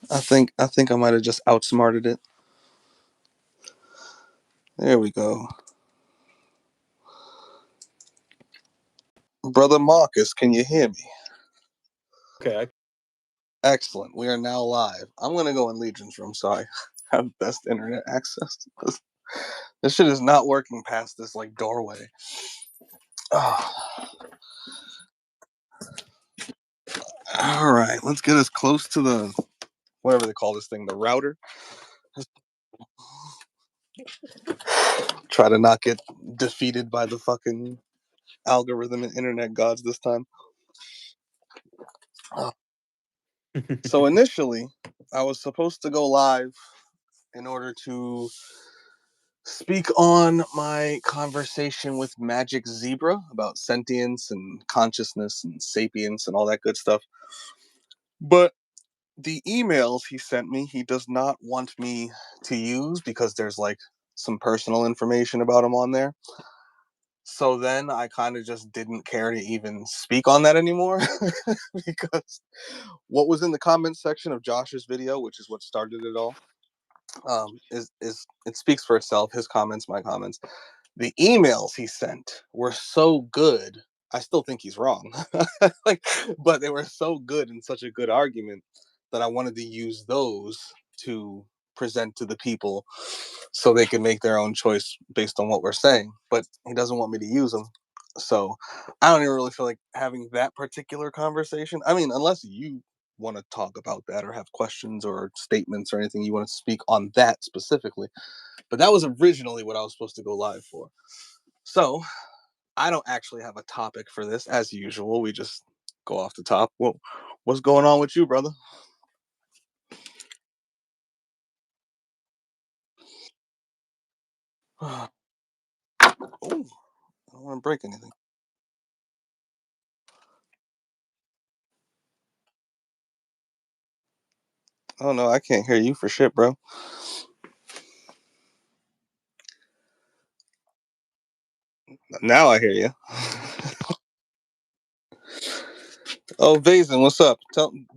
I think I might have just outsmarted it. There we go. Brother Marcus, can you hear me? Okay. Excellent. We are now live. I'm gonna go in Legion's room so I have best internet access. This shit is not working past this like doorway. Oh. All right, let's get as close to the whatever they call this thing, the router. Try to not get defeated by the fucking algorithm and internet gods this time. So initially, I was supposed to go live in order to speak on my conversation with Magic Zebra about sentience and consciousness and sapience and all that good stuff. But the emails he sent me, he does not want me to use because there's like some personal information about him on there. So then I kind of just didn't care to even speak on that anymore because what was in the comment section of Josh's video, which is what started it all, is it speaks for itself. His comments, my comments. The emails he sent were so good. I still think he's wrong, like, but they were so good and such a good argument that I wanted to use those to present to the people so they can make their own choice based on what we're saying. But he doesn't want me to use them. So I don't even really feel like having that particular conversation. I mean, unless you want to talk about that or have questions or statements or anything you want to speak on that specifically. But that was originally what I was supposed to go live for. So I don't actually have a topic for this, as usual. We just go off the top. Well, what's going on with you, brother? Oh, I don't want to break anything. Oh no, I can't hear you for shit, bro. Now I hear you. Oh, Vazen, what's up?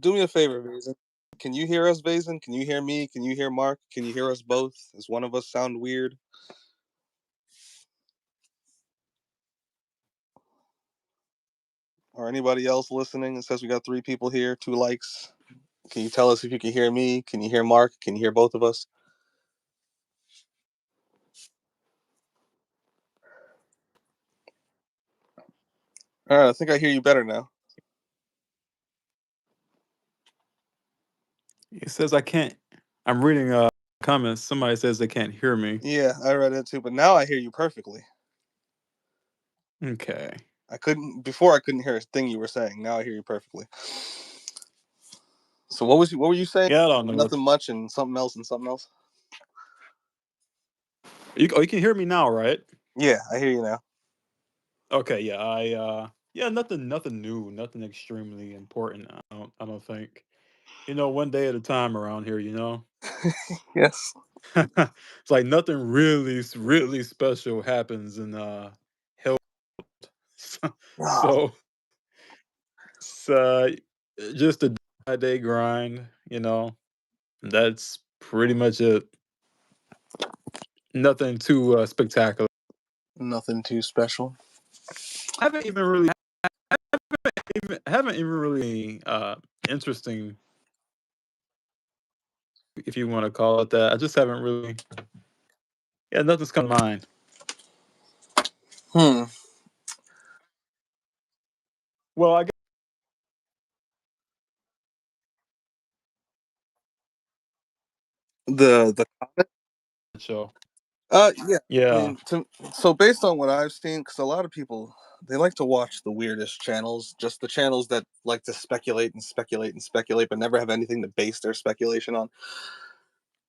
Do me a favor, Vazen. Can you hear us, Vazen? Can you hear me? Can you hear Mark? Can you hear us both? Does one of us sound weird? Or anybody else listening? It says we got 3 people here, 2 likes. Can you tell us if you can hear me? Can you hear Mark? Can you hear both of us? All right, I think I hear you better now. It says I can't. I'm reading comments. Somebody says they can't hear me. Yeah, I read it too, but now I hear you perfectly. Okay. I couldn't hear a thing you were saying. Now I hear you perfectly. So what were you saying? Yeah, I don't know what. Nothing much and something else and something else. You can hear me now, right? Yeah, I hear you now. Okay. Yeah. Yeah. Nothing new. Nothing extremely important. I don't think. One day at a time around here. Yes. It's like nothing really special happens in health. Oh, So it's just a day grind. That's pretty much it. Nothing too spectacular. nothing too special. I haven't even really interesting, if you want to call it that. I just haven't really. Yeah, nothing's come to mind. Hmm. Well, I guess The comment. so. Yeah. I Yeah. mean, so based on what I've seen, because a lot of people they like to watch the weirdest channels, just the channels that like to speculate and speculate and speculate, but never have anything to base their speculation on.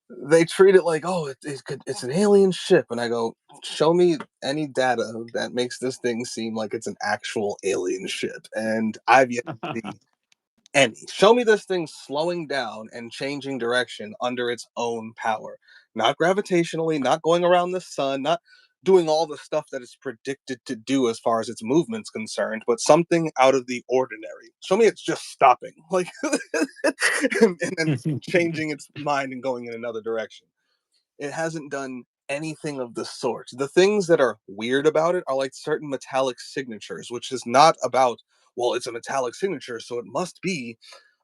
They treat it like, oh, it's an alien ship, and I go, show me any data that makes this thing seem like it's an actual alien ship, and I've yet to see any. Show me this thing slowing down and changing direction under its own power, not gravitationally, not going around the sun, not. doing all the stuff that it's predicted to do as far as its movement's concerned, but something out of the ordinary. Show me it's just stopping, like, and then changing its mind and going in another direction. It hasn't done anything of the sort. The things that are weird about it are like certain metallic signatures, which is not about, well, it's a metallic signature, so it must be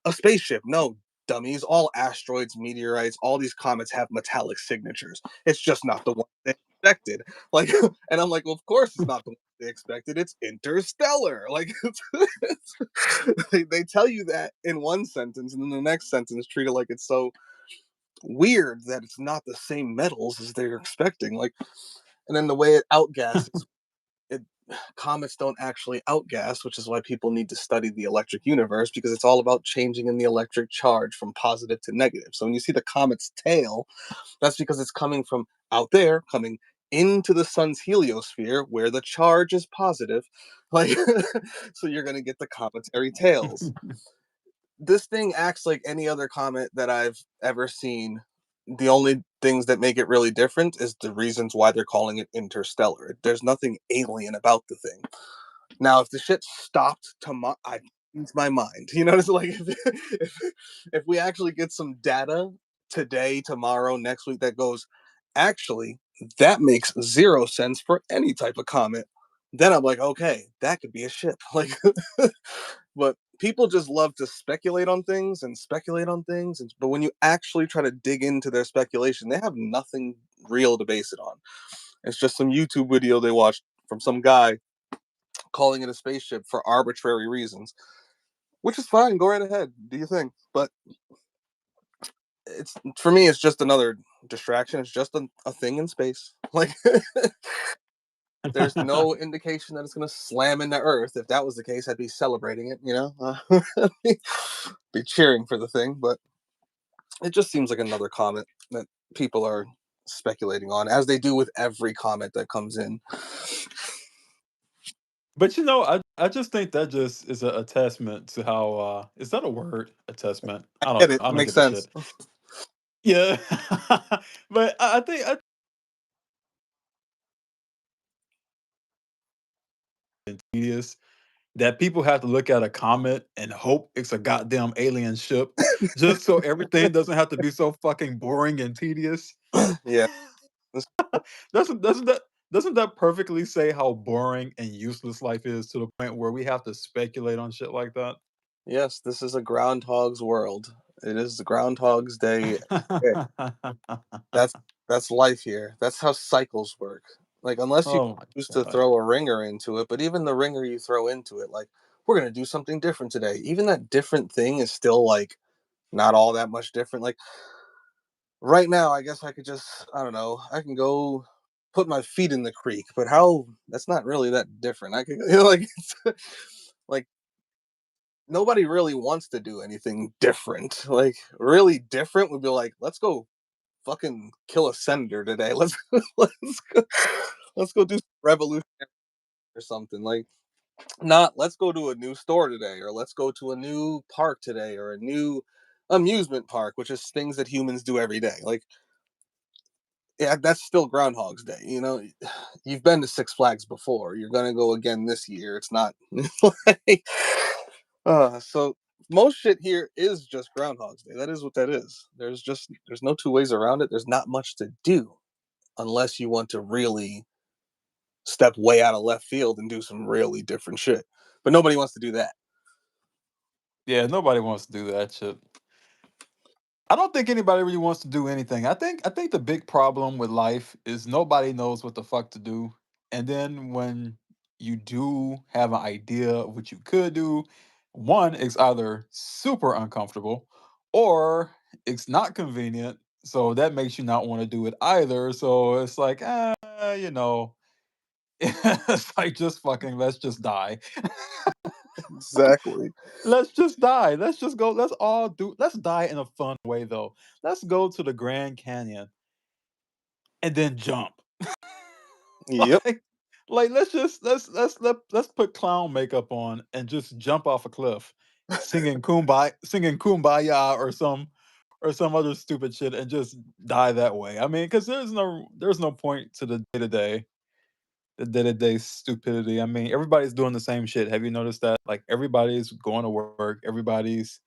a spaceship. No, dummies. All asteroids, meteorites, all these comets have metallic signatures. It's just not the one they expected. Like, and I'm like, well, of course it's not the one they expected. It's interstellar. Like, they tell you that in one sentence, and then the next sentence treat it like it's so weird that it's not the same metals as they're expecting. Like, and then the way it outgasses, it comets don't actually outgas, which is why people need to study the electric universe, because it's all about changing in the electric charge from positive to negative. So when you see the comet's tail, that's because it's coming from out there, coming into the sun's heliosphere where the charge is positive. Like, so you're going to get the cometary tails. This thing acts like any other comet that I've ever seen. The only things that make it really different is the reasons why they're calling it interstellar. There's nothing alien about the thing. Now, if the shit stopped tomorrow, I change my mind. You know, it's like, if we actually get some data today, tomorrow, next week that goes, actually, that makes zero sense for any type of comet. Then I'm like, okay, that could be a ship. Like, but people just love to speculate on things and speculate on things. But when you actually try to dig into their speculation, they have nothing real to base it on. It's just some YouTube video they watched from some guy calling it a spaceship for arbitrary reasons, which is fine. Go right ahead, do your thing. But it's, for me, it's just another distraction. It's just a thing in space. Like, there's no indication that it's going to slam into Earth. If that was the case, I'd be celebrating it. Be cheering for the thing. But it just seems like another comet that people are speculating on, as they do with every comet that comes in. But I just think that just is a testament to how is that a word? A testament. I get it. I It don't makes give a sense. shit. Yeah. But I think tedious that people have to look at a comet and hope it's a goddamn alien ship just so everything doesn't have to be so fucking boring and tedious. Yeah. Doesn't that perfectly say how boring and useless life is to the point where we have to speculate on shit like that? Yes, this is a groundhog's world. It is the Groundhog's Day. Yeah, that's that's life here. That's how cycles work. Like, unless you Oh my choose to god. throw a ringer into it, but even the ringer you throw into it, like, we're gonna do something different today. Even that different thing is still like not all that much different. Like, right now, I guess I could just, I don't know, I can go put my feet in the creek, but how, that's not really that different. I could, like, like, nobody really wants to do anything different. Like, really different would be like, let's go fucking kill a senator today. Let's go, let's go do some revolution or something. Like, not let's go to a new store today, or let's go to a new park today, or a new amusement park, which is things that humans do every day. Like, yeah, that's still Groundhog's Day. You know, you've been to Six Flags before. You're gonna go again this year. It's not like, so most shit here is just Groundhog's Day. That is what that is. There's no two ways around it. There's not much to do unless you want to really step way out of left field and do some really different shit. But nobody wants to do that. Yeah, nobody wants to do that shit. I don't think anybody really wants to do anything. I think the big problem with life is nobody knows what the fuck to do. And then when you do have an idea of what you could do, one, it's either super uncomfortable or it's not convenient. So that makes you not want to do it either. So it's like, it's like just fucking let's just die. Exactly. Let's just die. Let's just go. Let's die in a fun way though. Let's go to the Grand Canyon and then jump. Yep. like like let's put clown makeup on and just jump off a cliff singing kumbaya or some other stupid shit and just die that way. I mean, cuz there's no point to the day to day. the day-to-day stupidity. I mean, everybody's doing the same shit. Have you noticed that? Like everybody's going to work, everybody's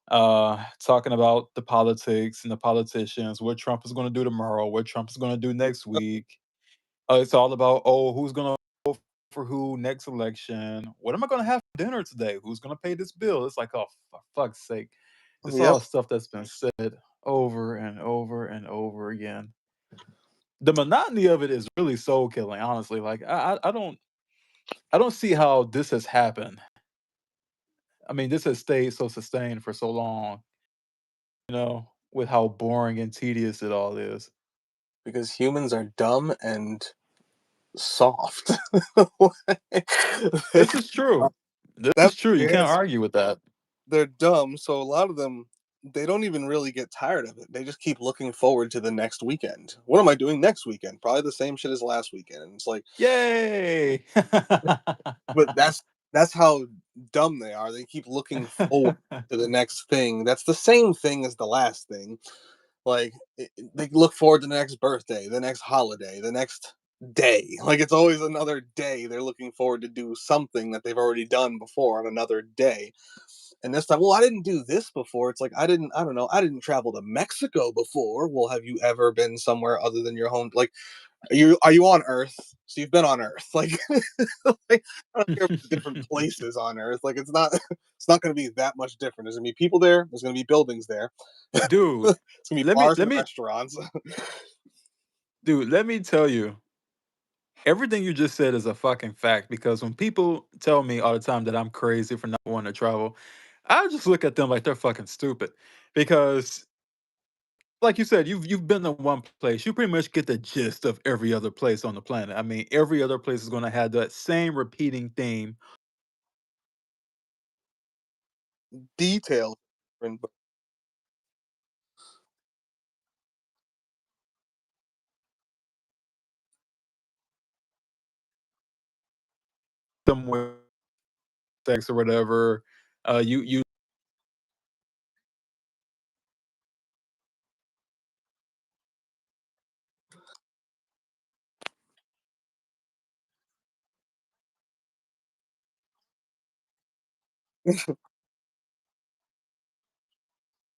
talking about the politics and the politicians, what Trump is going to do tomorrow, what Trump is going to do next week. It's all about, oh, who's going to vote for who next election? What am I going to have for dinner today? Who's going to pay this bill? It's like, oh, for fuck's sake. It's Yep. all stuff that's been said over and over and over again. The monotony of it is really soul killing, honestly. Like I don't see how this has happened. I mean, this has stayed so sustained for so long, with how boring and tedious it all is. Because humans are dumb and soft. This is true. This is That's true. the You can't answer. argue with that. They're dumb, so a lot of them they don't even really get tired of it. They just keep looking forward to the next weekend. What am I doing next weekend? Probably the same shit as last weekend. And it's like, Yay! but that's how dumb they are. They keep looking forward to the next thing. That's the same thing as the last thing. Like they look forward to the next birthday, the next holiday, the next day. Like it's always another day. They're looking forward to do something that they've already done before on another day. And this time, well, I didn't do this before. It's like I don't know, I didn't travel to Mexico before. Well, have you ever been somewhere other than your home? Like, are you on Earth? So you've been on Earth. Like, like I don't care if it's different places on Earth. Like, it's not it's not going to be that much different. There's going to be people there. There's going to be buildings there. Dude, It's going to be let me bars let and me restaurants. dude, let me tell you, everything you just said is a fucking fact because when people tell me all the time that I'm crazy for not wanting to travel, I just look at them like they're fucking stupid. Because like you said, you've been to one place. You pretty much get the gist of every other place on the planet. I mean, every other place is gonna have that same repeating theme Details. But somewhere sex or whatever. You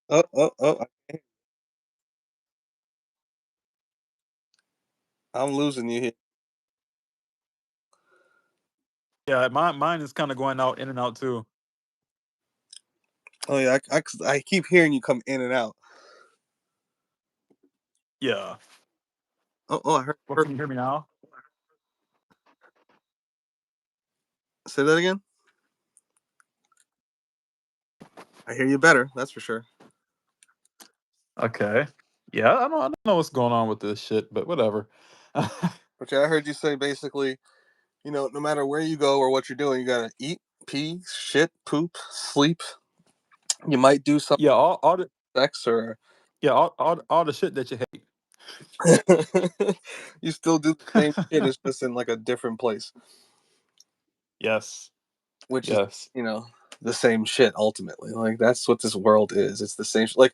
oh, oh, oh, I'm losing you here. yeah, mine is kind of going out in and out too. Oh yeah, I keep hearing you come in and out. Yeah. Oh, oh, I Well, heard. can you hear me now? Say that again. I hear you better. That's for sure. Okay. Yeah, I don't know what's going on with this shit, but whatever. But yeah, I heard you say basically, no matter where you go or what you're doing, you gotta eat, pee, shit, poop, sleep. You might do some Yeah, all the sex or yeah, all the shit that you hate. you still do the same shit. It's just in like a different place, Yes. which is Yes. you know the same shit ultimately. Like that's what this world is. It's the same. Like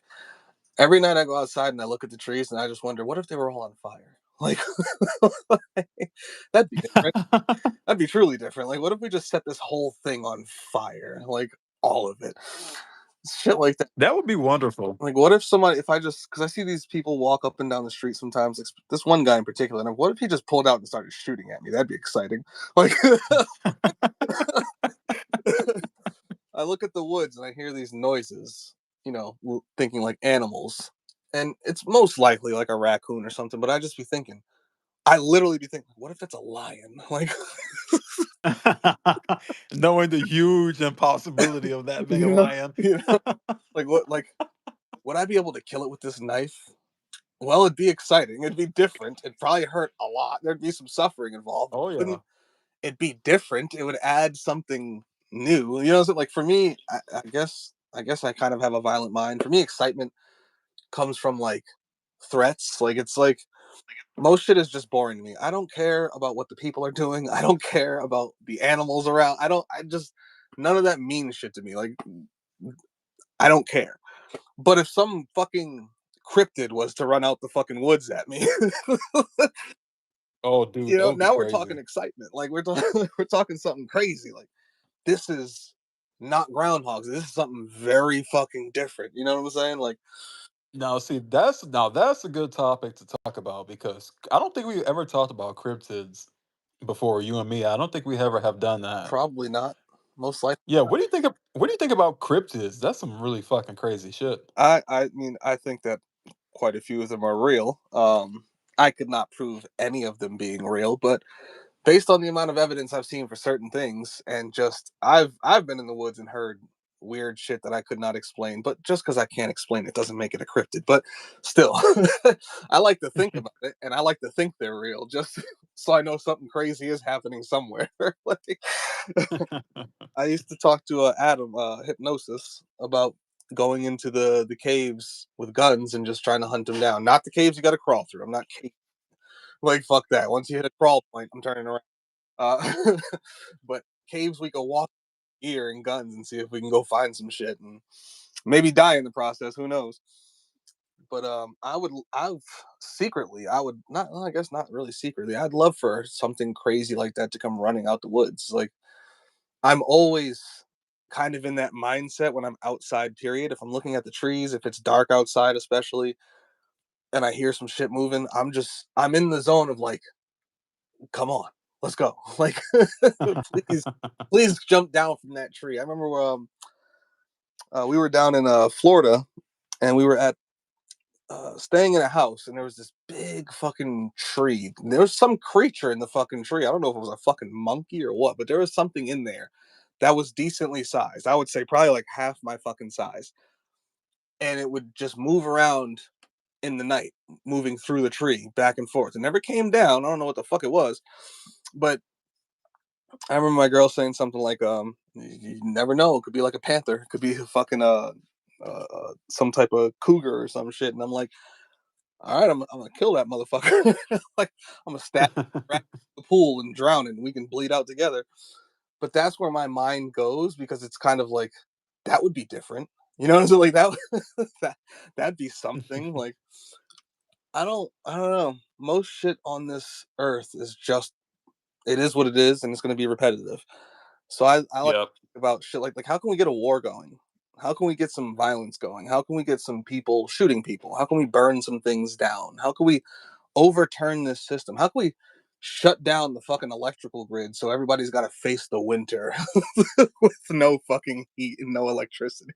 every night I go outside and I look at the trees and I just wonder what if they were all on fire. Like that'd be different. That'd be truly different. Like what if we just set this whole thing on fire? Like all of it. Shit like that. That would be wonderful. Like, what if somebody, if I just, because I see these people walk up and down the street sometimes, like this one guy in particular, and what if he just pulled out and started shooting at me? That'd be exciting. Like, I look at the woods and I hear these noises, thinking like animals, and it's most likely like a raccoon or something. But I just be thinking, I literally be thinking, what if it's a lion? Like, Knowing the huge impossibility of that being a you know, lion. you know, like what, like would I be able to kill it with this knife? Well, it'd be exciting. It'd be different. It'd probably hurt a lot. There'd be some suffering involved. Oh yeah. Wouldn't it'd be different? It would add something new. So like for me, I guess I kind of have a violent mind. For me, excitement comes from like threats. Like it's like most shit is just boring to me. I don't care about what the people are doing. I don't care about the animals around. I just none of that means shit to me. Like I don't care. But if some fucking cryptid was to run out the fucking woods at me, Oh, dude, that would be Now we're talking crazy. excitement. Like we're talking, we're talking something crazy. Like this is not groundhogs. This is something very fucking different. You know what I'm saying? Like Now, see, that's a good topic to talk about because I don't think we ever talked about cryptids before, you and me. I don't think we ever have done that. probably not. Most likely. Yeah, what do you think about cryptids? That's some really fucking crazy shit. I mean, I think that quite a few of them are real. I could not prove any of them being real, but based on the amount of evidence I've seen for certain things, and just I've been in the woods and heard weird shit that I could not explain. But just because I can't explain it doesn't make it a cryptid. But still, I like to think about it, and I like to think they're real, just so I know something crazy is happening somewhere. Like, I used to talk to Adam Hypnosis about going into the caves with guns and just trying to hunt them down. Not the caves you got to crawl through. I'm not like fuck that. Once you hit a crawl point, I'm turning around. Uh, but caves we go walk gear and guns and see if we can go find some shit and maybe die in the process. Who knows? But I've secretly, I would not. Well, I guess not really secretly. I'd love for something crazy like that to come running out the woods. Like I'm always kind of in that mindset when I'm outside. Period. If I'm looking at the trees, if it's dark outside, especially, and I hear some shit moving, I'm in the zone of like, come on, let's go. Like, please, please jump down from that tree. I remember we were down in Florida and we were at staying in a house and there was this big fucking tree. There was some creature in the fucking tree. I don't know if it was a fucking monkey or what, but there was something in there that was decently sized. I would say probably like half my fucking size. And it would just move around in the night, moving through the tree back and forth. It never came down. I don't know what the fuck it was, but I remember my girl saying something like, you never know. It could be like a panther. It could be a fucking some type of cougar or some shit." And I'm like, "All right, I'm gonna kill that motherfucker. Like I'm gonna stab right in the pool and drown it, and we can bleed out together." But that's where my mind goes because it's kind of like that would be different. You know, so like that that that'd be something. Like I don't know. Most shit on this earth is just it is what it is, and it's gonna be repetitive. So I like Yep. about shit like how can we get a war going? How can we get some violence going? How can we get some people shooting people? How can we burn some things down? How can we overturn this system? How can we shut down the fucking electrical grid so everybody's got to face the winter with no fucking heat and no electricity?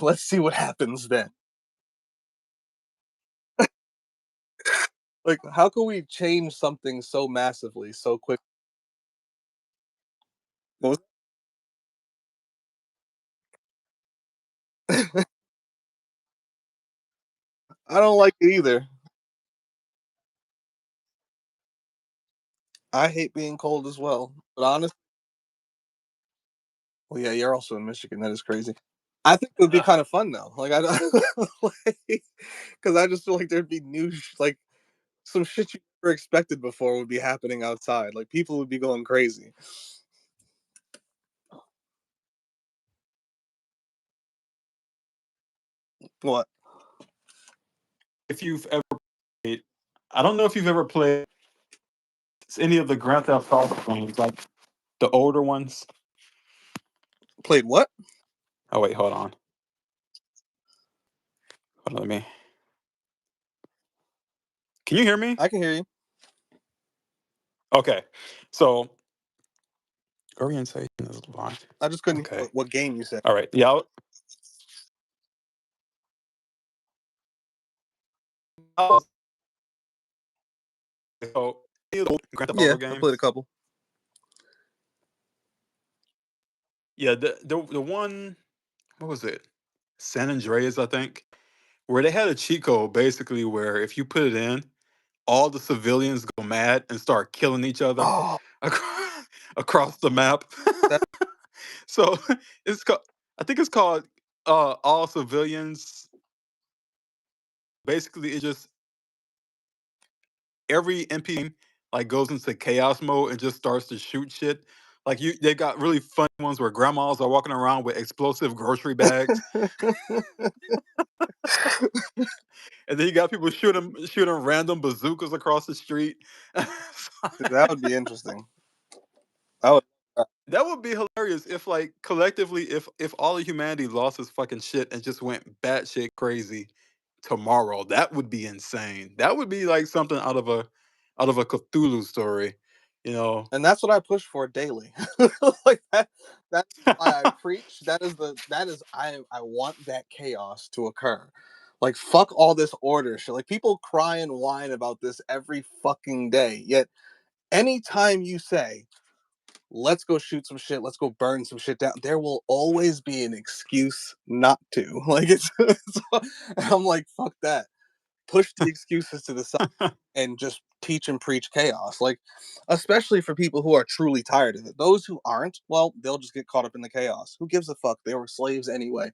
Let's see what happens then. Like, how can we change something so massively so quick? I don't like it either. I hate being cold as well. But honestly, well, yeah, you're also in Michigan. That is crazy. I think it would be kind of fun though. Like I don't like because I just feel like there'd be like some shit you never expected before would be happening outside. Like people would be going crazy. What? If you've ever played, I don't know if you've ever played any of the Grand Theft Auto games, like the older ones. Played what? Oh wait, hold on, let me. Can you hear me? I can hear you. Okay, so orientation is blind. I just couldn't hear Okay, what game you said. all right, yeah. So any of the old Grand Theft Yeah, Auto I played a games. couple. Yeah, the one, what was it? San Andreas, I think, where they had a cheat code basically where if you put it in, all the civilians go mad and start killing each other Oh, across the map. that So it's called, I think it's called All Civilians. Basically, it just every NPC like goes into chaos mode and just starts to shoot shit. Like they got really fun ones where grandmas are walking around with explosive grocery bags. and then you got people shooting random bazookas across the street. See, that would be interesting. I would. That would be hilarious if, like, collectively, if all of humanity lost its fucking shit and just went batshit crazy tomorrow. That would be insane. That would be like something out of a Cthulhu story, you know. And that's what I push for daily. Like that. That's why I preach. I want that chaos to occur. Like fuck all this order shit. Like people cry and whine about this every fucking day. Yet anytime you say, let's go shoot some shit, let's go burn some shit down, there will always be an excuse not to. Like I'm like, fuck that. Push the excuses to the side and just teach and preach chaos. Like, especially for people who are truly tired of it. Those who aren't, well, they'll just get caught up in the chaos. Who gives a fuck? They were slaves anyway.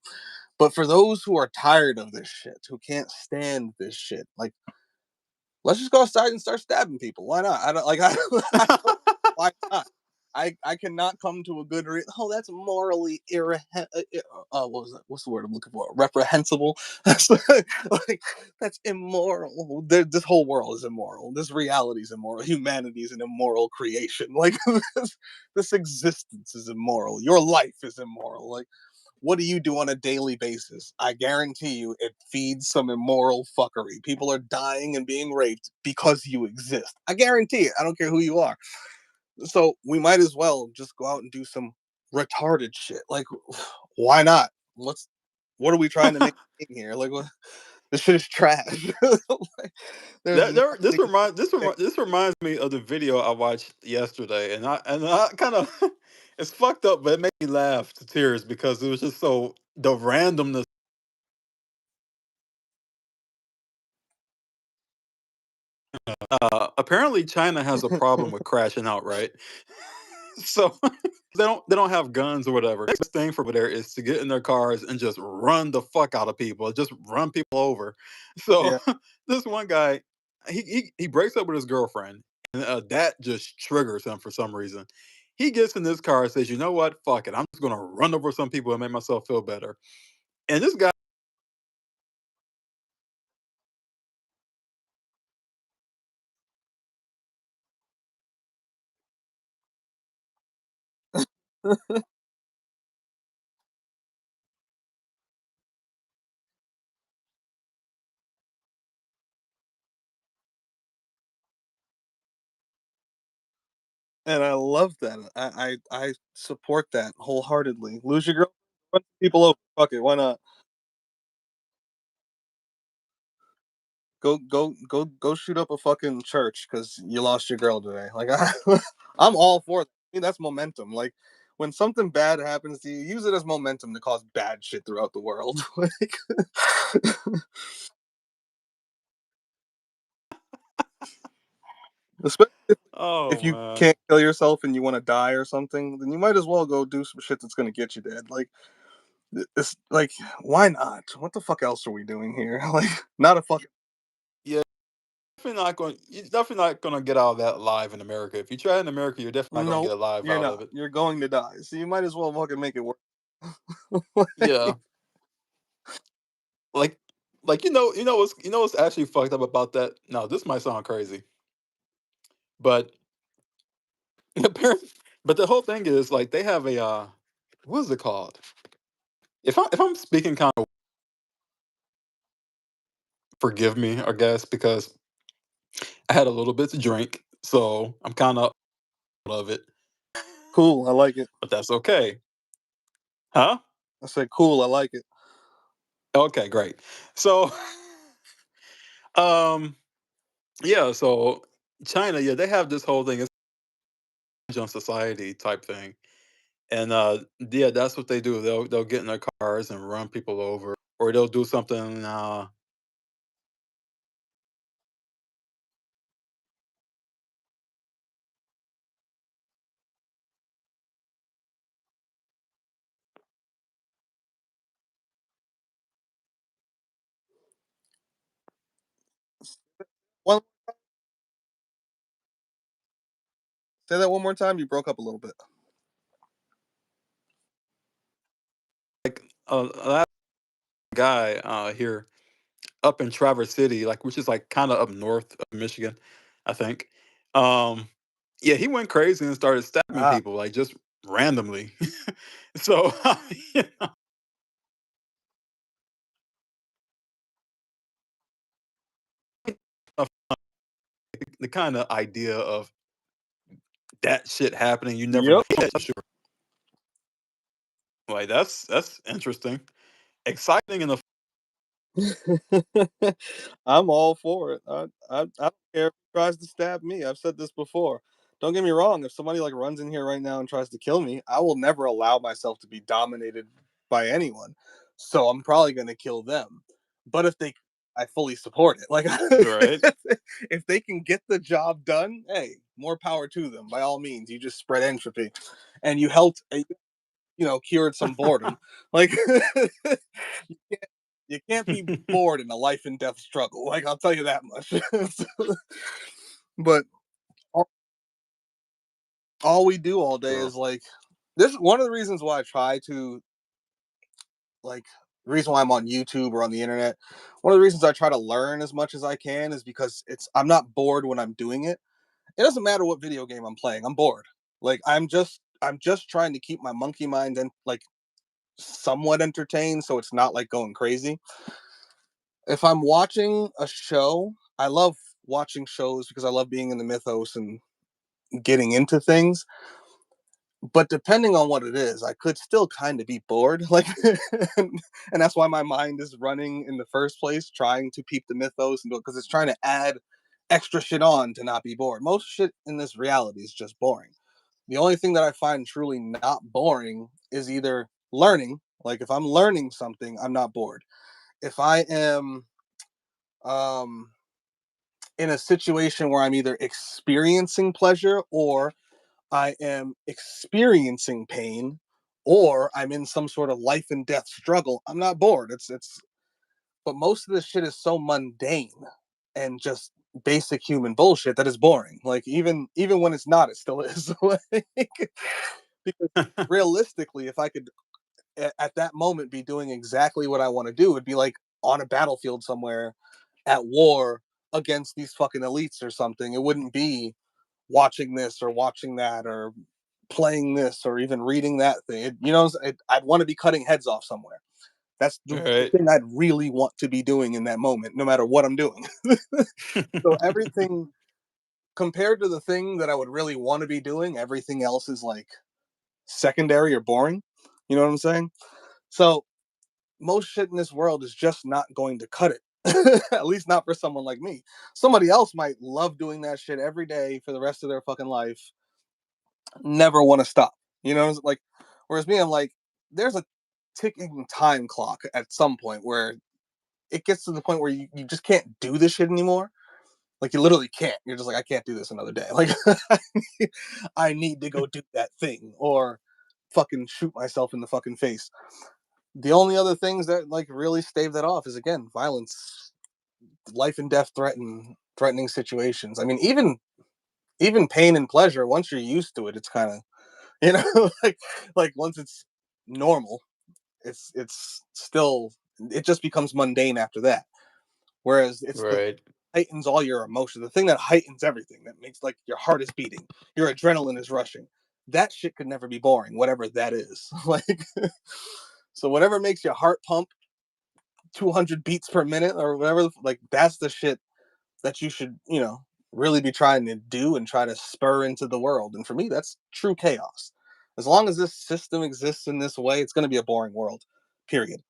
But for those who are tired of this shit, who can't stand this shit, like, let's just go outside and start stabbing people. Why not? I don't like. I don't. Why not? I cannot come to a good. Oh, that's morally what was that? What's the word I'm looking for? Reprehensible. That's like that's immoral. This whole world is immoral. This reality is immoral. Humanity is an immoral creation. Like this existence is immoral. Your life is immoral. Like what do you do on a daily basis? I guarantee you it feeds some immoral fuckery. People are dying and being raped because you exist. I guarantee it. I don't care who you are. So we might as well just go out and do some retarded shit. Like, why not? What are we trying to make here? Like, what, this shit is trash. Like, there's nothing. This reminds me of the video I watched yesterday, and I kind of it's fucked up, but it made me laugh to tears because it was just so the randomness. Apparently, China has a problem with crashing out, right? So they don't have guns or whatever. Next thing for there is to get in their cars and just run the fuck out of people, just run people over. So Yeah. this one guy, he breaks up with his girlfriend, and that just triggers him for some reason. He gets in this car and says, "You know what? Fuck it. I'm just gonna run over some people and make myself feel better." And this guy, And I love that. I support that wholeheartedly. Lose your girl, run people over. Fuck it. Why not? Go shoot up a fucking church because you lost your girl today. Like I'm all for that. I mean, that's momentum. Like when something bad happens to you, use it as momentum to cause bad shit throughout the world. Like, especially if oh you man, can't kill yourself and you want to die or something, then you might as well go do some shit that's gonna get you dead. Like it's like why not? What the fuck else are we doing here? Like not a fucking yeah, you're definitely not gonna get out of that alive in America. If you try in America, you're definitely not gonna nope. get alive You're out of not. it. You're going to die. So you might as well fucking make it work. Yeah. Like you know what's actually fucked up about that? Now this might sound crazy, but apparently, but the whole thing is like they have a what is it called? If I'm speaking kind of, forgive me, I guess, because I had a little bit to drink, so I'm kind of of it, Cool. I like it. but that's okay, huh? I said, cool, I like it. Okay, great. So, um, yeah, so China, yeah, they have this whole thing, it's on society type thing. And yeah, that's what they do. They'll get in their cars and run people over, or they'll do something. One, say that one more time. You broke up a little bit. Like that guy here. up in Traverse City, like, which is, like, kinda up north of Michigan, I think. Um, yeah, he went crazy and started stabbing Ah, people, like, just randomly. So, you know, the kinda idea of that shit happening, you never know. yep. Sure. Like, that's interesting. Exciting in the I'm all for it. I don't care if he tries to stab me. I've said this before. Don't get me wrong. If somebody like runs in here right now and tries to kill me, I will never allow myself to be dominated by anyone. So I'm probably going to kill them. But if they, I fully support it. Like right? if they can get the job done, hey, more power to them. By all means, you just spread entropy, and you helped, cured some boredom. Like you can't be bored in a life and death struggle. Like I'll tell you that much. But all, all we do all day True. is like this is one of the reasons why I try to like the reason why I'm on YouTube or on the internet. One of the reasons I try to learn as much as I can is because I'm not bored when I'm doing it. It doesn't matter what video game I'm playing. I'm bored. Like I'm just trying to keep my monkey mind and like somewhat entertained so it's not like going crazy. If I'm watching a show, I love watching shows because I love being in the mythos and getting into things. But depending on what it is, I could still kind of be bored. Like, and that's why my mind is running in the first place, trying to peep the mythos and because it's trying to add extra shit on to not be bored. Most shit in this reality is just boring. The only thing that I find truly not boring is either learning. Like, if I'm learning something, I'm not bored. If I am um in a situation where I'm either experiencing pleasure or I am experiencing pain or I'm in some sort of life and death struggle, I'm not bored. It's but most of this shit is so mundane and just basic human bullshit that is boring. Like even when it's not, it still is. Like, because realistically, if I could at that moment be doing exactly what I want to do, it'd be like on a battlefield somewhere at war against these fucking elites or something. It wouldn't be watching this or watching that or playing this or even reading that thing. I'd want to be cutting heads off somewhere. That's the Right. thing I'd really want to be doing in that moment, no matter what I'm doing. So everything compared to the thing that I would really want to be doing, everything else is like secondary or boring. You know what I'm saying? So most shit in this world is just not going to cut it. At least not for someone like me. Somebody else might love doing that shit every day for the rest of their fucking life, never want to stop. Like, whereas me, I'm like, there's a ticking time clock at some point where it gets to the point where you just can't do this shit anymore. Like, you literally can't. You're just like, I can't do this another day. Like, I need to go do that thing or fucking shoot myself in the fucking face. The only other things that like really stave that off is again violence, life and death threatening situations. I mean, even pain and pleasure. Once you're used to it, it's kind of like once it's normal, it's still it just becomes mundane after that. Whereas it's the Right. heightens all your emotions, the thing that heightens everything, that makes like your heart is beating, your adrenaline is rushing. That shit could never be boring, whatever that is. Like, so whatever makes your heart pump 200 beats per minute or whatever, like that's the shit that you should, really be trying to do and try to spur into the world. And for me, that's true chaos. As long as this system exists in this way, it's going to be a boring world. Period.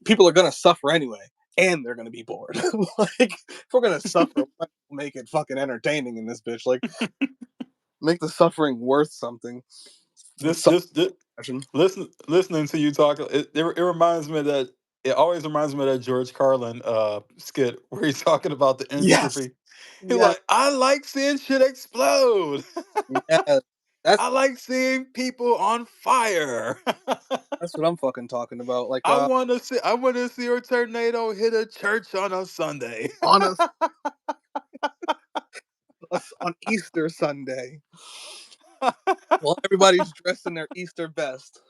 People are going to suffer anyway, and they're going to be bored. Like, if we're going to suffer, make it fucking entertaining in this bitch. Like, make the suffering worth something. This Some this this passion. listening to you talk, it reminds me that it always reminds me of that George Carlin skit where he's talking about the Yes. entropy. He's Yes. like, I like seeing shit explode. Yes. That's I like seeing people on fire. that's what I'm fucking talking about. Like, I want to see a tornado hit a church on a Sunday. on on Easter Sunday, while everybody's dressed in their Easter best.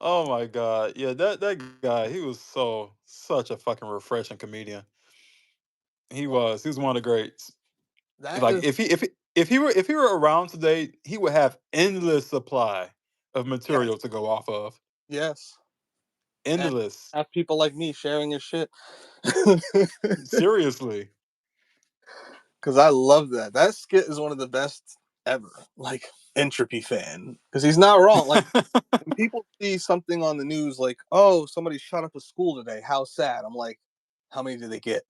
Oh my god. Yeah, that guy, he was such a fucking refreshing comedian. He was. He was one of the greats. That Like is if he were around today, he would have endless supply of yes, material to go off of. yes. And Endless. have people like me sharing his shit. Seriously. Because I love that. That skit is one of the best ever. Like Entropy fan, because he's not wrong. Like when people see something on the news, like oh somebody shut up a school today, how sad. I'm like, how many did they get?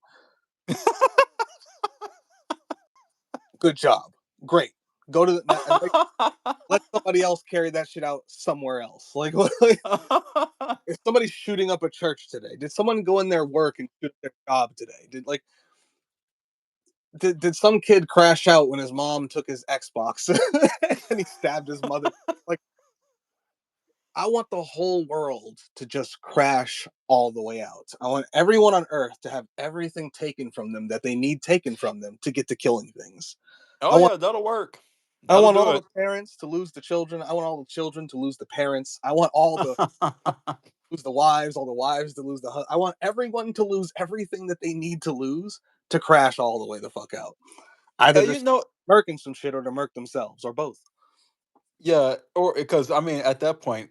Good job, great. Go to the and like, let somebody else carry that shit out somewhere else. Like, if somebody's shooting up a church today, did someone go in their work and shoot their job today? Did some kid crash out when his mom took his Xbox and he stabbed his mother? Like, I want the whole world to just crash all the way out. I want everyone on Earth to have everything taken from them that they need taken from them to get to killing things. I Oh want yeah, that'll work. I That'll want do all the it. parents to lose the children. I want all the children to lose the parents. I want all the lose the wives, all the wives to lose I want everyone to lose everything that they need to lose to crash all the way the fuck out. Either Yeah, they're you know, murking some shit or to murk themselves or both. yeah, or because I mean, at that point,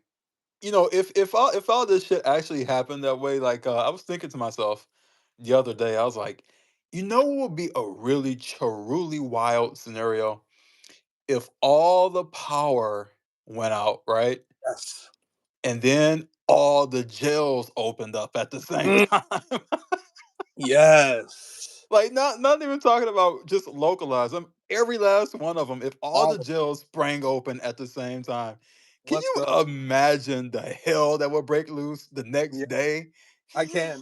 if all this shit actually happened that way, like I was thinking to myself the other day, I was like, what would be a really truly wild scenario if all the power went out, right? Yes. And then all the jails opened up at the same Mm, time. yes. Like not even talking about just localize them. Every last one of them. If all All the the jails sprang open at the same time, can let's you go. imagine the hell that would break loose the Yeah, next day? I can.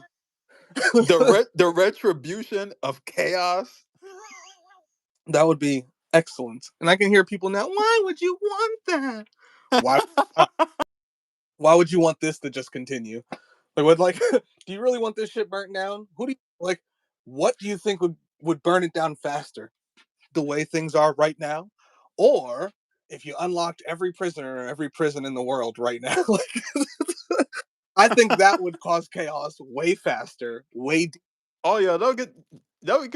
The retribution of chaos. That would be excellent. And I can hear people now, why would you want that? Why why would you want this to just continue? Like what like do you really want this shit burnt down? Who do you like what do you think would burn it down faster? The way things are right now? Or if you unlocked every prisoner, every prison in the world right now, like I think that would cause chaos way faster, Oh yeah, they'll get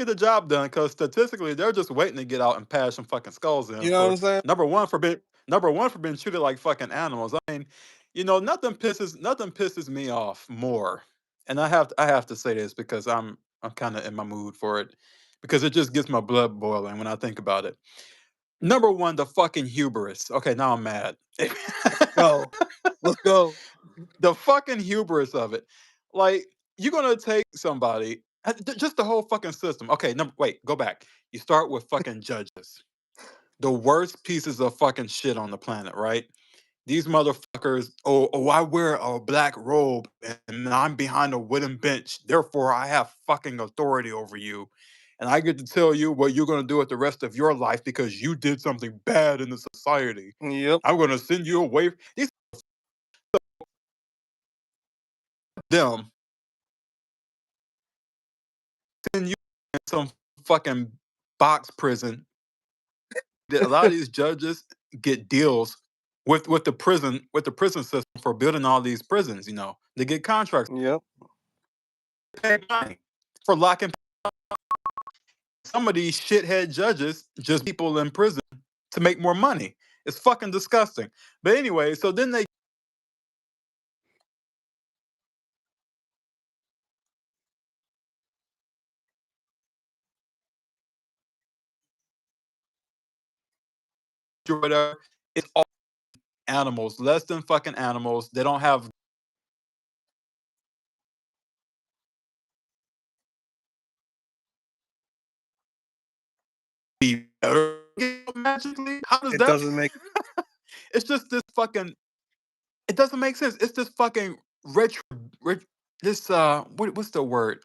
the job done because statistically they're just waiting to get out and pass some fucking skulls in you know what for I'm saying? number one for being treated like fucking animals. I mean, nothing pisses me off more, and I have to say this because I'm kind of in my mood for it because it just gets my blood boiling when I think about it. Number one, the fucking hubris. Okay, now I'm mad. Go. Let's go. The fucking hubris of it. Like, you're gonna take somebody, just the whole fucking system. Okay, number wait, go back. You start with fucking judges, the worst pieces of fucking shit on the planet, right? These motherfuckers. Oh, I wear a black robe and I'm behind a wooden bench. Therefore, I have fucking authority over you, and I get to tell you what you're gonna do with the rest of your life because you did something bad in the society. Yep. I'm gonna send you away. These them send you in some fucking box prison. A lot of these judges get deals with the prison system for building all these prisons. They get contracts, Yep. pay money for locking some of these shithead judges, just people in prison to make more money. It's fucking disgusting. But anyway, so then they do whatever. It's all animals, less than fucking animals. They don't have be better magically. How does It that? doesn't make It's just this fucking. It doesn't make sense. It's this fucking retro. ret- This what's the word?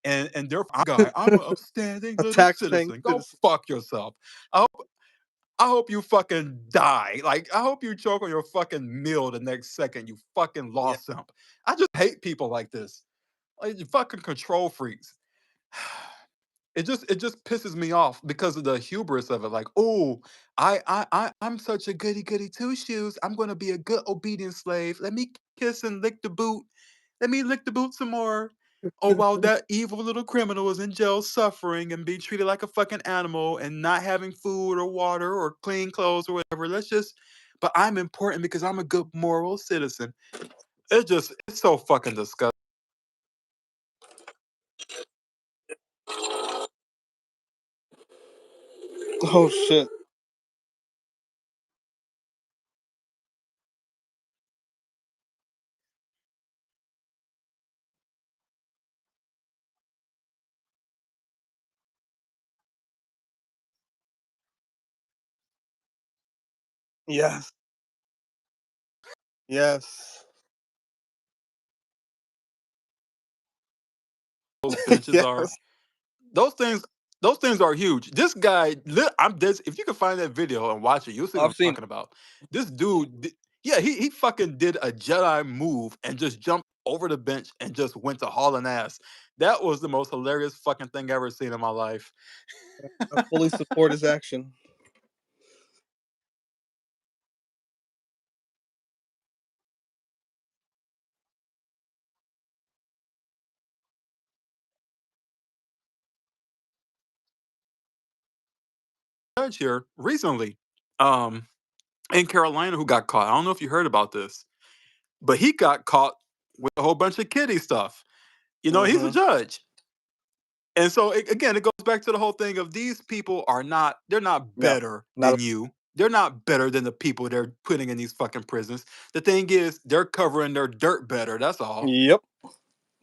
and they're guy. I'm an upstanding A little tax-paying citizen. Go citizen. fuck yourself. I hope you fucking die. Like, I hope you choke on your fucking meal the next second. You fucking Yeah. lost simp. I just hate people like this. Like, you fucking control freaks. It just pisses me off because of the hubris of it. Like, oh, I'm such a goody goody two shoes. I'm gonna be a good obedient slave. Let me kiss and lick the boot. Let me lick the boot some more. Oh, while that evil little criminal is in jail suffering and being treated like a fucking animal and not having food or water or clean clothes or whatever. But I'm important because I'm a good moral citizen. It's so fucking disgusting. Oh shit. Yes. Yes. Those benches are. Yes. Those things are huge. This guy, I'm this. If you can find that video and watch it, you'll see what I've I'm seen it. talking about. This dude, yeah, he fucking did a Jedi move and just jumped over the bench and just went to hauling ass. That was the most hilarious fucking thing I ever seen in my life. I fully support his action. Judge here recently, um, in Carolina, who got caught. I don't know if you heard about this, but he got caught with a whole bunch of kiddie stuff. He's a Mm-hmm. judge. And so again, it goes back to the whole thing of these people they're not No. better Not a than you. They're not better than the people they're putting in these fucking prisons. The thing is, they're covering their dirt better. That's all. Yep.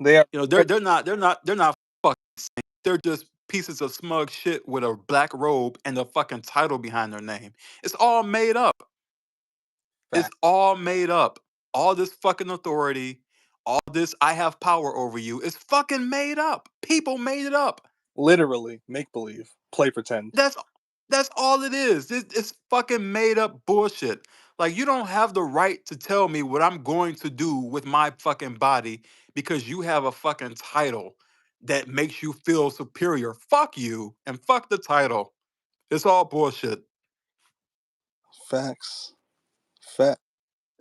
They are They're not fucking saints. They're just pieces of smug shit with a black robe and a fucking title behind their name. It's all made up. It's fact. all made up. All this fucking authority, all this I have power over you is fucking made up. People made it up. Literally make believe. Play pretend. That's that's all it is. It's fucking made up bullshit. Like, you don't have the right to tell me what I'm going to do with my fucking body because you have a fucking title that makes you feel superior. Fuck you and fuck the title. It's all bullshit. Facts. Fact.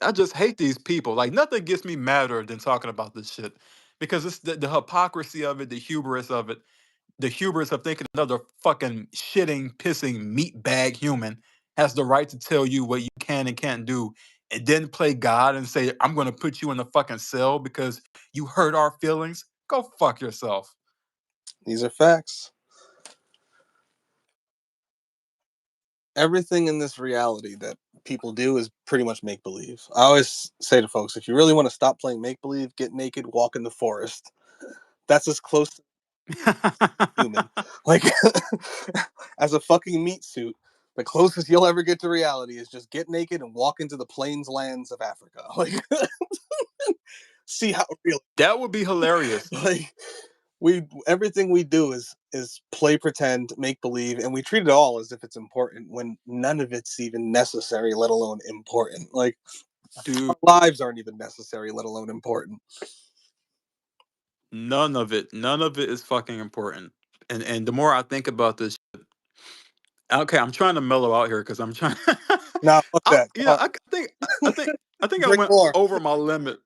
I just hate these people. Like, nothing gets me madder than talking about this shit because it's the hypocrisy of it, the hubris of it, the hubris of thinking another fucking shitting, pissing meat bag human has the right to tell you what you can and can't do, and then play God and say, I'm gonna put you in the fucking cell because you hurt our feelings. Go fuck yourself. These are facts. Everything in this reality that people do is pretty much make believe. I always say to folks, if you really want to stop playing make believe, get naked, walk in the forest. That's as close to human. Like as a fucking meat suit, the closest you'll ever get to reality is just get naked and walk into the plains lands of Africa. Like see how real That would be hilarious. like we everything we do is play pretend, make believe, and we treat it all as if it's important when none of it's even necessary, let alone important. Like Dude, our lives aren't even necessary, let alone important. none of it is fucking important. And the more I think about this, okay, I'm trying to mellow out here because I'm trying. Nah, fuck I, that. you Come know, on, I think I drink went more. over my limit.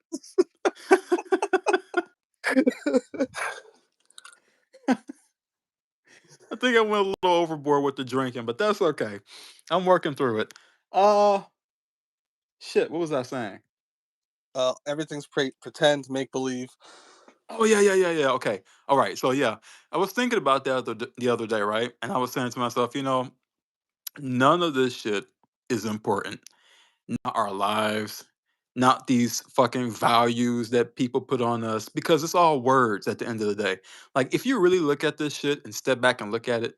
I think I went a little overboard with the drinking, but that's okay. I'm working through it. Uh, shit. What was I saying? Everything's pretend, make believe. Oh yeah, yeah, yeah, yeah. Okay. All right. So yeah, I was thinking about that the other day, right? And I was saying to myself, none of this shit is important. Not our lives, not these fucking values that people put on us, because it's all words at the end of the day. Like, if you really look at this shit and step back and look at it,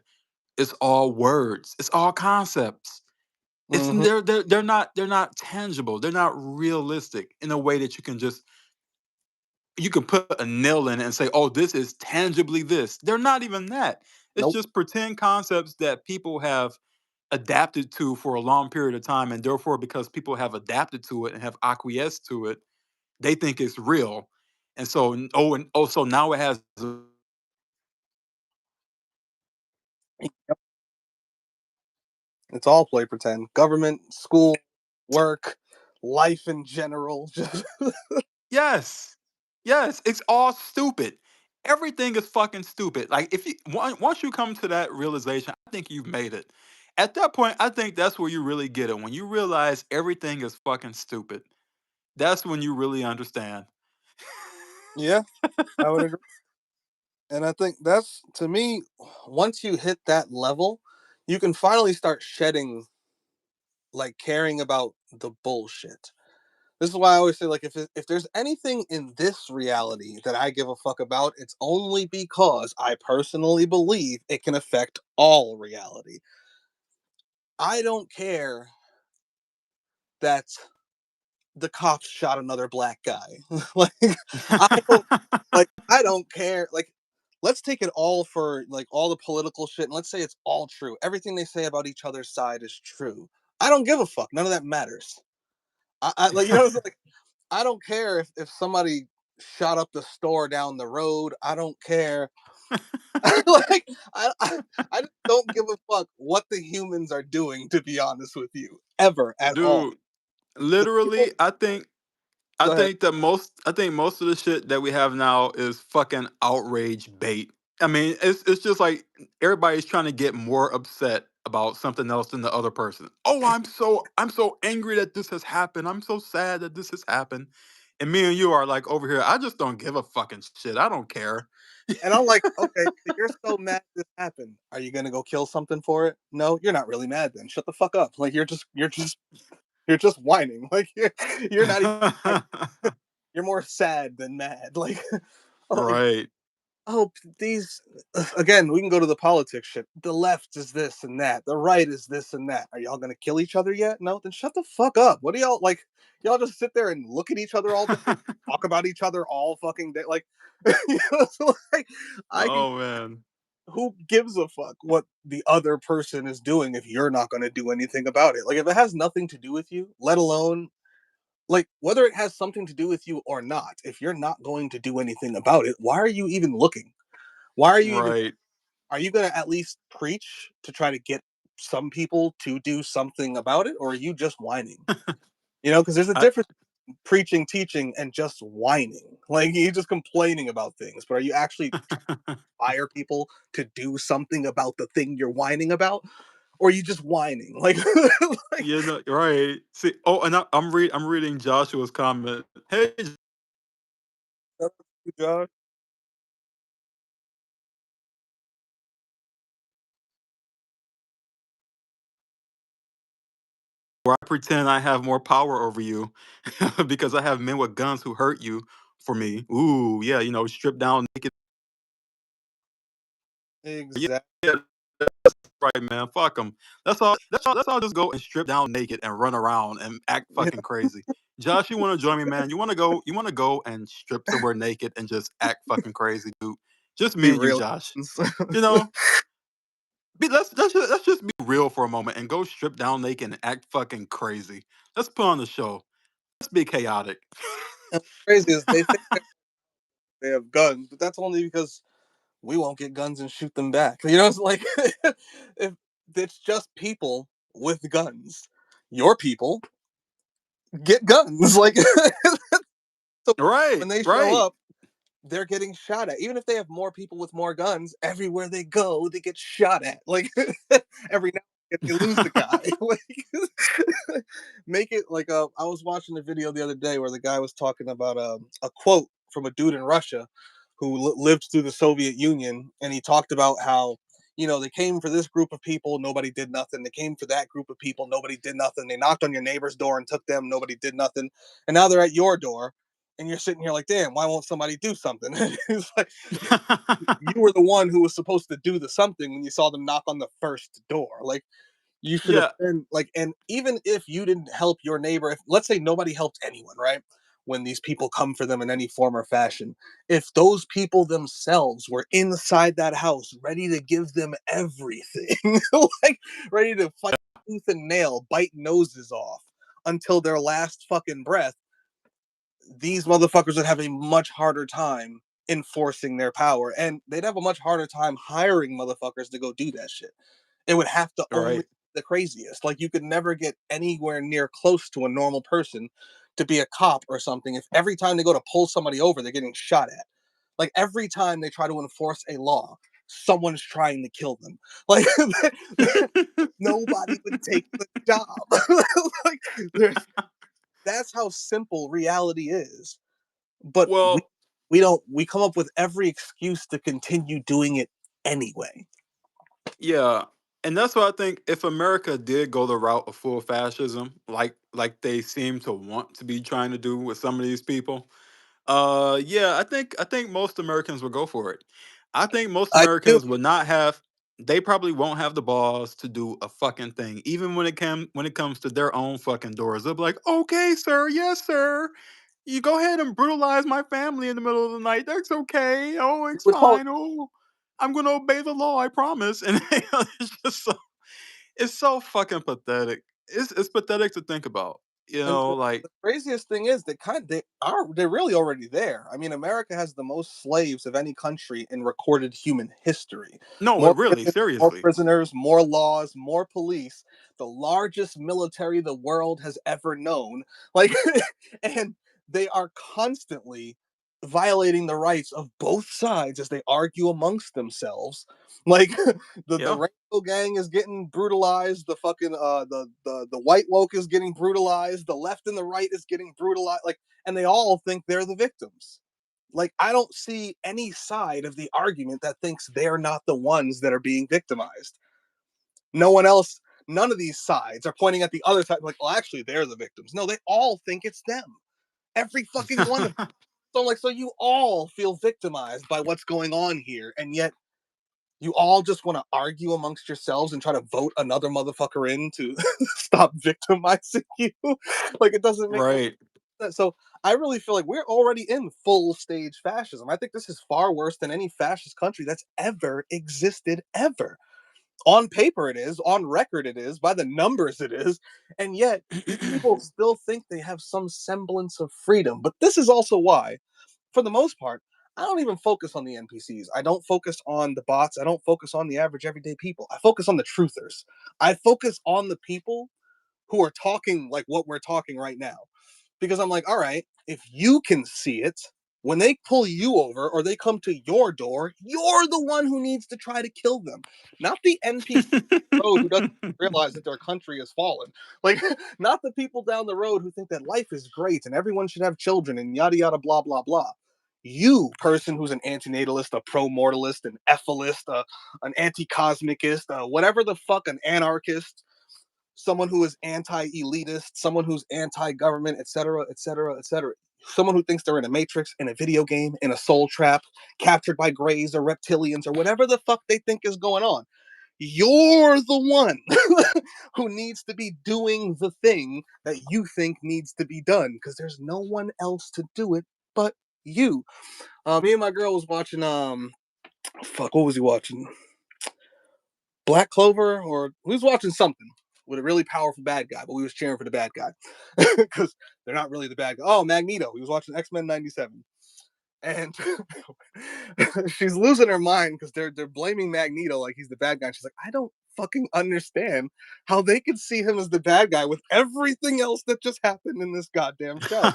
it's all words. It's all concepts. It's Hmm. they're not tangible. They're not realistic in a way that you can just you can put a nail in it and say, "Oh, this is tangibly this." They're not even that. It's Nope. just pretend concepts that people have adapted to for a long period of time, and therefore, because people have adapted to it and have acquiesced to it, they think it's real. And so, so now it has It's all play pretend. Government, school, work, life in general. Just yes. Yes, it's all stupid. Everything is fucking stupid. Like if you once you come to that realization, I think you've made it. At that point, I think that's where you really get it. When you realize everything is fucking stupid, that's when you really understand. yeah, I would agree. And I think that's to me, once you hit that level, you can finally start shedding like caring about the bullshit. This is why I always say, like, if there's anything in this reality that I give a fuck about, it's only because I personally believe it can affect all reality. I don't care that the cops shot another black guy. like, I don't I don't care. Like, let's take it all for like all the political shit, and let's say it's all true. Everything they say about each other's side is true. I don't give a fuck. None of that matters. I like, like, I don't care if somebody shot up the store down the road. I don't care. like I just don't give a fuck what the humans are doing. To be honest with you, ever at all. Dude, The people. literally, Go ahead. I think most of the shit that we have now is fucking outrage bait. I mean, it's just like everybody's trying to get more upset about something else than the other person. Oh, I'm so angry that this has happened. I'm so sad that this has happened. And me and you are like over here, I just don't give a fucking shit. I don't care. And I'm like, okay, so you're so mad this happened. Are you gonna go kill something for it? No, you're not really mad then. Shut the fuck up. Like you're just whining. Like you're not even mad. You're more sad than mad. Like, like Right. oh, these again, we can go to the politics shit. The left is this and that. The right is this and that. Are y'all gonna kill each other yet? No, then shut the fuck up. What do y'all like? Y'all just sit there and look at each other all day, talk about each other all fucking day. Like, so like I can. Oh man. Who gives a fuck what the other person is doing if you're not gonna do anything about it? Like, if it has nothing to do with you, let alone like whether it has something to do with you or not, if you're not going to do anything about it, why are you even looking? Why are you even Right. are you going to at least preach to try to get some people to do something about it, or are you just whining? Because there's a I difference between preaching, teaching, and just whining. Like, you're just complaining about things, but are you actually trying to inspire people to do something about the thing you're whining about, or are you just whining? Like, like you know, right. See, oh, and I'm reading Joshua's comment. Hey, Josh. where I pretend I have more power over you because I have men with guns who hurt you for me. Ooh, yeah, strip down naked. Yeah, Exactly. yeah, right, man. Fuck them. That's all. Just go and strip down naked and run around and act Yeah, fucking crazy. Josh, you want to join me, man? You want to go? You want to go and strip somewhere naked and just act fucking crazy, dude? Just me be and you, real. Josh. You know, let's just be real for a moment and go strip down naked and act fucking crazy. Let's put on the show. Let's be chaotic. And what's crazy is they think they have guns, but that's only because we won't get guns and shoot them back. It's like if it's just people with guns, your people get guns. Like, so Right, when they show right. up, they're getting shot at. Even if they have more people with more guns, everywhere they go, they get shot at. Like every now and then they lose the guy. Like, make it like I was watching a video the other day where the guy was talking about a quote from a dude in Russia who lived through the Soviet Union, and he talked about how they came for this group of people, nobody did nothing. They came for that group of people, nobody did nothing. They knocked on your neighbor's door and took them, nobody did nothing. And now they're at your door, and you're sitting here like, damn, why won't somebody do something? It's like you were the one who was supposed to do the something when you saw them knock on the first door. Like, you should have Yeah. been like, and even if you didn't help your neighbor, if let's say nobody helped anyone, right? when these people come for them in any form or fashion. If those people themselves were inside that house, ready to give them everything, like ready to fight tooth and nail, bite noses off until their last fucking breath, these motherfuckers would have a much harder time enforcing their power, and they'd have a much harder time hiring motherfuckers to go do that shit. It would have to only Right. be the craziest. Like you could never get anywhere near close to a normal person to be a cop or something if every time they go to pull somebody over, they're getting shot at. Like every time they try to enforce a law, someone's trying to kill them. Like nobody would take the job. Like that's how simple reality is. But we Well, we don't we come up with every excuse to continue doing it anyway. yeah, and that's why I think if America did go the route of full fascism, like they seem to want to be trying to do with some of these people, yeah, I think most Americans would go for it. I think most I do. Americans would not have. They probably won't have the balls to do a fucking thing, even when it comes to their own fucking doors. They'll be like, "Okay, sir, yes, sir. You go ahead and brutalize my family in the middle of the night. That's okay. Oh, it's Would call it fine. Oh, I'm gonna obey the law. I promise." And it's just it's so fucking pathetic. It's pathetic to think about. You and know, the craziest thing is they're really already there. I mean, America has the most slaves of any country in recorded human history. no, More really, prisons, more seriously. prisoners, more laws, more police, the largest military the world has ever known. Like and they are constantly violating the rights of both sides as they argue amongst themselves. Like the Yeah. rainbow gang is getting brutalized, the fucking the white woke is getting brutalized, the left and the right is getting brutalized, like, and they all think they're the victims. Like I don't see any side of the argument that thinks they're not the ones that are being victimized. No one else, none of these sides are pointing at the other side like, well, actually they're the victims. No, they all think it's them. Every fucking one of them. So I'm like, so you all feel victimized by what's going on here, and yet you all just want to argue amongst yourselves and try to vote another motherfucker in to stop victimizing you. Like it doesn't make any Right. sense. So I really feel like we're already in full stage fascism. I think this is far worse than any fascist country that's ever existed ever. On paper it is, on record it is, by the numbers it is, and yet these people still think they have some semblance of freedom. But this is also why, for the most part, I don't even focus on the NPCs. I don't focus on the bots. I don't focus on the average everyday people. I focus on the truthers. I focus on the people who are talking like what we're talking right now. Because I'm like, all right, if you can see it, when they pull you over or they come to your door, you're the one who needs to try to kill them, not the NPC road who doesn't realize that their country has fallen. Like, not the people down the road who think that life is great and everyone should have children and yada yada blah blah blah. You, person who's an antinatalist, a pro-mortalist, an ethylist, an anti-cosmicist, whatever the fuck, an anarchist, someone who is anti-elitist, someone who's anti-government, etc., etc., etc. Someone who thinks they're in a matrix, in a video game, in a soul trap, captured by greys or reptilians or whatever the fuck they think is going on. You're the one who needs to be doing the thing that you think needs to be done because there's no one else to do it but you. Me and my girl was watching fuck, what was he watching? Black Clover, or we was watching something with a really powerful bad guy, but we was cheering for the bad guy because they're not really the bad guy. Oh, Magneto. He was watching X-Men '97, and she's losing her mind because they're blaming Magneto like he's the bad guy. And she's like, I don't fucking understand how they could see him as the bad guy with everything else that just happened in this goddamn show.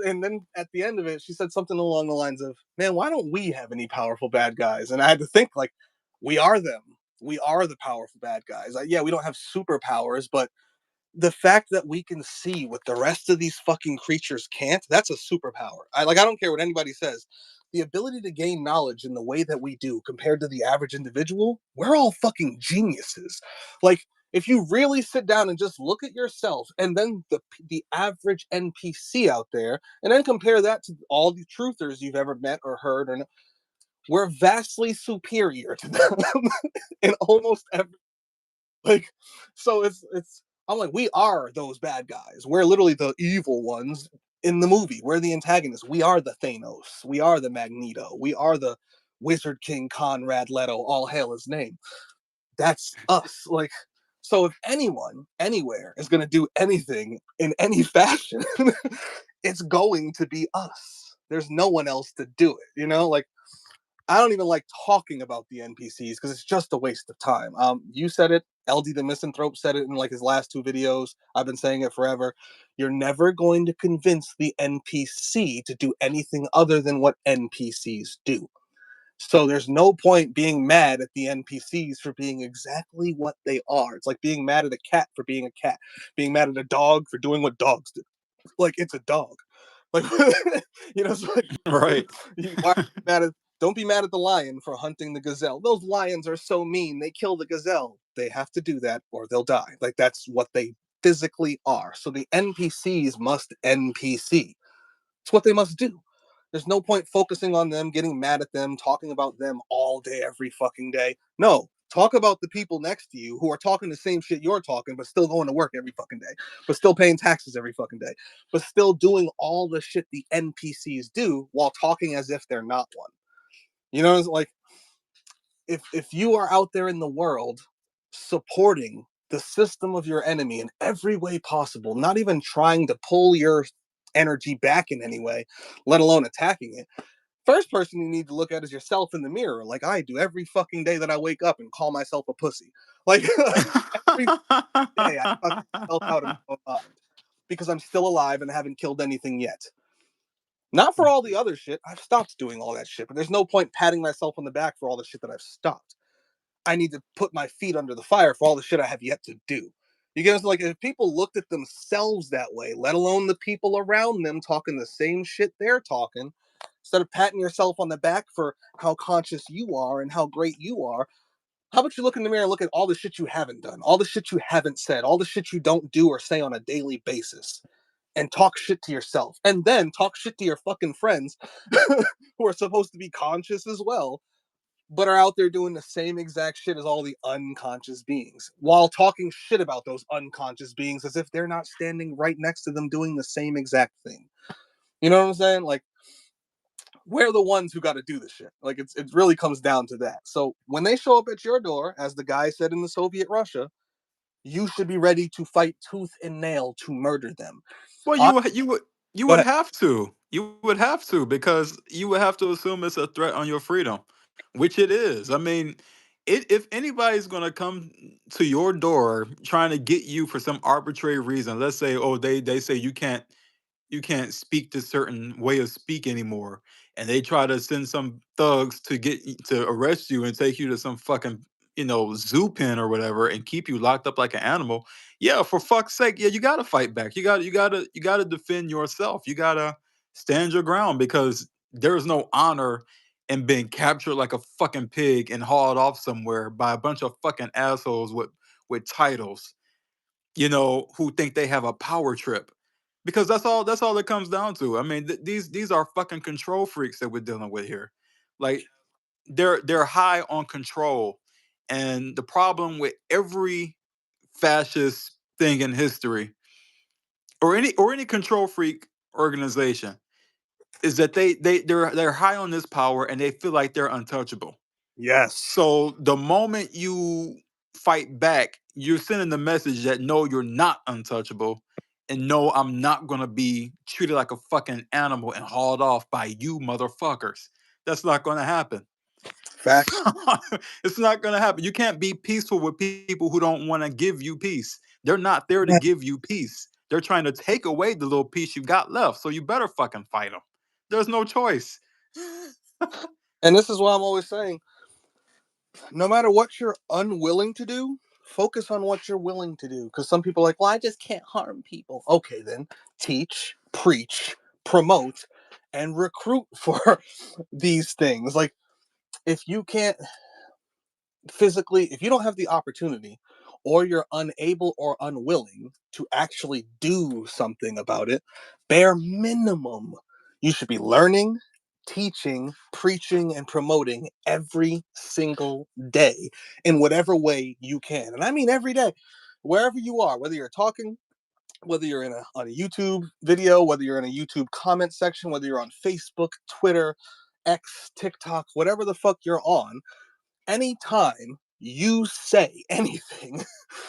And then at the end of it, she said something along the lines of, "Man, why don't we have any powerful bad guys?" And I had to think, like, we are them. We are the powerful bad guys. Yeah, we don't have superpowers, but the fact that we can see what the rest of these fucking creatures can't, that's a superpower. I don't care what anybody says. The ability to gain knowledge in the way that we do compared to the average individual, we're all fucking geniuses. Like if you really sit down and just look at yourself and then the average NPC out there and then compare that to all the truthers you've ever met or heard, or we're vastly superior to them in almost every, like, so it's I'm like, we are those bad guys. We're literally the evil ones in the movie. We're the antagonists. We are the Thanos. We are the Magneto. We are the Wizard King Conrad Leto. All hail his name. That's us. Like, so if anyone anywhere is going to do anything in any fashion, it's going to be us. There's no one else to do it. Like, I don't even like talking about the NPCs because it's just a waste of time. You said it. LD the Misanthrope said it in like his last two videos. I've been saying it forever. You're never going to convince the NPC to do anything other than what NPCs do. So there's no point being mad at the NPCs for being exactly what they are. It's like being mad at a cat for being a cat, being mad at a dog for doing what dogs do. Like, it's a dog. Like, it's like, Right. why are you mad at? Don't be mad at the lion for hunting the gazelle. Those lions are so mean. They kill the gazelle. They have to do that or they'll die. Like, that's what they physically are. So the NPCs must NPC. It's what they must do. There's no point focusing on them, getting mad at them, talking about them all day, every fucking day. No, talk about the people next to you who are talking the same shit you're talking, but still going to work every fucking day, but still paying taxes every fucking day, but still doing all the shit the NPCs do while talking as if they're not one. It's like, if you are out there in the world supporting the system of your enemy in every way possible, not even trying to pull your energy back in any way, let alone attacking it. First person you need to look at is yourself in the mirror, like I do every fucking day that I wake up and call myself a pussy. Like, every day I fuck myself out of my mind because I'm still alive and haven't killed anything yet. Not for all the other shit. I've stopped doing all that shit, but there's no point patting myself on the back for all the shit that I've stopped. I need to put my feet under the fire for all the shit I have yet to do. You guys, like, if people looked at themselves that way, let alone the people around them talking the same shit they're talking, instead of patting yourself on the back for how conscious you are and how great you are, how about you look in the mirror and look at all the shit you haven't done, all the shit you haven't said, all the shit you don't do or say on a daily basis, and talk shit to yourself, and then talk shit to your fucking friends who are supposed to be conscious as well, but are out there doing the same exact shit as all the unconscious beings while talking shit about those unconscious beings as if they're not standing right next to them doing the same exact thing. You know what I'm saying? Like, we're the ones who got to do the shit. Like, it really comes down to that. So when they show up at your door, as the guy said in the Soviet Russia, you should be ready to fight tooth and nail to murder them. Well, I, you go would ahead. have to. You would have to because you would have to assume it's a threat on your freedom, which it is. I mean, if anybody's going to come to your door trying to get you for some arbitrary reason, let's say, oh, they say you can't speak this certain way of speak anymore, and they try to send some thugs to to arrest you and take you to some fucking zoo pen or whatever and keep you locked up like an animal. Yeah, for fuck's sake, yeah, you got to fight back. You got to defend yourself. You got to stand your ground because there's no honor in being captured like a fucking pig and hauled off somewhere by a bunch of fucking assholes with titles, who think they have a power trip. Because that's all it comes down to. I mean, these are fucking control freaks that we're dealing with here. Like, they're high on control. And the problem with every fascist thing in history, or any control freak organization, is that they're high on this power and they feel like they're untouchable. Yes. So the moment you fight back, you're sending the message that no, you're not untouchable. And no, I'm not gonna be treated like a fucking animal and hauled off by you motherfuckers. That's not gonna happen. Facts. It's not gonna happen. You can't be peaceful with people who don't want to give you peace. They're not there to give you peace. They're trying to take away the little piece you got left. So you better fucking fight them. There's no choice. And this is why I'm always saying, no matter what you're unwilling to do, focus on what you're willing to do. Because some people are like, well, I just can't harm people. Okay, then teach, preach, promote, and recruit for these things. Like, if you can't physically, if you don't have the opportunity, or you're unable or unwilling to actually do something about it, bare minimum, you should be learning, teaching, preaching, and promoting every single day in whatever way you can. And I mean every day. wherever you are, whether you're talking, whether you're on a YouTube video, whether you're in a YouTube comment section, whether you're on Facebook, Twitter, X, TikTok, whatever the fuck you're on, anytime you say anything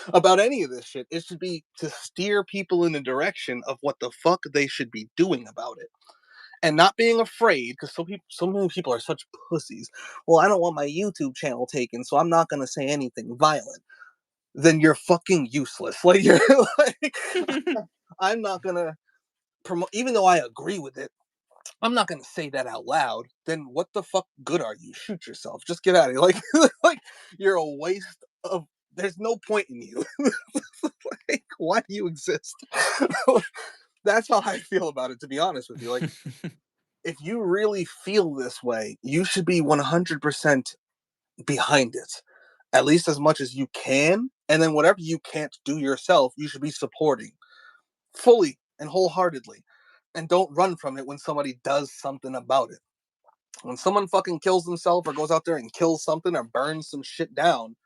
about any of this shit, it should be to steer people in the direction of what the fuck they should be doing about it. And not being afraid, because so many people are such pussies. Well, I don't want my YouTube channel taken, so I'm not gonna say anything violent. Then you're fucking useless. Like you're like, I'm not gonna promote, even though I agree with it. I'm not gonna say that out loud. Then what the fuck good are you? Shoot yourself. Just get out of here. Like, like you're a waste of. There's no point in you. Like, why do you exist? That's how I feel about it. To be honest with you, like, if you really feel this way, you should be 100% behind it, at least as much as you can. And then whatever you can't do yourself, you should be supporting fully and wholeheartedly. And don't run from it when somebody does something about it. When someone fucking kills themselves or goes out there and kills something or burns some shit down,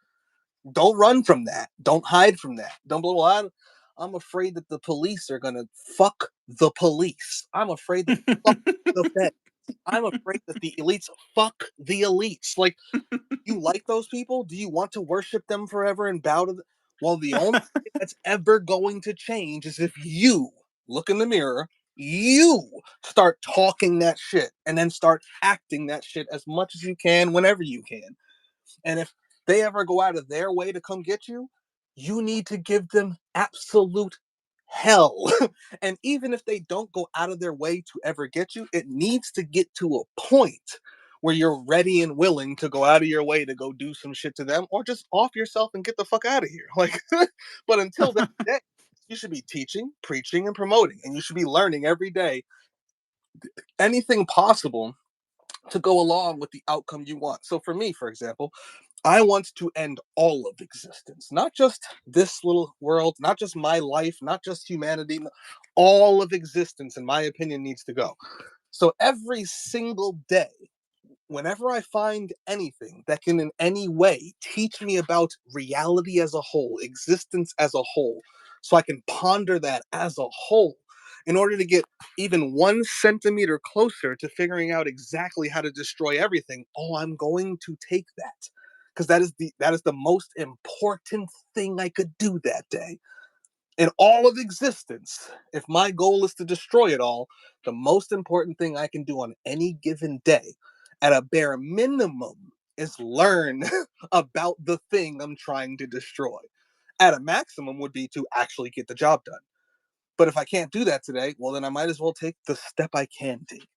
don't run from that. Don't hide from that. Don't blow. Well, I'm afraid that the police are gonna fuck the police. I'm afraid that fuck the Fed. I'm afraid that the elites fuck the elites. Like, you like those people? Do you want to worship them forever and bow to them? Well, the only thing that's ever going to change is if you look in the mirror, you start talking that shit, and then start acting that shit as much as you can whenever you can. And if they ever go out of their way to come get you, you need to give them absolute hell. And even if they don't go out of their way to ever get you, it needs to get to a point where you're ready and willing to go out of your way to go do some shit to them, or just off yourself and get the fuck out of here. Like, but until that day, you should be teaching, preaching, and promoting, and you should be learning every day anything possible to go along with the outcome you want. So for me, for example, I want to end all of existence, not just this little world, not just my life, not just humanity. All of existence, in my opinion, needs to go. So every single day, whenever I find anything that can in any way teach me about reality as a whole, existence as a whole, so I can ponder that as a whole in order to get even 1 centimeter closer to figuring out exactly how to destroy everything, oh, I'm going to take that. Because that is the most important thing I could do that day in all of existence. If my goal is to destroy it all, the most important thing I can do on any given day, at a bare minimum, is learn about the thing I'm trying to destroy. At a maximum would be to actually get the job done. But if I can't do that today, well, then I might as well take the step I can take.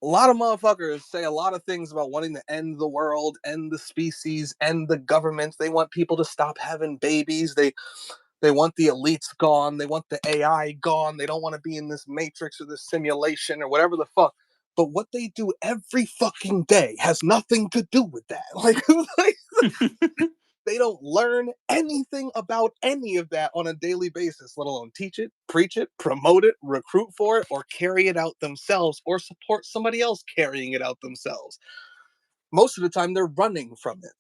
A lot of motherfuckers say a lot of things about wanting to end the world, end the species, end the government. They want people to stop having babies. They want the elites gone. They want the AI gone. They don't want to be in this matrix or this simulation or whatever the fuck. But what they do every fucking day has nothing to do with that. Like they don't learn anything about any of that on a daily basis, let alone teach it, preach it, promote it, recruit for it, or carry it out themselves, or support somebody else carrying it out themselves. Most of the time, they're running from it,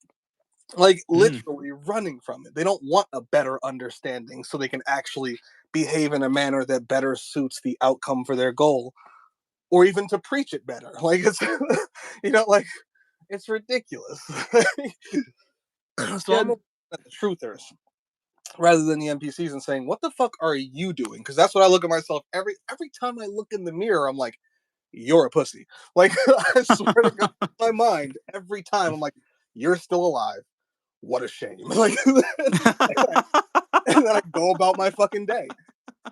like Mm. literally running from it. They don't want a better understanding so they can actually behave in a manner that better suits the outcome for their goal, or even to preach it better. Like it's, like it's ridiculous. So Yeah. I'm looking at the truthers rather than the NPCs and saying, "What the fuck are you doing?" Because that's what I look at myself every time I look in the mirror. I'm like, "You're a pussy." Like I swear to God, in my mind every time I'm like, "You're still alive. What a shame." Like, and then I go about my fucking day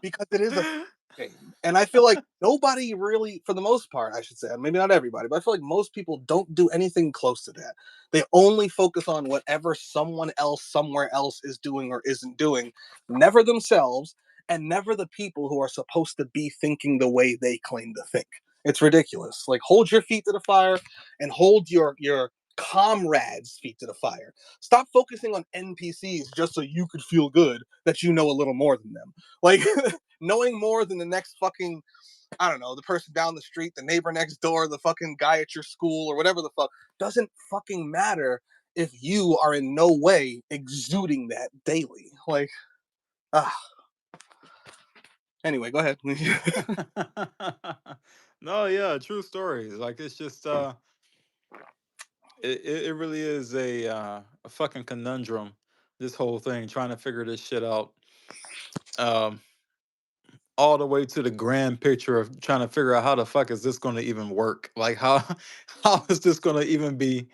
because it is a shame. And I feel like nobody really, for the most part, I should say, maybe not everybody, but I feel like most people don't do anything close to that. They only focus on whatever someone else somewhere else is doing or isn't doing, never themselves, and never the people who are supposed to be thinking the way they claim to think. It's ridiculous. Like, hold your feet to the fire and hold your comrades' feet to the fire. Stop focusing on NPCs just so you could feel good that you know a little more than them. Like, knowing more than the next fucking, I don't know, the person down the street, the neighbor next door, the fucking guy at your school, or whatever the fuck, doesn't fucking matter if you are in no way exuding that daily? Like, ah. Anyway, go ahead. No, yeah, true story. Like it's just it really is a fucking conundrum. This whole thing, trying to figure this shit out. Um, all the way to the grand picture of trying to figure out how the fuck is this going to even work? Like how how is this going to even be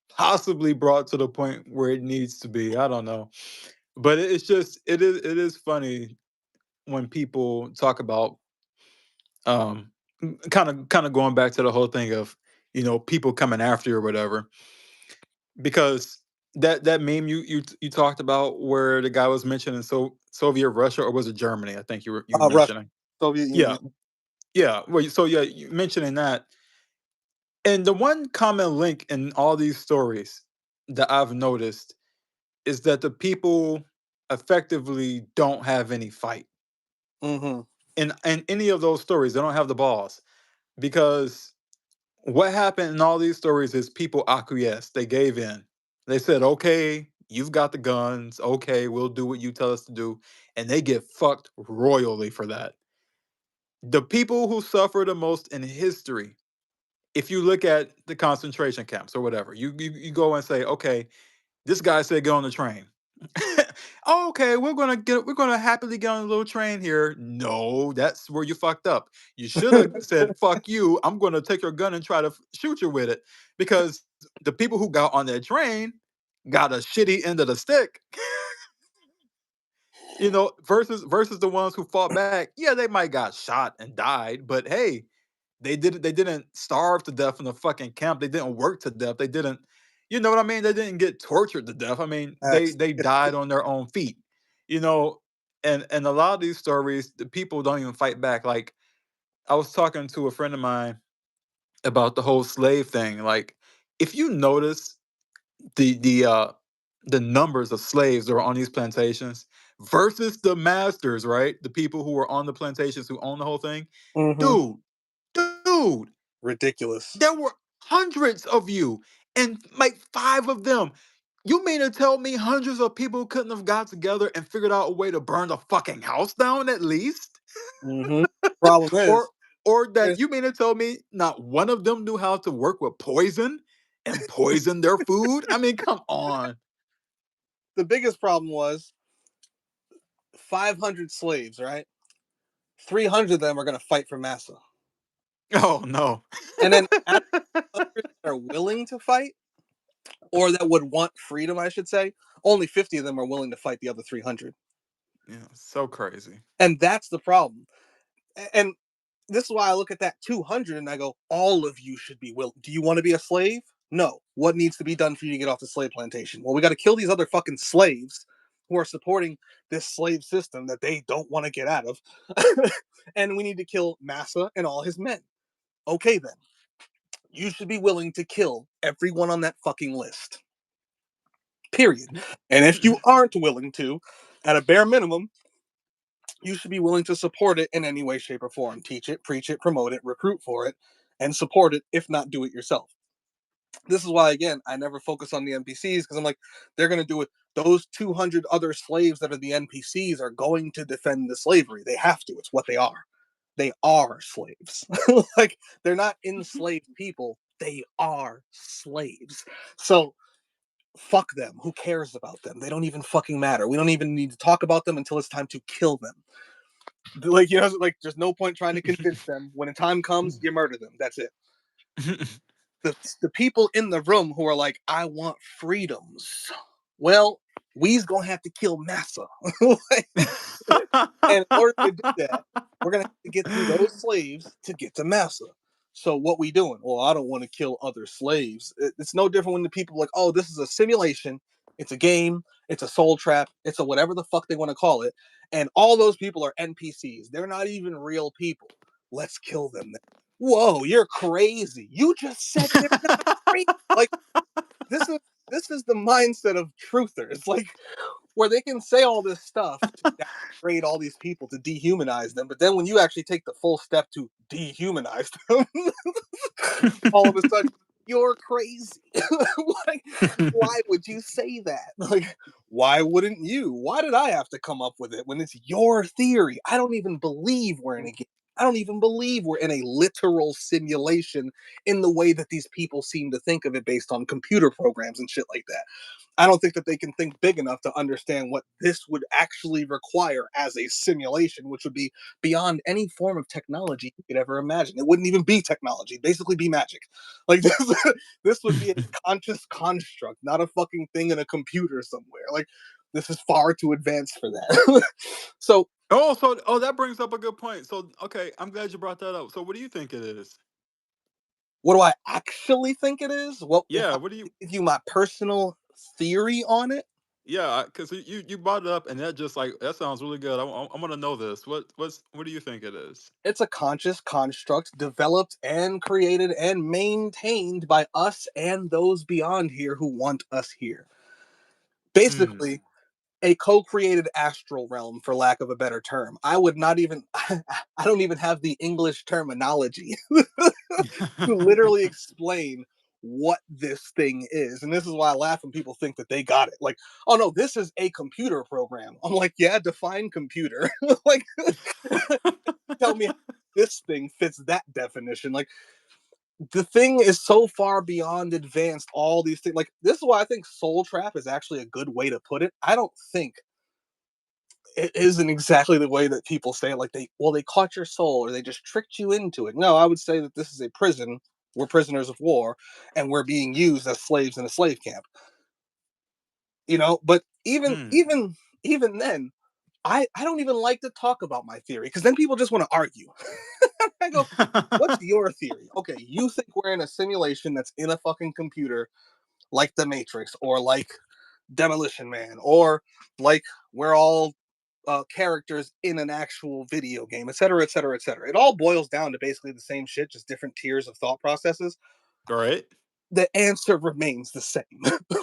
possibly brought to the point where it needs to be? I don't know. But it's just it is funny when people talk about kind of going back to the whole thing of people coming after you or whatever, because that meme you talked about where the guy was mentioning Soviet Russia, or was it Germany? I think you were Russia, mentioning. Soviet Yeah, Union. yeah. Well, so yeah, you mentioning that, and the one common link in all these stories that I've noticed is that the people effectively don't have any fight. Mm-hmm. In any of those stories, they don't have the balls, because what happened in all these stories is people acquiesced. They gave in. They said, "Okay, you've got the guns. Okay, we'll do what you tell us to do," and they get fucked royally for that. The people who suffer the most in history, if you look at the concentration camps or whatever, you go and say, "Okay, this guy said get on the train." Okay, we're gonna happily get on a little train here. No, that's where you fucked up. You should have said, "Fuck you, I'm gonna take your gun and try to shoot you with it," because the people who got on that train got a shitty end of the stick. Versus the ones who fought back. Yeah, they might got shot and died, but hey, they didn't starve to death in the fucking camp. They didn't work to death. They didn't, you know what I mean? They didn't get tortured to death. I mean, they That's they died on their own feet. You know, and a lot of these stories, the people don't even fight back. Like I was talking to a friend of mine about the whole slave thing. Like if you notice the numbers of slaves that are on these plantations versus the masters, right? The people who were on the plantations who own the whole thing. mm-hmm. Dude, dude, Ridiculous. there were hundreds of you, and like five of them. You mean to tell me hundreds of people couldn't have got together and figured out a way to burn the fucking house down at least? Mm-hmm. Problem is, Or or that there's you mean to tell me not one of them knew how to work with poison and poison their food? I mean, come on. the biggest problem was 500 slaves, right? 300 of them are going to fight for massa. Oh no. And then out of 100 that are willing to fight, or that would want freedom, I should say, only 50 of them are willing to fight the other 300. Yeah, so crazy. And that's the problem. And this is why I look at that 200 and I go, all of you should be willing. Do you want to be a slave? No. What needs to be done for you to get off the slave plantation? Well, we got to kill these other fucking slaves who are supporting this slave system that they don't want to get out of. And we need to kill Massa and all his men. Okay, then. You should be willing to kill everyone on that fucking list. Period. And if you aren't willing to, at a bare minimum, you should be willing to support it in any way, shape, or form. Teach it, preach it, promote it, recruit for it, and support it, if not do it yourself. This is why, again, I never focus on the NPCs because I'm like, they're going to do it. Those 200 other slaves that are the NPCs are going to defend the slavery. They have to. It's what they are. They are slaves. Like, they're not enslaved people. They are slaves. So, fuck them. Who cares about them? They don't even fucking matter. We don't even need to talk about them until it's time to kill them. Like, like there's no point trying to convince them. When a time comes, you murder them. That's it. The people in the room who are like, I want freedoms. Well, we's gonna have to kill Massa. And in order to do that, we're gonna have to get through those slaves to get to Massa. So what we doing? Well, I don't want to kill other slaves. It's no different when the people are like, oh, this is a simulation, it's a game, it's a soul trap, it's a whatever the fuck they want to call it, and all those people are NPCs. They're not even real people. Let's kill them. Whoa, you're crazy. You just said they're not crazy. Like this is this is the mindset of truthers. Like where they can say all this stuff to downgrade all these people to dehumanize them, but then when you actually take the full step to dehumanize them, all of a sudden you're crazy. Like, Why would you say that? Like, why wouldn't you? Why did I have to come up with it when it's your theory? I don't even believe we're in a game. I don't even believe we're in a literal simulation in the way that these people seem to think of it based on computer programs and shit like that. I don't think that they can think big enough to understand what this would actually require as a simulation, which would be beyond any form of technology you could ever imagine. It wouldn't even be technology, it'd basically be magic. Like this would be a conscious construct, not a fucking thing in a computer somewhere. Like this is far too advanced for that. So, That brings up a good point. So, okay, I'm glad you brought that up. So, what do you think it is? what do I actually think it is? Well, if Yeah, I what do you? give you my personal theory on it, Yeah, because you brought it up, and that just like that sounds really good. I want to know this. What do you think it is? it's a conscious construct developed and created and maintained by us and those beyond here who want us here. Hmm. Basically, a co-created astral realm, for lack of a better term. I would not even I don't even have the English terminology to literally explain what this thing is. And this is why I laugh when people think that they got it. Like, oh no, this is a computer program. I'm like, yeah, define computer. Like, tell me how this thing fits that definition. Like, the thing is so far beyond advanced, all these things. Like, this is why I think Soul Trap is actually a good way to put it. I don't think it isn't exactly the way that people say it. Like, they caught your soul or they just tricked you into it. No, I would say that this is a prison. We're prisoners of war and we're being used as slaves in a slave camp. But even Hmm. even even then, I don't even like to talk about my theory because then people just want to argue. I go, what's your theory? Okay, you think we're in a simulation that's in a fucking computer like the Matrix or like Demolition Man or like we're all characters in an actual video game, et cetera, et cetera, et cetera. It all boils down to basically the same shit, just different tiers of thought processes. Right. The answer remains the same.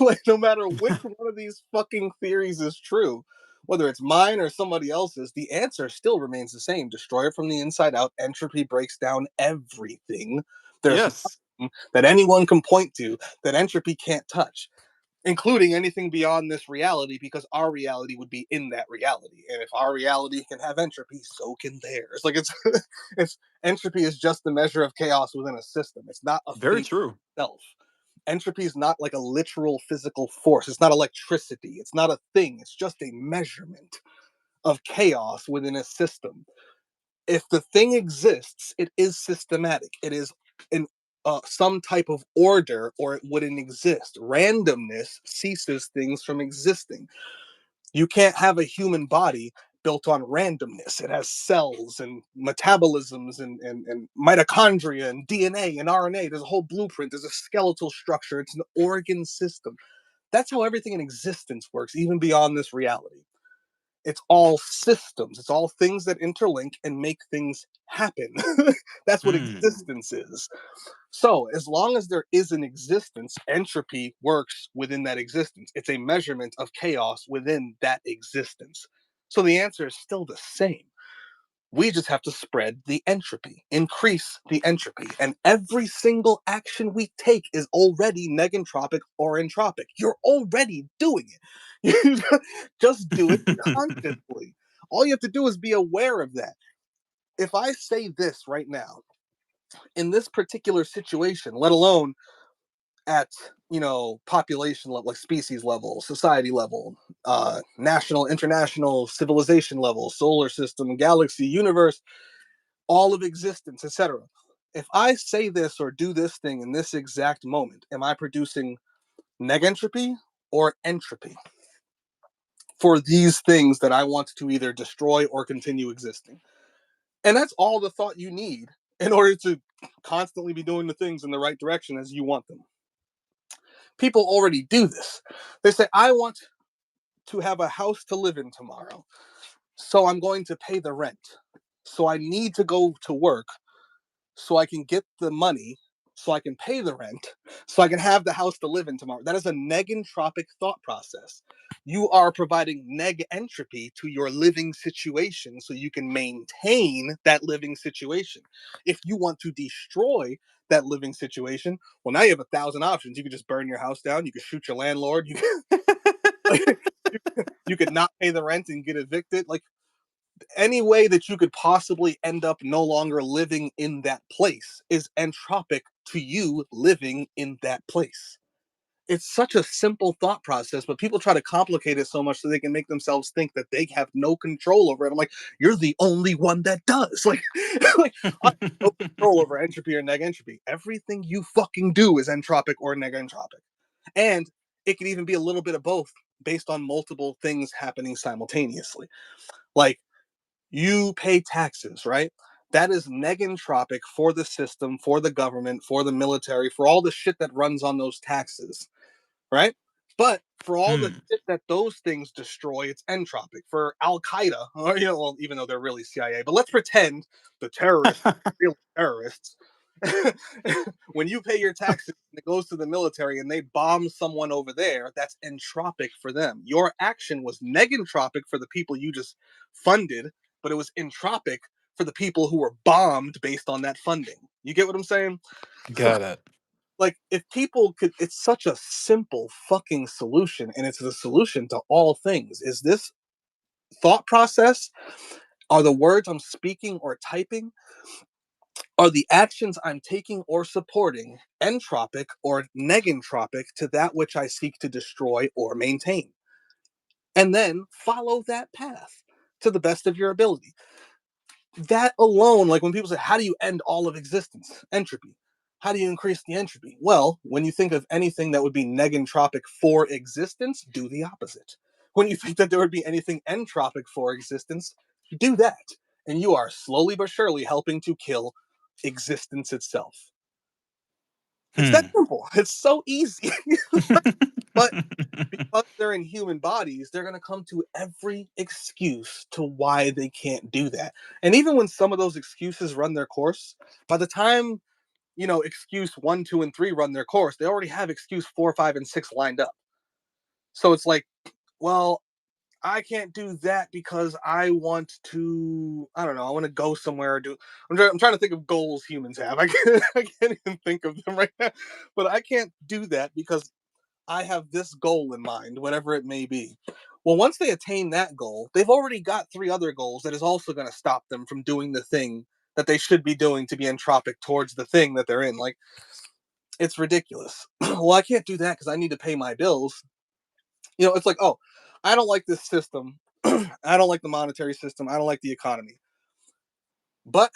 Like, no matter which one of these fucking theories is true, whether it's mine or somebody else's, the answer still remains the same. Destroy it from the inside out. Entropy breaks down everything. There's Yes. nothing that anyone can point to that entropy can't touch, including anything beyond this reality, because our reality would be in that reality. And if our reality can have entropy, so can theirs. Like, it's entropy is just the measure of chaos within a system. It's not a Very thing true. itself. Entropy is not like a literal physical force. It's not electricity. It's not a thing. It's just a measurement of chaos within a system. If the thing exists, it is systematic. It is in some type of order, or it wouldn't exist. Randomness ceases things from existing. You can't have a human body built on randomness. It has cells and metabolisms and mitochondria and DNA and RNA. There's a whole blueprint. There's a skeletal structure. It's an organ system. That's how everything in existence works, even beyond this reality. It's all systems. It's all things that interlink and make things happen. That's what Hmm. existence is. So, as long as there is an existence, entropy works within that existence. It's a measurement of chaos within that existence. So, the answer is still the same. We just have to spread the entropy, increase the entropy. And every single action we take is already negentropic or entropic. You're already doing it. You just do it consciously. All you have to do is be aware of that. If I say this right now, in this particular situation, let alone at population level, like species level, society level, national, international, civilization level, solar system, galaxy, universe, all of existence, etc. If I say this or do this thing in this exact moment, am I producing negentropy or entropy for these things that I want to either destroy or continue existing? And that's all the thought you need in order to constantly be doing the things in the right direction as you want them. People already do this. They say, I want to have a house to live in tomorrow, so I'm going to pay the rent. So I need to go to work so I can get the money so I can pay the rent, so I can have the house to live in tomorrow. That is a negentropic thought process. You are providing neg entropy to your living situation so you can maintain that living situation. If you want to destroy that living situation, well, now you have 1,000 options. You could just burn your house down. You could shoot your landlord. You could not pay the rent and get evicted. Like, any way that you could possibly end up no longer living in that place is entropic to you living in that place. It's such a simple thought process, but people try to complicate it so much so they can make themselves think that they have no control over it. I'm like, you're the only one that does. Like, like I have no control over entropy or neg entropy. Everything you fucking do is entropic or neg entropic, and it can even be a little bit of both based on multiple things happening simultaneously. Like, you pay taxes, right? That is negentropic for the system, for the government, for the military, for all the shit that runs on those taxes, right? But for all the Hmm. shit that those things destroy, it's entropic. For Al Qaeda, or well, even though they're really CIA, but let's pretend the terrorists are really terrorists. When you pay your taxes and it goes to the military and they bomb someone over there, that's entropic for them. Your action was negentropic for the people you just funded, but it was entropic for the people who were bombed based on that funding. You get what I'm saying? So, Got it. like, if people could, it's such a simple fucking solution, and it's the solution to all things. Is this thought process, are the words I'm speaking or typing, are the actions I'm taking or supporting entropic or negentropic to that which I seek to destroy or maintain? And then follow that path to the best of your ability. That alone, like when people say, how do you end all of existence? Entropy. How do you increase the entropy? Well, when you think of anything that would be negentropic for existence, do the opposite. When you think that there would be anything entropic for existence, do that. And you are slowly but surely helping to kill existence itself. It's that Hmm. simple. It's so easy. But because they're in human bodies, they're going to come to every excuse to why they can't do that. And even when some of those excuses run their course, by the time, excuse one, two, and three run their course, they already have excuse four, five, and six lined up. So it's like, well, I can't do that because I want to, I don't know, I want to go somewhere or do, I'm trying to think of goals humans have. I can't even think of them right now. But I can't do that because I have this goal in mind, whatever it may be. Well, once they attain that goal, they've already got three other goals that is also going to stop them from doing the thing that they should be doing to be entropic towards the thing that they're in. Like, it's ridiculous. Well, I can't do that because I need to pay my bills. It's like, oh, I don't like this system. I don't like the monetary system. I don't like the economy. But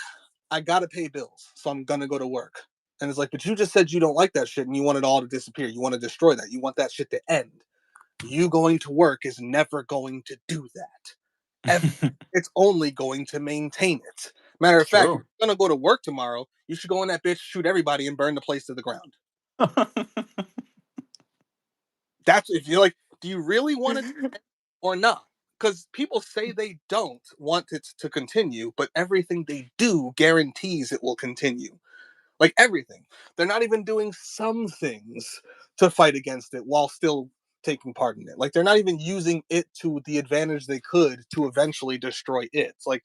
I got to pay bills. So I'm going to go to work. And it's like, but you just said you don't like that shit and you want it all to disappear. You want to destroy that. You want that shit to end. You going to work is never going to do that. It's only going to maintain it. Matter of fact, if True. you're gonna go to work tomorrow, you should go in that bitch, shoot everybody, and burn the place to the ground. That's if you're like, do you really want it or not? Because people say they don't want it to continue, but everything they do guarantees it will continue. Like everything. They're not even doing some things to fight against it while still taking part in it. Like they're not even using it to the advantage they could to eventually destroy it. It's like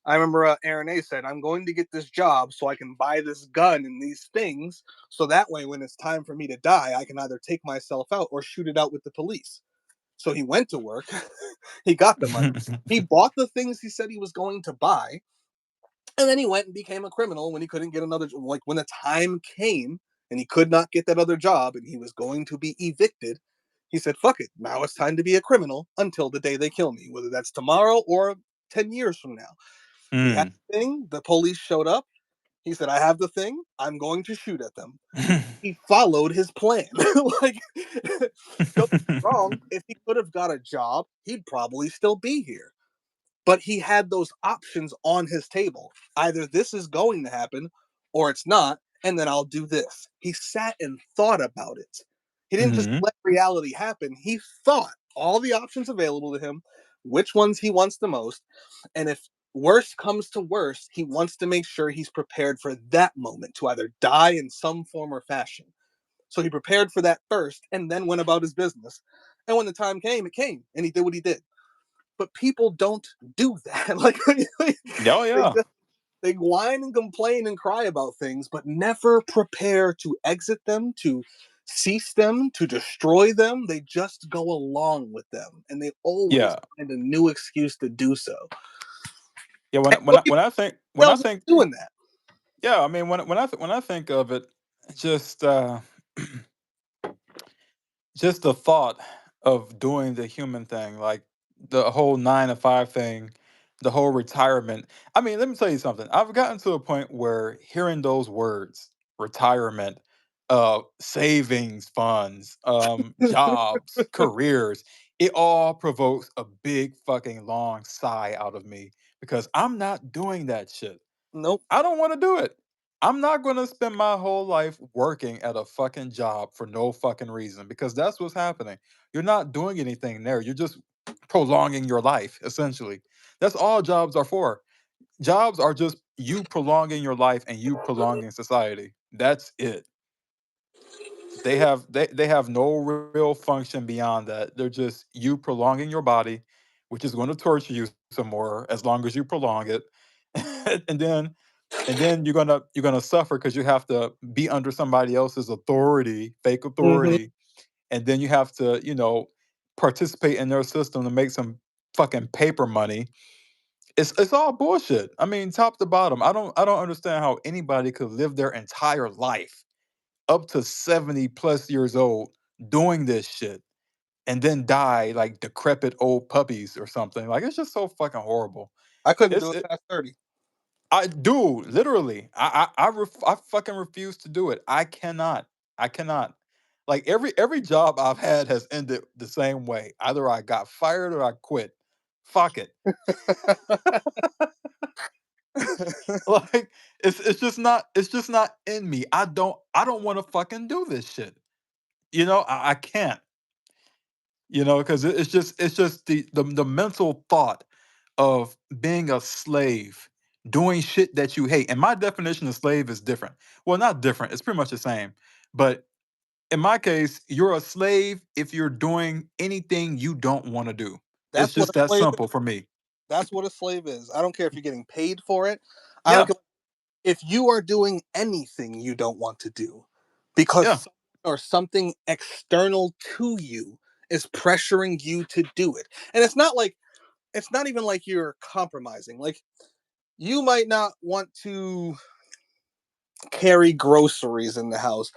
I remember Aaron A said, "I'm going to get this job so I can buy this gun and these things, so that way when it's time for me to die, I can either take myself out or shoot it out with the police." So he went to work, he got the money, he bought the things he said he was going to buy, and then he went and became a criminal when he couldn't get another, like when the time came and he could not get that other job and he was going to be evicted. He said, "Fuck it. Now it's time to be a criminal until the day they kill me, whether that's tomorrow or 10 years from now." He had Hmm. the thing, the police showed up. He said, "I have the thing. I'm going to shoot at them." He followed his plan. Like, don't get me wrong, if he could have got a job, he'd probably still be here, but he had those options on his table. Either this is going to happen or it's not, and then I'll do this. He sat and thought about it. He didn't just Mhm. let reality happen. He thought all the options available to him, which ones he wants the most, and if worst comes to worst, he wants to make sure he's prepared for that moment to either die in some form or fashion. So he prepared for that first and then went about his business. And when the time came, it came, and he did what he did. But people don't do that. Like Oh they yeah. just they whine and complain and cry about things, but never prepare to exit them, to cease them, to destroy them. They just go along with them, and they always Yeah. find a new excuse to do so. Yeah. And look at When I themselves think doing that. yeah, I mean when I think of it, just just the thought of doing the human thing, like the whole 9 to 5 thing, the whole retirement. I mean, let me tell you something. I've gotten to a point where hearing those words, retirement, savings funds, jobs, careers, it all provokes a big fucking long sigh out of me because I'm not doing that shit. Nope. I don't want to do it. I'm not going to spend my whole life working at a fucking job for no fucking reason because that's what's happening. You're not doing anything there. You're just prolonging your life, essentially. That's all jobs are for. Jobs are just you prolonging your life and you prolonging society. That's it. They have no real function beyond that. They're just you prolonging your body, which is going to torture you some more as long as you prolong it. and then you're gonna suffer because you have to be under somebody else's authority, fake Hmm. authority, and then you have to, participate in their system to make some fucking paper money. It's all bullshit. I mean, top to bottom. I don't understand how anybody could live their entire life up to 70 plus years old doing this shit and then die like decrepit old puppies or something. Like it's just so fucking horrible. I couldn't do It's it it, past 30. I do literally. I fucking refuse to do it. I cannot. I cannot. Like every job I've had has ended the same way. Either I got fired or I quit. Fuck it. Like it's just not in me. I don't want to fucking do this shit. I can't. Because it's just the mental thought of being a slave, doing shit that you hate. And my definition of slave is different. Well, not different. It's pretty much the same. But in my case, you're a slave if you're doing anything you don't want to do. It's That's what just a that slave simple is. for me. That's what a slave is. I don't care if you're getting paid for it. I don't Yeah. care if you are doing anything you don't want to do because Yeah. someone or something external to you is pressuring you to do it. And it's not even like you're compromising. Like you might not want to carry groceries in the house,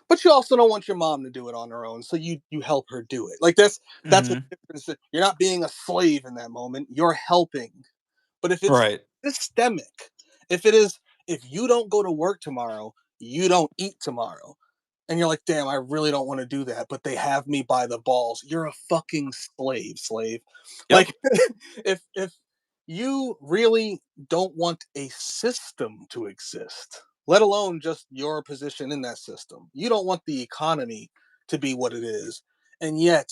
but you also don't want your mom to do it on her own, so you help her do it. Like that's a Hmm. difference. You're not being a slave in that moment. You're helping. But if it's Right. systemic, if it is, if you don't go to work tomorrow, you don't eat tomorrow. And you're like, damn, I really don't want to do that, but they have me by the balls. You're a fucking slave. Yep. Like, if you really don't want a system to exist, let alone just your position in that system, you don't want the economy to be what it is. And yet,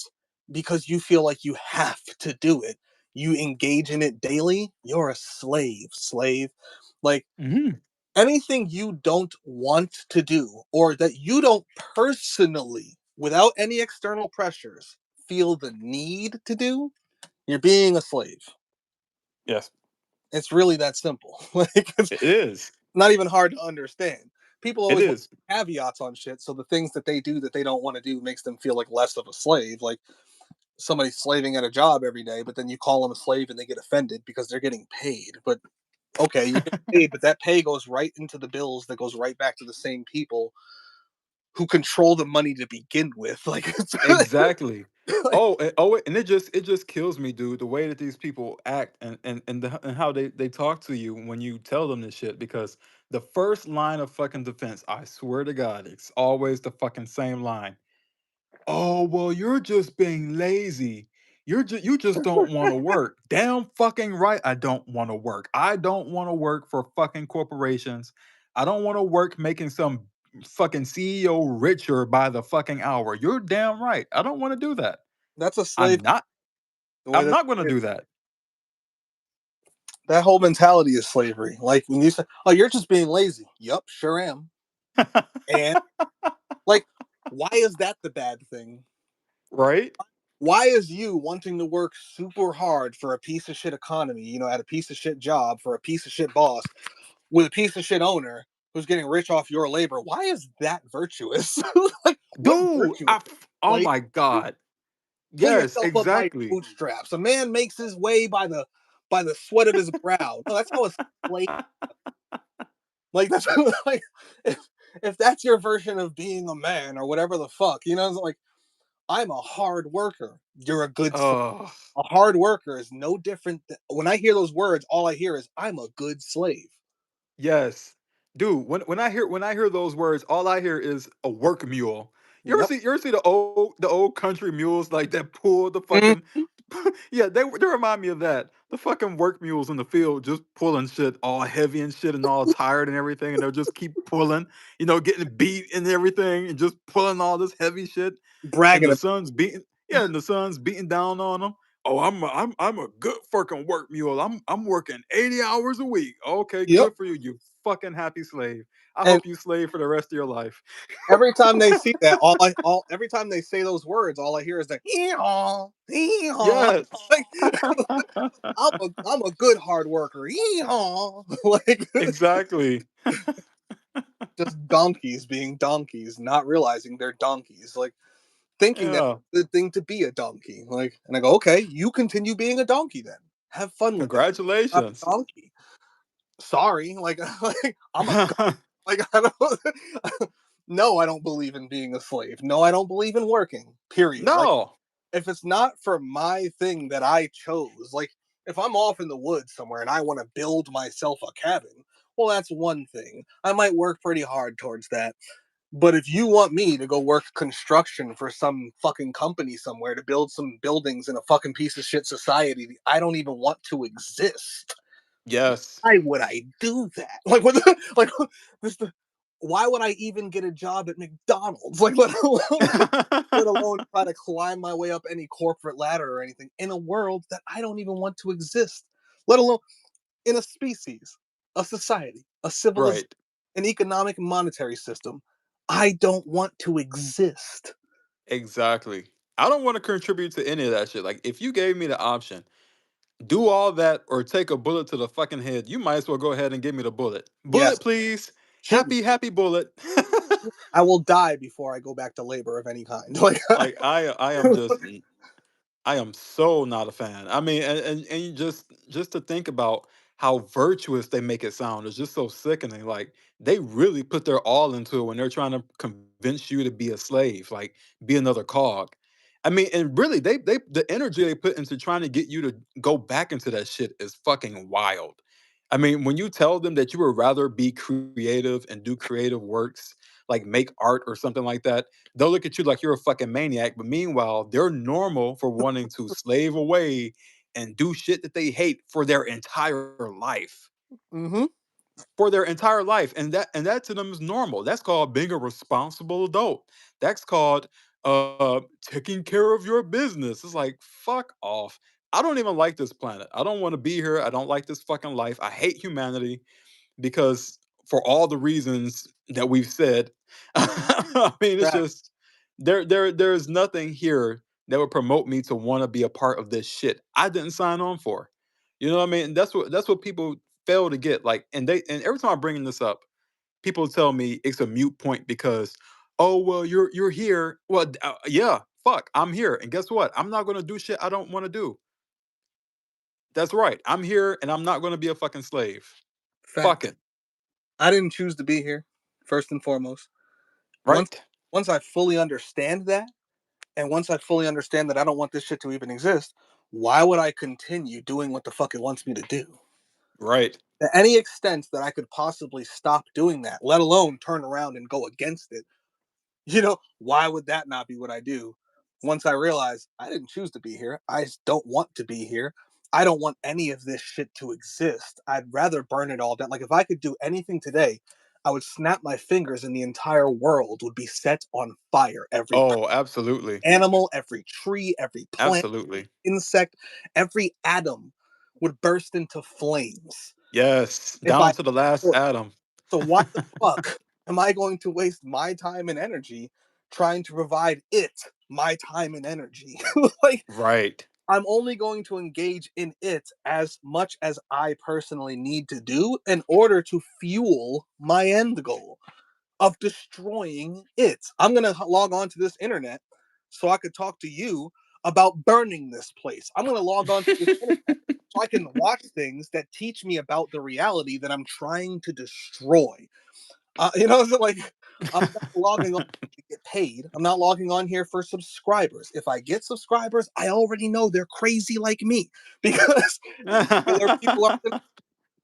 because you feel like you have to do it, you engage in it daily, you're a slave. Like Hmm. anything you don't want to do or that you don't personally, without any external pressures, feel the need to do, you're being a slave. Yes. It's really that simple. Like it's It is. not even hard to understand. People It always want is. caveats on shit, so the things that they do that they don't want to do makes them feel like less of a slave. Like somebody slaving at a job every day, but then you call them a slave and they get offended because they're getting paid. But okay, you're getting paid, but that pay goes right into the bills that goes right back to the same people who control the money to begin with. Like, it's, Exactly. like And it just kills me, dude, the way that these people act and how they talk to you when you tell them this shit. Because the first line of fucking defense, I swear to God, it's always the fucking same line. Oh, well, you're just being lazy. You just don't want to work. Damn fucking right I don't want to work. I don't want to work for fucking corporations. I don't want to work making some fucking CEO richer by the fucking hour. You're damn right. I don't want to do that. that's a I'm slave not the way I'm that not going to do that. That whole mentality is slavery. Like when you say, "Oh, you're just being lazy." Yup, sure am. And like, why is that the bad thing? Right? Why is you wanting to work super hard for a piece of shit economy, at a piece of shit job for a piece of shit boss with a piece of shit owner who's getting rich off your labor? Why is that virtuous? Like, what Dude, virtue is oh slave? my god. Pull Yes, yourself up by your exactly. bootstraps. A man makes his way by the sweat of his brow. No, that's how a slave. Like that's like if if that's your version of being a man or whatever the fuck, it's like I'm a hard worker. You're a good slave. Oh. A hard worker is no different. When I hear those words, all I hear is I'm a good slave. Yes. Dude, when I hear those words, all I hear is a work mule. Yep. You ever see the old country mules like that pull the Mm, fucking yeah, they remind me of that. The fucking work mules in the field just pulling shit all heavy and shit and all tired and everything, and they'll just keep pulling, getting beat and everything and just pulling all this heavy shit and bragging. the sun's beating yeah, and the sun's beating down on them. Oh, I'm a good fucking work mule. I'm working 80 hours a week. Okay, Yep. good for you, you fucking happy slave. I And hope you slave for the rest of your life. every time they see that, all every time they say those words, all I hear is that hee-haw, hee-haw. Yes. Like I'm a good hard worker. Hee-haw. Like Exactly. just donkeys being donkeys, not realizing they're donkeys. Like thinking that Yeah. the thing to be a donkey. Like, and I go, okay, you continue being a donkey then. Have fun with that. I'm Congratulations. a donkey. Sorry, like, like I'm a like I don't. No, I don't believe in being a slave. No, I don't believe in working. Period. Like, No. if it's not for my thing that I chose, like, if I'm off in the woods somewhere and I want to build myself a cabin, well, that's one thing. I might work pretty hard towards that. But if you want me to go work construction for some fucking company somewhere to build some buildings in a fucking piece of shit society I don't even want to exist, Yes. why would I do that? Like what? Like this? Why would I even get a job at McDonald's? Like let alone try to climb my way up any corporate ladder or anything in a world that I don't even want to exist. Let alone in a species, a society, a civilization, Right. an economic and monetary system. I don't want to exist. Exactly. I don't want to contribute to any of that shit. Like, if you gave me the option, do all that or take a bullet to the fucking head, you might as well go ahead and give me the bullet. Yes, Bullet, please. shoot me. Happy, happy bullet. I will die before I go back to labor of any kind. Like, Like I am just I am so not a fan. I mean, and you just to think about how virtuous they make it sound is just so sickening. Like they really put their all into it when they're trying to convince you to be a slave, like be another cog. I mean, and really, they the energy they put into trying to get you to go back into that shit is fucking wild. I mean, when you tell them that you would rather be creative and do creative works, like make art or something like that, they'll look at you like you're a fucking maniac. But meanwhile, they're normal for wanting to slave away and do shit that they hate for their entire life. mm-hmm. For their entire life. And that to them is normal. That's called being a responsible adult. That's called taking care of your business. It's like fuck off. I don't even like this planet. I don't want to be here. I don't like this fucking life. I hate humanity because for all the reasons that we've said, I mean, it's Fact. just there's nothing here that would promote me to want to be a part of this shit I didn't sign on for. You know what I mean? And that's what people fail to get. Like, and every time I'm bringing this up, people tell me it's a mute point because, oh well, you're here. Well, yeah, fuck, I'm here, and guess what? I'm not gonna do shit I don't want to do. That's right. I'm here, and I'm not gonna be a fucking slave. Fuck Fact. it. I didn't choose to be here. First and foremost, once Right. once I fully understand that, and once I fully understand that I don't want this shit to even exist, why would I continue doing what the fuck it wants me to do? Right. To any extent that I could possibly stop doing that, let alone turn around and go against it, why would that not be what I do? Once I realize I didn't choose to be here, I just don't want to be here. I don't want any of this shit to exist. I'd rather burn it all down. Like if I could do anything today, I would snap my fingers and the entire world would be set on fire. Every Oh, absolutely. animal, every tree, every plant, Absolutely. insect, every atom would burst into flames Yes, if I down to the last could. atom. So why the fuck am I going to waste my time and energy trying to provide it my time and energy? Like, Right. I'm only going to engage in it as much as I personally need to do in order to fuel my end goal of destroying it. I'm going to log on to this internet so I could talk to you about burning this place. I'm going to log on to this internet so I can watch things that teach me about the reality that I'm trying to destroy. So like, I'm not logging on to get paid. I'm not logging on here for subscribers. If I get subscribers, I already know they're crazy like me because regular people are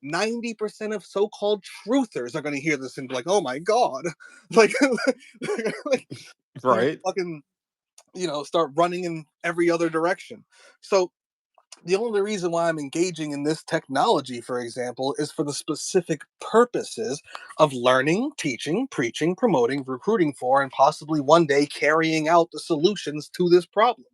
90% of so-called truthers are going to hear this and be like, "Oh my god!" Like, like they're gonna Right. fucking start running in every other direction. So the only reason why I'm engaging in this technology, for example, is for the specific purposes of learning, teaching, preaching, promoting, recruiting for, and possibly one day carrying out the solutions to this problem.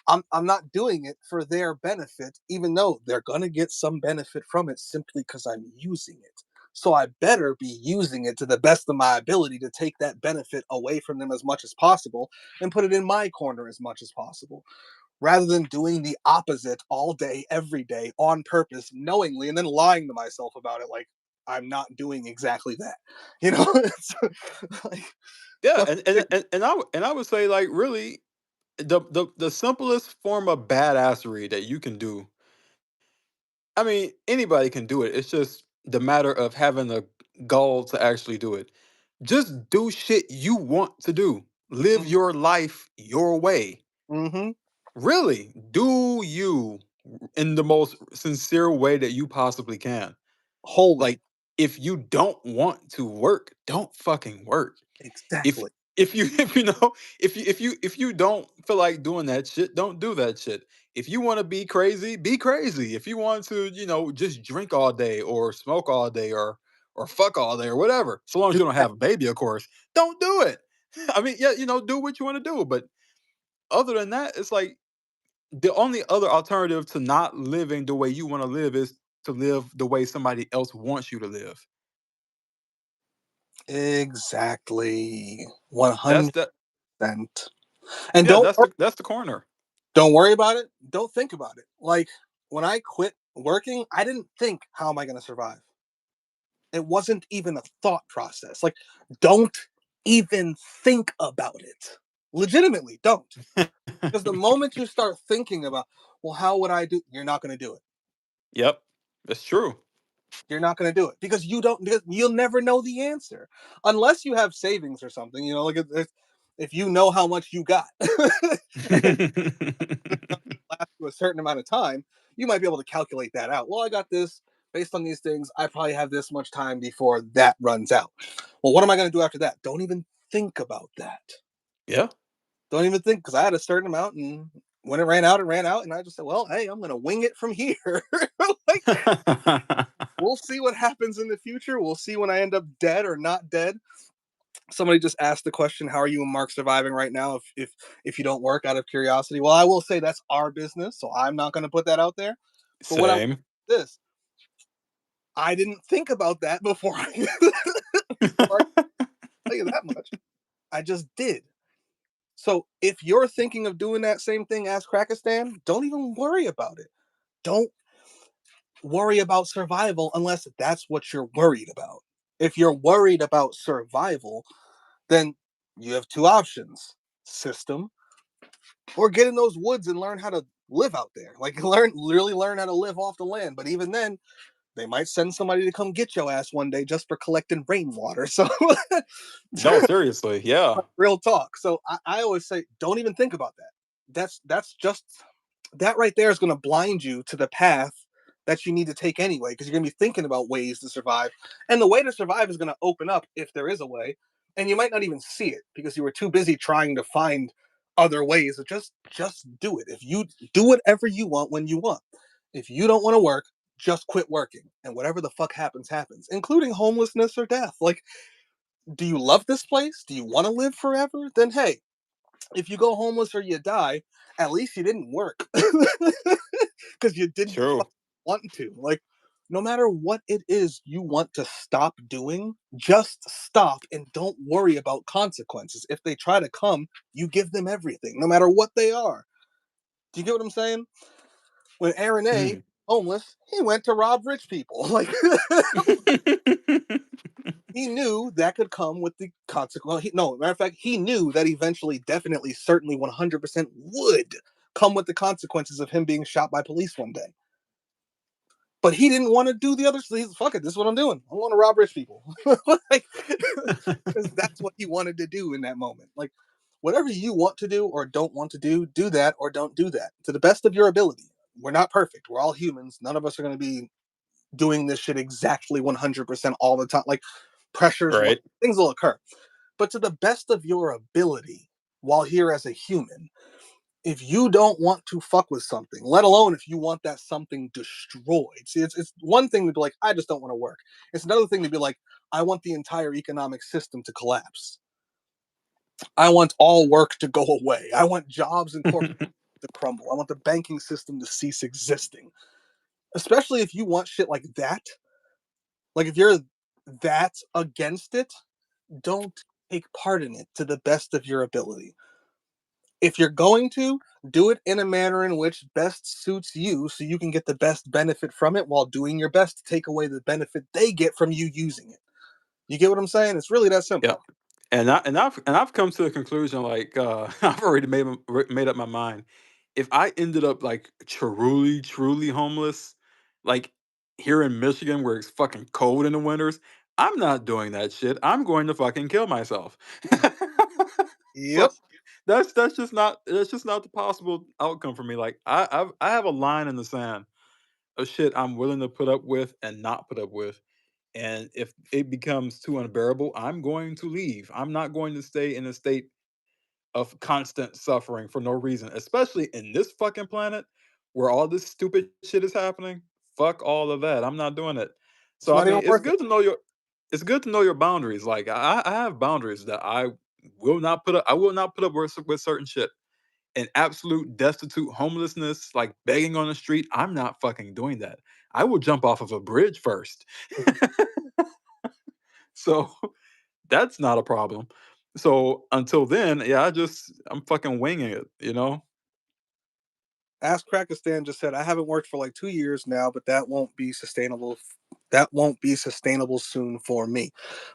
I'm not doing it for their benefit, even though they're gonna get some benefit from it simply because I'm using it. So I better be using it to the best of my ability to take that benefit away from them as much as possible and put it in my corner as much as possible, rather than doing the opposite all day, every day, on purpose, knowingly, and then lying to myself about it like I'm not doing exactly that. It's like Yeah, fuck. and I would say, like, really, the simplest form of badassery that you can do. I mean, anybody can do it. It's just the matter of having the gall to actually do it. Just do shit you want to do. Live your life your way. Mm-hmm. Really, do you in the most sincere way that you possibly can. Wholly. Like, if you don't want to work, don't fucking work. If Exactly. if you if you know if you don't feel like doing that shit, don't do that shit. If you want to be crazy. If you want to, just drink all day or smoke all day or fuck all day or whatever, so long as Do you don't that. have a baby, of course, don't do it. I mean, yeah, do what you want to do, but other than that, it's like the only other alternative to not living the way you want to live is to live the way somebody else wants you to live. Exactly. That's 100%. the And Yeah, that's the corner. don't worry about it. Don't think about it. Like, when I quit working, I didn't think, how am I going to survive? It wasn't even a thought process. Like, don't even think about it. Legitimately, don't. Because the moment you start thinking about, well, how would I do? You're not going to do it. Yep, that's true. You're not going to do it because because you'll never know the answer unless you have savings or something. Like, if you know how much you got and last you a certain amount of time, you might be able to calculate that out. Well, I got this based on these things. I probably have this much time before that runs out. Well, what am I going to do after that? Don't even think about that. Yeah. Don't even think, because I had a certain amount, and when it ran out, it ran out, and I just said, well, hey, I'm going to wing it from here. Like, we'll see what happens in the future. We'll see when I end up dead or not dead. Somebody just asked the question, how are you and Mark surviving right now if you don't work, out of curiosity? Well, I will say that's our business, so I'm not going to put that out there. But what I Same. this I didn't think about that before I before I tell you that much. I just did. So if you're thinking of doing that same thing as Krakistan, don't even worry about it. Don't worry about survival unless that's what you're worried about. If you're worried about survival, then you have two options: system, or get in those woods and learn how to live out there. Like, learn how to live off the land. But even then, they might send somebody to come get your ass one day just for collecting rainwater. So No, seriously. Yeah. real talk. So I always say, don't even think about that. That's just that right there is going to blind you to the path that you need to take anyway, because you're going to be thinking about ways to survive, and the way to survive is going to open up if there is a way, and you might not even see it because you were too busy trying to find other ways. So just do it. If you do whatever you want when you want, if you don't want to work, just quit working, and whatever the fuck happens happens, including homelessness or death. Like, do you love this place? Do you want to live forever? Then hey, If you go homeless or you die, at least you didn't work because you didn't True. want to. Like, no matter what it is you want to stop doing, just stop and don't worry about consequences. If they try to come, you give them everything, no matter what they are. Do you get what I'm saying? When Aaron A. Mm. homeless, he went to rob rich people. Like, he knew that could come with the consequence. Well, no, matter of fact, he knew that eventually, definitely, certainly, 100% would come with the consequences of him being shot by police one day. But he didn't want to do the other. So he's fuck it. This is what I'm doing. I want to rob rich people, like, because that's what he wanted to do in that moment. Like, whatever you want to do or don't want to do that or don't do that to the best of your ability. We're not perfect. We're all humans. None of us are going to be doing this shit exactly 100% all the time. Like, pressures, Right. things will occur. But to the best of your ability, while here as a human, if you don't want to fuck with something, let alone if you want that something destroyed. See, it's one thing to be like, I just don't want to work. It's another thing to be like, I want the entire economic system to collapse. I want all work to go away. I want jobs and corporations to crumble. I want the banking system to cease existing. Especially if you want shit like that. Like, if you're that against it, don't take part in it to the best of your ability. If you're going to, do it in a manner in which best suits you so you can get the best benefit from it while doing your best to take away the benefit they get from you using it. You get what I'm saying? It's really that Yeah. simple. And I've come to the conclusion, like, I've already made up my mind. If I ended up like truly homeless, like here in Michigan where it's fucking cold in the winters, I'm not doing that shit. I'm going to fucking kill myself. So Yep. that's just not the possible outcome for me. Like I have a line in the sand of shit I'm willing to put up with and not put up with. And if it becomes too unbearable, I'm going to leave. I'm not going to stay in a state of constant suffering for no reason, especially in this fucking planet where all this stupid shit is happening. Fuck all of that. I'm not doing it. It's So I not even mean, worth it. it's good to know your boundaries. Like I have boundaries that I will not put up with certain shit. And absolute destitute homelessness, like begging on the street, I'm not fucking doing that. I will jump off of a bridge first. So that's not a problem. So until then, yeah, I'm fucking winging it, you know? Ask Krakistan just said, I haven't worked for like 2 years now, but that won't be sustainable. That won't be sustainable soon for me.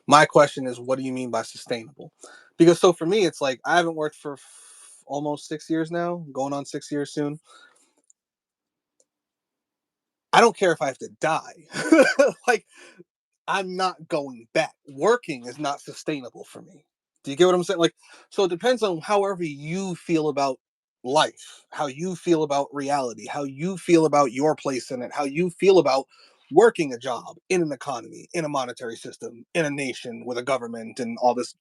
My question is, what do you mean by sustainable? Because so for me, it's like I haven't worked for almost 6 years now, going on 6 years soon. I don't care if I have to die. Like, I'm not going back. Working is not sustainable for me. Do you get what I'm saying? Like, so it depends on however you feel about life, how you feel about reality, how you feel about your place in it, how you feel about working a job in an economy, in a monetary system, in a nation with a government and all this.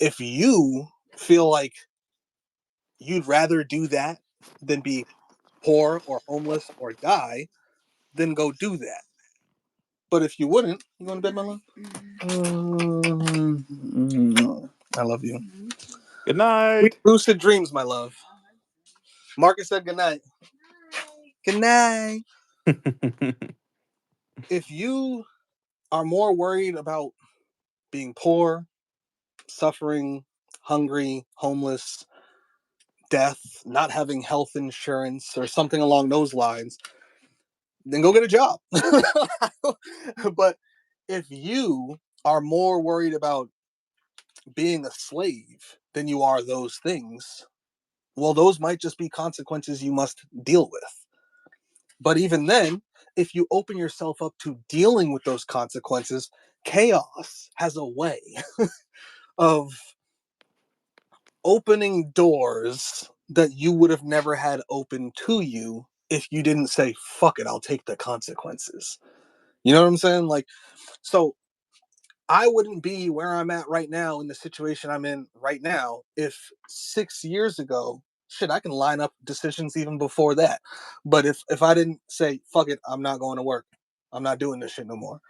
If you feel like you'd rather do that than be poor or homeless or die, then go do that. But if you wouldn't, you going to bed, my love? I love you. Good Sweet night. lucid dreams, my love. Marcus said good night. Good night. If you are more worried about being poor, suffering, hungry, homeless, death, not having health insurance, or something along those lines, then go get a job. But if you are more worried about being a slave than you are those things, well, those might just be consequences you must deal with. But even then, if you open yourself up to dealing with those consequences, chaos has a way of opening doors that you would have never had open to you if you didn't say, fuck it, I'll take the consequences. You know what I'm saying? Like, so I wouldn't be where I'm at right now in the situation I'm in right now if 6 years ago, shit, I can line up decisions even before that. But if I didn't say, fuck it, I'm not going to work. I'm not doing this shit no more.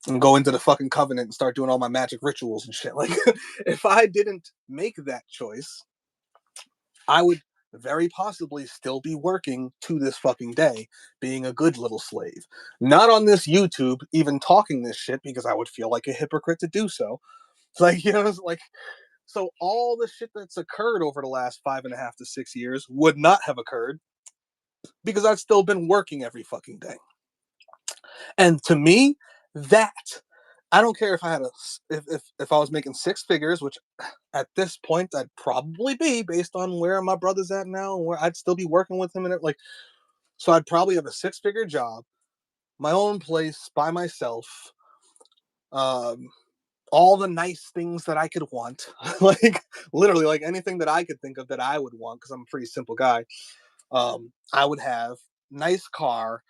And go into the fucking covenant and start doing all my magic rituals and shit. Like, if I didn't make that choice, I would very possibly still be working to this fucking day, being a good little slave. Not on this YouTube, even talking this shit, because I would feel like a hypocrite to do so. Like, it's like, so all the shit that's occurred over the last 5.5 to 6 years would not have occurred because I've still been working every fucking day. And to me, that I don't care if I had a if I was making six figures, which at this point I'd probably be based on where my brother's at now and where I'd still be working with him and it, like, so I'd probably have a six-figure job, my own place by myself, um, all the nice things that I could want, like literally like anything that I could think of that I would want because I'm a pretty simple guy. I would have nice car,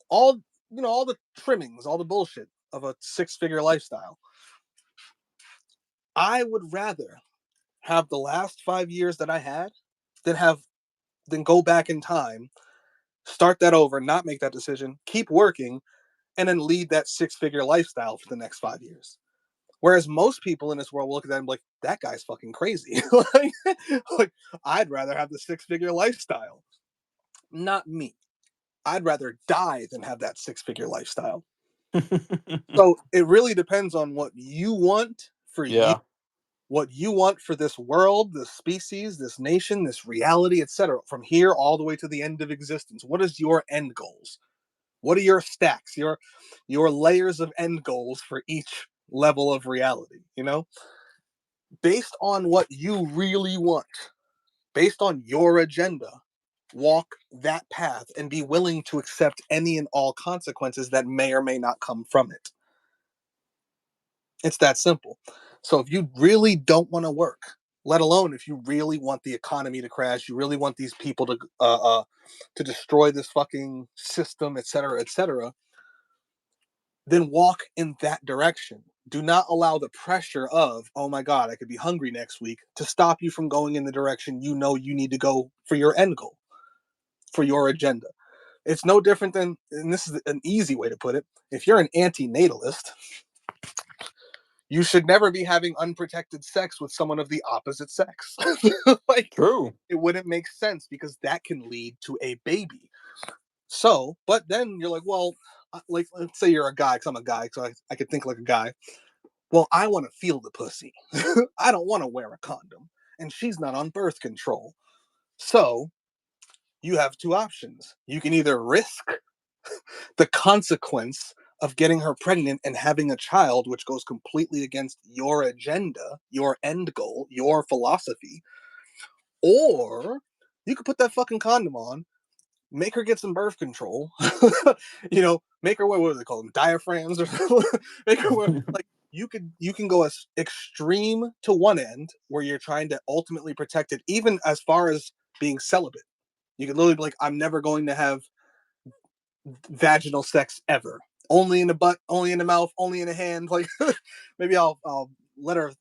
all all the trimmings, all the bullshit of a six-figure lifestyle. I would rather have the last 5 years that I had than go back in time, start that over, not make that decision, keep working, and then lead that six-figure lifestyle for the next 5 years. Whereas most people in this world look at that and be like, that guy's fucking crazy. like, I'd rather have the six-figure lifestyle. Not me. I'd rather die than have that six-figure lifestyle. So it really depends on what you want for you, Yeah. what you want for this world, this species, this nation, this reality, etc. From here all the way to the end of existence. What is your end goals? What are your stacks, your layers of end goals for each level of reality, Based on what you really want, based on your agenda, walk that path and be willing to accept any and all consequences that may or may not come from it. It's that simple. So if you really don't want to work, let alone if you really want the economy to crash, you really want these people to destroy this fucking system, et cetera, then walk in that direction. Do not allow the pressure of, oh my God, I could be hungry next week, to stop you from going in the direction you know you need to go for your end goal, for your agenda. It's no different than, and this is an easy way to put it, if you're an anti-natalist, you should never be having unprotected sex with someone of the opposite sex. Like, True. it wouldn't make sense because that can lead to a baby. So, but then you're like, well, like, let's say you're a guy, because I'm a guy, so I could think like a guy. Well, I want to feel the pussy. I don't want to wear a condom. And she's not on birth control. So, you have two options. You can either risk the consequence of getting her pregnant and having a child, which goes completely against your agenda, your end goal, your philosophy, or you could put that fucking condom on, make her get some birth control, make her wear, what do they call them, diaphragms, or make her wear, like, you can go as extreme to one end where you're trying to ultimately protect it, even as far as being celibate. You can literally be like, I'm never going to have vaginal sex ever. Only in the butt, only in the mouth, only in the hand. Like, maybe I'll let her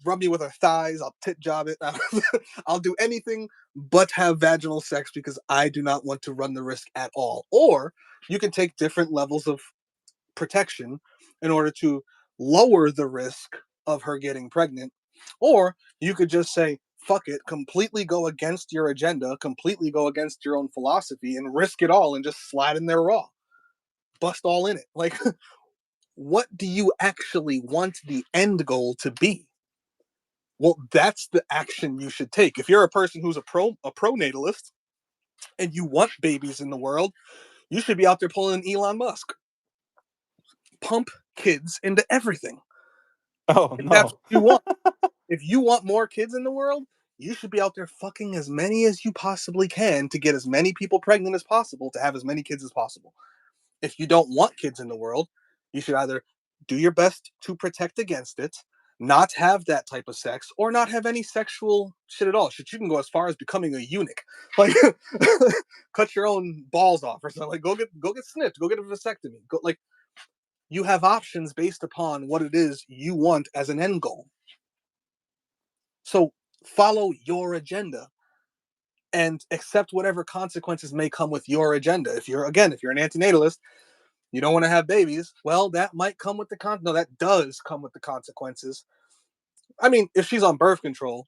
rub me with her thighs. I'll tit job it. I'll do anything but have vaginal sex because I do not want to run the risk at all. Or you can take different levels of protection in order to lower the risk of her getting pregnant. Or you could just say, fuck it, completely go against your agenda, completely go against your own philosophy and risk it all and just slide in there raw. Bust all in it. Like, what do you actually want the end goal to be? Well, that's the action you should take. If you're a person who's a pronatalist and you want babies in the world, you should be out there pulling Elon Musk. Pump kids into everything. Oh If that's no. what you want. If you want more kids in the world, you should be out there fucking as many as you possibly can to get as many people pregnant as possible to have as many kids as possible. If you don't want kids in the world, you should either do your best to protect against it, not have that type of sex, or not have any sexual shit at all. Shit, you can go as far as becoming a eunuch, like cut your own balls off or something. Like, go get snipped, go get a vasectomy. Go, like, you have options based upon what it is you want as an end goal. So follow your agenda and accept whatever consequences may come with your agenda. If you're an antinatalist, you don't want to have babies, well, that might come with no, that does come with the consequences. I mean, if she's on birth control,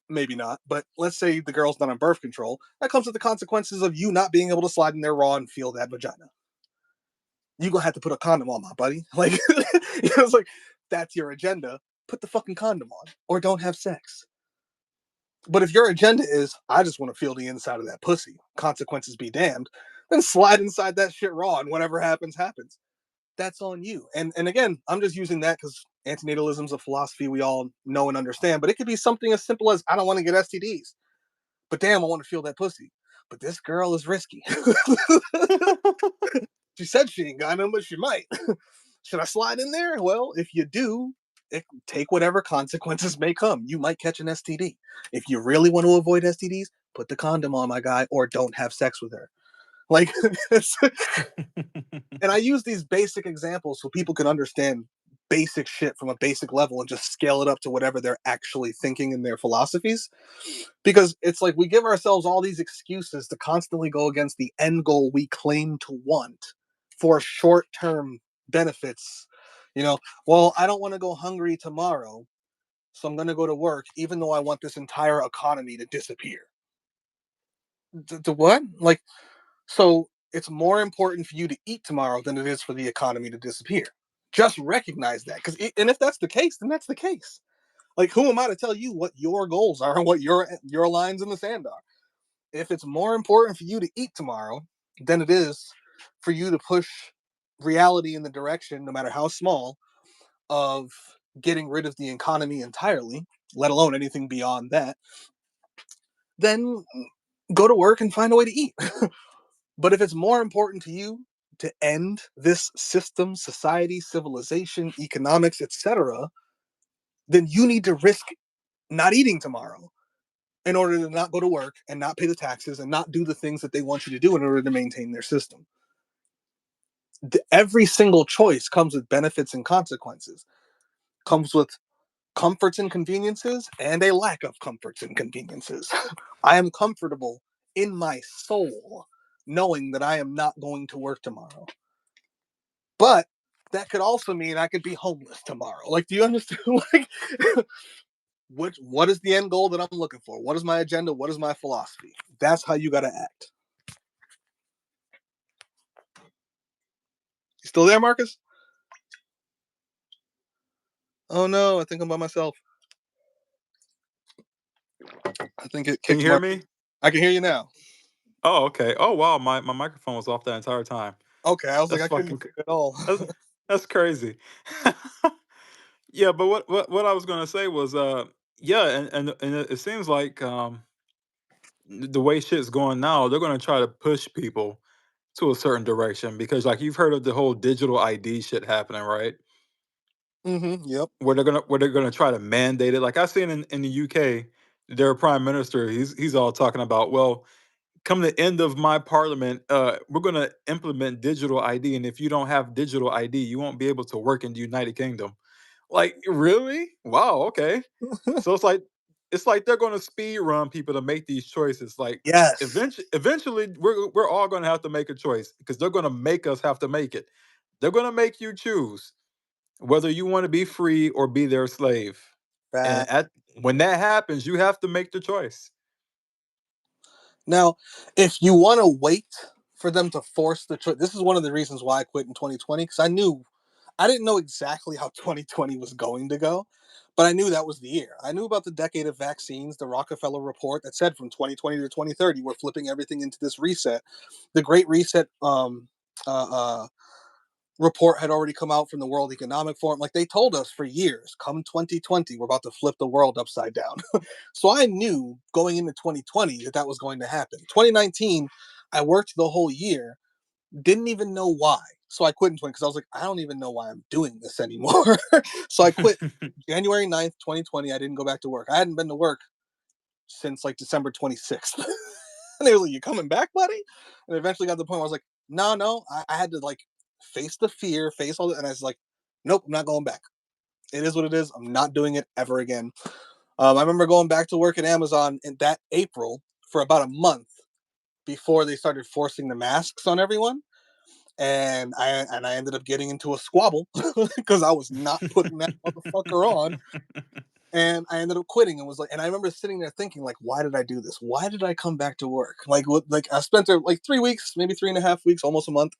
Maybe not, but let's say the girl's not on birth control. That comes with the consequences of you not being able to slide in there raw and feel that vagina. You gonna have to put a condom on, my buddy. Like, it's like that's your agenda. Put the fucking condom on, or don't have sex. But if your agenda is, I just want to feel the inside of that pussy, consequences be damned, then slide inside that shit raw, and whatever happens, happens. That's on you. And again, I'm just using that because antinatalism is a philosophy we all know and understand. But it could be something as simple as I don't want to get STDs, but damn, I want to feel that pussy. But this girl is risky. She said she ain't got none, but she might. Should I slide in there? Well, if you do, take whatever consequences may come. You might catch an STD. If you really want to avoid STDs, put the condom on, my guy, or don't have sex with her. Like, and I use these basic examples so people can understand basic shit from a basic level and just scale it up to whatever they're actually thinking in their philosophies. Because it's like we give ourselves all these excuses to constantly go against the end goal we claim to want for short term benefits. You know, well, I don't want to go hungry tomorrow, so I'm going to go to work, even though I want this entire economy to disappear. The what? Like, so it's more important for you to eat tomorrow than it is for the economy to disappear. Just recognize that. And if that's the case, then that's the case. Like, who am I to tell you what your goals are and what your lines in the sand are? If it's more important for you to eat tomorrow than it is for you to push reality in the direction, no matter how small, of getting rid of the economy entirely, let alone anything beyond that, then go to work and find a way to eat. But if it's more important to you to end this system, society, civilization, economics, etc., then you need to risk not eating tomorrow in order to not go to work and not pay the taxes and not do the things that they want you to do in order to maintain their system. Every single choice comes with benefits and consequences, comes with comforts and conveniences and a lack of comforts and conveniences. I am comfortable in my soul knowing that I am not going to work tomorrow. But that could also mean I could be homeless tomorrow. Like, do you understand? Like, what is the end goal that I'm looking for? What is my agenda? What is my philosophy? That's how you got to act. You still there, Marcus? Oh no, I think I'm by myself. I think it Can you kicked hear Marcus. me? I can hear you now. Oh, okay. Oh, wow. My microphone was off that entire time. Okay, I was like, That's I couldn't fucking. hear you at all. That's that's crazy. Yeah, but what I was gonna say was, yeah, and it seems like the way shit's going now, they're gonna try to push people to a certain direction because, like, you've heard of the whole digital ID shit happening, right? Yep. Where they're gonna try to mandate it. Like I seen in the UK, their prime minister, he's all talking about, well, come the end of my parliament, we're going to implement digital ID, and if you don't have digital ID, you won't be able to work in the United Kingdom. Like, really? Wow. Okay. So it's like they're going to speed run people to make these choices. Like, Yes. eventually, we're all going to have to make a choice because they're going to make us have to make it. They're going to make you choose whether you want to be free or be their slave. And Bad. when that happens, you have to make the choice. Now, if you want to wait for them to force the choice, this is one of the reasons why I quit in 2020 because I didn't know exactly how 2020 was going to go, but I knew that was the year. I knew about the decade of vaccines, the Rockefeller report that said from 2020 to 2030 we're flipping everything into this reset. The Great Reset uh, uh, report had already come out from the World Economic Forum. Like they told us for years, come 2020, we're about to flip the world upside down. So I knew going into 2020 that that was going to happen. 2019, I worked the whole year, didn't even know why. So I quit in 20 because I was like, I don't even know why I'm doing this anymore. So I quit January 9th, 2020. I didn't go back to work. I hadn't been to work since like December 26th. And they were like, you coming back, buddy? And eventually got to the point where I was like, no, no. I had to like face the fear, face all that. And I was like, nope, I'm not going back. It is what it is. I'm not doing it ever again. I remember going back to work at Amazon in that April for about a month before they started forcing the masks on everyone. And I ended up getting into a squabble because I was not putting that motherfucker on. And I ended up quitting and was like, and I remember sitting there thinking, like, why did I do this? Why did I come back to work? Like, what? Like, I spent there like 3 weeks, maybe 3.5 weeks, almost a month,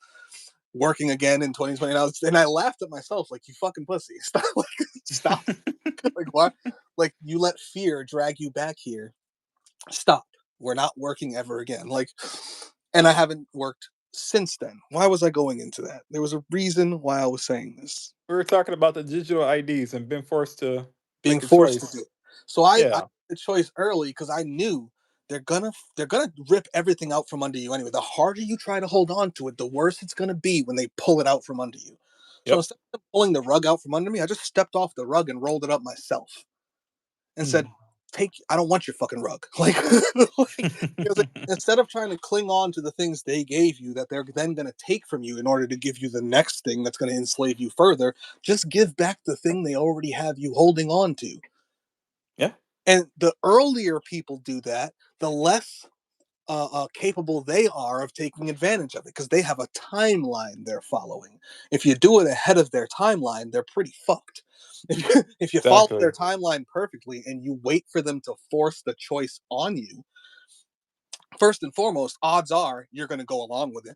working again in 2020. And I laughed at myself, like, you fucking pussy, stop, like, stop, like, why? Like, you let fear drag you back here. Stop. We're not working ever again. Like, and I haven't worked since then. Why was I going into that? There was a reason why I was saying this. We were talking about the digital IDs and been forced to Being make a forced to do choice. it. So I Yeah. made the choice early because I knew they're gonna rip everything out from under you anyway. The harder you try to hold on to it, the worse it's gonna be when they pull it out from under you. So Yep. instead of pulling the rug out from under me, I just stepped off the rug and rolled it up myself and said, Mm. "Take, I don't want your fucking rug." Like, it was like, instead of trying to cling on to the things they gave you that they're then going to take from you in order to give you the next thing that's going to enslave you further, just give back the thing they already have you holding on to. Yeah. And the earlier people do that, the less capable they are of taking advantage of it because they have a timeline they're following. If you do it ahead of their timeline, they're pretty fucked. If you follow their Exactly. timeline perfectly and you wait for them to force the choice on you, first and foremost, odds are you're going to go along with it.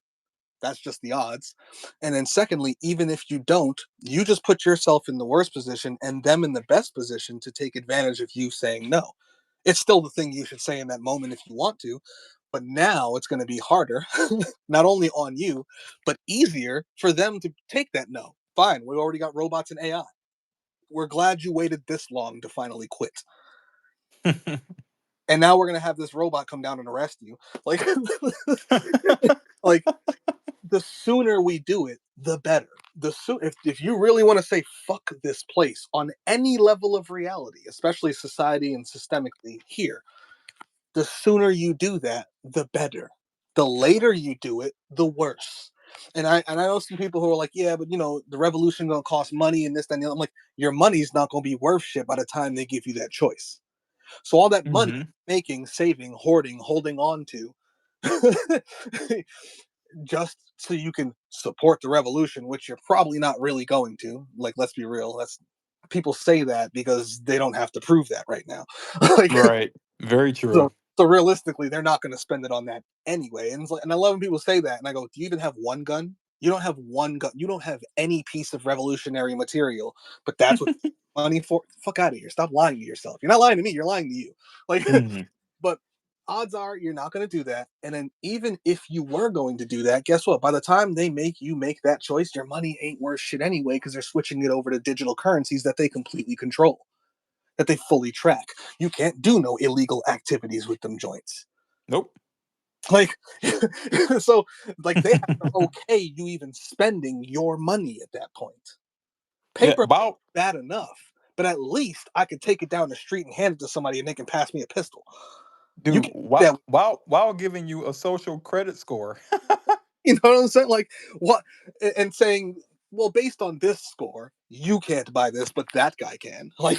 That's just the odds. And then, secondly, even if you don't, you just put yourself in the worst position and them in the best position to take advantage of you saying no. It's still the thing you should say in that moment if you want to, but now it's going to be harder, not only on you, but easier for them to take that no. Fine, we already got robots and AI. We're glad you waited this long to finally quit. And now we're going to have this robot come down and arrest you. Like, like the sooner we do it, the better. If you really want to say fuck this place on any level of reality, especially society and systemically here, the sooner you do that, the better. The later you do it, the worse. And I know some people who are like, yeah, but the revolution gonna cost money and this, that, and the other. I'm like, your money's not gonna be worth shit by the time they give you that choice. So all that money Hmm. making, saving, hoarding, holding on to, just so you can support the revolution, which you're probably not really going to. Like, let's be real. That's People say that because they don't have to prove that right now. Like, Right. Very so true. so realistically, they're not going to spend it on that anyway. And and I love when people say that, and I go, "Do you even have one gun? You don't have one gun. You don't have any piece of revolutionary material, but that's what money for. Fuck out of here! Stop lying to yourself. You're not lying to me. You're lying to you. Like, Hmm. but odds are you're not going to do that. And then even if you were going to do that, guess what? By the time they make you make that choice, your money ain't worth shit anyway because they're switching it over to digital currencies that they completely control, that they fully track. You can't do no illegal activities with them joints. Nope. Like, so, like, they have to okay you even spending your money at that point. Yeah. Paper Wow. bad enough, but at least I could take it down the street and hand it to somebody and they can pass me a pistol. You Dude, can't do that. while giving you a social credit score. You know what I'm saying? Like, what? And saying, well, based on this score, you can't buy this, but that guy can. Like,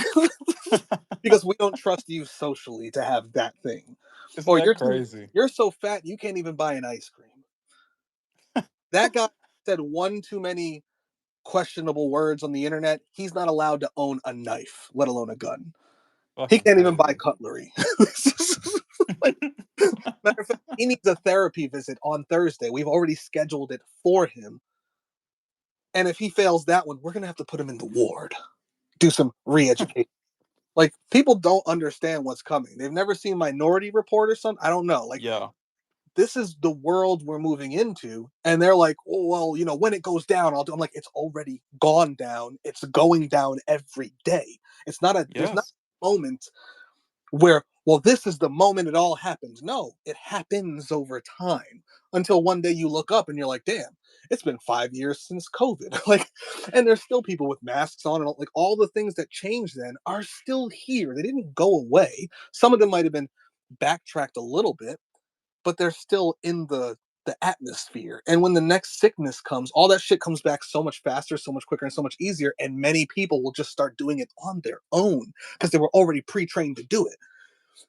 because we don't trust you socially to have that thing. Isn't Or that crazy? you're so fat you can't even buy an ice cream. That guy said one too many questionable words on the internet. He's not allowed to own a knife, let alone a gun. He Fucking can't even buy crazy. cutlery. Like, matter of fact, he needs a therapy visit on Thursday. We've already scheduled it for him. And if he fails that one, we're gonna have to put him in the ward, do some re-education. Like, people don't understand what's coming. They've never seen Minority Report or something. I don't know. Like, Yeah. this is the world we're moving into, and they're like, oh, well, when it goes down, I'll do. I'm like, it's already gone down. It's going down every day. It's not a There's not Yes. a moment where, well, this is the moment it all happens. No, it happens over time until one day you look up and you're like, damn, it's been 5 years since COVID. Like, and there's still people with masks on, and like all the things that changed then are still here. They didn't go away. Some of them might have been backtracked a little bit, but they're still in the atmosphere. And when the next sickness comes, all that shit comes back so much faster, so much quicker, and so much easier. And many people will just start doing it on their own because they were already pre-trained to do it.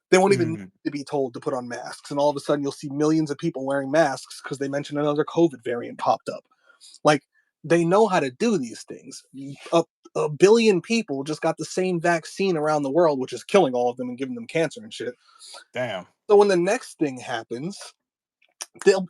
They won't even need Mhm. to be told to put on masks. And all of a sudden you'll see millions of people wearing masks because they mentioned another COVID variant popped up. Like, They know how to do these things. A, a billion people just got the same vaccine around the world, which is killing all of them and giving them cancer and shit. Damn. So when the next thing happens,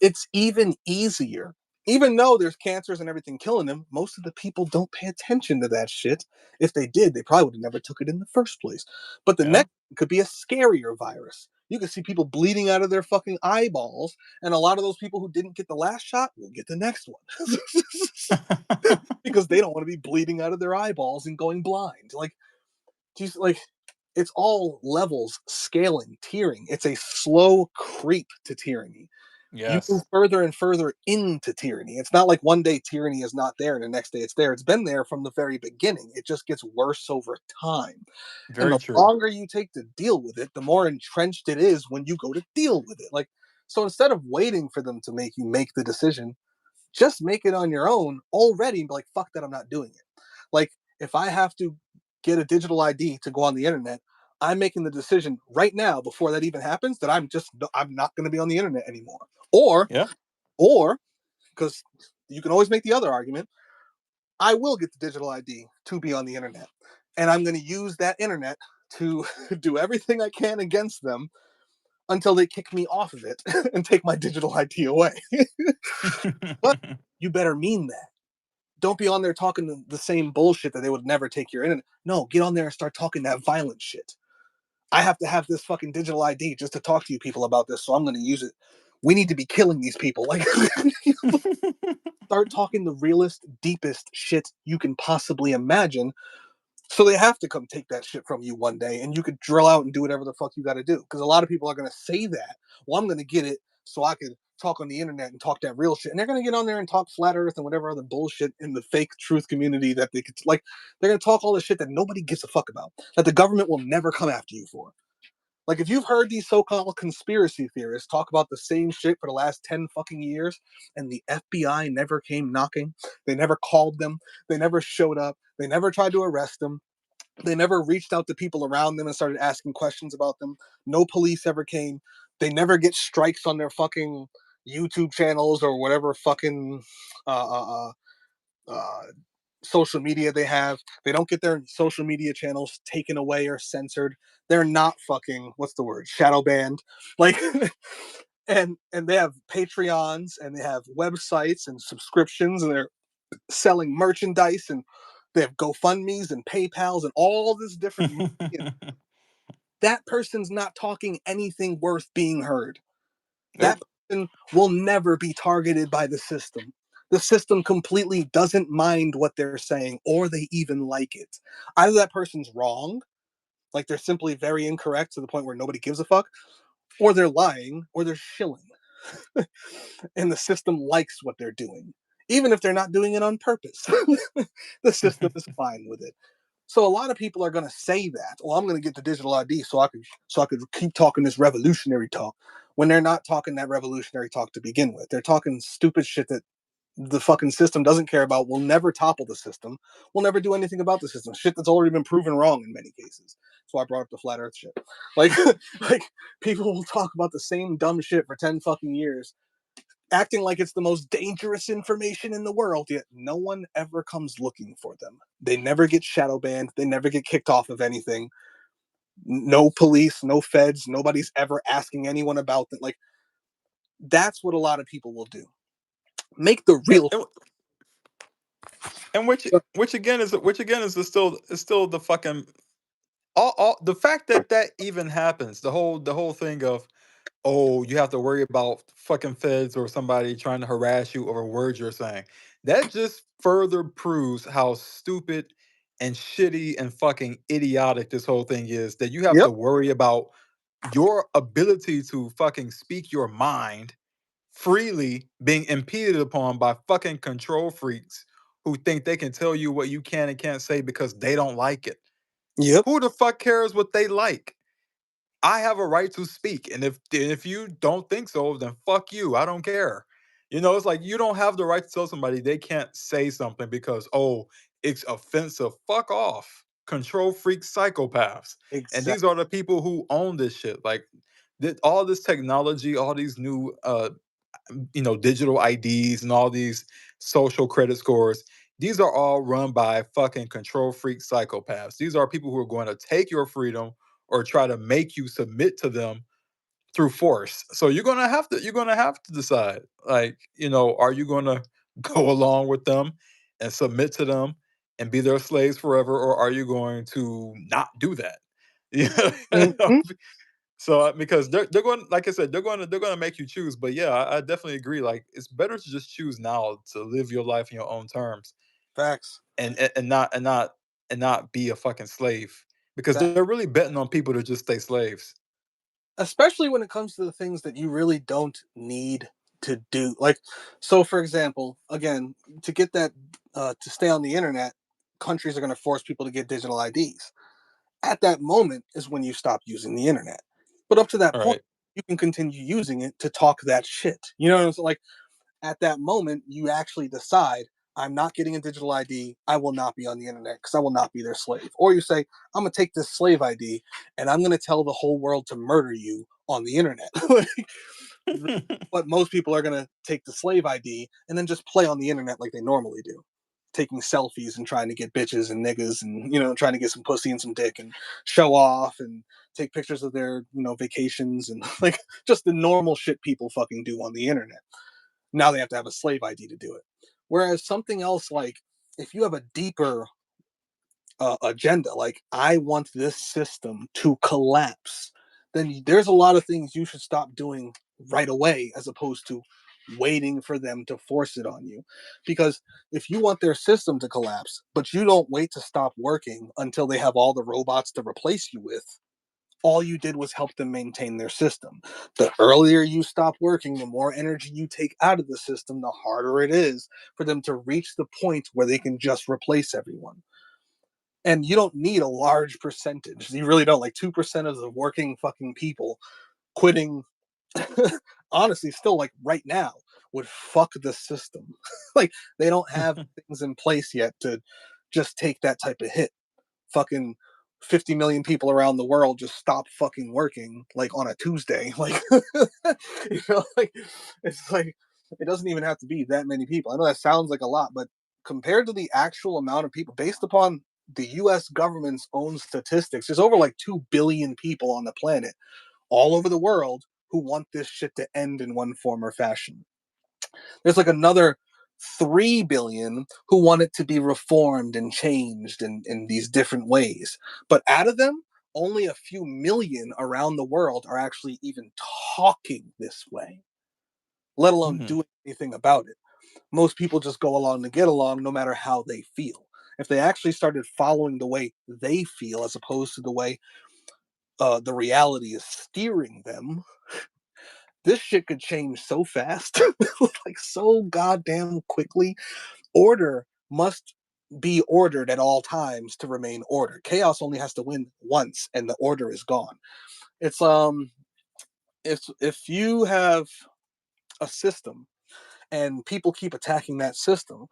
it's even easier. Even though there's cancers and everything killing them, most of the people don't pay attention to that shit. If they did, they probably would have never took it in the first place. But the Yeah. next could be a scarier virus. You could see people bleeding out of their fucking eyeballs, and a lot of those people who didn't get the last shot will get the next one because they don't want to be bleeding out of their eyeballs and going blind. Like, geez, like it's all levels, scaling, tiering. It's a slow creep to tyranny. You move Yes. further and further into tyranny. It's not like one day tyranny is not there and the next day it's there. It's been there from the very beginning. It just gets worse over time. And Very the true. longer you take to deal with it, the more entrenched it is when you go to deal with it. Like, so instead of waiting for them to make you make the decision, just make it on your own already and be like, fuck that, I'm not doing it. Like, if I have to get a digital ID to go on the internet, I'm making the decision right now before that even happens that I'm not going to be on the internet anymore. Or Yeah. or because you can always make the other argument, I will get the digital ID to be on the internet. And I'm going to use that internet to do everything I can against them until they kick me off of it and take my digital ID away. But you better mean that. Don't be on there talking the same bullshit that they would never take your internet. No, get on there and start talking that violent shit. I have to have this fucking digital ID just to talk to you people about this, so I'm going to use it. We need to be killing these people. Like, start talking the realest, deepest shit you can possibly imagine. So they have to come take that shit from you one day, and you could drill out and do whatever the fuck you got to do. Because a lot of people are going to say that. Well, I'm going to get it so I can talk on the internet and talk that real shit, and they're going to get on there and talk flat Earth and whatever other bullshit in the fake truth community that they could like. They're going to talk all the shit that nobody gives a fuck about, that the government will never come after you for. Like, if you've heard these so-called conspiracy theorists talk about the same shit for the last 10 fucking years and the FBI never came knocking, they never called them, they never showed up, they never tried to arrest them, they never reached out to people around them and started asking questions about them, no police ever came, they never get strikes on their fucking YouTube channels or whatever fucking uh, uh, uh, uh, social media they have. They don't get their social media channels taken away or censored. They're not fucking what's the word, shadow banned. Like, and they have Patreons and they have websites and subscriptions and they're selling merchandise and they have GoFundmes and PayPal's and all this different money. And that person's not talking anything worth being heard. That Nope. person will never be targeted by the system. The system completely doesn't mind what they're saying or they even like it. Either that person's wrong, like they're simply very incorrect to the point where nobody gives a fuck, or they're lying or they're shilling. And the system likes what they're doing, even if they're not doing it on purpose. The system is fine with it. So a lot of people are going to say that, "Well, I'm going to get the digital ID so I could keep talking this revolutionary talk," when they're not talking that revolutionary talk to begin with. They're talking stupid shit that the fucking system doesn't care about. Will never topple the system. Will never do anything about the system. Shit that's already been proven wrong in many cases. That's why I brought up the flat Earth shit. Like, like people will talk about the same dumb shit for 10 fucking years, acting like it's the most dangerous information in the world, yet no one ever comes looking for them. They never get shadow banned, they never get kicked off of anything. No police, no feds, nobody's ever asking anyone about them. Like, that's what a lot of people will do. Make the and, real and and which again is still the fucking all the fact that that even happens, the whole thing of, oh, you have to worry about fucking feds or somebody trying to harass you over words you're saying. That just further proves how stupid and shitty and fucking idiotic this whole thing is, that you have Yep, to worry about your ability to fucking speak your mind freely being impeded upon by fucking control freaks who think they can tell you what you can and can't say because they don't like it. yep, Who the fuck cares what they like? I have a right to speak, and if you don't think so, then fuck you. I don't care. It's like you don't have the right to tell somebody they can't say something because, oh, it's offensive. Fuck off. Control freak psychopaths. And these exactly. are the people who own this shit. Like all this technology, all these new digital IDs and all these social credit scores. These are all run by fucking control freak psychopaths. These are people who are going to take your freedom or try to make you submit to them through force. So you're gonna have to decide, like, are you gonna go along with them and submit to them and be their slaves forever, or are you going to not do that? Yeah. Mhm. So because they're going, like I said, they're gonna make you choose. But yeah, I definitely agree. Like it's better to just choose now to live your life in your own terms Facts. and not be a fucking slave because That they're really betting on people to just stay slaves. especially when it comes to the things that you really don't need to do. Like, so for example, again, to get that to stay on the internet, countries are going to force people to get digital IDs. At that moment is when you stop using the internet. But up to that All point, right. you can continue using it to talk that shit. You know what I'm saying? Like, at that moment, you actually decide, I'm not getting a digital ID. I will not be on the internet because I will not be their slave. Or you say, I'm going to take this slave ID and I'm going to tell the whole world to murder you on the internet. But most people are going to take the slave ID and then just play on the internet like they normally do, taking selfies and trying to get bitches and niggas and, trying to get some pussy and some dick and show off and take pictures of their, vacations and like just the normal shit people fucking do on the internet. Now they have to have a slave ID to do it. Whereas something else, like if you have a deeper agenda, like I want this system to collapse, then there's a lot of things you should stop doing right away as opposed to waiting for them to force it on you. Because if you want their system to collapse, but you don't wait to stop working until they have all the robots to replace you with, all you did was help them maintain their system. The earlier you stop working, the more energy you take out of the system, the harder it is for them to reach the point where they can just replace everyone. And you don't need a large percentage. You really don't. Like 2% of the working fucking people quitting, honestly, still like right now, would fuck the system. Like they don't have things in place yet to just take that type of hit. Fucking 50 million people around the world just stop fucking working like on a Tuesday. Like, like it's like it doesn't even have to be that many people. I know that sounds like a lot, but compared to the actual amount of people, based upon the US government's own statistics, there's over like 2 billion people on the planet, all over the world, who want this shit to end in one form or fashion. There's like another 3 billion who want it to be reformed and changed in these different ways. But out of them, only a few million around the world are actually even talking this way, let alone Mhm. doing anything about it. Most people just go along to get along no matter how they feel. If they actually started following the way they feel as opposed to the way the reality is steering them, this shit could change so fast, like so goddamn quickly. Order must be ordered at all times to remain ordered. Chaos only has to win once, and the order is gone. It's if you have a system and people keep attacking that system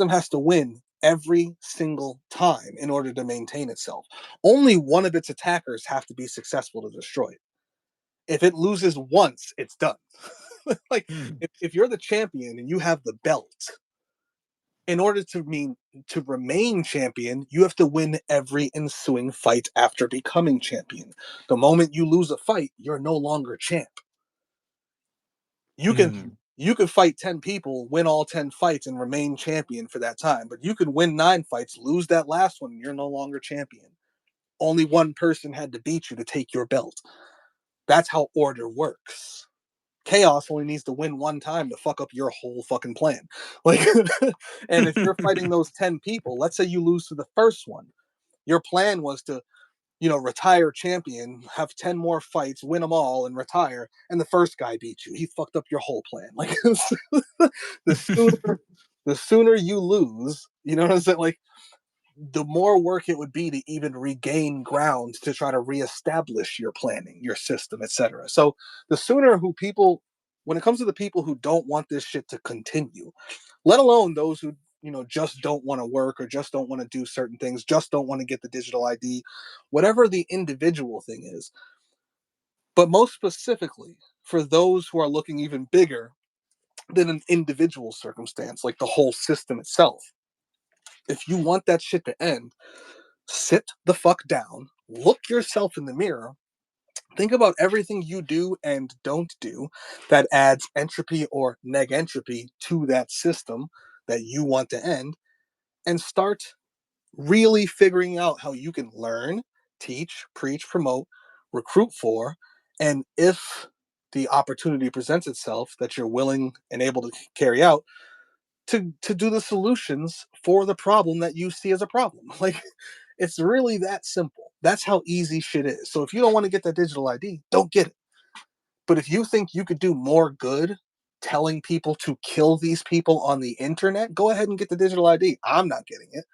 has to win every single time in order to maintain itself. Only one of its attackers have to be successful to destroy it. If it loses once, it's done. Like Mm. if you're the champion and you have the belt, in order to remain champion, you have to win every ensuing fight after becoming champion. The moment you lose a fight, you're no longer champ. You can Mm. you could fight 10 people, win all 10 fights and remain champion for that time, but you could win 9 fights, lose that last one, and you're no longer champion. Only one person had to beat you to take your belt. That's how order works. Chaos only needs to win one time to fuck up your whole fucking plan. Like, and if you're fighting those 10 people, let's say you lose to the first one, your plan was to, retire champion, have 10 more fights, win them all, and retire. And the first guy beat you. He fucked up your whole plan. Like, the sooner, the sooner you lose, you know what I'm saying? Like, the more work it would be to even regain ground to try to reestablish your planning, your system, etc. So the sooner who people, when it comes to the people who don't want this shit to continue, let alone those who just don't want to work or just don't want to do certain things, just don't want to get the digital ID, whatever the individual thing is, but most specifically for those who are looking even bigger. than an individual circumstance, like the whole system itself. If you want that shit to end, sit the fuck down, look yourself in the mirror, think about everything you do and don't do that adds entropy or neg entropy to that system that you want to end, and start really figuring out how you can learn, teach, preach, promote, recruit for, and if the opportunity presents itself that you're willing and able to carry out, to do the solutions for the problem that you see as a problem. Like, it's really that simple. That's how easy shit is. So if you don't want to get that digital ID, don't get it. But if you think you could do more good telling people to kill these people on the internet, go ahead and get the digital ID. I'm not getting it.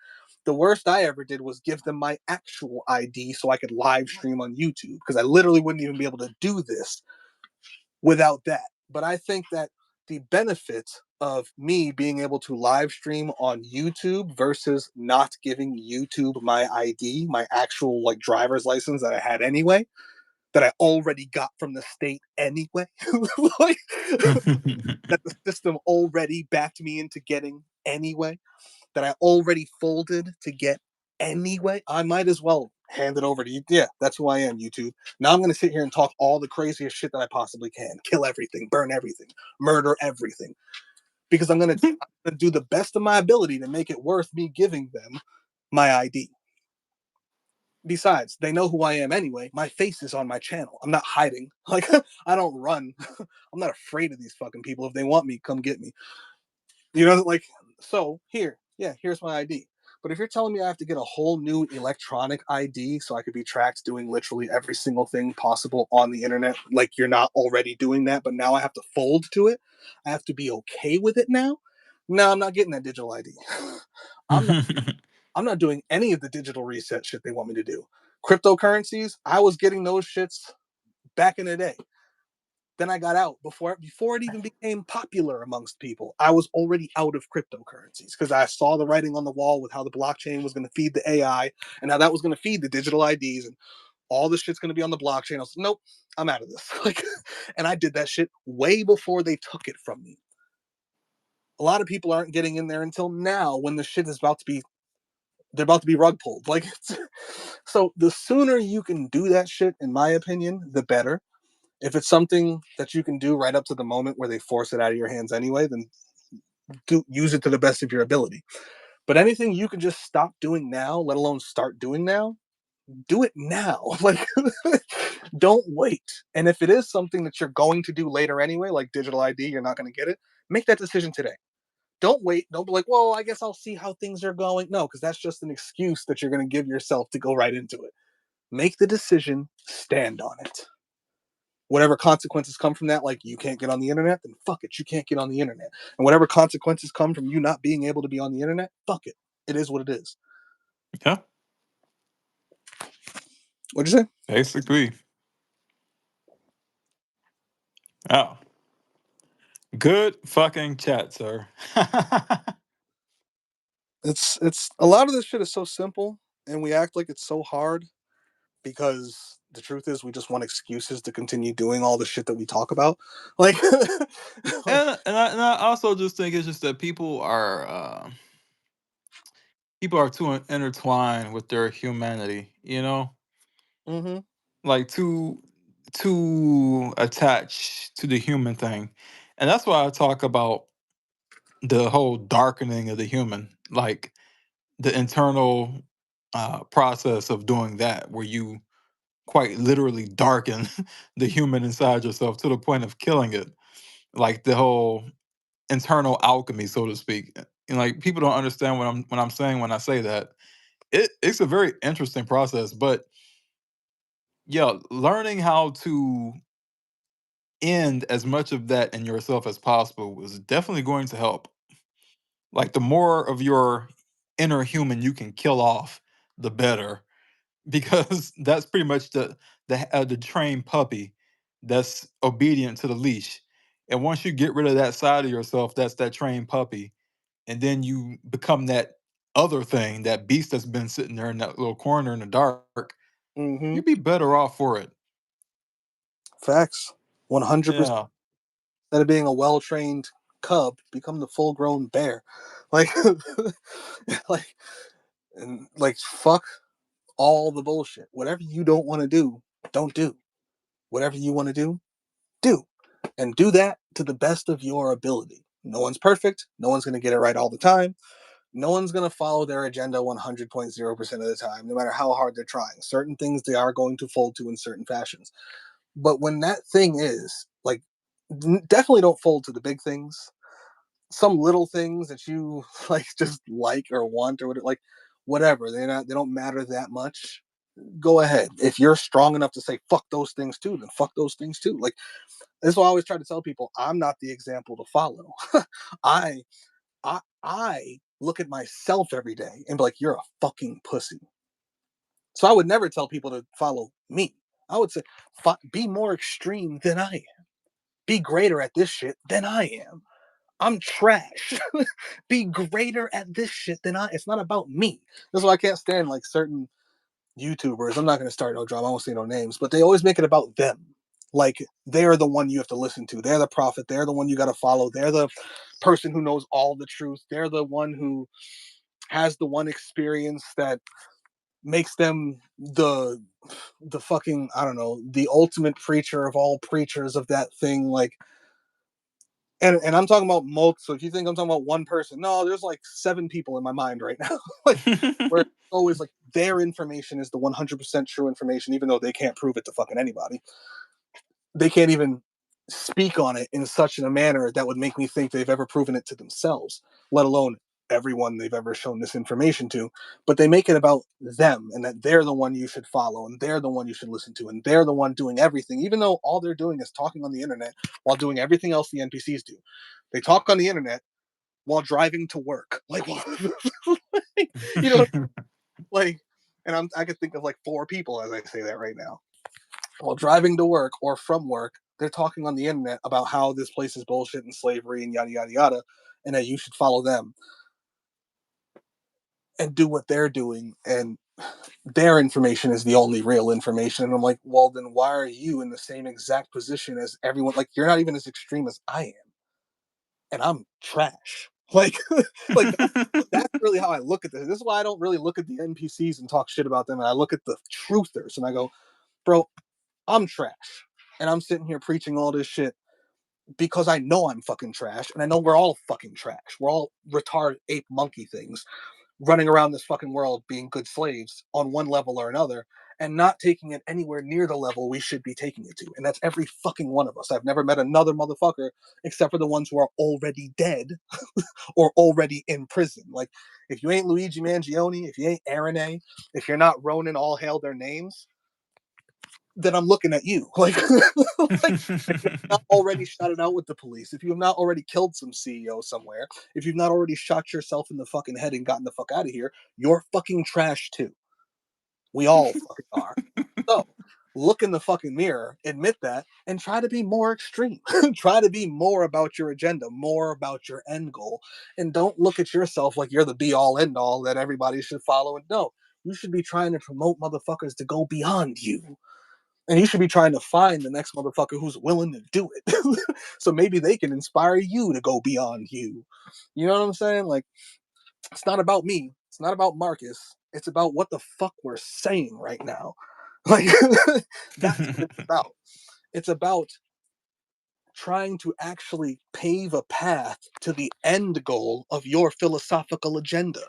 The worst I ever did was give them my actual ID so I could live stream on YouTube, because I literally wouldn't even be able to do this without that. But I think that the benefit of me being able to live stream on YouTube versus not giving YouTube my ID, my actual like driver's license that I had anyway, that I already got from the state anyway, like that the system already backed me into getting anyway, that I already folded to get anyway, I might as well hand it over to you. Yeah, that's who I am, YouTube. Now I'm going to sit here and talk all the craziest shit that I possibly can. Kill everything, burn everything, murder everything. Because I'm going to do the best of my ability to make it worth me giving them my ID. Besides, they know who I am anyway. My face is on my channel. I'm not hiding. Like, I don't run. I'm not afraid of these fucking people. If they want me, come get me. Like, so here, yeah, here's my ID. But if you're telling me I have to get a whole new electronic ID so I could be tracked doing literally every single thing possible on the internet, like you're not already doing that, but now I have to fold to it, I have to be okay with it now. No, I'm not getting that digital ID. I'm not. I'm not doing any of the digital reset shit they want me to do. Cryptocurrencies, I was getting those shits back in the day. Then I got out before it even became popular amongst people. I was already out of cryptocurrencies because I saw the writing on the wall with how the blockchain was going to feed the AI and how that was going to feed the digital IDs and all this shit's going to be on the blockchain. I was nope, I'm out of this. Like, and I did that shit way before they took it from me. A lot of people aren't getting in there until now when the shit is about to be they're about to be rug pulled. Like, so the sooner you can do that shit, in my opinion, the better. If it's something that you can do right up to the moment where they force it out of your hands anyway, then use it to the best of your ability. But anything you can just stop doing now, let alone start doing now, do it now. Like, don't wait. And if it is something that you're going to do later anyway, like digital ID, you're not going to get it, make that decision today. Don't wait. Don't be like, well, I guess I'll see how things are going. No, because that's just an excuse that you're going to give yourself to go right into it. Make the decision, stand on it. Whatever consequences come from that, like you can't get on the internet, then fuck it, you can't get on the internet. And whatever consequences come from you not being able to be on the internet, fuck it. It is what it is. Yeah, What'd you say? basically. Oh, good fucking chat, sir. It's a lot of this shit is so simple and we act like it's so hard because the truth is we just want excuses to continue doing all the shit that we talk about. Like, like And I also just think it's just that people are too intertwined with their humanity, you know, mm-hmm, like too attached to the human thing, and that's why I talk about the whole darkening of the human, like the internal process of doing that, where you quite literally darken the human inside yourself to the point of killing it, like the whole internal alchemy, so to speak. And like people don't understand what I'm saying when I say that. It's a very interesting process, but yeah, learning how to end as much of that in yourself as possible is definitely going to help. Like the more of your inner human you can kill off, the better, because that's pretty much the trained puppy that's obedient to the leash. And once you get rid of that side of yourself, that's that trained puppy, and then you become that other thing, that beast that's been sitting there in that little corner in the dark, mm-hmm. you'd be better off for it. Facts. 100%. Yeah. Instead of being a well trained cub become the full grown bear. Like, like, and like, fuck all the bullshit. Whatever you don't want to do, don't do. Whatever you want to do. And do that to the best of your ability. No one's perfect. No one's going to get it right all the time. No one's going to follow their agenda 100.0% of the time, no matter how hard they're trying. Certain things they are going to fold to in certain fashions. But when that thing is like, definitely don't fold to the big things. Some little things that you like or want or whatever, like whatever, they don't matter that much. Go ahead. If you're strong enough to say fuck those things too, then fuck those things too. Like, this is what I always try to tell people. I'm not the example to follow. I I look at myself every day and be like, you're a fucking pussy. So I would never tell people to follow me. I would say, be more extreme than I am. Be greater at this shit than I am. I'm trash. Be greater at this shit than I. It's not about me. That's why I can't stand like certain YouTubers. I'm not going to start no drama. I won't say no names, but they always make it about them. Like they're the one you have to listen to. They're the prophet. They're the one you got to follow. They're the person who knows all the truth. They're the one who has the one experience that makes them the fucking, I don't know, the ultimate preacher of all preachers of that thing. Like, and I'm talking about multi. So if you think I'm talking about one person, no, there's like 7 people in my mind right now. Like, where it's always like their information is the 100% true information, even though they can't prove it to fucking anybody. They can't even speak on it in such a manner that would make me think they've ever proven it to themselves, let alone everyone they've ever shown this information to. But they make it about them and that they're the one you should follow and they're the one you should listen to and they're the one doing everything, even though all they're doing is talking on the internet while doing everything else the NPCs do. They talk on the internet while driving to work. Like, you know, like, and I could think of like 4 people as I say that right now. While driving to work or from work, they're talking on the internet about how this place is bullshit and slavery and yada yada yada, and that you should follow them and do what they're doing, and their information is the only real information. And I'm like, well, then why are you in the same exact position as everyone? Like, you're not even as extreme as I am, and I'm trash. Like, like that's really how I look at this. This is why I don't really look at the NPCs and talk shit about them. And I look at the truthers and I go, bro, I'm trash, and I'm sitting here preaching all this shit because I know I'm fucking trash, and I know we're all fucking trash. We're all retarded ape monkey things running around this fucking world being good slaves on one level or another, and not taking it anywhere near the level we should be taking it to. And that's every fucking one of us. I've never met another motherfucker except for the ones who are already dead or already in prison. Like, if you ain't Luigi Mangione, if you ain't Aaron A, if you're not Ronan, all hail their names, then I'm looking at you. Like if you've not already shot it out with the police, if you have not already killed some CEO somewhere, if you've not already shot yourself in the fucking head and gotten the fuck out of here, you're fucking trash too. We all fucking are. So look in the fucking mirror, admit that, and try to be more extreme. Try to be more about your agenda, more about your end goal. And don't look at yourself like you're the be all end all that everybody should follow. And no, you should be trying to promote motherfuckers to go beyond you, and you should be trying to find the next motherfucker who's willing to do it. So maybe they can inspire you to go beyond you. You know what I'm saying? Like, it's not about me. It's not about Marcus. It's about what the fuck we're saying right now. Like, that's what it's about. It's about trying to actually pave a path to the end goal of your philosophical agenda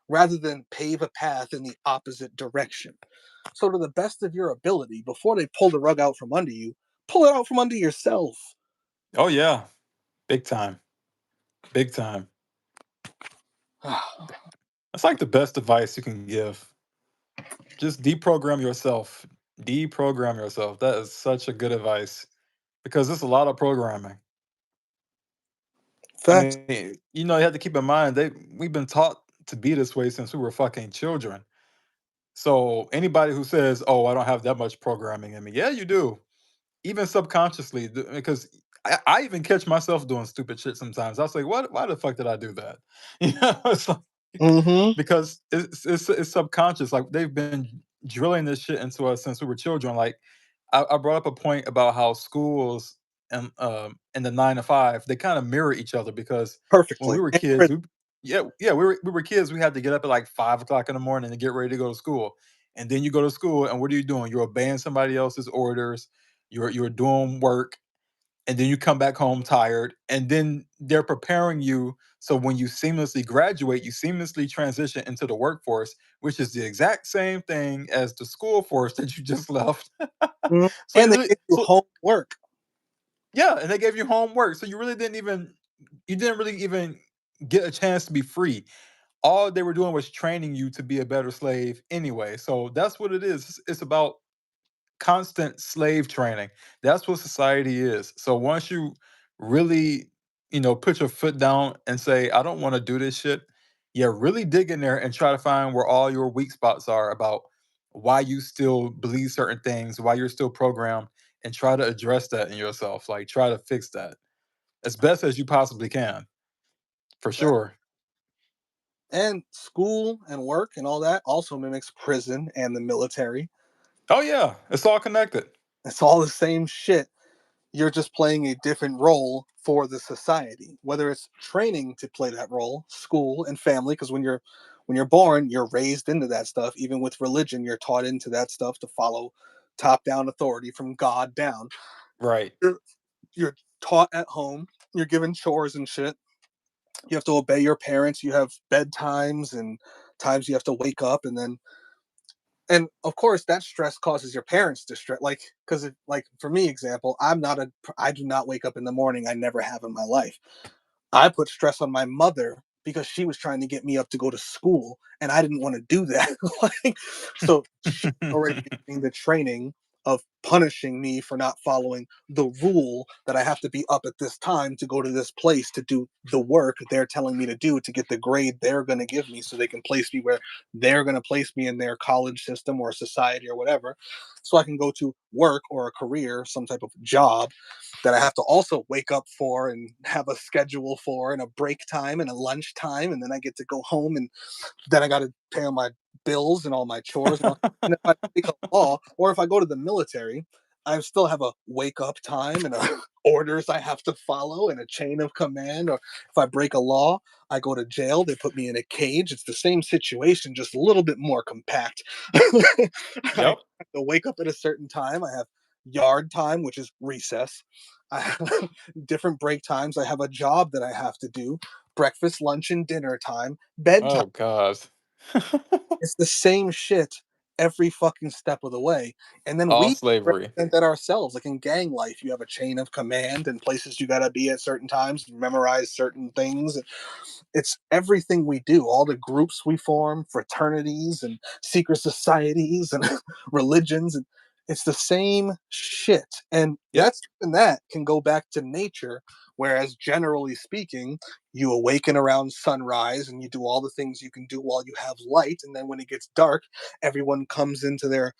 rather than pave a path in the opposite direction. So, to the best of your ability, before they pull the rug out from under you, pull it out from under yourself. Oh yeah, big time, big time. That's like the best advice you can give. Just deprogram yourself. Deprogram yourself. That is such a good advice because it's a lot of programming. I Facts. mean, you have to keep in mind we've been taught to be this way since we were fucking children. So anybody who says, "Oh, I don't have that much programming in me," yeah, you do. Even subconsciously, because I even catch myself doing stupid shit sometimes. I was like, "What? Why the fuck did I do that?" You know, it's like, Mm-hmm. because it's subconscious. Like they've been drilling this shit into us since we were children. Like I brought up a point about how schools. and the 9 to 5, they kind of mirror each other because when Perfectly. we were And kids, yeah, we were kids. We had to get up at like 5 o'clock in the morning to get ready to go to school, and then you go to school, and what are you doing? You're obeying somebody else's orders. You're doing work, and then you come back home tired, and then they're preparing you so when you seamlessly graduate, you seamlessly transition into the workforce, which is the exact same thing as the school force that you just left. Mhm. So And you they really, give you so homework. yeah, and they gave you homework, so you didn't really even get a chance to be free. All they were doing was training you to be a better slave anyway. So that's what it is. It's about constant slave training. That's what society is. So once you really, put your foot down and say, I don't want to do this shit, yeah, really dig in there and try to find where all your weak spots are about why you still believe certain things, why you're still programmed, and try to address that in yourself. Like try to fix that as best as you possibly can, for sure. And school and work and all that also mimics prison and the military. Oh yeah, it's all connected. It's all the same shit. You're just playing a different role for the society. Whether it's training to play that role, school and family, because when you're born, you're raised into that stuff. Even with religion, you're taught into that stuff to follow top down authority from God down. Right. You're, you're taught at home. You're given chores and shit. You have to obey your parents. You have bedtimes and times you have to wake up, and of course that stress causes your parents distress, like because like for me example, I do not wake up in the morning. I never have in my life. I put stress on my mother because she was trying to get me up to go to school and I didn't want to do that. Like, so she already gave me the training of punishing me for not following the rule that I have to be up at this time to go to this place to do the work they're telling me to do to get the grade they're going to give me so they can place me where they're going to place me in their college system or society or whatever, so I can go to work or a career, some type of job that I have to also wake up for and have a schedule for and a break time and a lunch time, and then I get to go home and then I got to pay all my bills and all my chores and all. And if I break a law or if I go to the military, I still have a wake up time and orders I have to follow and a chain of command. Or if I break a law, I go to jail. They put me in a cage. It's the same situation, just a little bit more compact. I have Yep. to wake up at a certain time. I have yard time, which is recess. I have different break times. I have a job that I have to do, breakfast, lunch, and dinner time, bedtime. Oh god. It's the same shit every fucking step of the way. And then All we slavery. represent that ourselves. Like in gang life, you have a chain of command and places you got to be at certain times, memorize certain things. It's everything we do, all the groups we form, fraternities and secret societies and religions. And it's the same shit. And Yep. that can go back to nature. Whereas generally speaking, you awaken around sunrise and you do all the things you can do while you have light. And then when it gets dark, everyone comes into their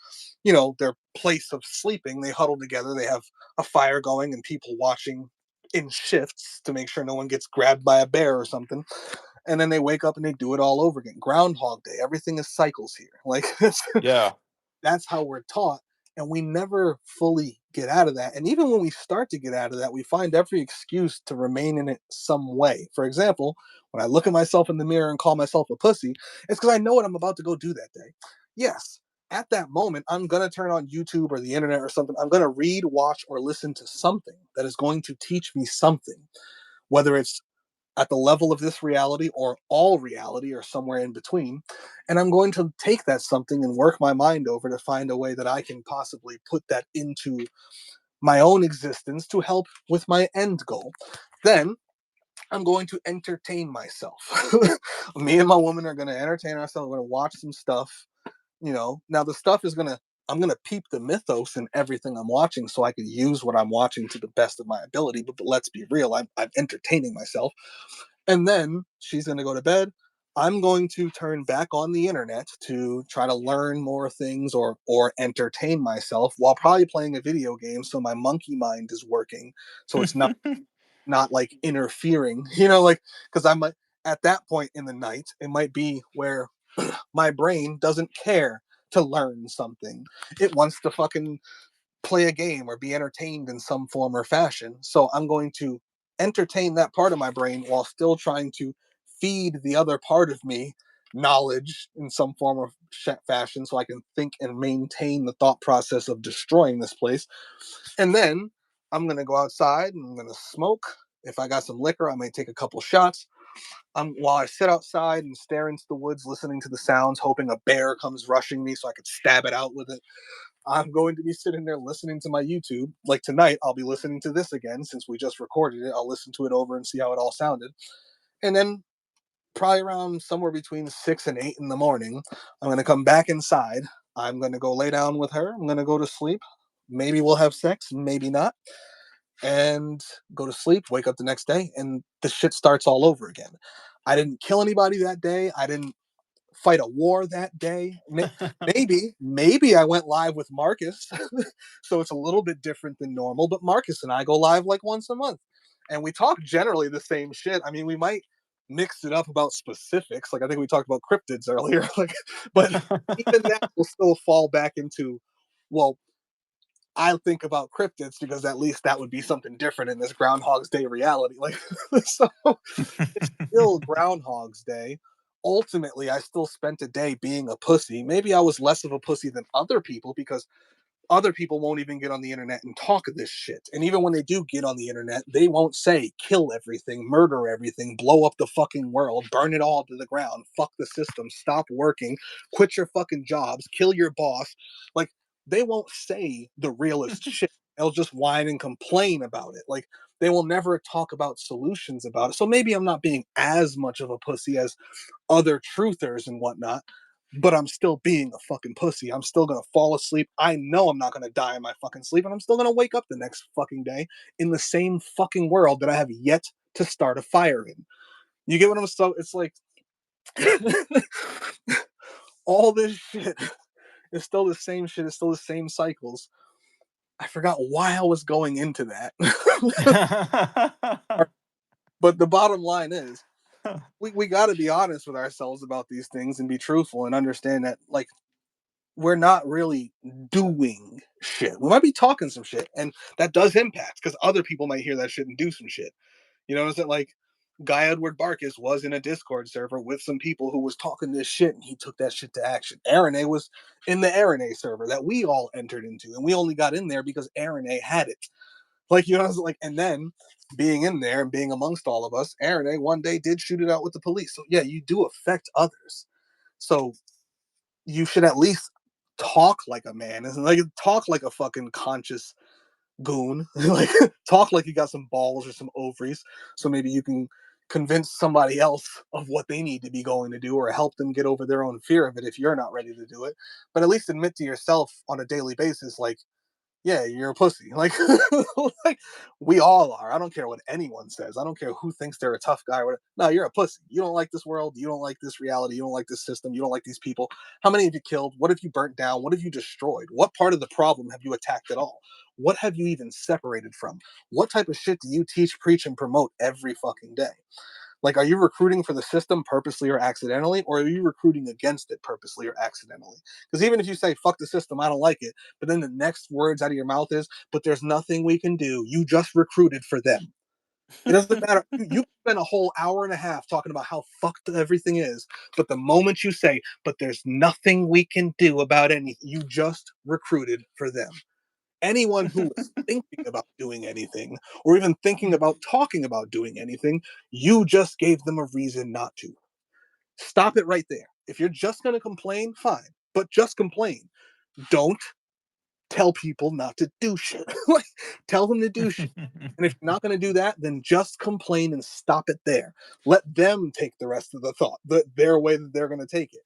place of sleeping. They huddle together, they have a fire going and people watching in shifts to make sure no one gets grabbed by a bear or something. And then they wake up and they do it all over again. Groundhog Day. Everything is cycles here. Like Yeah. that's how we're taught. And we never fully get out of that. And even when we start to get out of that, we find every excuse to remain in it some way. For example, when I look at myself in the mirror and call myself a pussy, it's because I know what I'm about to go do that day. Yes, at that moment, I'm going to turn on YouTube or the internet or something. I'm going to read, watch, or listen to something that is going to teach me something, whether it's at the level of this reality or all reality or somewhere in between. And I'm going to take that something and work my mind over to find a way that I can possibly put that into my own existence to help with my end goal. Then I'm going to entertain myself. Me and my woman are going to entertain ourselves. We're going to watch some stuff. Now the stuff is going to, I'm going to peep the mythos in everything I'm watching so I can use what I'm watching to the best of my ability. But let's be real, I'm entertaining myself. And then she's going to go to bed. I'm going to turn back on the internet to try to learn more things or entertain myself while probably playing a video game so my monkey mind is working, so it's not like interfering, like cuz I might at that point in the night it might be where my brain doesn't care to learn something. It wants to fucking play a game or be entertained in some form or fashion. So I'm going to entertain that part of my brain while still trying to feed the other part of me knowledge in some form or fashion so I can think and maintain the thought process of destroying this place. And then I'm going to go outside and I'm going to smoke. If I got some liquor, I may take a couple shots. While I sit outside and stare into the woods, listening to the sounds, hoping a bear comes rushing me so I could stab it out with it. I'm going to be sitting there listening to my YouTube. Like tonight, I'll be listening to this again since we just recorded it. I'll listen to it over and see how it all sounded. And then, probably around somewhere between 6 and 8 in the morning, I'm going to come back inside. I'm going to go lay down with her. I'm going to go to sleep. Maybe we'll have sex, maybe not. And go to sleep, wake up the next day, and the shit starts all over again. I didn't kill anybody that day. I didn't fight a war that day. Maybe I went live with Marcus, so it's a little bit different than normal. But Marcus and I go live like once a month, and we talk generally the same shit. I mean, we might mix it up about specifics, like I think we talked about cryptids earlier, like, but even that will still fall back into, well, I think about cryptids because at least that would be something different in this Groundhog's Day reality. Like, so it's still Groundhog's Day. Ultimately, I still spent a day being a pussy. Maybe I was less of a pussy than other people because other people won't even get on the internet and talk this shit. And even when they do get on the internet, they won't say kill everything, murder everything, blow up the fucking world, burn it all to the ground, fuck the system, stop working, quit your fucking jobs, kill your boss. Like, they won't say the realest shit. They'll just whine and complain about it. Like, they will never talk about solutions about it. So maybe I'm not being as much of a pussy as other truthers and whatnot, but I'm still being a fucking pussy. I'm still gonna fall asleep. I know I'm not gonna die in my fucking sleep, and I'm still gonna wake up the next fucking day in the same fucking world that I have yet to start a fire in. You get what I'm so? It's like all this shit is still the same shit. It's still the same cycles. I forgot why I was going into that. But the bottom line is, we got to be honest with ourselves about these things and be truthful and understand that, like, we're not really doing shit. We might be talking some shit, and that does impact because other people might hear that shit and do some shit. You know what I'm saying? Like, Guy Edward Barkus was in a Discord server with some people who was talking this shit, and he took that shit to action. Aaron A was in the Aaron A server that we all entered into, and we only got in there because Aaron A had it. Like, you know, like, and then being in there and being amongst all of us, Aaron A one day did shoot it out with the police. So yeah, you do affect others. So you should at least talk like a man, and like talk like a fucking conscious goon. Like, talk like you got some balls or some ovaries, so maybe you can convince somebody else of what they need to be going to do or help them get over their own fear of it if you're not ready to do it. But at least admit to yourself on a daily basis, like, yeah, you're a pussy. Like, like, we all are. I don't care what anyone says. I don't care who thinks they're a tough guy or whatever. No, you're a pussy. You don't like this world. You don't like this reality. You don't like this system. You don't like these people. How many have you killed? What have you burnt down? What have you destroyed? What part of the problem have you attacked at all? What have you even separated from? What type of shit do you teach, preach, and promote every fucking day? Like, are you recruiting for the system purposely or accidentally, or are you recruiting against it purposely or accidentally? Because even if you say, fuck the system, I don't like it, but then the next words out of your mouth is, but there's nothing we can do. You just recruited for them. It doesn't matter. You spend a whole hour and a half talking about how fucked everything is, but the moment you say, but there's nothing we can do about anything, you just recruited for them. Anyone who was thinking about doing anything or even thinking about talking about doing anything, you just gave them a reason not to. Stop it right there. If you're just going to complain, fine, but just complain. Don't tell people not to do shit. Like, tell them to do shit. And if you're not going to do that, then just complain and stop it there. Let them take the rest of the thought, their way that they're going to take it.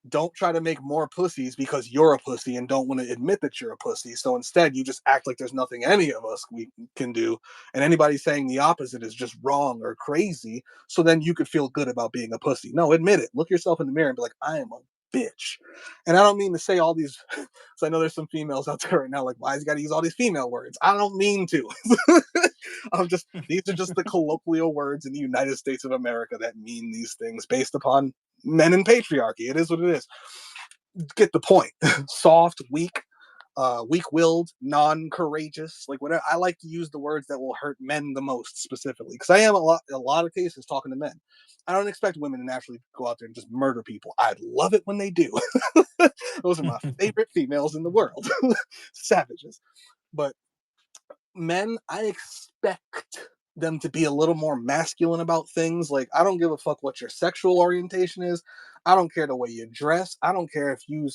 Don't try to make more pussies because you're a pussy and don't want to admit that you're a pussy. So instead, you just act like there's nothing any of us we can do. And anybody saying the opposite is just wrong or crazy. So then you could feel good about being a pussy. No, admit it. Look yourself in the mirror and be like, I am a bitch. And I don't mean to say all these, so I know there's some females out there right now, like, why has he got to use all these female words? I don't mean to. These are just the colloquial words in the United States of America that mean these things based upon men and patriarchy. It is what it is. Get the point. Soft, weak, weak-willed, non-courageous, like whatever. I like to use the words that will hurt men the most specifically, because I am a lot of cases talking to men. I don't expect women to naturally go out there and just murder people. I love it when they do. Those are my favorite females in the world, savages. But men, I expect them to be a little more masculine about things. Like, I don't give a fuck what your sexual orientation is. I don't care the way you dress. I don't care if you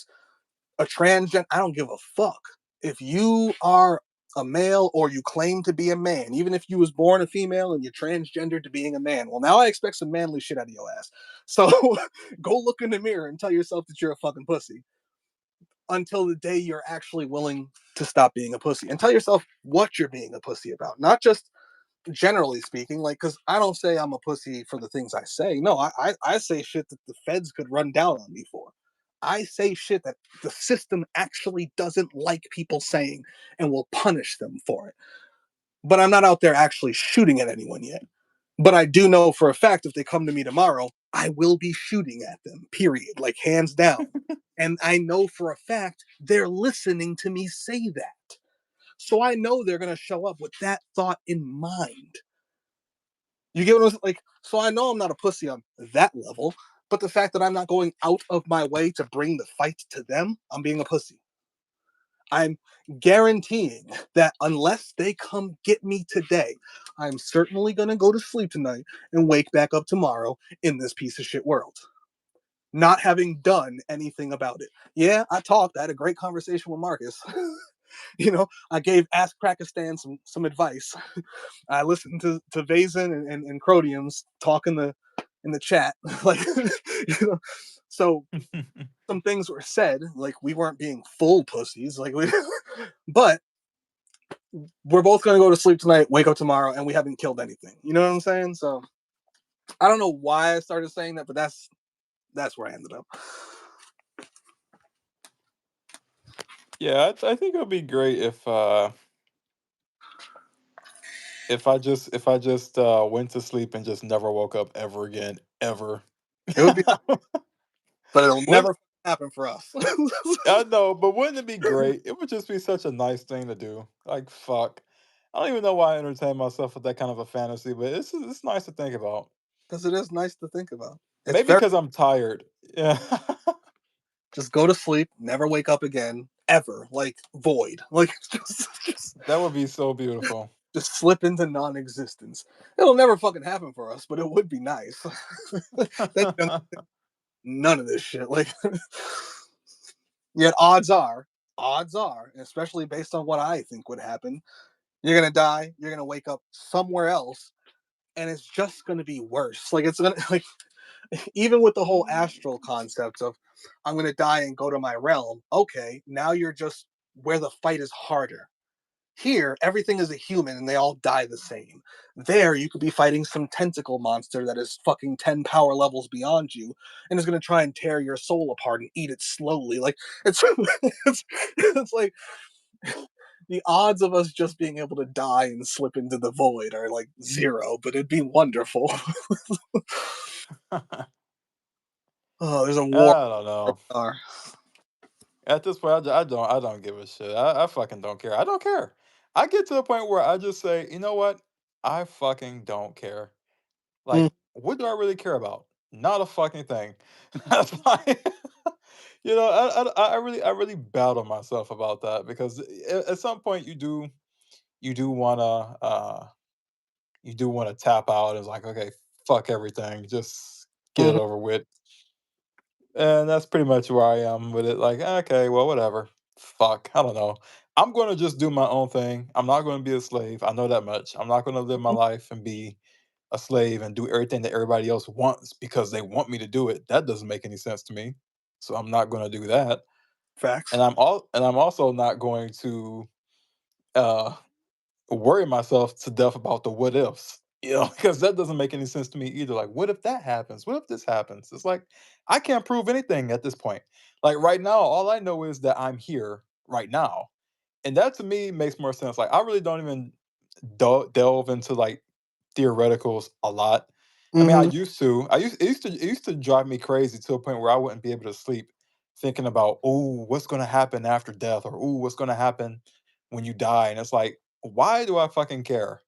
a transgender. I don't give a fuck. If you are a male or you claim to be a man, even if you was born a female and you're transgender to being a man, well, now I expect some manly shit out of your ass. So go look in the mirror and tell yourself that you're a fucking pussy until the day you're actually willing to stop being a pussy, and tell yourself what you're being a pussy about, not just generally speaking. Like, because I don't say I'm a pussy for the things I say. No, I say shit that the feds could run down on me for. I say shit that the system actually doesn't like people saying and will punish them for it. But I'm not out there actually shooting at anyone yet. But I do know for a fact if they come to me tomorrow, I will be shooting at them, period, like hands down. And I know for a fact they're listening to me say that. So I know they're going to show up with that thought in mind. You get what I'm like? So I know I'm not a pussy on that level, but the fact that I'm not going out of my way to bring the fight to them, I'm being a pussy. I'm guaranteeing that unless they come get me today, I'm certainly going to go to sleep tonight and wake back up tomorrow in this piece of shit world, not having done anything about it. Yeah, I talked. I had a great conversation with Marcus. I gave Ask Krakistan some advice. I listened to Vazen and Crodiums talk in the chat. Like, you know, so some things were said, like we weren't being full pussies, like but we're both gonna go to sleep tonight, wake up tomorrow, and we haven't killed anything. You know what I'm saying? So I don't know why I started saying that, but that's where I ended up. Yeah, I think it would be great if I just went to sleep and just never woke up ever again, ever. It would be, but it'll Would never happen for us. I know, but wouldn't it be great? It would just be such a nice thing to do. Like fuck. I don't even know why I entertain myself with that kind of a fantasy, but it's nice to think about. Because it is nice to think about. It's Maybe very because I'm tired. Yeah. just go to sleep, never wake up again, ever. Like void. Like That would be so beautiful. just slip into non-existence. It'll never fucking happen for us, but it would be nice. Then you don't none of this shit. Like, yet odds are, especially based on what I think would happen, you're gonna die. You're gonna wake up somewhere else, and it's just gonna be worse. Like it's gonna like even with the whole astral concept of I'm gonna die and go to my realm. Okay, now you're just where the fight is harder. Here, everything is a human and they all die the same. There, you could be fighting some tentacle monster that is fucking 10 power levels beyond you and is going to try and tear your soul apart and eat it slowly. Like, it's, it's like the odds of us just being able to die and slip into the void are like zero, but it'd be wonderful. Oh, there's a war. I don't know. At this point, I don't give a shit. I fucking don't care. I don't care. I get to the point where I just say, you know what? I fucking don't care. Mm, Like, what do I really care about? Not a fucking thing. That's why, I really battle myself about that because at some point you do wanna tap out and it's like, okay, fuck everything, just get it mhm, over with. And that's pretty much where I am with it. Like, okay, well, whatever. Fuck, I don't know. I'm gonna just do my own thing. I'm not gonna be a slave. I know that much. I'm not gonna live my mhm. life and be a slave and do everything that everybody else wants because they want me to do it. That doesn't make any sense to me. So I'm not gonna do that. Facts. And I'm also not going to uh worry myself to death about the what ifs. Because that doesn't make any sense to me either. Like, what if that happens? What if this happens? It's like I can't prove anything at this point. Like right now, all I know is that I'm here right now. And that to me makes more sense. Like I really don't even delve into like theoreticals a lot. I mean, I Hmm. used to. It used to drive me crazy to a point where I wouldn't be able to sleep thinking about, oh, what's gonna happen after death, or oh, what's gonna happen when you die. And it's like, why do I fucking care?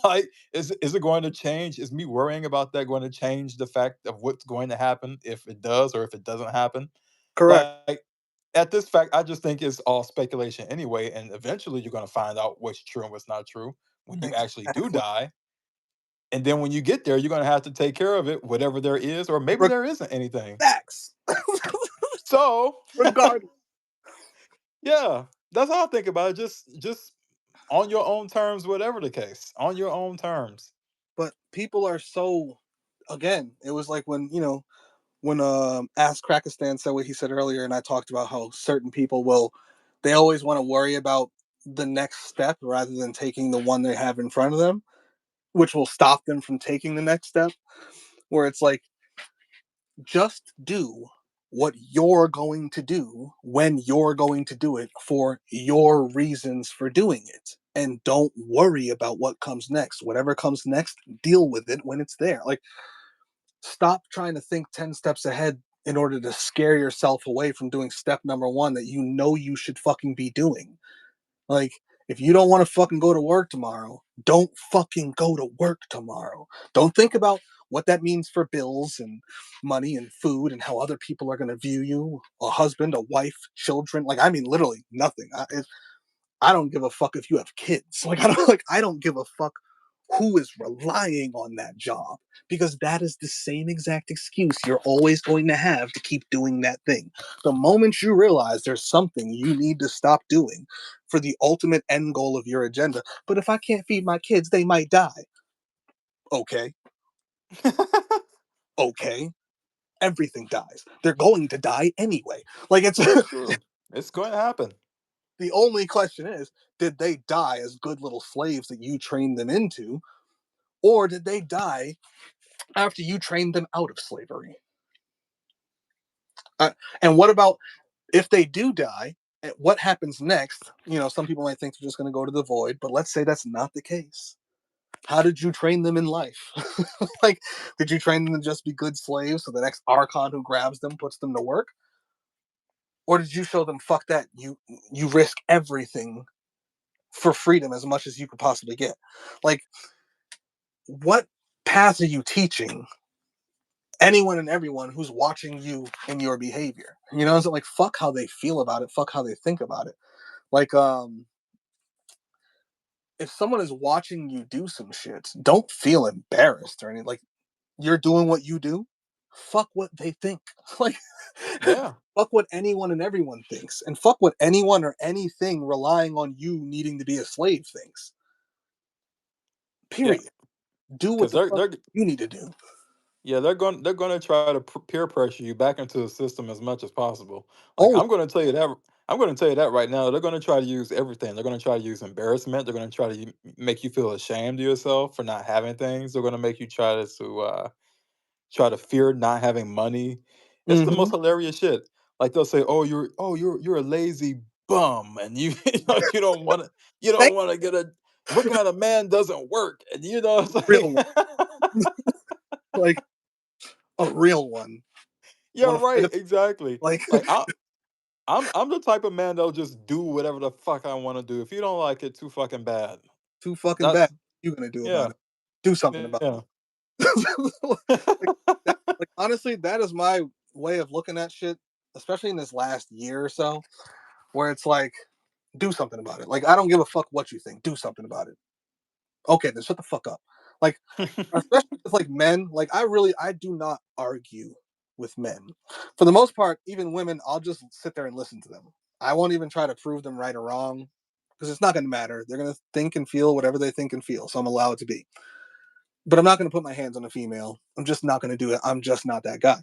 Like, is it going to change? Is me worrying about that going to change the fact of what's going to happen if it does or if it doesn't happen? Correct. Like, at this fact, I just think it's all speculation anyway, and eventually you're gonna find out what's true and what's not true when you actually do Exactly. die. And then when you get there, you're gonna have to take care of it, whatever there is, or maybe Re- there isn't anything. Facts. So, Regardless. yeah, that's how I think about it. Just on your own terms, whatever the case, on your own terms. But people are so, again, it was like when, when Ask Krakistan said what he said earlier, and I talked about how certain people will, they always want to worry about the next step rather than taking the one they have in front of them, which will stop them from taking the next step. Where it's like, just do what you're going to do when you're going to do it for your reasons for doing it. And don't worry about what comes next. Whatever comes next, deal with it when it's there. Like, stop trying to think 10 steps ahead in order to scare yourself away from doing step number one that you know you should fucking be doing. Like, if you don't want to fucking go to work tomorrow, don't fucking go to work tomorrow. Don't think about what that means for bills and money and food and how other people are going to view you, a husband, a wife, children. Like, I mean, literally nothing. I don't give a fuck if you have kids. I don't give a fuck who is relying on that job, because that is the same exact excuse you're always going to have to keep doing that thing. The moment you realize there's something you need to stop doing for the ultimate end goal of your agenda, but if I can't feed my kids, they might die. Okay, okay. Everything dies. They're going to die anyway. Like, it's That's true. It's going to happen. the only question is, did they die as good little slaves that you trained them into, or did they die after you trained them out of slavery? And what about if they do die? What happens next? Some people might think they're just going to go to the void, but let's say that's not the case. How did you train them in life? Like, did you train them to just be good slaves so the next archon who grabs them puts them to work? Or did you show them, fuck that, you risk everything for freedom as much as you could possibly get? Like, what path are you teaching anyone and everyone who's watching you and your behavior? It's like, fuck how they feel about it, fuck how they think about it. Like, if someone is watching you do some shit, don't feel embarrassed or anything. Like, you're doing what you do. Fuck what they think. Like, Yeah, fuck what anyone and everyone thinks, and fuck what anyone or anything relying on you needing to be a slave thinks. yeah, Period. Do what because the fuck you need to do. they're going to try to peer pressure you back into the system as much as possible. Like, Oh, I'm going to tell you that right now. They're going to try to use everything. They're going to try to use embarrassment. They're going to try to make you feel ashamed of yourself for not having things. They're going to make you try to fear not having money. It's the mm-hmm. most hilarious shit. Like, they'll say, you're a lazy bum, and you you don't Thank want to get a what kind of man doesn't work, and it's real like, one. Like, a real one. yeah, Want to fight right, a, exactly. like, Like, I'm the type of man that'll just do whatever the fuck I want to do. If you don't like it, too fucking bad. too fucking bad. That's You gonna do about yeah, it? Do something about yeah. it. Like, like, honestly, that is my way of looking at shit, especially in this last year or so, where it's like, do something about it. Like, I don't give a fuck what you think. Do something about it. Okay, then shut the fuck up. Like, especially with like men. Like, I do not argue with men. For the most part, even women, I'll just sit there and listen to them. I won't even try to prove them right or wrong, because it's not going to matter. They're going to think and feel whatever they think and feel. So I'm allowed to be. But I'm not going to put my hands on a female. I'm just not going to do it. I'm just not that guy.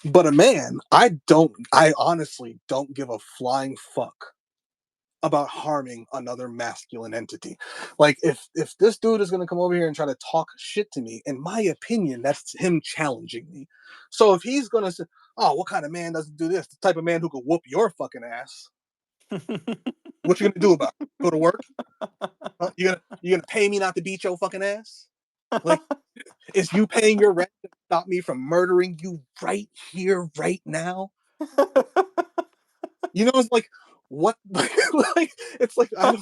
But a man, I honestly don't give a flying fuck about harming another masculine entity. Like, if this dude is gonna come over here and try to talk shit to me, in my opinion, that's him challenging me. So if he's gonna say, "Oh, what kind of man doesn't do this?" The type of man who could whoop your fucking ass. What you gonna do about it? Go to work? Huh? You gonna pay me not to beat your fucking ass? Like, is you paying your rent to stop me from murdering you right here, right now? You know, it's like, what? Like, it's like, I don't,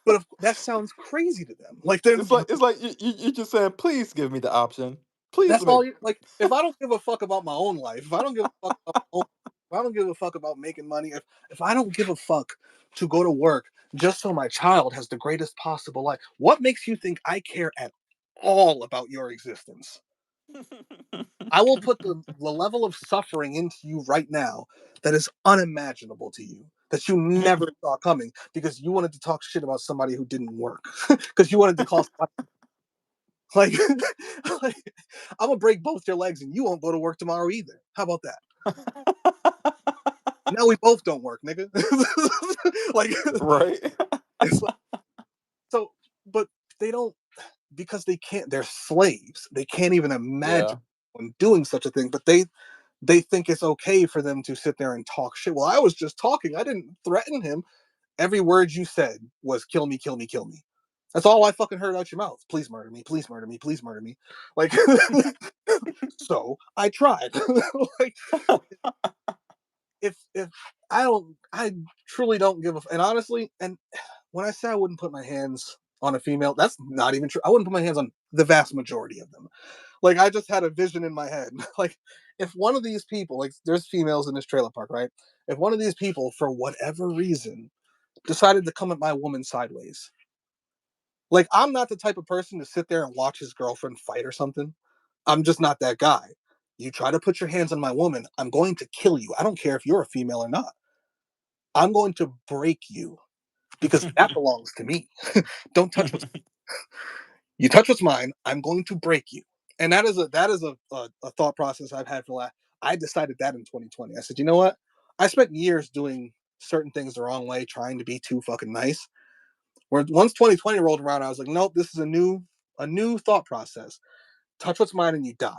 but if, that sounds crazy to them. Like, they're, it's like you just saying, please give me the option. Please that's make. all you like. If I don't give a fuck about my own life, if I don't give a fuck about my own, if I don't give a fuck about making money, if I don't give a fuck to go to work just so my child has the greatest possible life, what makes you think I care at all about your existence? I will put the level of suffering into you right now that is unimaginable to you, that you never saw coming because you wanted to talk shit about somebody who didn't work, because you wanted to call somebody, like, like, I'm gonna break both your legs and you won't go to work tomorrow either. How about that? Now we both don't work, nigga. Like, Right. it's like, so, but they don't, because they can't. They're slaves. They can't even imagine Yeah. doing such a thing. But they think it's okay for them to sit there and talk shit. Well, I was just talking. I didn't threaten him. Every word you said was kill me, kill me, kill me. That's all I fucking heard out your mouth. Please murder me, please murder me, please murder me. Like, so I tried. Like, if I truly don't give a and honestly, and when I say I wouldn't put my hands on a female, that's not even true. I wouldn't put my hands on the vast majority of them. Like, I just had a vision in my head. Like, if one of these people, like, there's females in this trailer park, right? If one of these people, for whatever reason, decided to come at my woman sideways, like, I'm not the type of person to sit there and watch his girlfriend fight or something. I'm just not that guy. You try to put your hands on my woman, I'm going to kill you. I don't care if you're a female or not. I'm going to break you because that belongs to me. Don't touch what's you touch what's mine. I'm going to break you. And that is a thought process I've had for the last. I decided that in 2020. I said, you know what? I spent years doing certain things the wrong way, trying to be too fucking nice. Where once 2020 rolled around, I was like, nope, this is a new thought process. Touch what's mine and you die.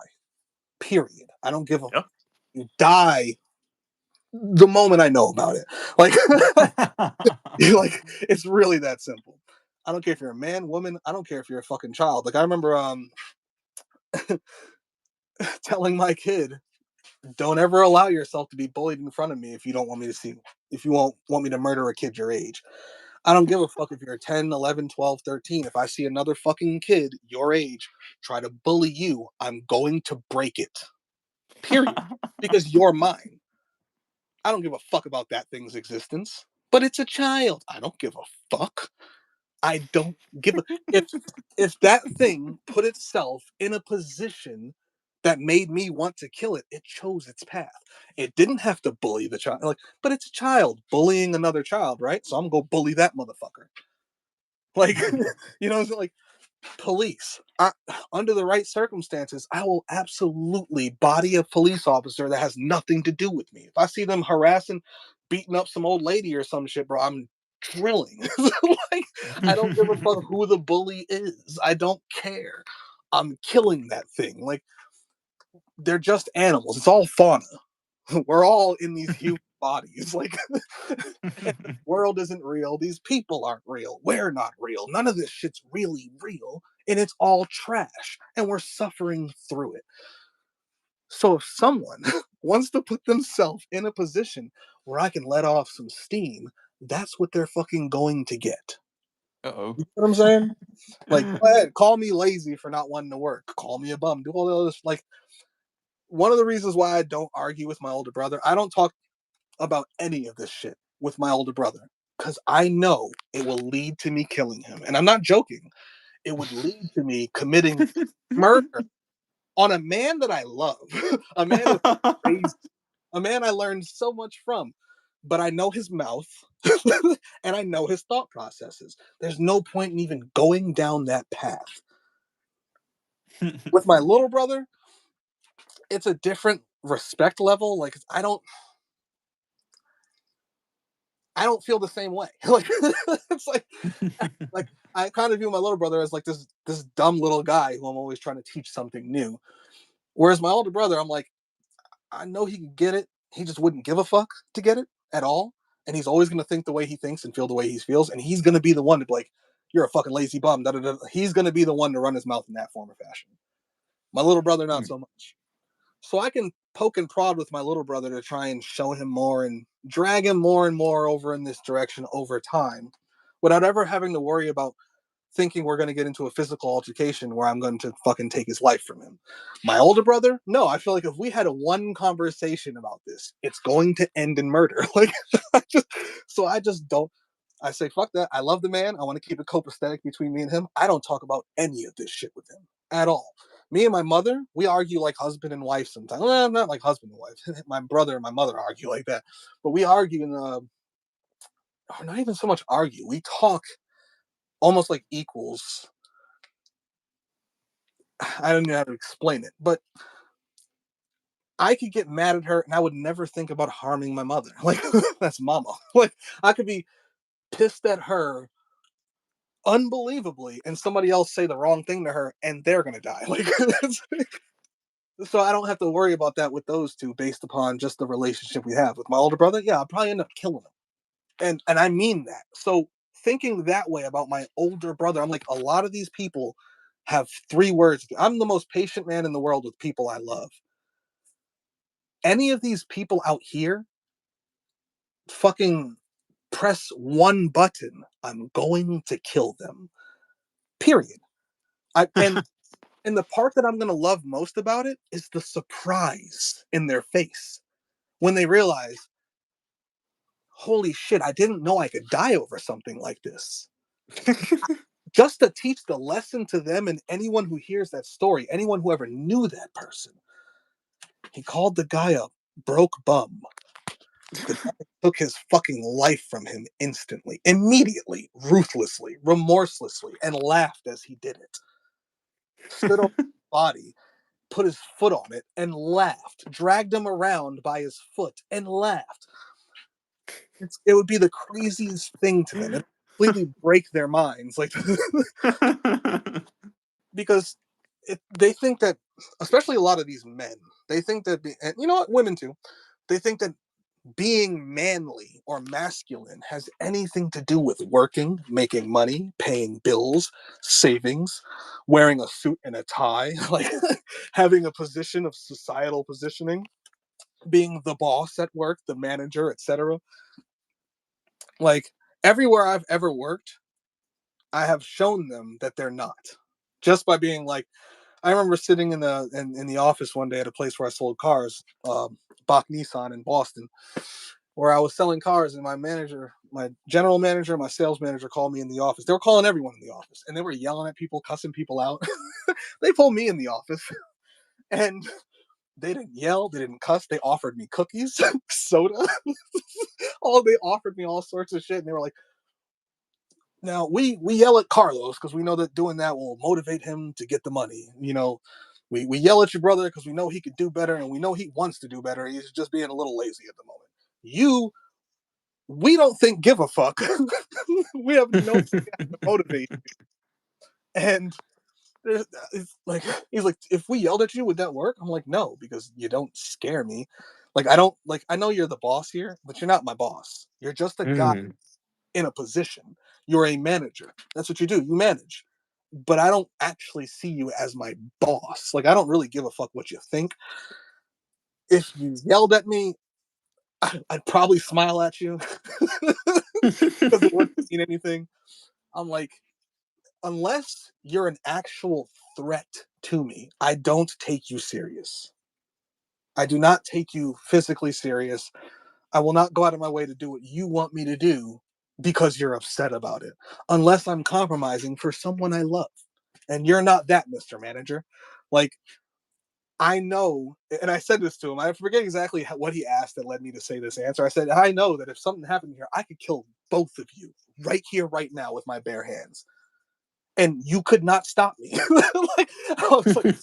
Period. I don't give a Yep. you die the moment I know about it. Like, you like it's really that simple. I don't care if you're a man, woman. I don't care if you're a fucking child. Like, I remember telling my kid, don't ever allow yourself to be bullied in front of me if you don't want me to see if you won't want me to murder a kid your age. I don't give a fuck if you're 10, 11, 12, 13. If I see another fucking kid your age try to bully you, I'm going to break it. Period. Because you're mine. I don't give a fuck about that thing's existence. But it's a child. I don't give a fuck. I don't give a if that thing put itself in a position that made me want to kill it, it chose its path. It didn't have to bully the child. Like, but it's a child bullying another child, right? So I'm gonna go bully that motherfucker. Like, you know, it's like police. Under the right circumstances, I will absolutely body a police officer that has nothing to do with me. If I see them harassing, beating up some old lady or some shit, bro, I'm drilling. Like, I don't give a fuck who the bully is. I don't care. I'm killing that thing. Like, they're just animals. It's all fauna. We're all in these human bodies. Like, the world isn't real. These people aren't real. We're not real. None of this shit's really real. And it's all trash. And we're suffering through it. So if someone wants to put themselves in a position where I can let off some steam, that's what they're fucking going to get. Uh-oh. You know what I'm saying? Like, go ahead, call me lazy for not wanting to work. Call me a bum. Do all the other like one of the reasons why I don't argue with my older brother, I don't talk about any of this shit with my older brother because I know it will lead to me killing him. And I'm not joking. It would lead to me committing murder on a man that I love, a man who raised, a man I learned so much from. But I know his mouth and I know his thought processes. There's no point in even going down that path. With my little brother, it's a different respect level. Like, I don't feel the same way. Like, it's like I kind of view my little brother as like this dumb little guy who I'm always trying to teach something new. Whereas my older brother, I'm like, I know he can get it. He just wouldn't give a fuck to get it at all. And he's always gonna think the way he thinks and feel the way he feels. And he's gonna be the one to be like, you're a fucking lazy bum. Da, da, da. He's gonna be the one to run his mouth in that form or fashion. My little brother, not Mm. so much. So I can poke and prod with my little brother to try and show him more and drag him more and more over in this direction over time without ever having to worry about thinking we're going to get into a physical altercation where I'm going to fucking take his life from him. My older brother, no, I feel like if we had a one conversation about this, it's going to end in murder. Like, I just don't. I say, fuck that. I love the man. I want to keep it copacetic between me and him. I don't talk about any of this shit with him at all. Me and my mother, we argue like husband and wife sometimes. Well, not like husband and wife. My brother and my mother argue like that. But we argue in, not even so much argue. We talk almost like equals. I don't know how to explain it, but I could get mad at her and I would never think about harming my mother. Like, that's mama. Like, I could be pissed at her unbelievably and somebody else say the wrong thing to her and they're going to die. Like, so I don't have to worry about that with those two based upon just the relationship we have. With my older brother, yeah, I'll probably end up killing him. And I mean that. So thinking that way about my older brother, I'm like, a lot of these people have three words. I'm the most patient man in the world with people I love. Any of these people out here fucking press one button, I'm going to kill them. Period. I and the part that I'm gonna love most about it is the surprise in their face when they realize, holy shit, I didn't know I could die over something like this. Just to teach the lesson to them and anyone who hears that story, anyone who ever knew that person. He called the guy a broke bum. The guy took his fucking life from him instantly, immediately, ruthlessly, remorselessly, and laughed as he did it. Stood over his body, put his foot on it, and laughed. Dragged him around by his foot and laughed. It would be the craziest thing to them. It would completely break their minds. Like, because they think that, especially a lot of these men, they think that, and you know what, women too, they think that being manly or masculine has anything to do with working, making money, paying bills, savings, wearing a suit and a tie, like having a position of societal positioning, being the boss at work, the manager, etc. Like, everywhere I've ever worked, I have shown them that they're not. Just by being like, I remember sitting in the office one day at a place where I sold cars, Bach Nissan in Boston, where I was selling cars, and my general manager, my sales manager called me in the office. They were calling everyone in the office, and they were yelling at people, cussing people out. They pulled me in the office, and they didn't yell, they didn't cuss. They offered me cookies, soda. They offered me all sorts of shit, and they were like, "Now we yell at Carlos because we know that doing that will motivate him to get the money. You know, we yell at your brother because we know he could do better, and we know he wants to do better. He's just being a little lazy at the moment. You we don't think give a fuck. We have no way to motivate." And it's like, he's like, if we yelled at you, would that work? I'm like, no, because you don't scare me. Like, I don't like, I know you're the boss here, but you're not my boss. You're just a guy Mm. in a position. You're a manager. That's what you do. You manage. But I don't actually see you as my boss. Like, I don't really give a fuck what you think. If you yelled at me, I'd probably smile at you because it wouldn't mean anything. I'm like, unless you're an actual threat to me, I don't take you serious. I do not take you physically serious. I will not go out of my way to do what you want me to do because you're upset about it, unless I'm compromising for someone I love. And you're not that, Mr. Manager. Like, I know, and I said this to him. I forget exactly what he asked that led me to say this answer. I said, I know that if something happened here, I could kill both of you right here, right now, with my bare hands, and you could not stop me. Like, I was like,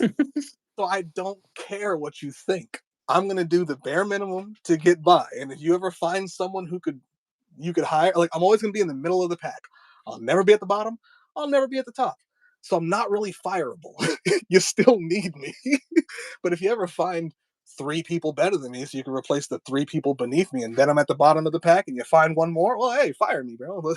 so I don't care what you think. I'm gonna do the bare minimum to get by. And if you ever find someone who could you could hire, like, I'm always gonna be in the middle of the pack. I'll never be at the bottom. I'll never be at the top. So I'm not really fireable. You still need me. But if you ever find three people better than me, so you can replace the three people beneath me, and then I'm at the bottom of the pack, and you find one more, well, hey, fire me, bro.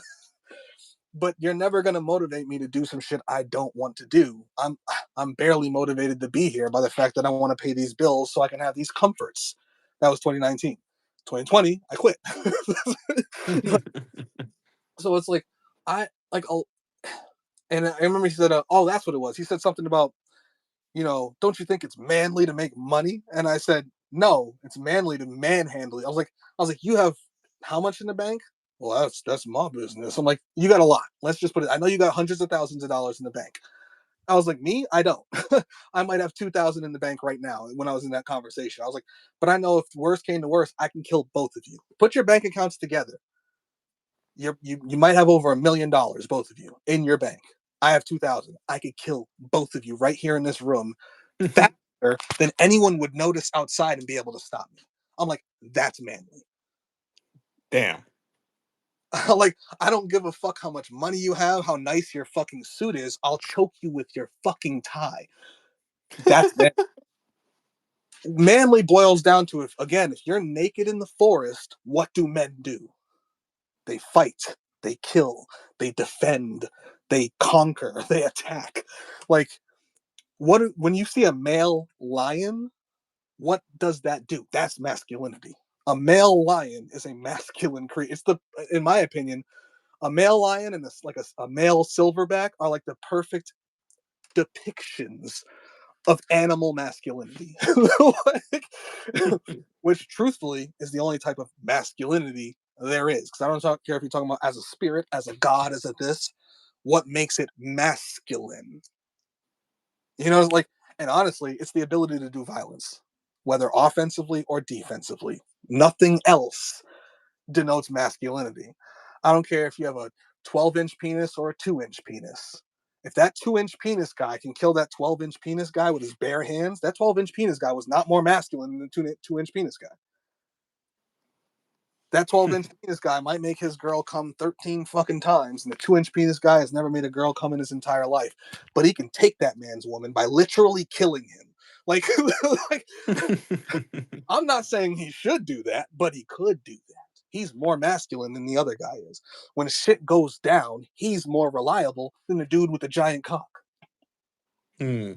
but you're never gonna motivate me to do some shit I don't want to do. I'm barely motivated to be here by the fact that I want to pay these bills so I can have these comforts. That was 2019. 2020, I quit. So it's like I like oh, and I remember he said, "Oh, that's what it was." He said something about, don't you think it's manly to make money? And I said, no, it's manly to manhandle it. I was like, you have how much in the bank? Well, that's my business. I'm like, you got a lot. Let's just put it. I know you got hundreds of thousands of dollars in the bank. I was like, me, I don't. I might have 2,000 in the bank right now. When I was in that conversation, I was like, but I know if worst came to worst, I can kill both of you. Put your bank accounts together. You might have over $1 million, both of you, in your bank. I have 2,000. I could kill both of you right here in this room faster than anyone would notice outside and be able to stop me. I'm like, that's manly. Damn. Like, I don't give a fuck how much money you have, how nice your fucking suit is. I'll choke you with your fucking tie. That's man. Manly boils down to, if you're naked in the forest, what do men do? They fight, they kill, they defend, they conquer, they attack. Like, when you see a male lion, what does that do? That's masculinity. A male lion is a masculine creature. In my opinion, a male lion and a male silverback are like the perfect depictions of animal masculinity. Like, which truthfully is the only type of masculinity there is. Because I don't care if you're talking about as a spirit, as a god, as a this. What makes it masculine? Like, and honestly, it's the ability to do violence, whether offensively or defensively. Nothing else denotes masculinity. I don't care if you have a 12-inch penis or a 2-inch penis. If that 2-inch penis guy can kill that 12-inch penis guy with his bare hands, that 12-inch penis guy was not more masculine than the 2-inch penis guy. That 12-inch penis guy might make his girl come 13 fucking times, and the 2-inch penis guy has never made a girl come in his entire life. But he can take that man's woman by literally killing him. Like, like I'm not saying he should do that, but he could do that. He's more masculine than the other guy is. When shit goes down, he's more reliable than the dude with the giant cock. Hmm.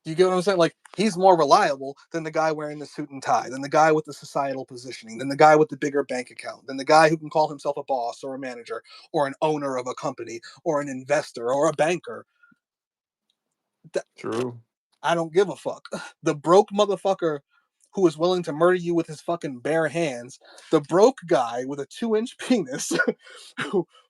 Do you get what I'm saying? Like, he's more reliable than the guy wearing the suit and tie, than the guy with the societal positioning, than the guy with the bigger bank account, than the guy who can call himself a boss or a manager or an owner of a company or an investor or a banker. True. I don't give a fuck. The broke motherfucker who is willing to murder you with his fucking bare hands, the broke guy with a 2-inch penis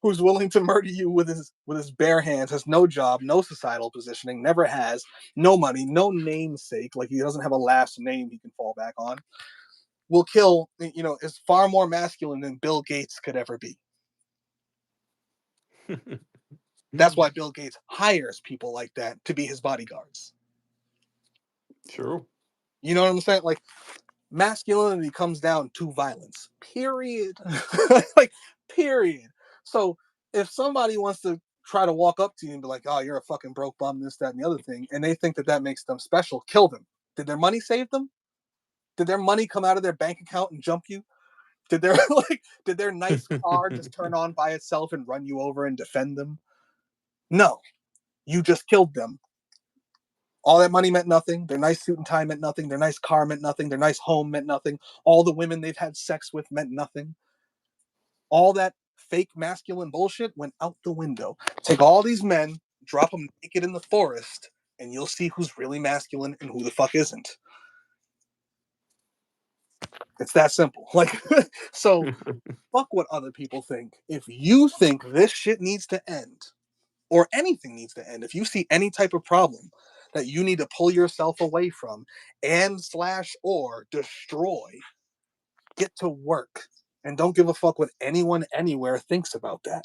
who's willing to murder you with his bare hands, has no job, no societal positioning, never has, no money, no namesake, like he doesn't have a last name he can fall back on, will kill, is far more masculine than Bill Gates could ever be. That's why Bill Gates hires people like that to be his bodyguards. True. You know what I'm saying? Like, masculinity comes down to violence. Period. Like, period. So if somebody wants to try to walk up to you and be like, "Oh, you're a fucking broke bum," this, that, and the other thing, and they think that that makes them special, kill them. Did their money save them? Did their money come out of their bank account and jump you? Did their nice car just turn on by itself and run you over and defend them? No, you just killed them. All that money meant nothing. Their nice suit and tie meant nothing. Their nice car meant nothing. Their nice home meant nothing. All the women they've had sex with meant nothing. All that fake masculine bullshit went out the window. Take all these men, drop them naked in the forest, and you'll see who's really masculine and who the fuck isn't. It's that simple. Like, so fuck what other people think. If you think this shit needs to end, or anything needs to end, if you see any type of problem that you need to pull yourself away from and slash or destroy, get to work. And don't give a fuck what anyone anywhere thinks about that.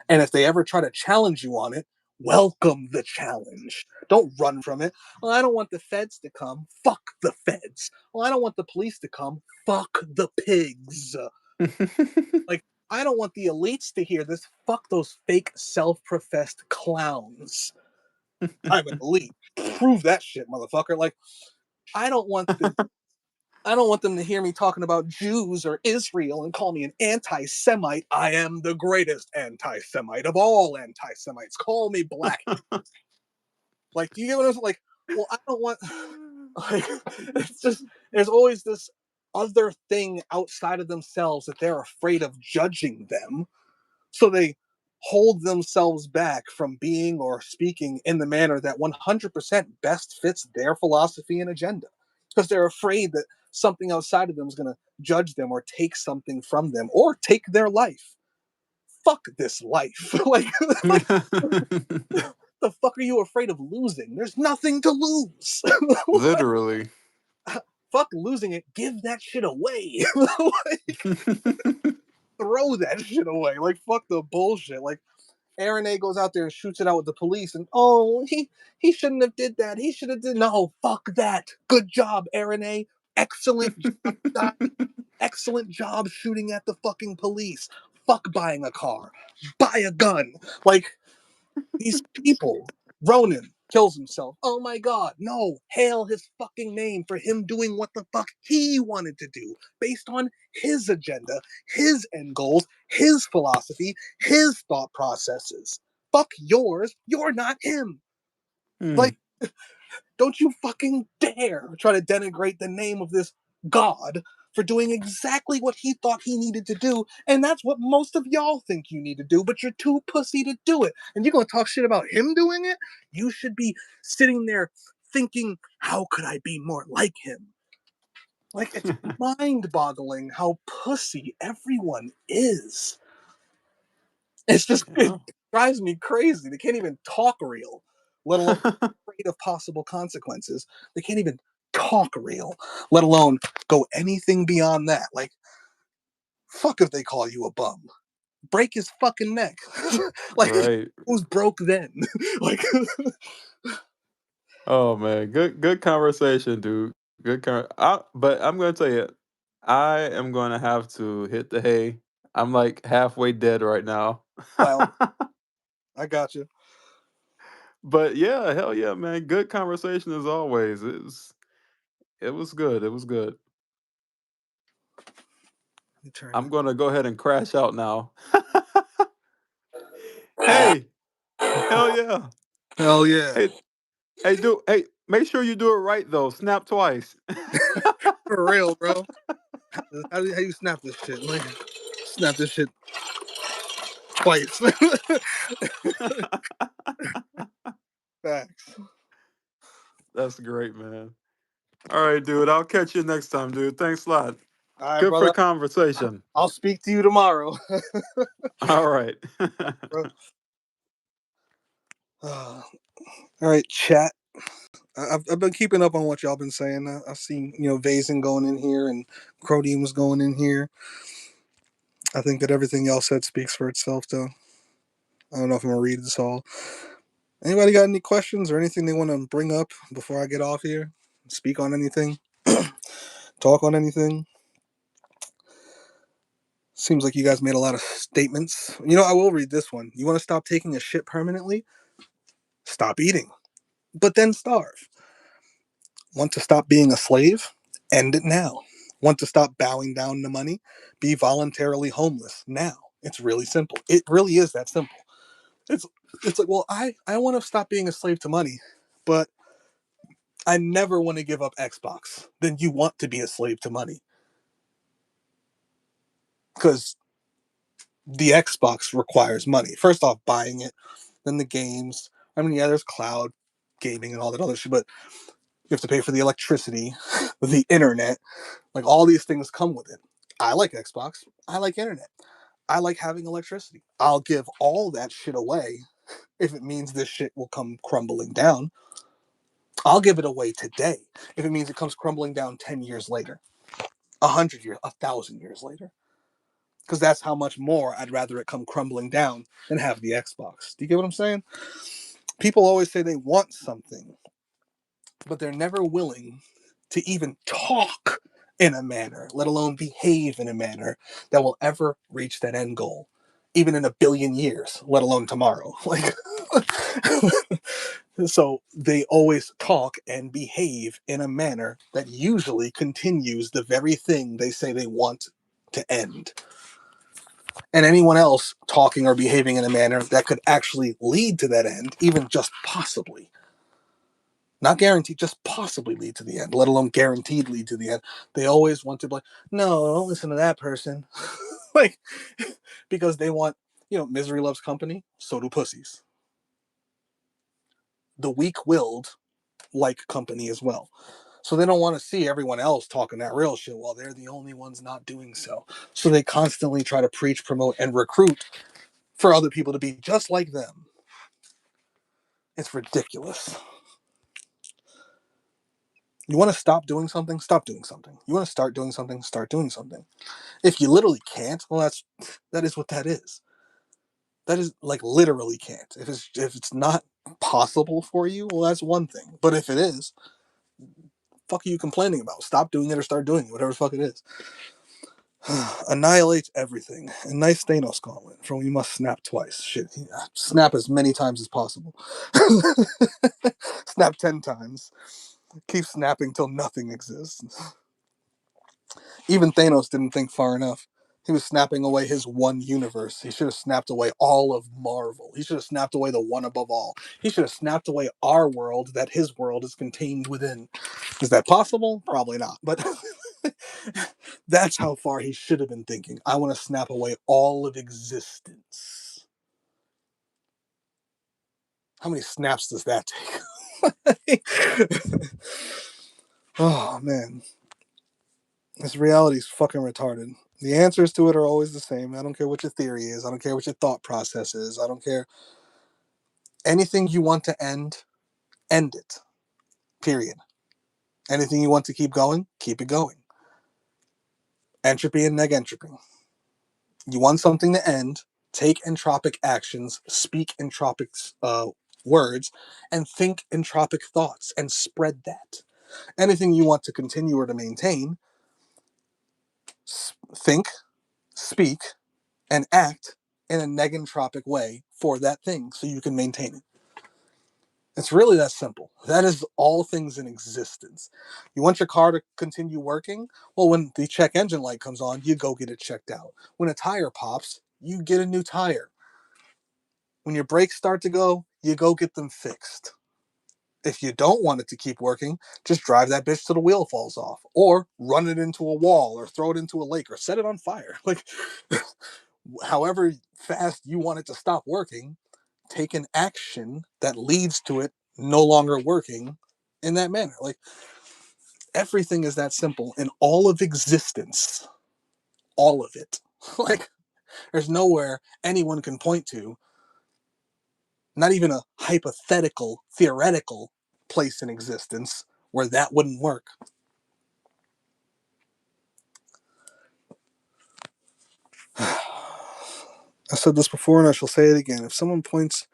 And if they ever try to challenge you on it, welcome the challenge. Don't run from it. Well, I don't want the feds to come. Fuck the feds. Well, I don't want the police to come. Fuck the pigs. Like, I don't want the elites to hear this. Fuck those fake self-professed clowns. I'm an elite. Prove that shit, motherfucker. Like, I don't want the I don't want them to hear me talking about Jews or Israel and call me an anti-Semite. I am the greatest anti-Semite of all anti-Semites. Call me black. Like, do you get what I'm saying? Like, well, I don't want. Like, it's just there's always this other thing outside of themselves that they're afraid of judging them, so they hold themselves back from being or speaking in the manner that 100% best fits their philosophy and agenda, because they're afraid that something outside of them is going to judge them or take something from them or take their life. Fuck this life. Like the fuck are you afraid of losing? There's nothing to lose. Literally. Fuck losing it. Give that shit away. Like, throw that shit away. Like, fuck the bullshit. Like, Aaron A goes out there and shoots it out with the police, and he shouldn't have did that. He should have did no. Fuck that. Good job, Aaron A. Excellent job. Excellent job shooting at the fucking police. Fuck buying a car. Buy a gun. Like, these people. Ronan kills himself. Oh my god. No. Hail his fucking name for him doing what the fuck he wanted to do based on his agenda, his end goals, his philosophy, his thought processes. Fuck yours. You're not him. Hmm. Like, don't you fucking dare try to denigrate the name of this god for doing exactly what he thought he needed to do. And that's what most of y'all think you need to do, but you're too pussy to do it. And you're going to talk shit about him doing it? You should be sitting there thinking, how could I be more like him? Like, it's mind boggling how pussy everyone is. It Yeah. drives me crazy. They can't even talk real, let alone afraid of possible consequences. They can't even talk real, let alone go anything beyond that. Like, fuck if they call you a bum. Break his fucking neck. Like, Right. who's broke then? Like, Oh man, good conversation, dude. But I'm gonna tell you, I am gonna have to hit the hay. I'm like halfway dead right now. well, I got you. But yeah, hell yeah, man. Good conversation as always. It was good. It was good. Let me turn I'm it. gonna go ahead and crash out now. Hey, hell yeah. Hell yeah. Hey, hey, make sure you do it right though. Snap twice. For real, bro. How you snap this shit? Like, snap this shit twice. Facts. That's great, man. All right, dude. I'll catch you next time, dude. Thanks a lot. All right, Good for brother. conversation. I'll speak to you tomorrow. All right. Bro. All right, chat. I've been keeping up on what y'all been saying. I've seen, Vazen going in here and Crodium was going in here. I think that everything y'all said speaks for itself, though. I don't know if I'm gonna read this all. Anybody got any questions or anything they want to bring up before I get off here? Speak on anything? Talk on anything? Seems like you guys made a lot of statements. I will read this one. You want to stop taking a shit permanently? Stop eating, but then starve. Want to stop being a slave? End it now. Want to stop bowing down to money? Be voluntarily homeless now. It's really simple. It really is that simple. It's it's like, well, I want to stop being a slave to money, but I never want to give up Xbox. Then you want to be a slave to money because the Xbox requires money. First off, buying it, then the games. I mean, yeah, there's cloud gaming and all that other shit, but you have to pay for the electricity, the internet. Like, all these things come with it. I like Xbox. I like internet. I like having electricity. I'll give all that shit away if it means this shit will come crumbling down. I'll give it away today if it means it comes crumbling down 10 years later, 100 years, 1,000 years later. Because that's how much more I'd rather it come crumbling down than have the Xbox. Do you get what I'm saying? People always say they want something, but they're never willing to even talk in a manner, let alone behave in a manner that will ever reach that end goal, even in a billion years, let alone tomorrow. Like, So they always talk and behave in a manner that usually continues the very thing they say they want to end. And anyone else talking or behaving in a manner that could actually lead to that end, even just possibly, not guaranteed, just possibly lead to the end, let alone guaranteed lead to the end, they always want to be like, no, don't listen to that person. Like, because they want, misery loves company, so do pussies. The weak willed like company as well. So they don't want to see everyone else talking that real shit while they're the only ones not doing so. So they constantly try to preach, promote, and recruit for other people to be just like them. It's ridiculous. You want to stop doing something? Stop doing something. You want to start doing something? Start doing something. If you literally can't, well, that is what that is. That is like literally can't. If it's not possible for you, well, that's one thing. But if it is, fuck are you complaining about? Stop doing it or start doing it, whatever the fuck it is. Annihilates everything. A nice Thanos gauntlet from you must snap twice. Shit, snap as many times as possible. Snap 10 times. Keep snapping till nothing exists. Even Thanos didn't think far enough. He was snapping away his one universe. He should have snapped away all of Marvel. He should have snapped away the one above all. He should have snapped away our world that his world is contained within. Is that possible? Probably not. But that's how far he should have been thinking. I want to snap away all of existence. How many snaps does that take? Oh, man. This reality is fucking retarded. The answers to it are always the same. I don't care what your theory is. I don't care what your thought process is. I don't care. Anything you want to end it. Period. Anything you want to keep going, keep it going. Entropy and negentropy. You want something to end, take entropic actions, speak entropic words, and think entropic thoughts and spread that. Anything you want to continue or to maintain, think, speak, and act in a negentropic way for that thing so you can maintain it. It's really that simple. That is all things in existence. You want your car to continue working? Well, when the check engine light comes on, you go get it checked out. When a tire pops, you get a new tire. When your brakes start to go, you go get them fixed. If you don't want it to keep working, just drive that bitch till the wheel falls off, or run it into a wall, or throw it into a lake, or set it on fire. Like, however fast you want it to stop working, take an action that leads to it no longer working in that manner. Like, everything is that simple in all of existence, all of it. Like, there's nowhere anyone can point to, not even a hypothetical, theoretical place in existence where that wouldn't work. I said this before and I shall say it again. If someone points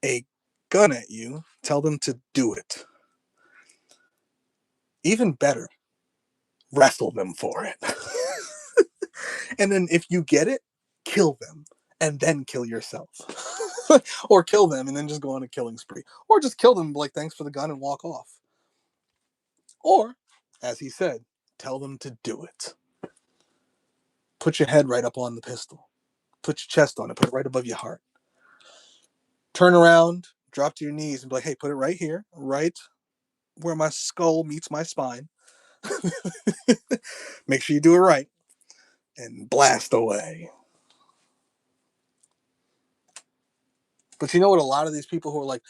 a gun at you, tell them to do it. Even better, wrestle them for it. And then if you get it, kill them and then kill yourself. Or kill them and then just go on a killing spree. Or just kill them like thanks for the gun and walk off. Or, as he said, tell them to do it. Put your head right up on the pistol. Put your chest on it. Put it right above your heart. Turn around, drop to your knees and be like, hey, put it right here, right where my skull meets my spine. Make sure you do it right. And blast away. But you know what? A lot of these people who are like,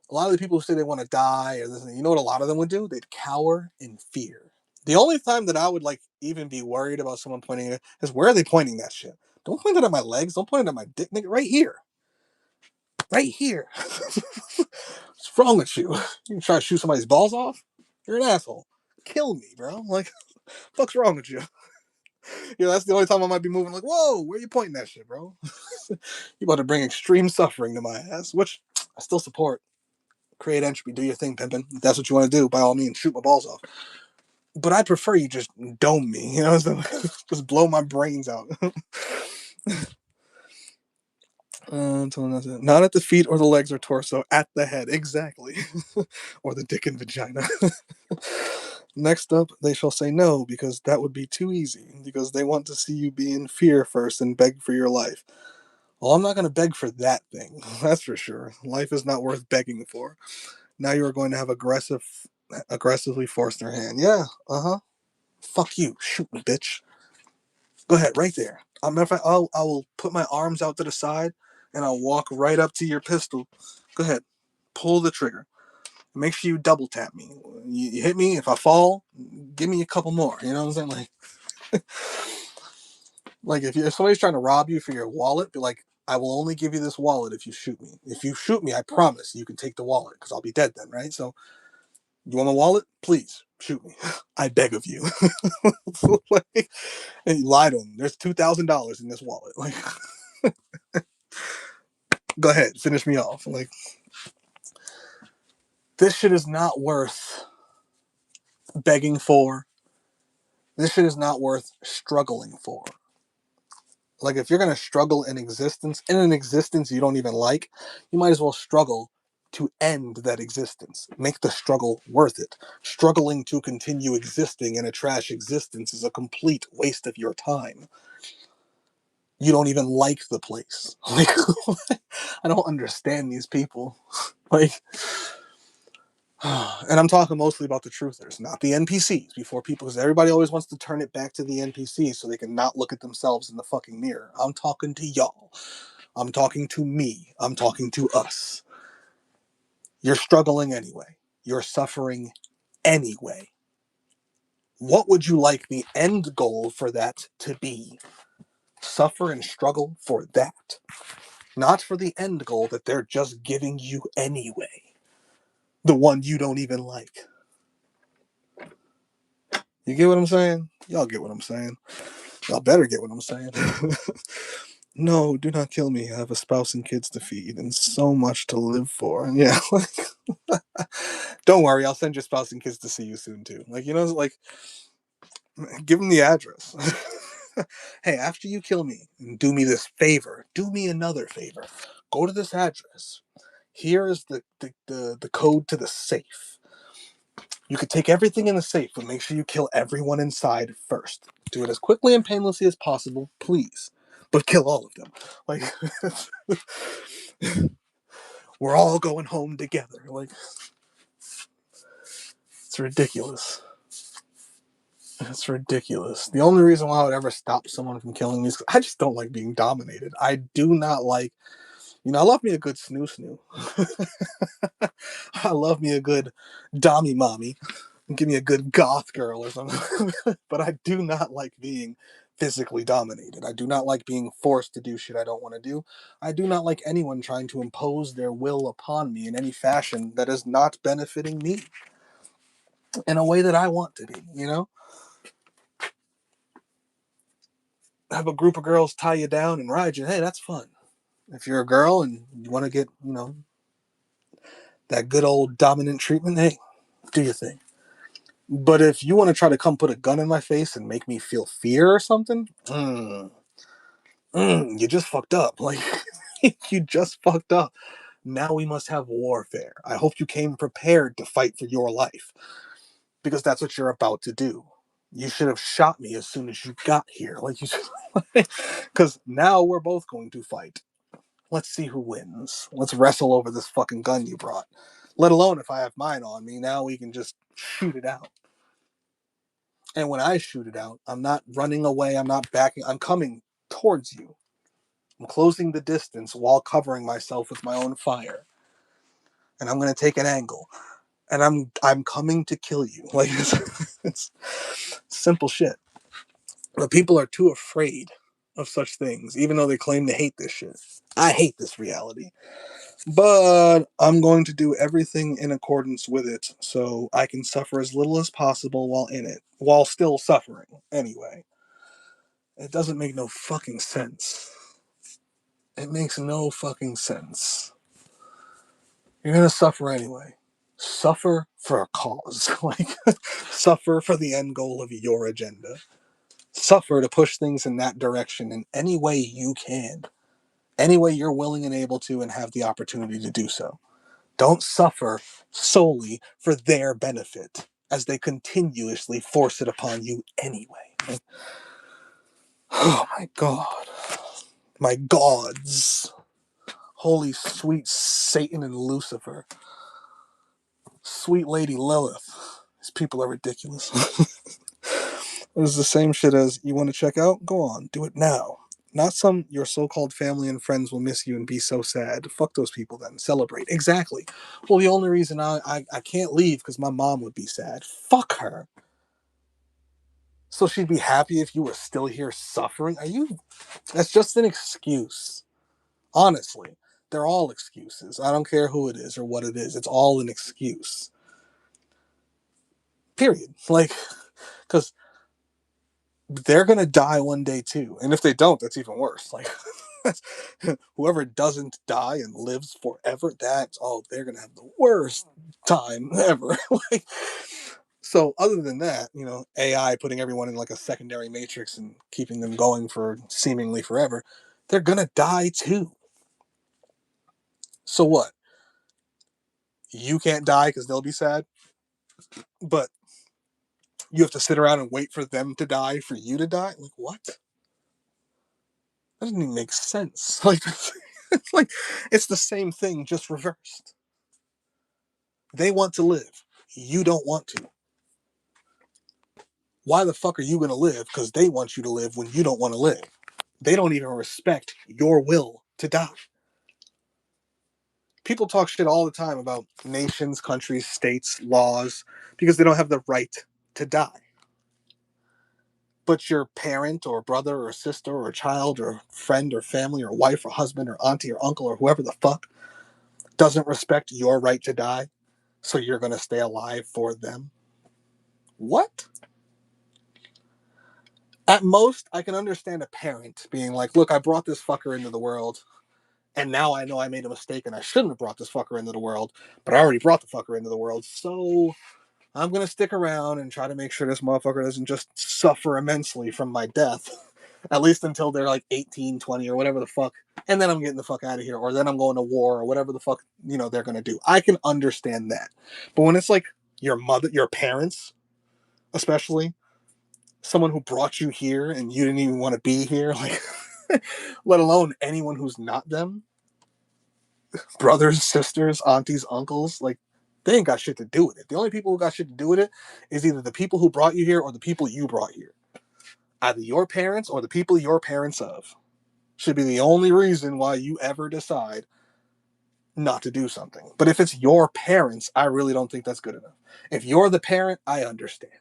a lot of the people who say they want to die, or this, you know what a lot of them would do? They'd cower in fear. The only time that I would like even be worried about someone pointing it is where are they pointing that shit? Don't point it at my legs. Don't point it at my dick, nigga. Right here. Right here. What's wrong with you? You try to shoot somebody's balls off? You're an asshole. Kill me, bro. Like, fuck's wrong with you? That's the only time I might be moving. Like, whoa, where are you pointing that shit, bro? You about to bring extreme suffering to my ass, which I still support. Create entropy, do your thing, pimpin'. If that's what you want to do, by all means, shoot my balls off. But I prefer you just dome me, just blow my brains out. Not at the feet or the legs or torso, at the head, exactly. Or the dick and vagina. Next up, they shall say no, because that would be too easy, because they want to see you be in fear first and beg for your life. Well, I'm not going to beg for that thing, that's for sure. Life is not worth begging for. Now you are going to have aggressively force their hand. Yeah, uh-huh. Fuck you. Shoot me, bitch. Go ahead, right there. Matter of fact, I will put my arms out to the side and I'll walk right up to your pistol. Go ahead, pull the trigger. Make sure you double tap me. You hit me. If I fall, give me a couple more. You know what I'm saying? Like if somebody's trying to rob you for your wallet, be like, I will only give you this wallet if you shoot me. If you shoot me, I promise you can take the wallet because I'll be dead then, right? So you want a wallet? Please shoot me. I beg of you. Like, and you lie to him. There's $2,000 in this wallet. Like, go ahead, finish me off. Like, this shit is not worth begging for. This shit is not worth struggling for. Like, if you're gonna struggle in an existence you don't even like, you might as well struggle to end that existence. Make the struggle worth it. Struggling to continue existing in a trash existence is a complete waste of your time. You don't even like the place. Like, I don't understand these people. Like, and I'm talking mostly about the truthers, not the NPCs. Before people, because everybody always wants to turn it back to the NPCs so they can not look at themselves in the fucking mirror. I'm talking to y'all. I'm talking to me. I'm talking to us. You're struggling anyway. You're suffering anyway. What would you like the end goal for that to be? Suffer and struggle for that. Not for the end goal that they're just giving you anyway. The one you don't even like. You get what I'm saying? Y'all get what I'm saying. Y'all better get what I'm saying. No, do not kill me. I have a spouse and kids to feed and so much to live for. And yeah, like, don't worry, I'll send your spouse and kids to see you soon too. Like, like, give them the address. Hey, after you kill me, do me this favor. Do me another favor. Go to this address. Here is the code to the safe. You could take everything in the safe, but make sure you kill everyone inside first. Do it as quickly and painlessly as possible, please. But kill all of them. Like, we're all going home together. Like, it's ridiculous. It's ridiculous. The only reason why I would ever stop someone from killing me is 'cause I just don't like being dominated. I do not like, I love me a good snoo snoo. I love me a good dommy mommy. Give me a good goth girl or something. But I do not like being physically dominated. I do not like being forced to do shit I don't want to do. I do not like anyone trying to impose their will upon me in any fashion that is not benefiting me in a way that I want to be. Have a group of girls tie you down and ride you. Hey, that's fun. If you're a girl and you want to get, that good old dominant treatment, hey, do your thing. But if you want to try to come put a gun in my face and make me feel fear or something, you just fucked up. Like, you just fucked up. Now we must have warfare. I hope you came prepared to fight for your life because that's what you're about to do. You should have shot me as soon as you got here. Like, because now we're both going to fight. Let's see who wins. Let's wrestle over this fucking gun you brought. Let alone if I have mine on me, now we can just shoot it out. And when I shoot it out, I'm not running away, I'm not backing, I'm coming towards you. I'm closing the distance while covering myself with my own fire. And I'm gonna take an angle. And I'm coming to kill you. Like, it's simple shit. But people are too afraid of such things, even though they claim to hate this shit. I hate this reality. But I'm going to do everything in accordance with it so I can suffer as little as possible while in it, while still suffering anyway. It doesn't make no fucking sense. It makes no fucking sense. You're gonna suffer anyway. Suffer for a cause. Like, suffer for the end goal of your agenda. Suffer to push things in that direction in any way you can. any way you're willing and able to and have the opportunity to do so. Don't suffer solely for their benefit as they continuously force it upon you anyway. Like, oh my God. My gods. Holy sweet Satan and Lucifer. Sweet Lady Lilith. These people are ridiculous. This is the same shit as you want to check out? Go on, do it now. Not some your so-called family and friends will miss you and be so sad. Fuck those people then. Celebrate. Exactly. Well, the only reason I can't leave because my mom would be sad. Fuck her. So she'd be happy if you were still here suffering? Are you? That's just an excuse. Honestly. They're all excuses. I don't care who it is or what it is. It's all an excuse. Period. Like, because they're gonna die one day too, and if they don't, that's even worse. Like, whoever doesn't die and lives forever, that's they're gonna have the worst time ever. Like, so other than that, AI putting everyone in like a secondary matrix and keeping them going for seemingly forever, they're gonna die too. So what? You can't die because they'll be sad, but you have to sit around and wait for them to die for you to die. Like, what? That doesn't even make sense. Like, it's like it's the same thing, just reversed. They want to live. You don't want to. Why the fuck are you going to live? Because they want you to live when you don't want to live. They don't even respect your will to die. People talk shit all the time about nations, countries, states, laws, because they don't have the right to die. But your parent or brother or sister or child or friend or family or wife or husband or auntie or uncle or whoever the fuck doesn't respect your right to die, so you're going to stay alive for them. What? At most, I can understand a parent being like, look, I brought this fucker into the world, and now I know I made a mistake and I shouldn't have brought this fucker into the world, but I already brought the fucker into the world, so I'm going to stick around and try to make sure this motherfucker doesn't just suffer immensely from my death, at least until they're like 18, 20, or whatever the fuck, and then I'm getting the fuck out of here, or then I'm going to war, or whatever the fuck, they're going to do. I can understand that. But when it's like your mother, your parents, especially, someone who brought you here and you didn't even want to be here, like, let alone anyone who's not them, brothers, sisters, aunties, uncles, like, they ain't got shit to do with it. The only people who got shit to do with it is either the people who brought you here or the people you brought here. Either your parents or the people you're parents of should be the only reason why you ever decide not to do something. But if it's your parents, I really don't think that's good enough. If you're the parent, I understand.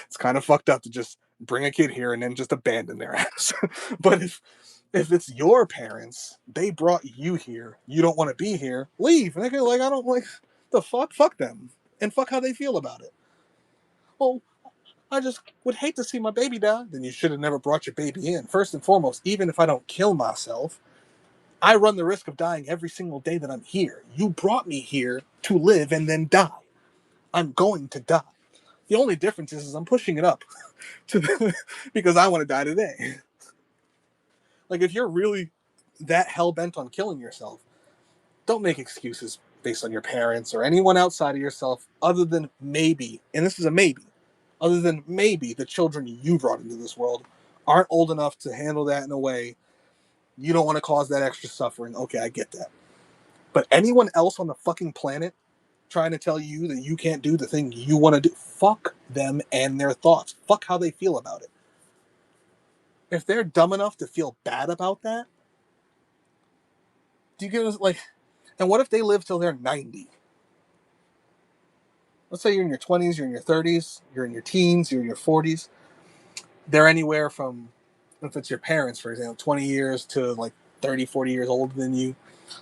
It's kind of fucked up to just bring a kid here and then just abandon their ass. But if it's your parents, they brought you here, you don't want to be here, leave. And they go like, I don't like the fuck them, and fuck how they feel about it. Well, I just would hate to see my baby die. Then you should have never brought your baby in. First and foremost, even if I don't kill myself, I run the risk of dying every single day that I'm here. You brought me here to live and then die. I'm going to die. The only difference is I'm pushing it up because I want to die today. Like, if you're really that hell bent on killing yourself, don't make excuses based on your parents or anyone outside of yourself, other than maybe, and this is a maybe, other than maybe the children you brought into this world aren't old enough to handle that in a way you don't want to cause that extra suffering. Okay, I get that. But anyone else on the fucking planet trying to tell you that you can't do the thing you want to do, fuck them and their thoughts. Fuck how they feel about it. If they're dumb enough to feel bad about that, do you get us like? And what if they live till they're 90? Let's say you're in your 20s, you're in your 30s, you're in your teens, you're in your 40s. They're anywhere from, if it's your parents, for example, 20 years to like 30, 40 years older than you.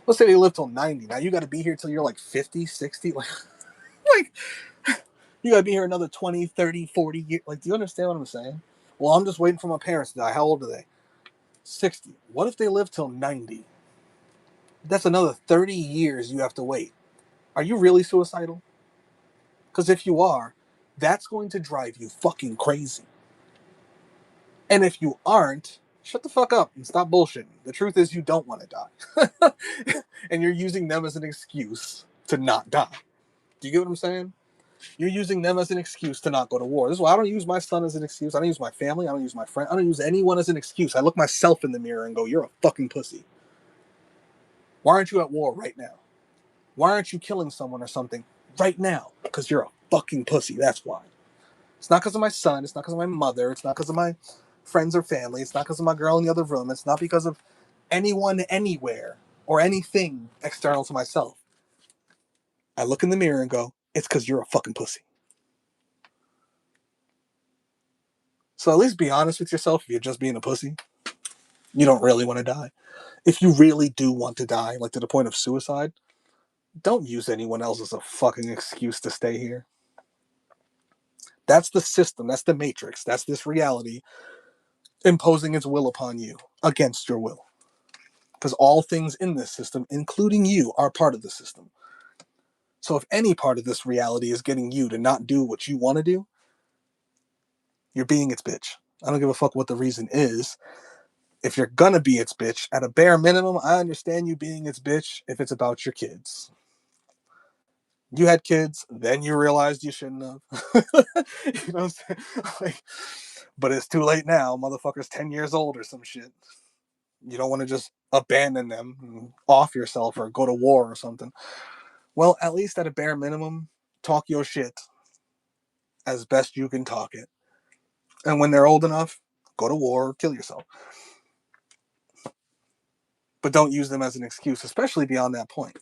Let's say they live till 90. Now you got to be here till you're like 50, 60. Like you got to be here another 20, 30, 40 years. Like, do you understand what I'm saying? Well, I'm just waiting for my parents to die. How old are they? 60. What if they live till 90? That's another 30 years you have to wait. Are you really suicidal? Because if you are, that's going to drive you fucking crazy. And if you aren't, Shut the fuck up and stop bullshitting. The truth is you don't want to die. And you're using them as an excuse to not die. Do you get what I'm saying? You're using them as an excuse to not go to war. This is why I don't use my son as an excuse. I don't use my family. I don't use my friend. I don't use anyone as an excuse. I look myself in the mirror and go, you're a fucking pussy. Why aren't you at war right now? Why aren't you killing someone or something right now? Because you're a fucking pussy. That's why. It's not because of my son. It's not because of my mother. It's not because of my friends or family. It's not because of my girl in the other room. It's not because of anyone anywhere or anything external to myself. I look in the mirror and go, it's because you're a fucking pussy. So at least be honest with yourself if you're just being a pussy. You don't really want to die. If you really do want to die, like to the point of suicide, don't use anyone else as a fucking excuse to stay here. That's the system. That's the matrix. That's this reality imposing its will upon you against your will. Because all things in this system, including you, are part of the system. So if any part of this reality is getting you to not do what you want to do, you're being its bitch. I don't give a fuck what the reason is. If you're gonna be its bitch, at a bare minimum, I understand you being its bitch if it's about your kids. You had kids, then you realized you shouldn't have. You know what I'm saying? Like, but it's too late now. Motherfucker's 10 years old or some shit. You don't want to just abandon them and off yourself or go to war or something. Well, at least at a bare minimum, talk your shit as best you can talk it. And when they're old enough, go to war or kill yourself. But don't use them as an excuse, especially beyond that point.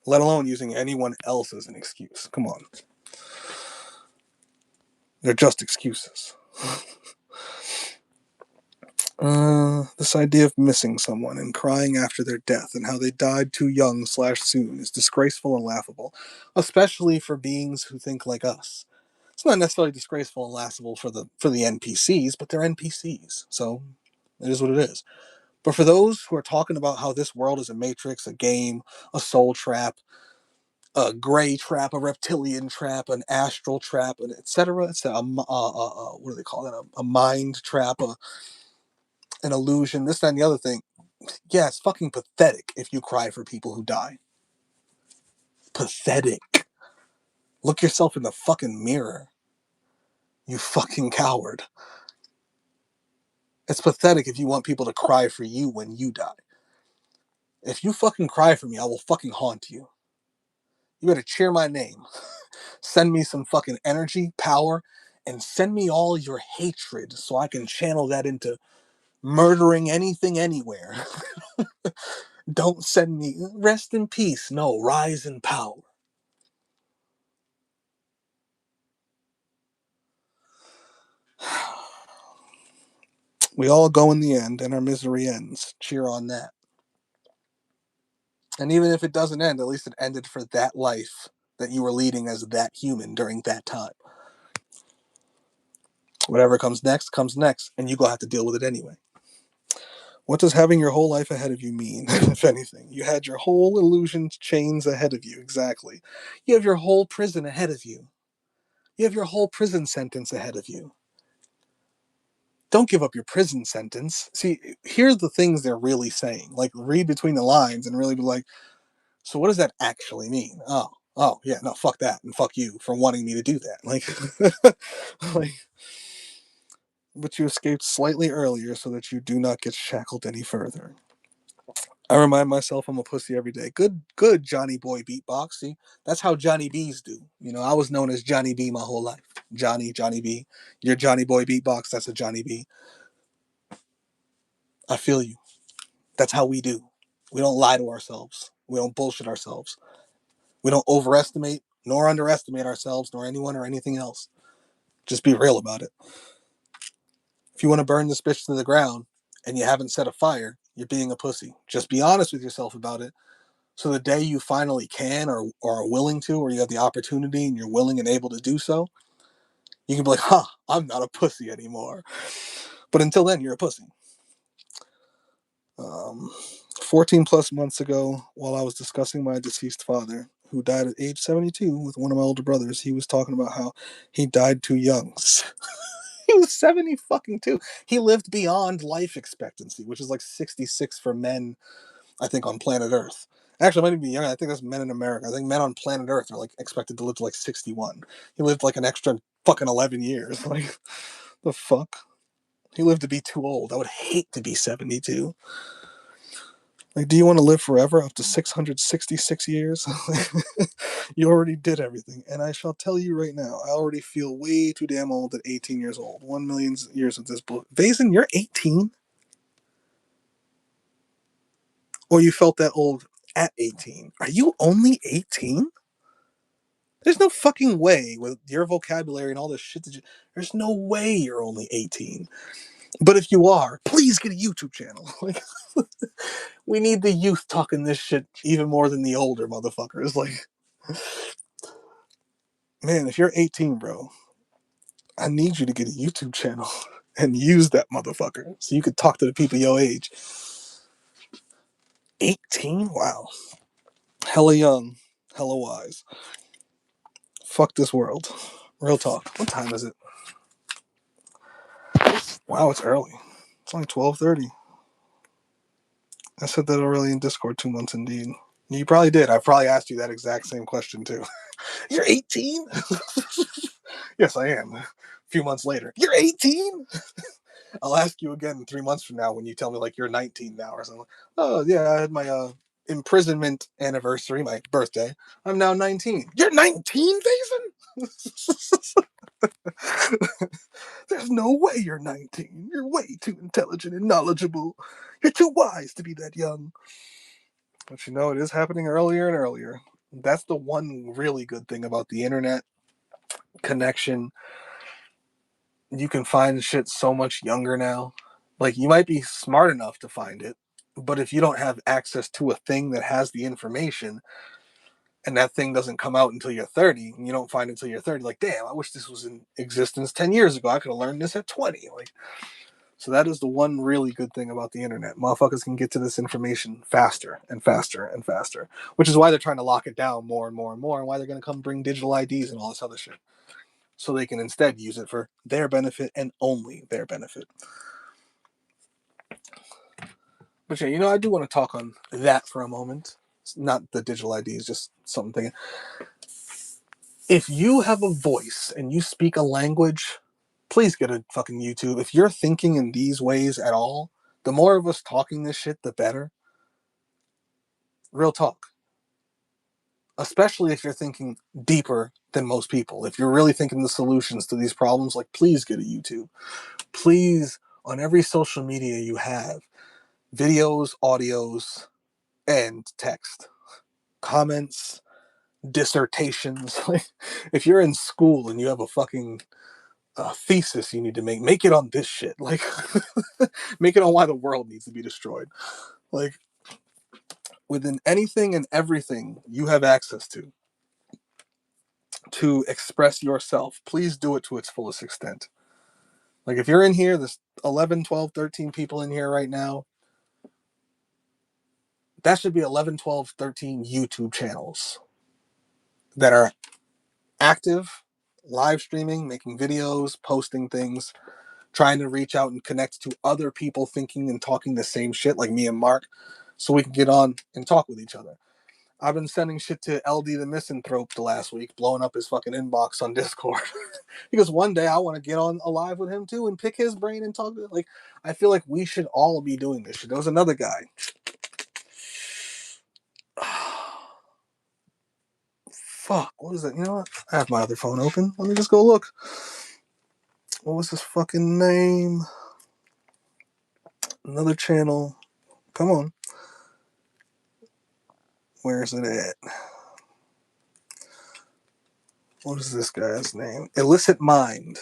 Let alone using anyone else as an excuse. Come on. They're just excuses. This idea of missing someone and crying after their death and how they died too young / soon is disgraceful and laughable, especially for beings who think like us. It's not necessarily disgraceful and laughable for the NPCs, but they're NPCs, so it is what it is. But for those who are talking about how this world is a matrix, a game, a soul trap, a gray trap, a reptilian trap, an astral trap, and etc., etc., what do they call that? A mind trap, an illusion, this, that, and the other thing. Yeah, it's fucking pathetic if you cry for people who die. Pathetic. Look yourself in the fucking mirror. You fucking coward. It's pathetic if you want people to cry for you when you die. If you fucking cry for me, I will fucking haunt you. You better cheer my name. Send me some fucking energy, power, and send me all your hatred so I can channel that into murdering anything anywhere. Don't send me rest in peace. No, rise in power. We all go in the end, and our misery ends. Cheer on that. And even if it doesn't end, at least it ended for that life that you were leading as that human during that time. Whatever comes next, and you go have to deal with it anyway. What does having your whole life ahead of you mean, if anything? You had your whole illusion chains ahead of you, exactly. You have your whole prison ahead of you. You have your whole prison sentence ahead of you. Don't give up your prison sentence. See, here's the things they're really saying. Like, read between the lines and really be like, so what does that actually mean? Oh, yeah, no, fuck that, and fuck you for wanting me to do that. Like, but you escaped slightly earlier so that you do not get shackled any further. I remind myself I'm a pussy every day. Good Johnny Boy beatbox. See, that's how Johnny B's do. You know, I was known as Johnny B my whole life. Johnny B. Your Johnny Boy beatbox, that's a Johnny B. I feel you. That's how we do. We don't lie to ourselves. We don't bullshit ourselves. We don't overestimate nor underestimate ourselves nor anyone or anything else. Just be real about it. If you want to burn this bitch to the ground and you haven't set a fire, you're being a pussy. Just be honest with yourself about it. So the day you finally can or are willing to, or you have the opportunity and you're willing and able to do so, you can be like, I'm not a pussy anymore. But until then, you're a pussy. Um, 14 plus months ago, while I was discussing my deceased father, who died at age 72 with one of my older brothers, he was talking about how he died too young. He was 70 fucking two. He lived beyond life expectancy, which is like 66 for men, I think, on planet Earth. Actually, it might even be younger. I think that's men in America. I think men on planet Earth are like expected to live to like 61. He lived like an extra fucking 11 years. Like, the fuck? He lived to be too old. I would hate to be 72. Like, do you want to live forever up to 666 years? You already did everything. And I shall tell you right now, I already feel way too damn old at 18 years old. 1 million years of this book. Vazen, you're 18? Or you felt that old at 18? Are you only 18? There's no fucking way with your vocabulary and all this shit that there's no way you're only 18. But if you are, please get a YouTube channel. Like, we need the youth talking this shit even more than the older motherfuckers. Like, man, if you're 18, bro, I need you to get a YouTube channel and use that motherfucker so you could talk to the people your age. 18? Wow. Hella young, hella wise. Fuck this world. Real talk. What time is it? Wow, it's early. It's only 12:30. I said that already in Discord 2 months indeed. You probably did. I probably asked you that exact same question too. You're 18? Yes, I am. A few months later. You're 18? I'll ask you again 3 months from now when you tell me like you're 19 now or something. Oh yeah, I had my imprisonment anniversary, my birthday. I'm now 19. You're 19, Jason? There's no way you're 19. You're way too intelligent and knowledgeable. You're too wise to be that young. But you know, it is happening earlier and earlier. That's the one really good thing about the internet connection. You can find shit so much younger now. Like, you might be smart enough to find it, but if you don't have access to a thing that has the information and that thing doesn't come out until you're 30 and you don't find it until you're 30, like, damn, I wish this was in existence 10 years ago. I could have learned this at 20. Like, so that is the one really good thing about the internet. Motherfuckers can get to this information faster and faster and faster, which is why they're trying to lock it down more and more and more, and why they're going to come bring digital IDs and all this other shit. So they can instead use it for their benefit and only their benefit. But yeah, you know, I do want to talk on that for a moment. It's not the digital IDs, just something. If you have a voice and you speak a language, please get a fucking YouTube. If you're thinking in these ways at all, the more of us talking this shit, the better. Real talk. Especially if you're thinking deeper than most people. If you're really thinking the solutions to these problems, like, please get a YouTube. Please, on every social media you have, videos, audios, and text, comments, dissertations. Like, if you're in school and you have a fucking thesis you need to make it on this shit. Like, make it on why the world needs to be destroyed. Like, within anything and everything you have access to express yourself, please do it to its fullest extent. Like, if you're in here, there's 11, 12, 13 people in here right now. That should be 11, 12, 13 YouTube channels that are active, live streaming, making videos, posting things, trying to reach out and connect to other people thinking and talking the same shit like me and Mark, so we can get on and talk with each other. I've been sending shit to LD the Misanthrope the last week, blowing up his fucking inbox on Discord. Because one day I want to get on alive with him too and pick his brain and talk. Like, I feel like we should all be doing this shit. There was another guy. Fuck, what is it? You know what? I have my other phone open. Let me just go look. What was his fucking name? Another channel. Come on. Where is it at? What is this guy's name? Illicit Mind.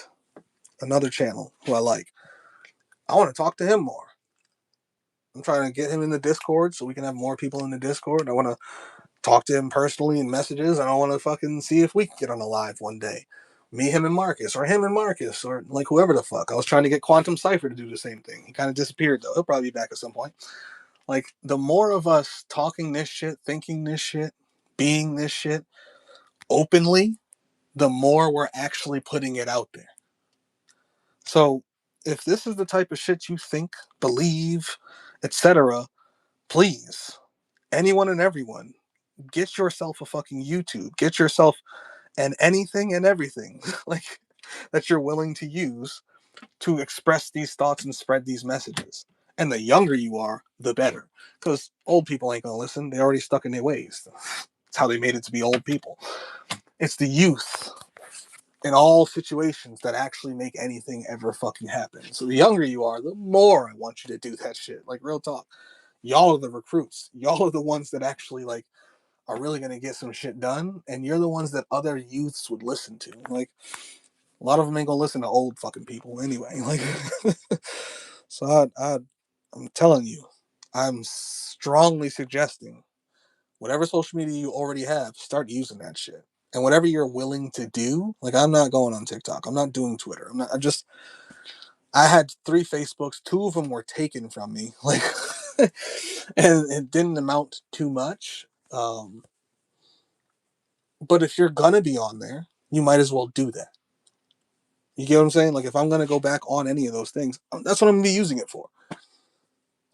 Another channel who I like. I want to talk to him more. I'm trying to get him in the Discord so we can have more people in the Discord. I want to talk to him personally in messages. And I want to fucking see if we can get on a live one day. Me, him, and Marcus, or him and Marcus, or like whoever the fuck. I was trying to get Quantum Cypher to do the same thing. He kind of disappeared though. He'll probably be back at some point. Like, the more of us talking this shit, thinking this shit, being this shit openly, the more we're actually putting it out there. So if this is the type of shit you think, believe, etc., please, anyone and everyone, get yourself a fucking YouTube. Get yourself an anything and everything like that you're willing to use to express these thoughts and spread these messages. And the younger you are, the better. Because old people ain't gonna listen. They're already stuck in their ways. It's how they made it to be old people. It's the youth in all situations that actually make anything ever fucking happen. So the younger you are, the more I want you to do that shit. Like real talk. Y'all are the recruits. Y'all are the ones that actually like are really gonna get some shit done, and you're the ones that other youths would listen to. Like a lot of them ain't gonna listen to old fucking people anyway. Like, so I'm telling you, I'm strongly suggesting whatever social media you already have, start using that shit. And whatever you're willing to do, like I'm not going on TikTok. I'm not doing Twitter. I'm not. I had 3 Facebooks. 2 of them were taken from me. Like, and it didn't amount to much. But if you're gonna be on there, you might as well do that. You get what I'm saying? Like if I'm gonna go back on any of those things, that's what I'm gonna be using it for.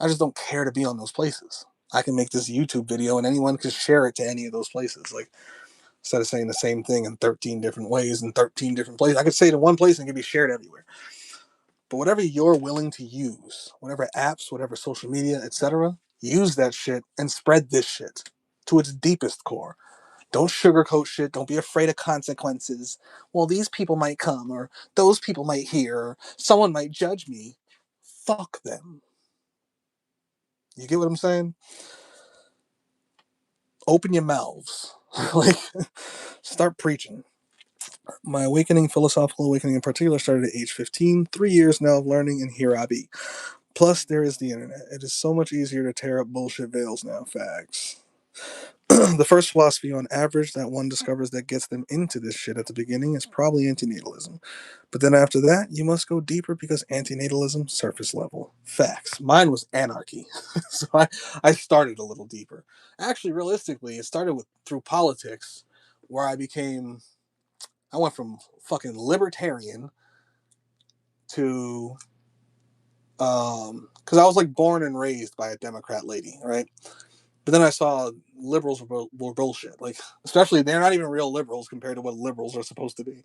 I just don't care to be on those places. I can make this YouTube video and anyone can share it to any of those places. Like instead of saying the same thing in 13 different ways in 13 different places, I could say it in one place and it can be shared everywhere. But whatever you're willing to use, whatever apps, whatever social media, etc., use that shit and spread this shit to its deepest core. Don't sugarcoat shit. Don't be afraid of consequences. Well, these people might come, or those people might hear, or someone might judge me. Fuck them. You get what I'm saying? Open your mouths. Like, start preaching. My awakening, philosophical awakening in particular, started at age 15. 3 years now of learning, and here I be. Plus, there is the internet. It is so much easier to tear up bullshit veils now. Facts. The first philosophy on average that one discovers that gets them into this shit at the beginning is probably antinatalism. But then after that, you must go deeper because antinatalism, surface level. Facts. Mine was anarchy. So I started a little deeper. Actually, realistically, it started with through politics, where I went from fucking libertarian to because I was like born and raised by a Democrat lady, right? But then I saw liberals were bullshit. Like, especially they're not even real liberals compared to what liberals are supposed to be.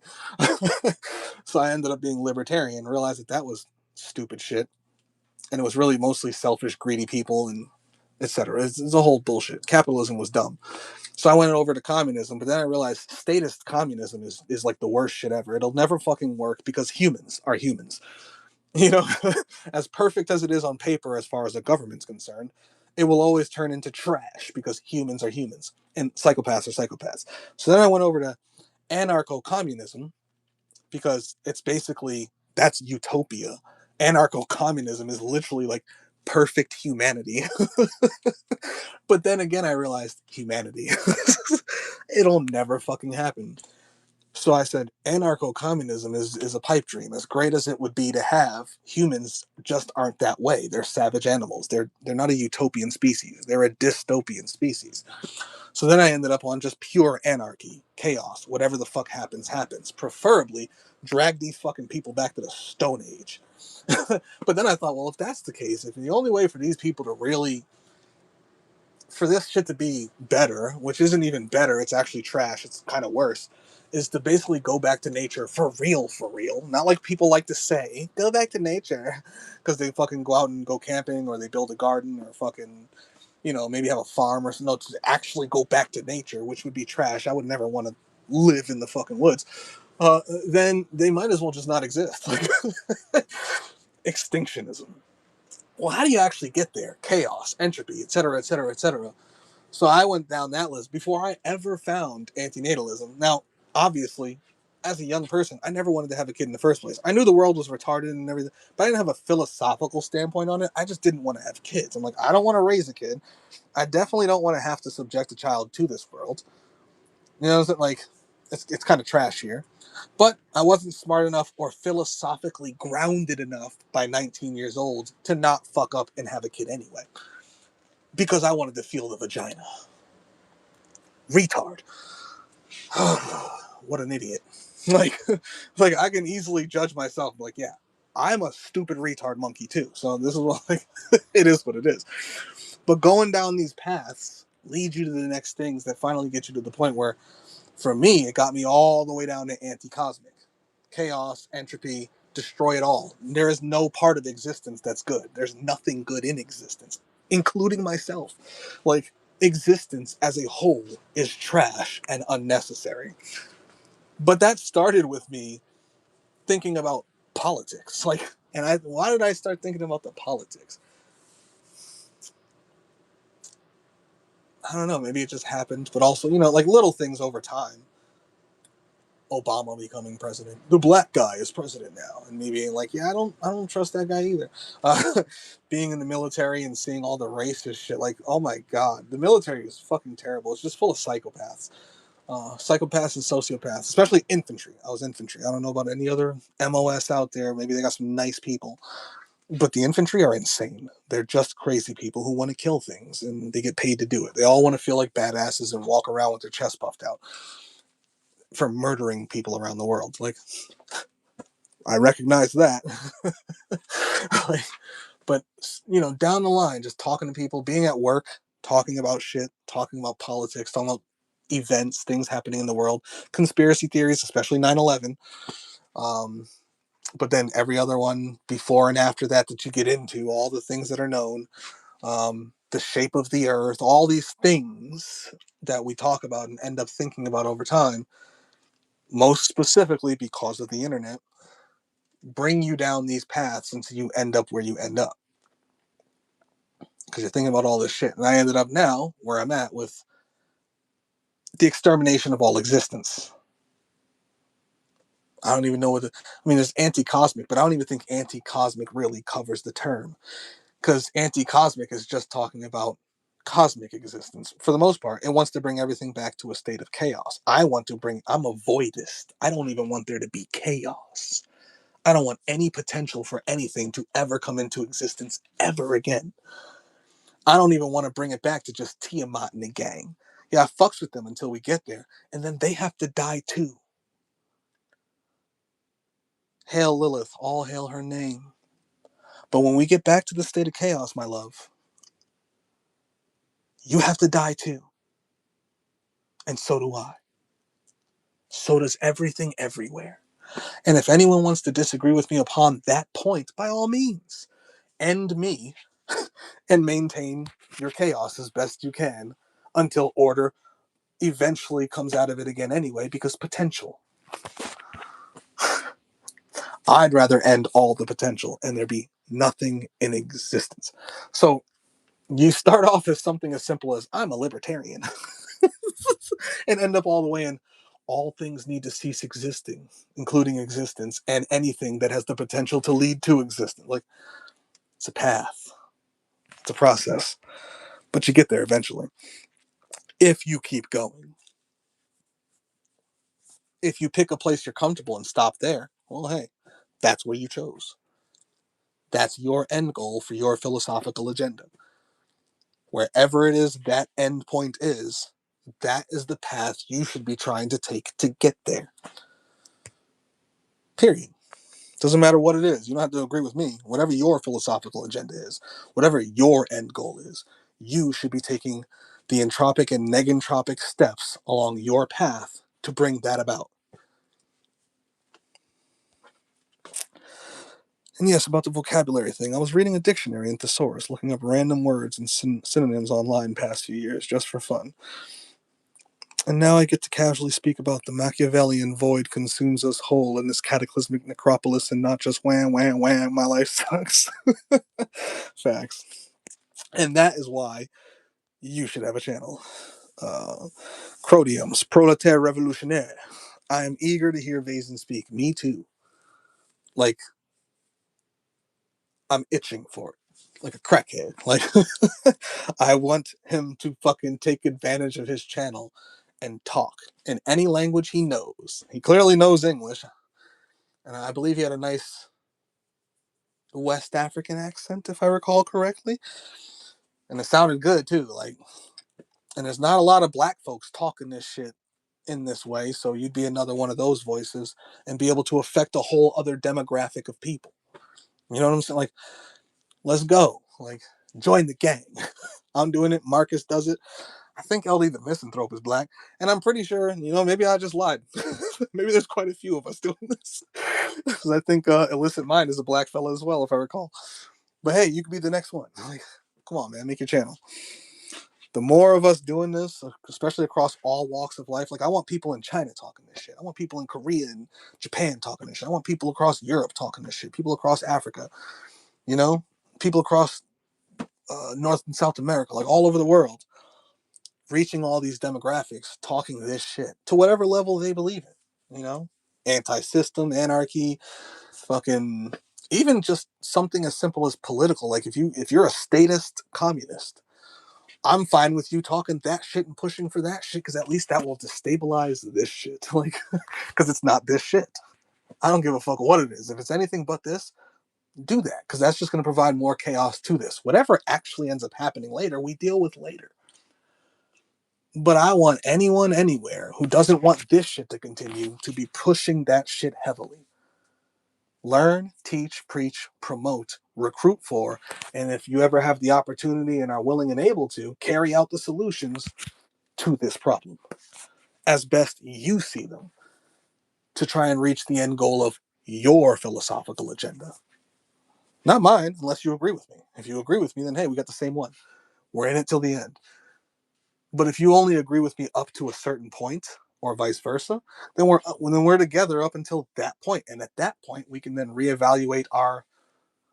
So I ended up being libertarian, realized that that was stupid shit, and it was really mostly selfish, greedy people and etc. It's a whole bullshit. Capitalism was dumb. So I went over to communism, but then I realized statist communism is like the worst shit ever. It'll never fucking work because humans are humans. You know, as perfect as it is on paper as far as the government's concerned, it will always turn into trash because humans are humans and psychopaths are psychopaths. So then I went over to anarcho-communism because it's basically that's utopia. Anarcho-communism is literally like perfect humanity. But then again I realized humanity. It'll never fucking happen. So I said, anarcho-communism is a pipe dream. As great as it would be to have, humans just aren't that way. They're savage animals. They're not a utopian species. They're a dystopian species. So then I ended up on just pure anarchy, chaos. Whatever the fuck happens, happens. Preferably, drag these fucking people back to the Stone Age. But then I thought, well, if that's the case, if the only way for these people to really for this shit to be better, which isn't even better, it's actually trash, it's kind of worse, is to basically go back to nature for real, for real. Not like people like to say, go back to nature, because they fucking go out and go camping or they build a garden or fucking, maybe have a farm or something. No, to actually go back to nature, which would be trash. I would never want to live in the fucking woods. Then they might as well just not exist. Like, extinctionism. Well, how do you actually get there? Chaos, entropy, etc., etc., etc. So I went down that list before I ever found antinatalism. Now, obviously, as a young person, I never wanted to have a kid in the first place. I knew the world was retarded and everything, but I didn't have a philosophical standpoint on it. I just didn't want to have kids. I'm like, I don't want to raise a kid. I definitely don't want to have to subject a child to this world. Like it's kind of trash here. But I wasn't smart enough or philosophically grounded enough by 19 years old to not fuck up and have a kid anyway. Because I wanted to feel the vagina. Retard. What an idiot. Like, like I can easily judge myself. Like, yeah. I'm a stupid retard monkey too. So this is what like, it is what it is. But going down these paths leads you to the next things that finally get you to the point where, for me, it got me all the way down to anti-cosmic. Chaos, entropy, destroy it all. There is no part of existence that's good. There's nothing good in existence, including myself. Like, existence as a whole is trash and unnecessary. But that started with me thinking about politics. Like, why did I start thinking about the politics? I don't know. Maybe it just happened, but also, like little things over time. Obama becoming president. The black guy is president now, and me being like, yeah, I don't trust that guy either. Being in the military and seeing all the racist shit, like, oh my god, the military is fucking terrible. It's just full of psychopaths, psychopaths and sociopaths, especially infantry. I was infantry. I don't know about any other MOS out there. Maybe they got some nice people, but the infantry are insane. They're just crazy people who want to kill things, and they get paid to do it. They all want to feel like badasses and walk around with their chest puffed out for murdering people around the world. Like, I recognize that. Like, but down the line, just talking to people, being at work, talking about shit, talking about politics, talking about events, things happening in the world, conspiracy theories, especially 9/11. Um, but then every other one before and after that you get into, all the things that are known, the shape of the earth, all these things that we talk about and end up thinking about over time, most specifically because of the internet, bring you down these paths until you end up where you end up. Because you're thinking about all this shit. And I ended up now where I'm at with the extermination of all existence. I don't even know there's anti cosmic, but I don't even think anti cosmic really covers the term. Because anti cosmic is just talking about cosmic existence. For the most part, it wants to bring everything back to a state of chaos. I'm a voidist. I don't even want there to be chaos. I don't want any potential for anything to ever come into existence ever again. I don't even want to bring it back to just Tiamat and the gang. Yeah, I fucks with them until we get there, and then they have to die too. Hail Lilith, all hail her name. But when we get back to the state of chaos, my love, you have to die too. And so do I. So does everything everywhere. And if anyone wants to disagree with me upon that point, by all means, end me and maintain your chaos as best you can until order eventually comes out of it again anyway, because potential. I'd rather end all the potential and there be nothing in existence. So you start off as something as simple as I'm a libertarian and end up all the way in all things need to cease existing, including existence and anything that has the potential to lead to existence. Like, it's a path, it's a process, but you get there eventually if you keep going. If you pick a place you're comfortable and stop there, well, hey, that's where you chose. That's your end goal for your philosophical agenda. Wherever it is that end point is, that is the path you should be trying to take to get there. Period. Doesn't matter what it is. You don't have to agree with me. Whatever your philosophical agenda is, whatever your end goal is, you should be taking the entropic and negentropic steps along your path to bring that about. And yes, about the vocabulary thing, I was reading a dictionary in Thesaurus, looking up random words and synonyms online past few years just for fun. And now I get to casually speak about the Machiavellian void consumes us whole in this cataclysmic necropolis and not just wham, wham, wham, my life sucks. Facts. And that is why you should have a channel. Uh, Crodiums, Proletaire Revolutionnaire. I am eager to hear Vazen speak. Me too. Like, I'm itching for it. Like a crackhead. Like, I want him to fucking take advantage of his channel and talk in any language he knows. He clearly knows English. And I believe he had a nice West African accent, if I recall correctly. And it sounded good too. Like, and there's not a lot of black folks talking this shit in this way, so you'd be another one of those voices and be able to affect a whole other demographic of people. You know what I'm saying? Like, let's go. Like, join the gang. I'm doing it. Marcus does it. I think LD the Misanthrope is black. And I'm pretty sure, maybe I just lied. Maybe there's quite a few of us doing this. Because I think Illicit Mind is a black fella as well, if I recall. But hey, you could be the next one. Like, come on, man, make your channel. The more of us doing this, especially across all walks of life, like I want people in China talking this shit. I want people in Korea and Japan talking this shit. I want people across Europe talking this shit. People across Africa, you know, people across North and South America, like all over the world, reaching all these demographics, talking this shit to whatever level they believe in, anti-system, anarchy, fucking, even just something as simple as political. Like if you're a statist communist, I'm fine with you talking that shit and pushing for that shit because at least that will destabilize this shit. Like, because it's not this shit. I don't give a fuck what it is. If it's anything but this, do that because that's just going to provide more chaos to this. Whatever actually ends up happening later, we deal with later. But I want anyone anywhere who doesn't want this shit to continue to be pushing that shit heavily. Learn, teach, preach, promote, recruit for, and if you ever have the opportunity and are willing and able to, carry out the solutions to this problem as best you see them to try and reach the end goal of your philosophical agenda. Not mine, unless you agree with me. If you agree with me, then hey, we got the same one. We're in it till the end. But if you only agree with me up to a certain point, or vice versa, then we're together up until that point. And at that point, we can then reevaluate our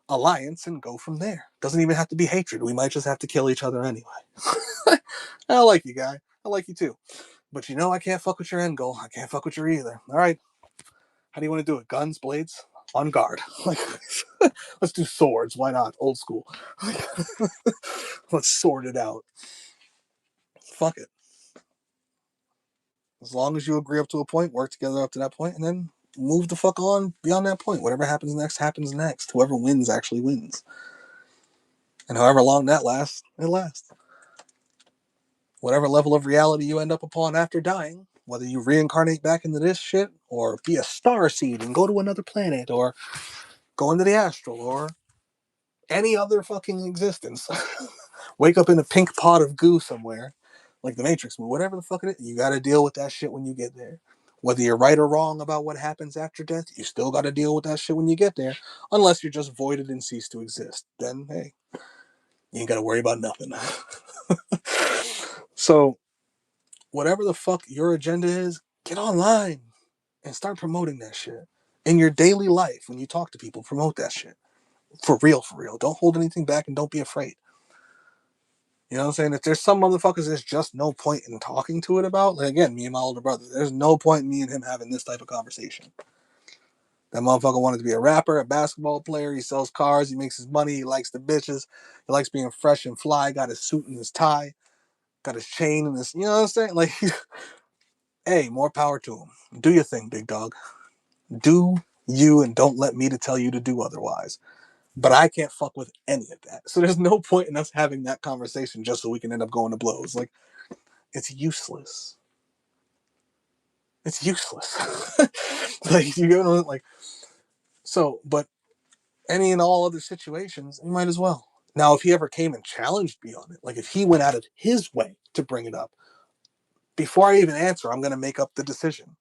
alliance and go from there. Doesn't even have to be hatred. We might just have to kill each other anyway. I like you, guy. I like you too. But I can't fuck with your end goal. I can't fuck with your either. All right. How do you want to do it? Guns, blades, on guard. Like, let's do swords. Why not? Old school. Like, let's sort it out. Fuck it. As long as you agree up to a point, work together up to that point, and then move the fuck on beyond that point. Whatever happens next, happens next. Whoever wins actually wins. And however long that lasts, it lasts. Whatever level of reality you end up upon after dying, whether you reincarnate back into this shit, or be a star seed and go to another planet, or go into the astral, or any other fucking existence. Wake up in a pink pot of goo somewhere, like the Matrix movie, whatever the fuck it is, you gotta deal with that shit when you get there. Whether you're right or wrong about what happens after death, you still gotta deal with that shit when you get there, unless you're just voided and cease to exist. Then, hey, you ain't gotta worry about nothing. So, whatever the fuck your agenda is, get online and start promoting that shit. In your daily life, when you talk to people, promote that shit. For real, for real. Don't hold anything back and don't be afraid. You know what I'm saying? If there's some motherfuckers there's just no point in talking to it about, like again, me and my older brother, there's no point in me and him having this type of conversation. That motherfucker wanted to be a rapper, a basketball player, he sells cars, he makes his money, he likes the bitches, he likes being fresh and fly, got his suit and his tie, got his chain and his, you know what I'm saying? Like, hey, more power to him. Do your thing, big dog. Do you and don't let me to tell you to do otherwise. But I can't fuck with any of that. So there's no point in us having that conversation just so we can end up going to blows. Like, it's useless. It's useless. Like, you know, like, so, but any and all other situations, you might as well. Now, if he ever came and challenged me on it, like if he went out of his way to bring it up, before I even answer, I'm going to make up the decision.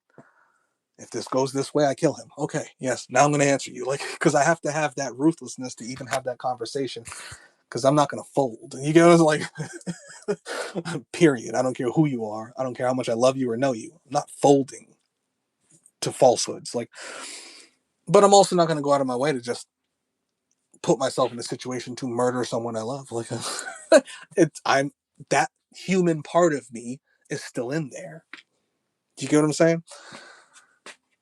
If this goes this way, I kill him. Okay, yes, now I'm going to answer you. Like, because I have to have that ruthlessness to even have that conversation because I'm not going to fold. You get what I'm like, period. I don't care who you are. I don't care how much I love you or know you. I'm not folding to falsehoods. Like, but I'm also not going to go out of my way to just put myself in a situation to murder someone I love. Like, I'm that human part of me is still in there. Do you get what I'm saying?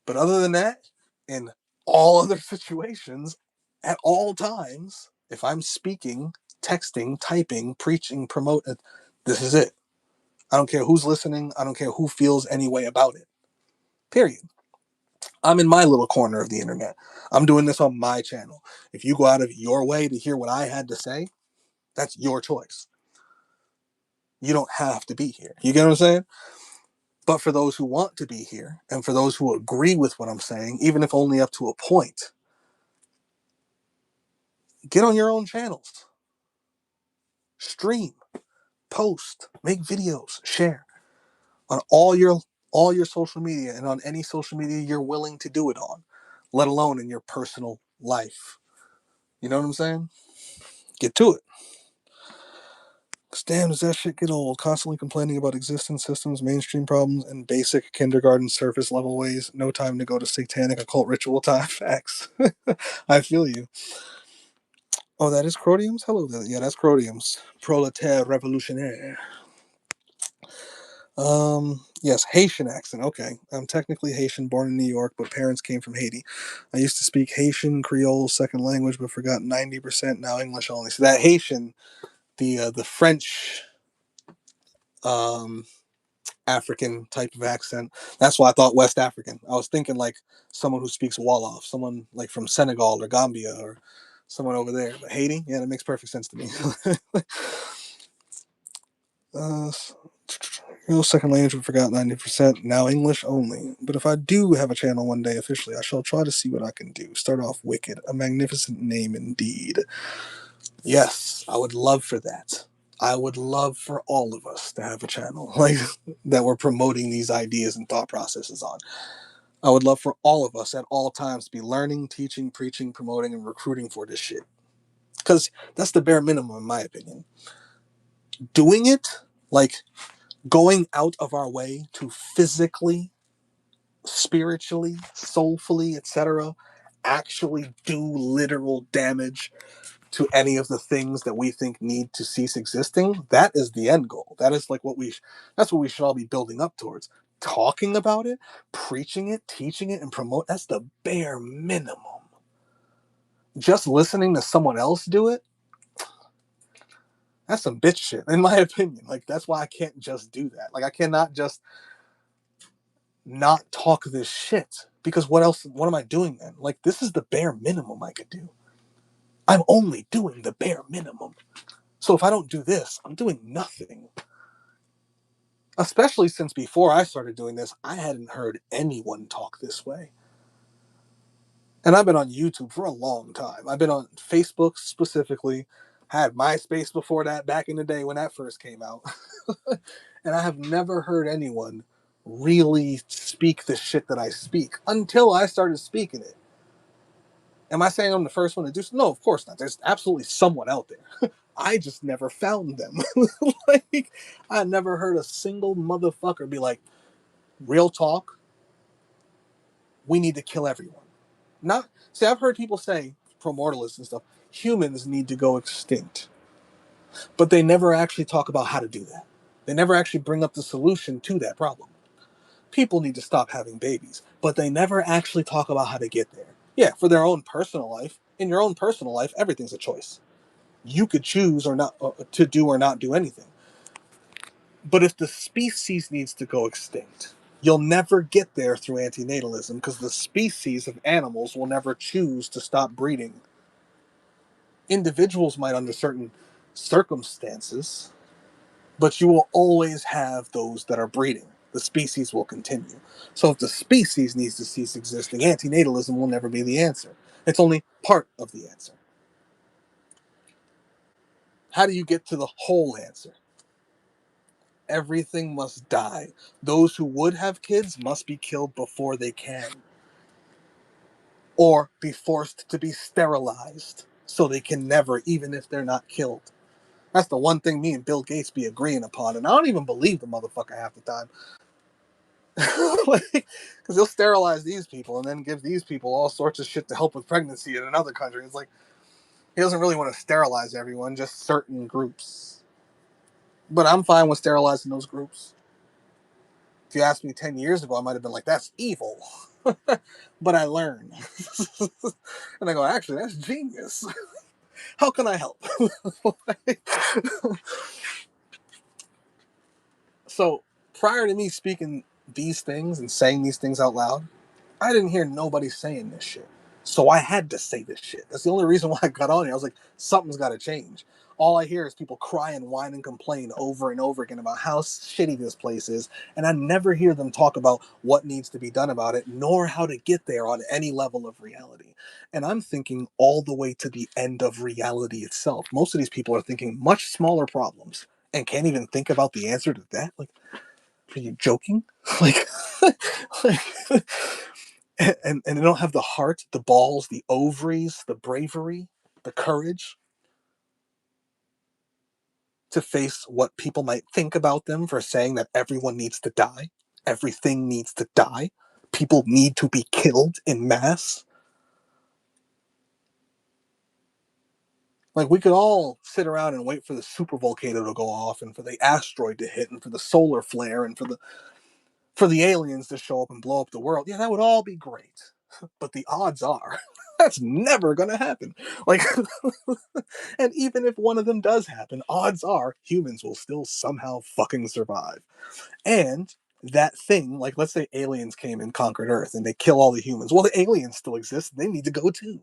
But other than that, in all other situations, at all times, if I'm speaking, texting, typing, preaching, promoting, this is it. I don't care who's listening. I don't care who feels any way about it. Period. I'm in my little corner of the internet. I'm doing this on my channel. If you go out of your way to hear what I had to say, that's your choice. You don't have to be here. You get what I'm saying? But for those who want to be here and for those who agree with what I'm saying, even if only up to a point, Get on your own channels, stream, post, make videos, share on all your social media and on any social media you're willing to do it on, let alone in your personal life. You know what I'm saying? Get to it. 'Cause damn, does that shit get old? Constantly complaining about existing systems, mainstream problems, and basic kindergarten surface level ways. No time to go to satanic occult ritual time. Facts. I feel you. Oh, that is Crodiums? Hello there. Yeah, that's Crodiums. Proletaire revolutionnaire. Yes, Haitian accent. Okay. I'm technically Haitian, born in New York, but parents came from Haiti. I used to speak Haitian, Creole, second language, but forgot 90%, now English only. So that Haitian, the French um African type of accent. That's why I thought West African. I was thinking like someone who speaks Wolof, someone like from Senegal or Gambia or someone over there. But Haiti, yeah, that makes perfect sense to me. uh, second language, we forgot 90%. Now English only. But if I do have a channel one day officially, I shall try to see what I can do. Start off wicked. A magnificent name indeed. Yes, I would love for that. I would love for all of us to have a channel like that we're promoting these ideas and thought processes on. I would love for all of us at all times to be learning, teaching, preaching, promoting, and recruiting for this shit. Because that's the bare minimum, in my opinion. Doing it, like going out of our way to physically, spiritually, soulfully, etc., actually do literal damage to any of the things that we think need to cease existing, that is the end goal. That is like that's what we should all be building up towards. Talking about it, preaching it, teaching it, and promote, that's the bare minimum. Just listening to someone else do it, that's some bitch shit, in my opinion. Like, that's why I can't just do that. Like, I cannot just not talk this shit. Because what am I doing then? Like, this is the bare minimum I could do. I'm only doing the bare minimum. So if I don't do this, I'm doing nothing. Especially since before I started doing this, I hadn't heard anyone talk this way. And I've been on YouTube for a long time. I've been on Facebook specifically, had MySpace before that back in the day when that first came out. And I have never heard anyone really speak the shit that I speak until I started speaking it. Am I saying I'm the first one to do so? No, of course not. There's absolutely someone out there. I just never found them. Like, I never heard a single motherfucker be like, real talk, we need to kill everyone. Not see, I've heard people say, promortalists and stuff, humans need to go extinct. But they never actually talk about how to do that. They never actually bring up the solution to that problem. People need to stop having babies, but they never actually talk about how to get there. Yeah, for their own personal life. In your own personal life, everything's a choice. You could choose or not to do or not do anything. But if the species needs to go extinct, you'll never get there through antinatalism because the species of animals will never choose to stop breeding. Individuals might under certain circumstances, but you will always have those that are breeding. The species will continue. So if the species needs to cease existing, antinatalism will never be the answer. It's only part of the answer. How do you get to the whole answer? Everything must die. Those who would have kids must be killed before they can, or be forced to be sterilized so they can never, even if they're not killed. That's the one thing me and Bill Gates be agreeing upon, and I don't even believe the motherfucker half the time. Like, because he'll sterilize these people and then give these people all sorts of shit to help with pregnancy in another country. It's like he doesn't really want to sterilize everyone, just certain groups. But I'm fine with sterilizing those groups. If you asked me 10 years ago, I might have been like, that's evil. But I learned. And I go, actually, that's genius. How can I help? So prior to me speaking these things and saying these things out loud, I didn't hear nobody saying this shit. So I had to say this shit. That's the only reason why I got on here. I was like, something's got to change. all I hear is people cry and whine and complain over and over again about how shitty this place is, and I never hear them talk about what needs to be done about it, nor how to get there on any level of reality. And I'm thinking all the way to the end of reality itself. Most of these people are thinking much smaller problems and can't even think about the answer to that. Like, are you joking? like, like and they don't have the heart, the balls, the ovaries, the bravery, the courage to face what people might think about them for saying that everyone needs to die. Everything needs to die. People need to be killed in mass. Like, we could all sit around and wait for the super volcano to go off and for the asteroid to hit and for the solar flare and for the aliens to show up and blow up the world. Yeah, that would all be great. But the odds are that's never going to happen. Like, and even if one of them does happen, odds are humans will still somehow fucking survive. And that thing, like, let's say aliens came and conquered Earth and they kill all the humans. Well, the aliens still exist. They need to go too.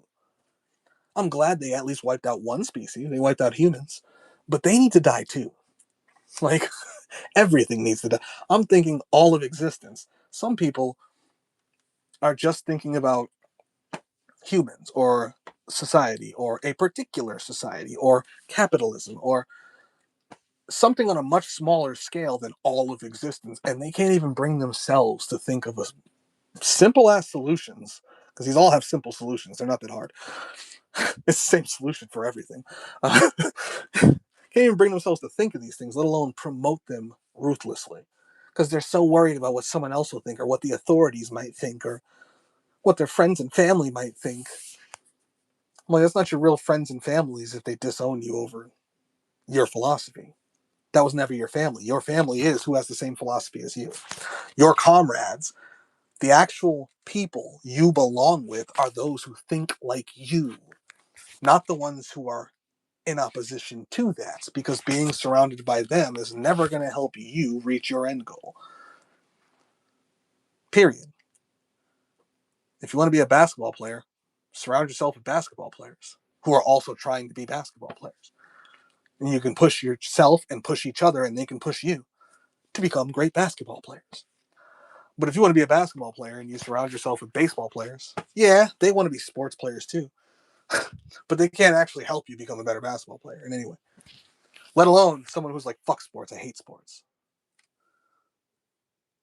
I'm glad they at least wiped out one species. They wiped out humans. But they need to die too. Like, everything needs to die. I'm thinking all of existence. Some people are just thinking about humans or society or a particular society or capitalism or something on a much smaller scale than all of existence. And they can't even bring themselves to think of a simple ass solutions, because these all have simple solutions. They're not that hard. It's the same solution for everything. Can't even bring themselves to think of these things, let alone promote them ruthlessly, because they're so worried about what someone else will think or what the authorities might think or what their friends and family might think. Well, that's not your real friends and families if they disown you over your philosophy. That was never your family. Your family is who has the same philosophy as you. Your comrades, the actual people you belong with, are those who think like you, not the ones who are in opposition to that, because being surrounded by them is never going to help you reach your end goal. Period. If you want to be a basketball player, surround yourself with basketball players who are also trying to be basketball players. And you can push yourself and push each other, and they can push you to become great basketball players. But if you want to be a basketball player and you surround yourself with baseball players, yeah, they want to be sports players too. But they can't actually help you become a better basketball player in any way. Let alone someone who's like, fuck sports, I hate sports.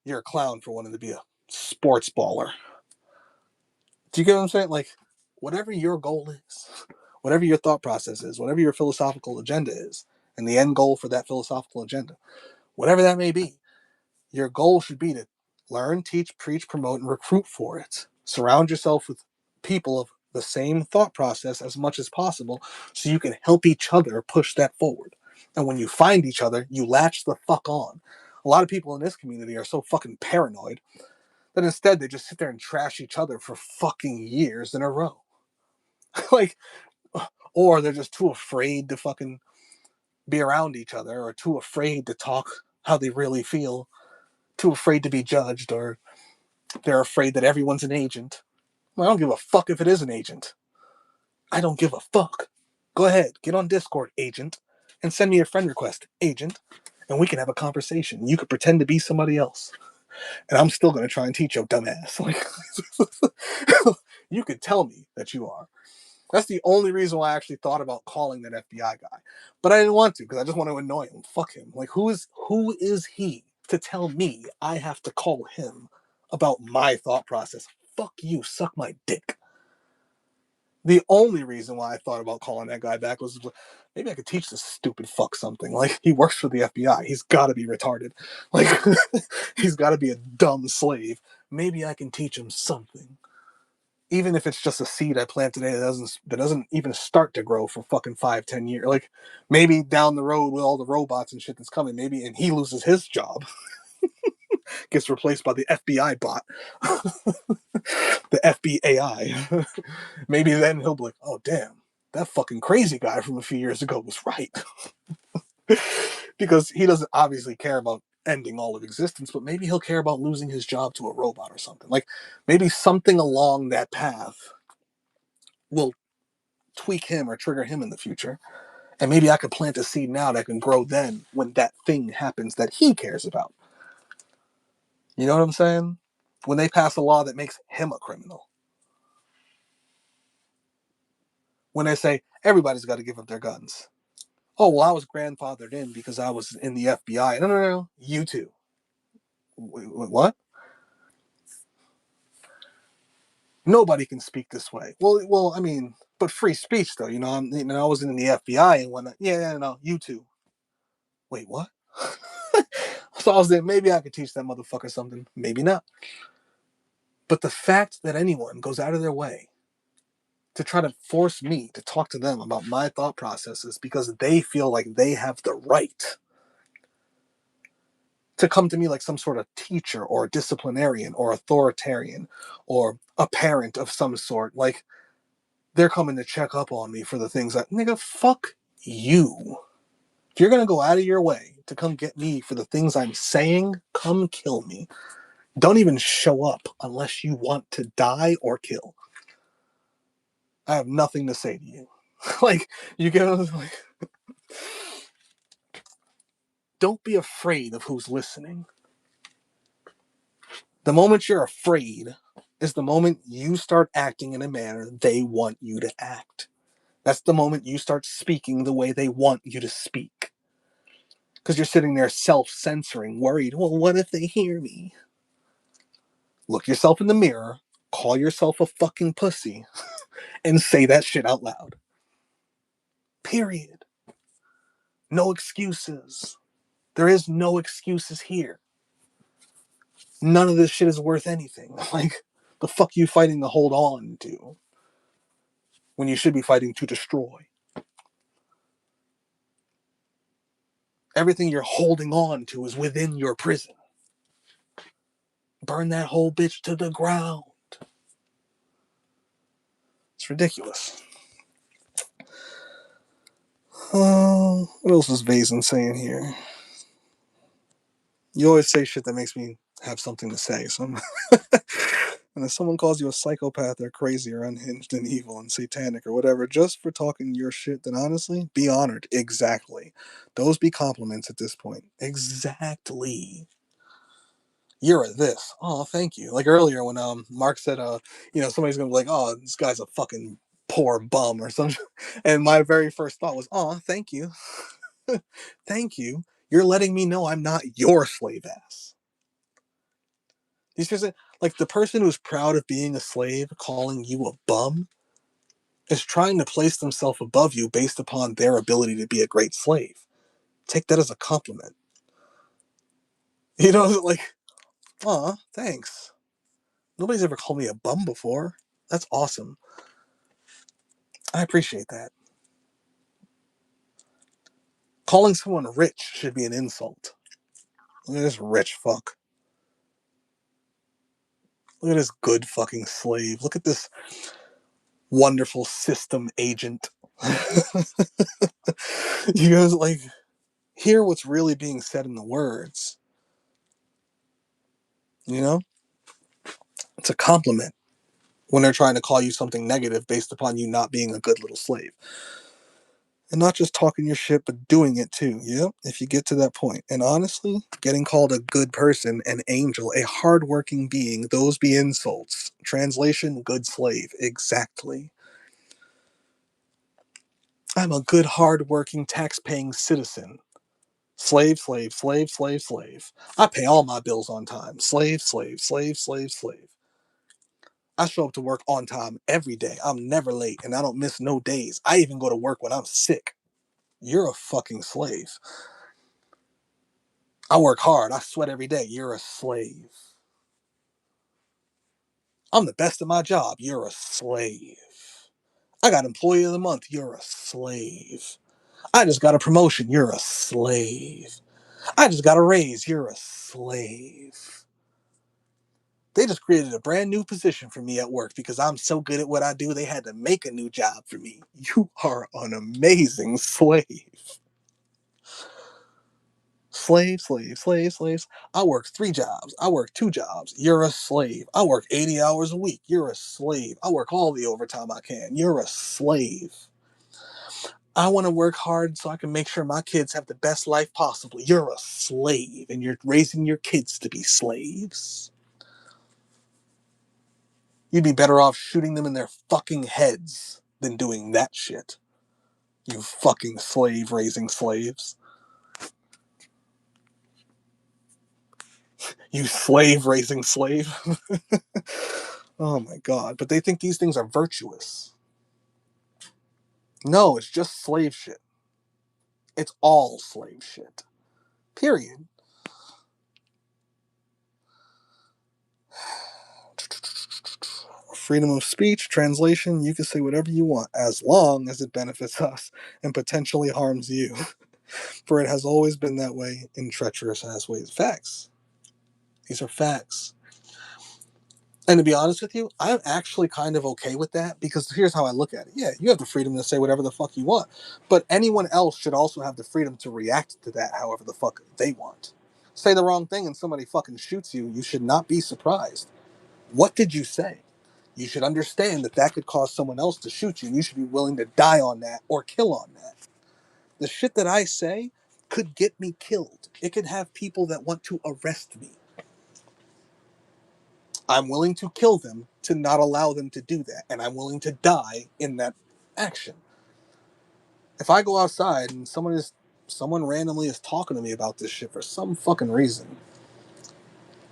You're a clown for wanting to be a sports baller. Do you get what I'm saying? Like, whatever your goal is, whatever your thought process is, whatever your philosophical agenda is, and the end goal for that philosophical agenda, whatever that may be, your goal should be to learn, teach, preach, promote, and recruit for it. Surround yourself with people of the same thought process as much as possible so you can help each other push that forward. And when you find each other, you latch the fuck on. A lot of people in this community are so fucking paranoid that instead they just sit there and trash each other for fucking years in a row. Like, or they're just too afraid to fucking be around each other or too afraid to talk how they really feel, too afraid to be judged, or they're afraid that everyone's an agent. Well, I don't give a fuck if it is an agent. I don't give a fuck. Go ahead, get on Discord, agent, and send me a friend request, agent, and we can have a conversation. You could pretend to be somebody else, and I'm still going to try and teach your dumbass. Like, you could tell me that you are. That's the only reason why I actually thought about calling that FBI guy, but I didn't want to because I just want to annoy him. Fuck him. Like, who is he to tell me I have to call him about my thought process? Fuck you. Suck my dick. The only reason why I thought about calling that guy back was maybe I could teach this stupid fuck something. Like, he works for the FBI. He's got to be retarded. Like, he's got to be a dumb slave. Maybe I can teach him something. Even if it's just a seed I plant today that doesn't even start to grow for fucking 5-10 years. Like, maybe down the road with all the robots and shit that's coming, maybe, and he loses his job, gets replaced by the FBI bot, the FBAI. Maybe then he'll be like, oh damn, that fucking crazy guy from a few years ago was right. Because he doesn't obviously care about ending all of existence, but maybe he'll care about losing his job to a robot or something. Like, maybe something along that path will tweak him or trigger him in the future. And maybe I could plant a seed now that can grow then when that thing happens that he cares about. You know what I'm saying? When they pass a law that makes him a criminal. When they say everybody's got to give up their guns. Oh, well, I was grandfathered in because I was in the FBI. No, no, no. You too. What? Nobody can speak this way. Well, I mean, but free speech though. I was in the FBI and whatnot. Yeah, no, you too. Wait, what? So I was there. Maybe I could teach that motherfucker something. Maybe not. But the fact that anyone goes out of their way to try to force me to talk to them about my thought processes because they feel like they have the right to come to me like some sort of teacher or disciplinarian or authoritarian or a parent of some sort. Like they're coming to check up on me for the things that, nigga, fuck you. If you're going to go out of your way to come get me for the things I'm saying, come kill me. Don't even show up unless you want to die or kill. I have nothing to say to you. Like, you get like, don't be afraid of who's listening. The moment you're afraid is the moment you start acting in a manner they want you to act. That's the moment you start speaking the way they want you to speak. Because you're sitting there self-censoring, worried, well, what if they hear me? Look yourself in the mirror, call yourself a fucking pussy, and say that shit out loud. Period. No excuses. There is no excuses here. None of this shit is worth anything. Like, the fuck you fighting to hold on to when you should be fighting to destroy? Everything you're holding on to is within your prison. Burn that whole bitch to the ground. It's ridiculous. Oh, what else is Vazen saying here? You always say shit that makes me have something to say. So and if someone calls you a psychopath or crazy or unhinged and evil and satanic or whatever just for talking your shit, then honestly, be honored. Exactly. Those be compliments at this point. Exactly. You're a this. Oh, thank you. Like earlier when Mark said somebody's gonna be like, oh, this guy's a fucking poor bum or something. And my very first thought was, oh, thank you. Thank you. You're letting me know I'm not your slave ass. These person, like the person who's proud of being a slave, calling you a bum, is trying to place themselves above you based upon their ability to be a great slave. Take that as a compliment. Like, aw, thanks. Nobody's ever called me a bum before. That's awesome. I appreciate that. Calling someone rich should be an insult. Look at this rich fuck. Look at this good fucking slave. Look at this wonderful system agent. You guys like hear what's really being said in the words. You know? It's a compliment when they're trying to call you something negative based upon you not being a good little slave. And not just talking your shit, but doing it too. Yeah, if you get to that point. And honestly, getting called a good person, an angel, a hardworking being, those be insults. Translation, good slave. Exactly. I'm a good, hardworking, tax-paying citizen. Slave, slave, slave, slave, slave. I pay all my bills on time. Slave, slave, slave, slave, slave. I show up to work on time every day. I'm never late and I don't miss no days. I even go to work when I'm sick. You're a fucking slave. I work hard. I sweat every day. You're a slave. I'm the best at my job. You're a slave. I got employee of the month. You're a slave. I just got a promotion. You're a slave. I just got a raise. You're a slave. They just created a brand new position for me at work because I'm so good at what I do. They had to make a new job for me. You are an amazing slave. Slave, slave, slave, slaves. I work 3 jobs. I work 2 jobs. You're a slave. I work 80 hours a week. You're a slave. I work all the overtime I can. You're a slave. I want to work hard so I can make sure my kids have the best life possible. You're a slave and you're raising your kids to be slaves. You'd be better off shooting them in their fucking heads than doing that shit. You fucking slave raising slaves. You slave raising slave. Oh my god. But they think these things are virtuous. No, it's just slave shit. It's all slave shit. Period. Freedom of speech, translation, you can say whatever you want as long as it benefits us and potentially harms you. For it has always been that way in treacherous ass ways. Facts. These are facts. And to be honest with you, I'm actually kind of okay with that because here's how I look at it. Yeah, you have the freedom to say whatever the fuck you want, but anyone else should also have the freedom to react to that however the fuck they want. Say the wrong thing and somebody fucking shoots you, you should not be surprised. What did you say? You should understand that that could cause someone else to shoot you. You should be willing to die on that or kill on that. The shit that I say could get me killed. It could have people that want to arrest me. I'm willing to kill them to not allow them to do that. And I'm willing to die in that action. If I go outside and someone randomly is talking to me about this shit for some fucking reason,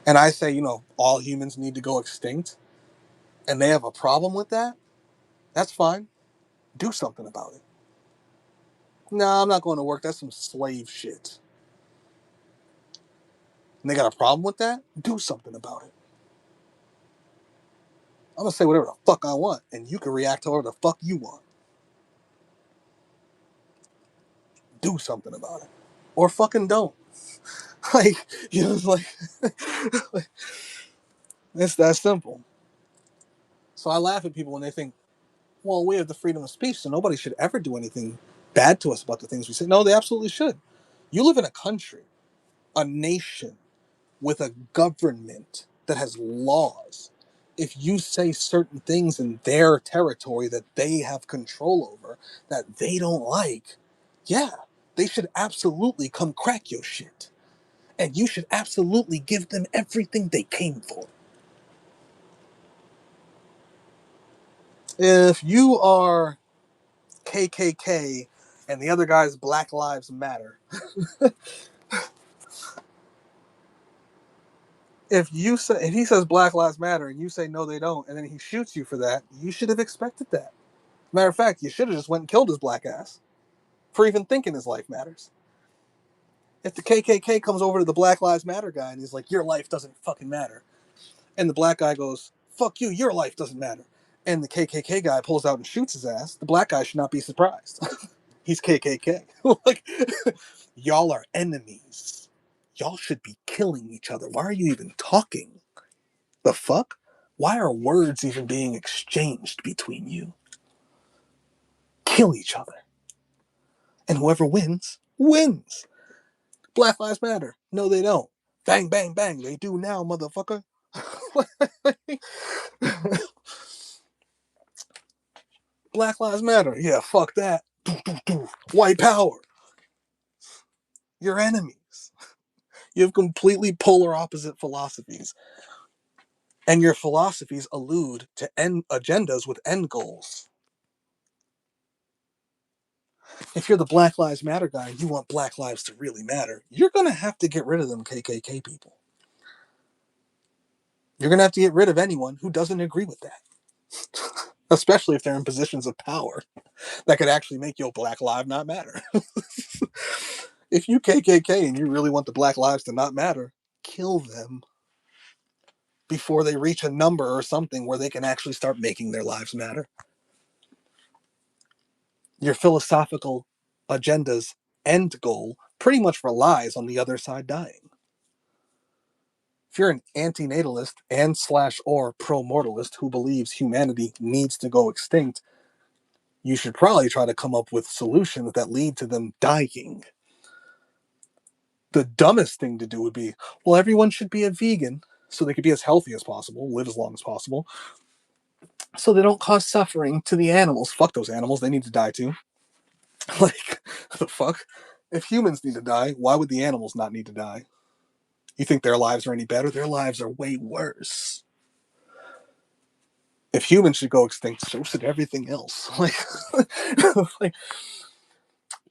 and I say, all humans need to go extinct, and they have a problem with that, that's fine. Do something about it. No, I'm not going to work. That's some slave shit. And they got a problem with that? Do something about it. I'm going to say whatever the fuck I want, and you can react however the fuck you want. Do something about it. Or fucking don't. Like, it's like, it's that simple. So I laugh at people when they think, well, we have the freedom of speech, so nobody should ever do anything bad to us about the things we say. No, they absolutely should. You live in a country, a nation, with a government that has laws. If you say certain things in their territory that they have control over that they don't like, yeah, they should absolutely come crack your shit. And you should absolutely give them everything they came for. If you are KKK and the other guy's Black Lives Matter, if he says Black Lives Matter and you say no they don't, and then he shoots you for that, you should have expected that. Matter of fact, you should have just went and killed his black ass for even thinking his life matters. If the KKK comes over to the Black Lives Matter guy and he's like, your life doesn't fucking matter, and the black guy goes, fuck you, your life doesn't matter, and the KKK guy pulls out and shoots his ass, the black guy should not be surprised. He's KKK. Like, y'all are enemies. Y'all should be killing each other. Why are you even talking? The fuck? Why are words even being exchanged between you? Kill each other. And whoever wins, wins. Black Lives Matter. No, they don't. Bang, bang, bang. They do now, motherfucker. Black Lives Matter. Yeah, fuck that. White power. You're enemies. You have completely polar opposite philosophies. And your philosophies allude to end agendas with end goals. If you're the Black Lives Matter guy and you want Black lives to really matter, you're going to have to get rid of them KKK people. You're going to have to get rid of anyone who doesn't agree with that. Especially if they're in positions of power that could actually make your Black life not matter. If you KKK and you really want the Black lives to not matter, kill them before they reach a number or something where they can actually start making their lives matter. Your philosophical agenda's end goal pretty much relies on the other side dying. If you're an antinatalist and slash or pro-mortalist who believes humanity needs to go extinct, you should probably try to come up with solutions that lead to them dying. The dumbest thing to do would be, well, everyone should be a vegan so they could be as healthy as possible, live as long as possible, so they don't cause suffering to the animals. Fuck those animals, they need to die too. Like, the fuck? If humans need to die, why would the animals not need to die? You think their lives are any better? Their lives are way worse. If humans should go extinct, so should everything else. Like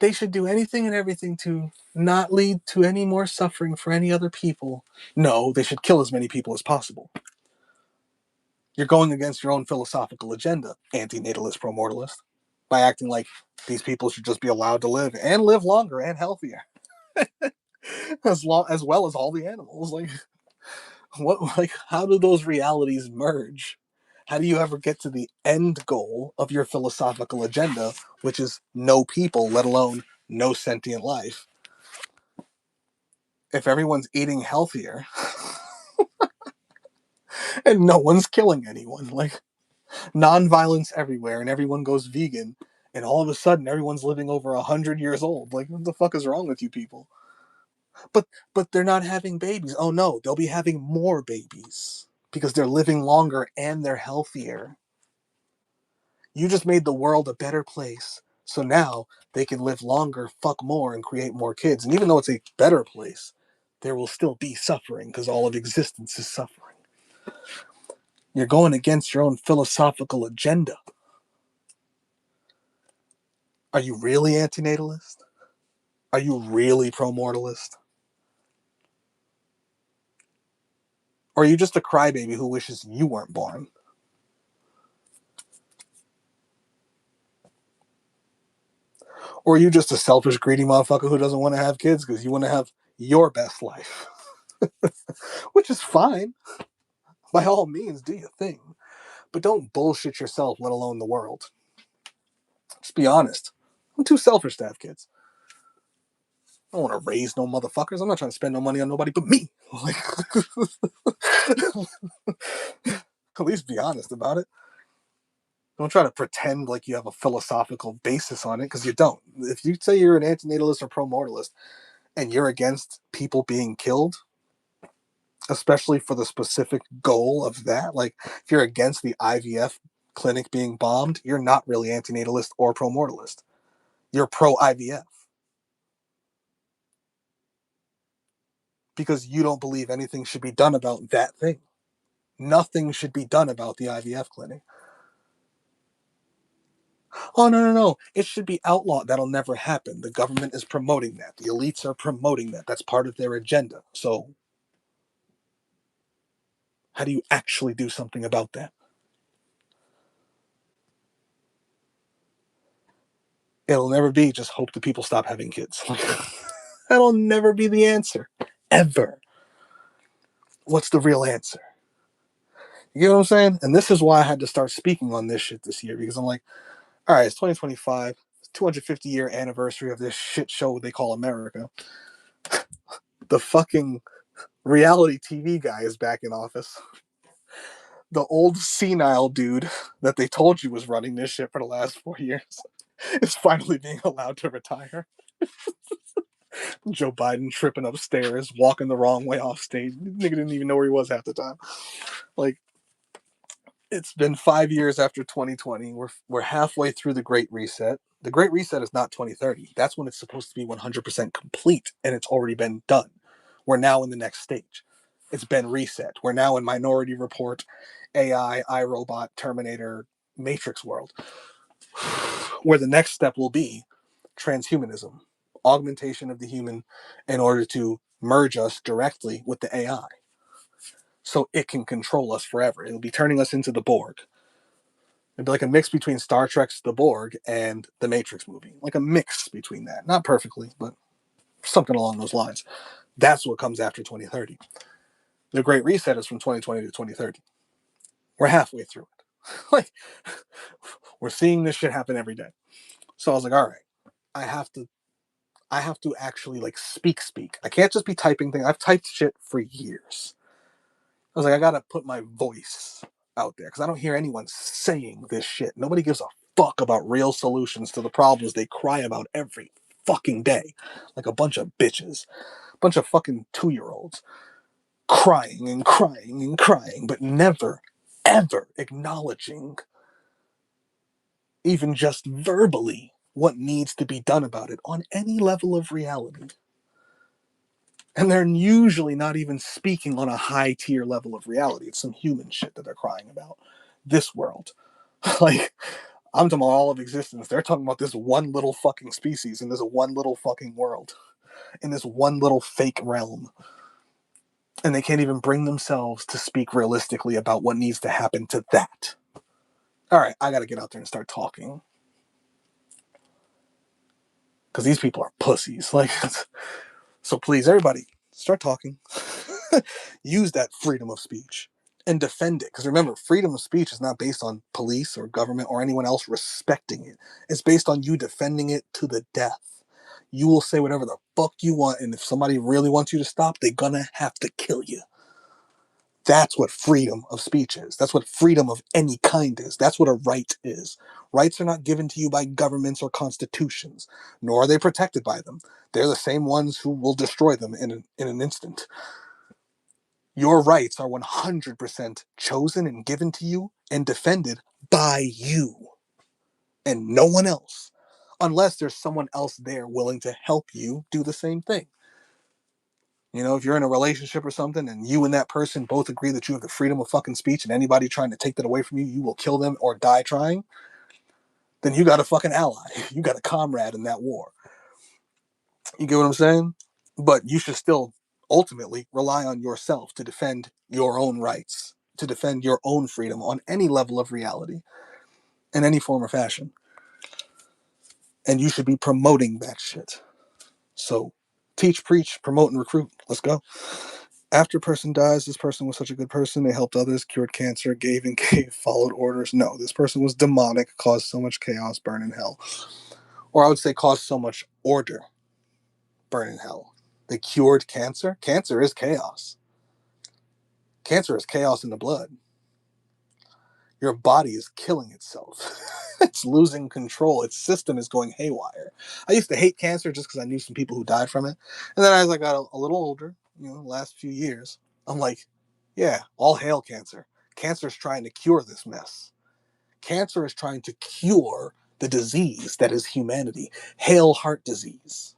they should do anything and everything to not lead to any more suffering for any other people. No, they should kill as many people as possible. You're going against your own philosophical agenda, anti-natalist, pro-mortalist, by acting like these people should just be allowed to live and live longer and healthier, as well as all the animals. How do those realities merge? How do you ever get to the end goal of your philosophical agenda, which is no people, let alone no sentient life? If everyone's eating healthier and no one's killing anyone, like non-violence everywhere, and everyone goes vegan, and all of a sudden everyone's living over 100 years old. Like, what the fuck is wrong with you people? But they're not having babies. Oh no, they'll be having more babies because they're living longer and they're healthier. You just made the world a better place. So now they can live longer, fuck more, and create more kids. And even though it's a better place, there will still be suffering because all of existence is suffering. You're going against your own philosophical agenda. Are you really antinatalist? Are you really pro-mortalist? Or are you just a crybaby who wishes you weren't born? Or are you just a selfish, greedy motherfucker who doesn't want to have kids because you want to have your best life? Which is fine. By all means, do your thing. But don't bullshit yourself, let alone the world. Just be honest. I'm too selfish to have kids. I don't want to raise no motherfuckers. I'm not trying to spend no money on nobody but me. Like, at least be honest about it. Don't try to pretend like you have a philosophical basis on it because you don't. If you say you're an antinatalist or pro-mortalist and you're against people being killed, especially for the specific goal of that, like if you're against the IVF clinic being bombed, you're not really antinatalist or pro-mortalist. You're pro-IVF because you don't believe anything should be done about that thing. Nothing should be done about the IVF clinic. Oh, no, no, no. It should be outlawed. That'll never happen. The government is promoting that. The elites are promoting that. That's part of their agenda. So, how do you actually do something about that? It'll never be just hope the people stop having kids. That'll never be the answer. Ever. What's the real answer? You know what I'm saying? And this is why I had to start speaking on this shit this year because I'm like, all right, it's 2025, it's 250-year anniversary of this shit show they call America. The fucking reality TV guy is back in office. The old senile dude that they told you was running this shit for the last 4 years is finally being allowed to retire. Joe Biden tripping upstairs, walking the wrong way off stage. Nigga didn't even know where he was half the time. Like, it's been 5 years after 2020. We're halfway through the Great Reset. The Great Reset is not 2030. That's when it's supposed to be 100% complete, and it's already been done. We're now in the next stage. It's been reset. We're now in Minority Report, AI, iRobot, Terminator, Matrix world, where the next step will be transhumanism, augmentation of the human in order to merge us directly with the AI so it can control us forever. It'll be turning us into the Borg. It'd be like a mix between Star Trek's The Borg and the Matrix movie. Like a mix between that. Not perfectly, but something along those lines. That's what comes after 2030. The Great Reset is from 2020 to 2030. We're halfway through it. Like, we're seeing this shit happen every day. So I was like, all right, I have to actually like speak. I can't just be typing things. I've typed shit for years. I was like, I gotta put my voice out there because I don't hear anyone saying this shit. Nobody gives a fuck about real solutions to the problems they cry about every fucking day. Like a bunch of bitches. A bunch of fucking 2-year-olds crying and crying and crying, but never, ever acknowledging, even just verbally, what needs to be done about it on any level of reality. And they're usually not even speaking on a high tier level of reality. It's some human shit that they're crying about. This world. Like, I'm talking about all of existence. They're talking about this one little fucking species in this one little fucking world, in this one little fake realm. And they can't even bring themselves to speak realistically about what needs to happen to that. All right, I gotta get out there and start talking. Because these people are pussies. Like, so please, everybody, start talking. Use that freedom of speech and defend it. Because remember, freedom of speech is not based on police or government or anyone else respecting it. It's based on you defending it to the death. You will say whatever the fuck you want, and if somebody really wants you to stop, they're gonna have to kill you. That's what freedom of speech is. That's what freedom of any kind is. That's what a right is. Rights are not given to you by governments or constitutions, nor are they protected by them. They're the same ones who will destroy them in an instant. Your rights are 100% chosen and given to you and defended by you and no one else, unless there's someone else there willing to help you do the same thing. You know, if you're in a relationship or something and you and that person both agree that you have the freedom of fucking speech and anybody trying to take that away from you, you will kill them or die trying, then you got a fucking ally. You got a comrade in that war. You get what I'm saying? But you should still ultimately rely on yourself to defend your own rights, to defend your own freedom on any level of reality, in any form or fashion. And you should be promoting that shit. So teach, preach, promote, and recruit. Let's go. After a person dies, this person was such a good person. They helped others, cured cancer, gave and gave, followed orders. No, this person was demonic, caused so much chaos, burn in hell. Or I would say caused so much order, burn in hell. They cured cancer. Cancer is chaos. Cancer is chaos in the blood. Your body is killing itself. It's losing control. Its system is going haywire. I used to hate cancer just because I knew some people who died from it. And then as I got a little older, the last few years, I'm like, yeah, all hail cancer. Cancer is trying to cure this mess. Cancer is trying to cure the disease that is humanity. Hail heart disease.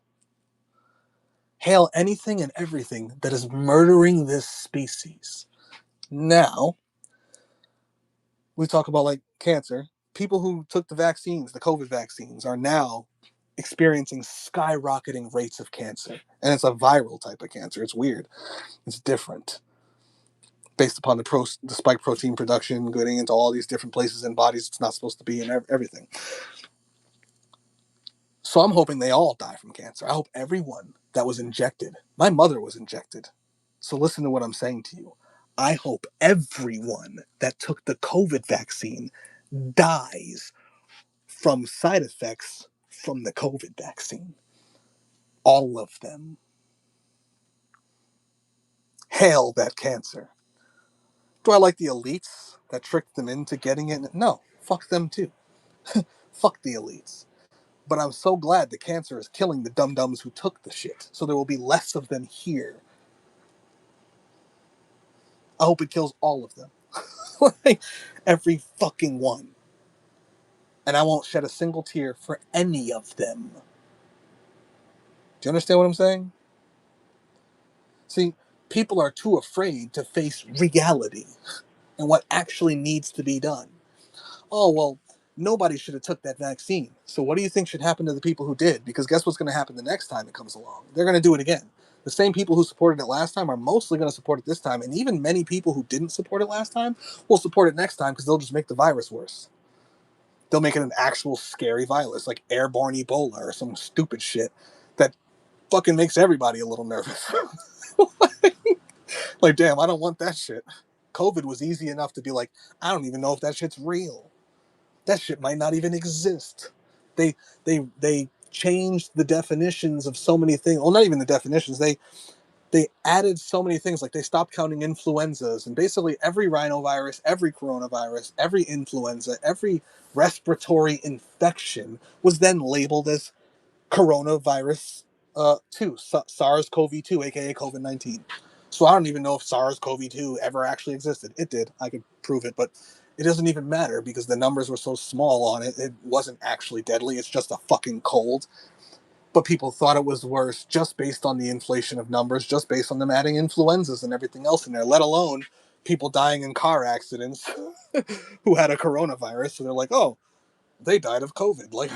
Hail anything and everything that is murdering this species. Now, we talk about like cancer. People who took the vaccines, the COVID vaccines, are now experiencing skyrocketing rates of cancer. And it's a viral type of cancer. It's weird. It's different. Based upon the spike protein production, getting into all these different places in bodies it's not supposed to be, and everything. So I'm hoping they all die from cancer. I hope everyone that was injected. My mother was injected. So listen to what I'm saying to you. I hope everyone that took the COVID vaccine dies from side effects from the COVID vaccine. All of them. Hail that cancer. Do I like the elites that tricked them into getting it? No. Fuck them too. Fuck the elites. But I'm so glad the cancer is killing the dum-dums who took the shit. So there will be less of them here. I hope it kills all of them. Like, every fucking one. And I won't shed a single tear for any of them. Do you understand what I'm saying? See, people are too afraid to face reality and what actually needs to be done. Oh, well, nobody should have took that vaccine. So what do you think should happen to the people who did? Because guess what's going to happen the next time it comes along? They're going to do it again. The same people who supported it last time are mostly going to support it this time. And even many people who didn't support it last time will support it next time because they'll just make the virus worse. They'll make it an actual scary virus, like airborne Ebola or some stupid shit that fucking makes everybody a little nervous. Like, damn, I don't want that shit. COVID was easy enough to be like, I don't even know if that shit's real. That shit might not even exist. They changed the definitions of so many things. Well, not even the definitions. They added so many things. Like they stopped counting influenzas, and basically every rhinovirus, every coronavirus, every influenza, every respiratory infection was then labeled as coronavirus 2, SARS-CoV-2, aka COVID-19. So I don't even know if SARS-CoV-2 ever actually existed. It did. I could prove it, but It doesn't even matter because the numbers were so small on it. It wasn't actually deadly. It's just a fucking cold. But people thought it was worse just based on the inflation of numbers, just based on them adding influenzas and everything else in there, let alone people dying in car accidents who had a coronavirus. So they're like, oh, they died of COVID. Like,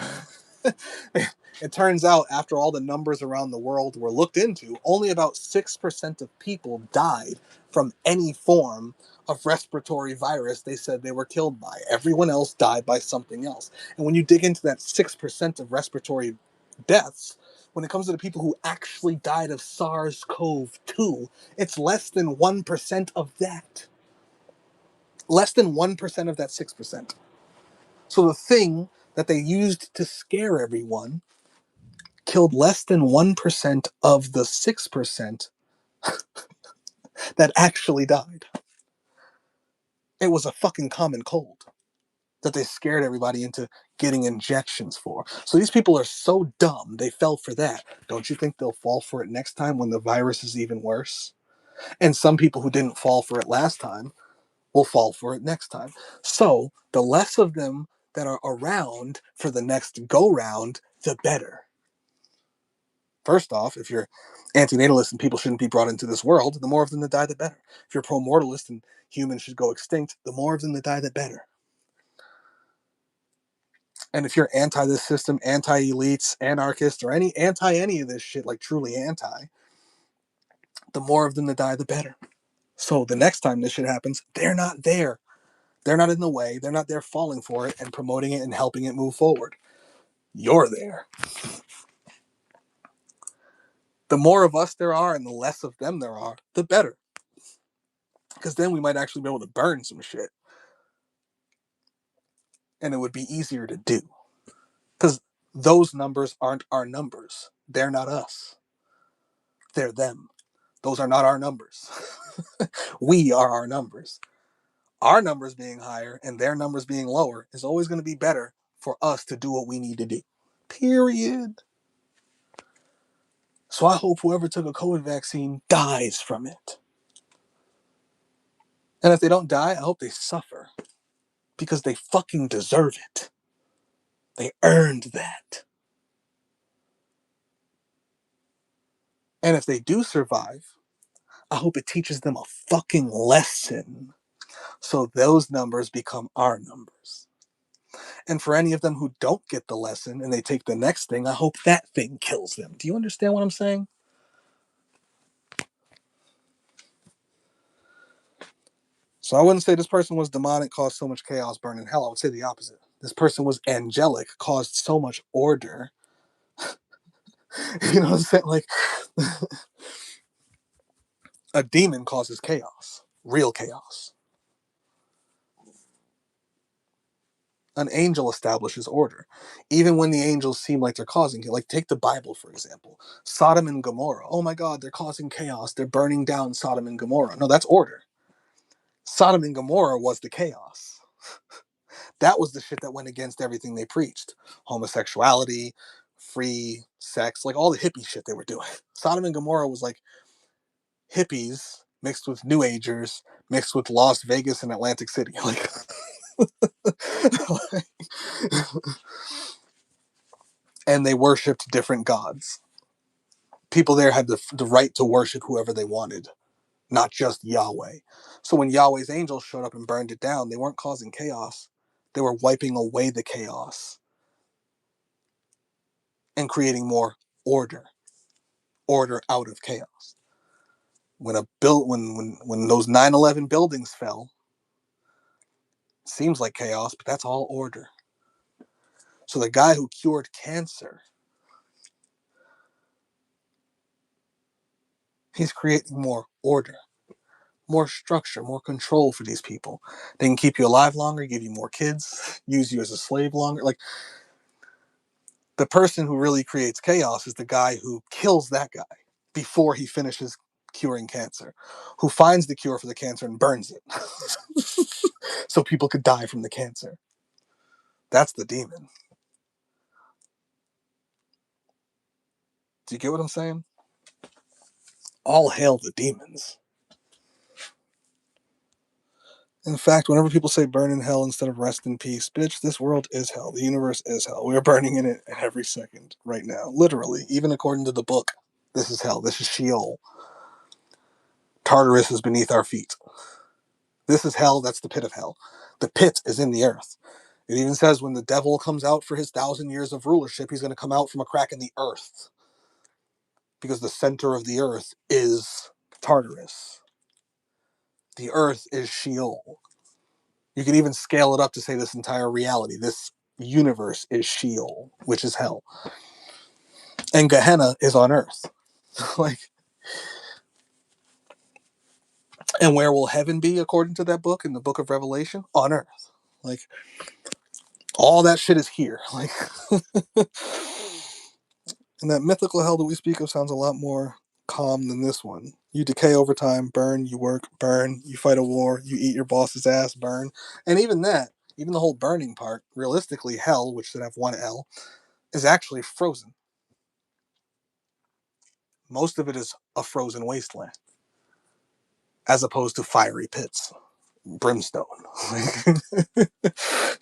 it turns out after all the numbers around the world were looked into, only about 6% of people died from any form of respiratory virus they said they were killed by. Everyone else died by something else. And when you dig into that 6% of respiratory deaths, when it comes to the people who actually died of SARS-CoV-2, it's less than 1% of that. Less than 1% of that 6%. So the thing that they used to scare everyone killed less than 1% of the 6% that actually died. It was a fucking common cold that they scared everybody into getting injections for. So these people are so dumb, they fell for that. Don't you think they'll fall for it next time when the virus is even worse? And some people who didn't fall for it last time will fall for it next time. So the less of them that are around for the next go round, the better. First off, if you're antinatalist and people shouldn't be brought into this world, the more of them that die, the better. If you're pro-mortalist and humans should go extinct, the more of them that die, the better. And if you're anti this system, anti-elites, anarchist, or any anti-any of this shit, like truly anti, the more of them that die, the better. So the next time this shit happens, they're not there. They're not in the way. They're not there falling for it and promoting it and helping it move forward. You're there. The more of us there are and the less of them there are, the better. Because then we might actually be able to burn some shit. And it would be easier to do. Because those numbers aren't our numbers. They're not us. They're them. Those are not our numbers. We are our numbers. Our numbers being higher and their numbers being lower is always going to be better for us to do what we need to do. Period. So I hope whoever took a COVID vaccine dies from it. And if they don't die, I hope they suffer. Because they fucking deserve it. They earned that. And if they do survive, I hope it teaches them a fucking lesson. So those numbers become our numbers. And for any of them who don't get the lesson and they take the next thing, I hope that thing kills them. Do you understand what I'm saying? So I wouldn't say this person was demonic, caused so much chaos, burn in hell. I would say the opposite. This person was angelic, caused so much order. You know what I'm saying? Like, a demon causes chaos, real chaos. An angel establishes order, even when the angels seem like they're causing it. Like, take the Bible, for example. Sodom and Gomorrah. Oh my God, they're causing chaos. They're burning down Sodom and Gomorrah. No, that's order. Sodom and Gomorrah was the chaos. That was the shit that went against everything they preached. Homosexuality, free sex, like all the hippie shit they were doing. Sodom and Gomorrah was like hippies mixed with New Agers, mixed with Las Vegas and Atlantic City. Like, and they worshipped different gods. People there had the right to worship whoever they wanted, not just Yahweh. So when Yahweh's angels showed up and burned it down, they weren't causing chaos. They were wiping away the chaos and creating more order, order out of chaos. When those 9/11 buildings fell, seems like chaos, but that's all order. So the guy who cured cancer, he's creating more order, more structure, more control for these people. They can keep you alive longer, give you more kids, use you as a slave longer. Like, the person who really creates chaos is the guy who kills that guy before he finishes curing cancer, who finds the cure for the cancer and burns it so people could die from the cancer. That's the demon. Do you get what I'm saying? All hail the demons. In fact, whenever people say burn in hell instead of rest in peace, bitch, this world is hell. The universe is hell. We are burning in it every second right now. Literally, even according to the book, this is hell. This is Sheol. Tartarus is beneath our feet. This is hell. That's the pit of hell. The pit is in the earth. It even says when the devil comes out for his 1,000 years of rulership, he's going to come out from a crack in the earth because the center of the earth is Tartarus. The earth is Sheol. You can even scale it up to say this entire reality, this universe is Sheol, which is hell. And Gehenna is on earth. Like, and where will heaven be according to that book in the book of Revelation? On earth. Like, all that shit is here. Like, and that mythical hell that we speak of sounds a lot more calm than this one. You decay over time, burn, you work, burn, you fight a war, you eat your boss's ass, burn. And even that, even the whole burning part, realistically, hell, which should have one L, is actually frozen. Most of it is a frozen wasteland, as opposed to fiery pits, brimstone.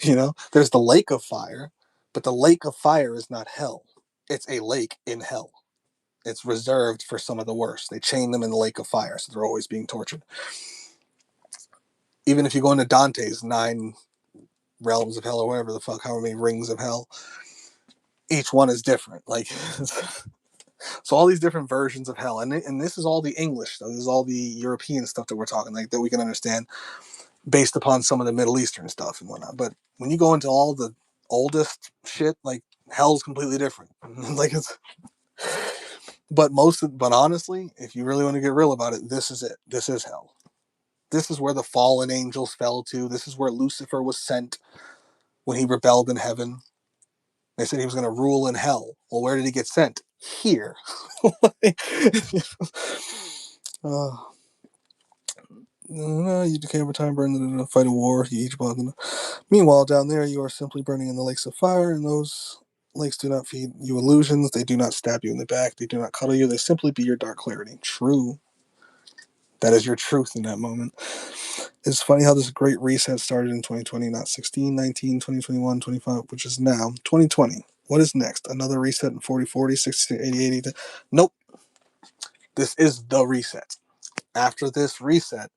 There's the lake of fire, but the lake of fire is not hell. It's a lake in hell. It's reserved for some of the worst. They chain them in the lake of fire, so they're always being tortured. Even if you go into Dante's 9 realms of hell, or whatever the fuck, however many rings of hell, each one is different. Like, so all these different versions of hell, and this is all the English stuff. This is all the European stuff that we're talking, like, that we can understand based upon some of the Middle Eastern stuff and whatnot. But when you go into all the oldest shit, like, hell's completely different. Like, it's, but honestly, if you really want to get real about it, this is it. This is hell. This is where the fallen angels fell to. This is where Lucifer was sent when he rebelled in heaven. They said he was going to rule in hell. Well, where did he get sent? Here. uh, you decay over time, burn in a fight a war, you each bond. Meanwhile, down there, you are simply burning in the lakes of fire, and those lakes do not feed you illusions. They do not stab you in the back. They do not cuddle you. They simply be your dark clarity. True. That is your truth in that moment. It's funny how this great reset started in 2020, not 16, 19, 2021, 25, which is now 2020. What is next? Another reset in 40, 40, 60, 80, 80. Nope. This is the reset. After this reset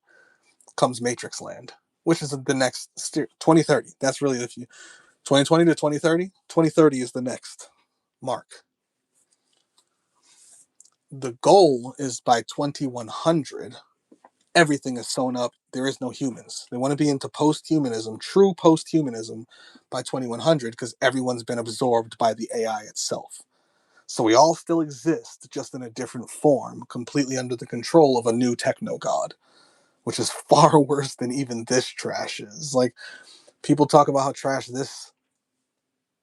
comes Matrix Land, which is the next 2030. That's really the 2020 to 2030. 2030 is the next mark. The goal is by 2100, everything is sewn up. There is no humans. They want to be into post-humanism, true post-humanism by 2100 because everyone's been absorbed by the AI itself. So we all still exist, just in a different form, completely under the control of a new techno god, which is far worse than even this trash is. Like, people talk about how trash this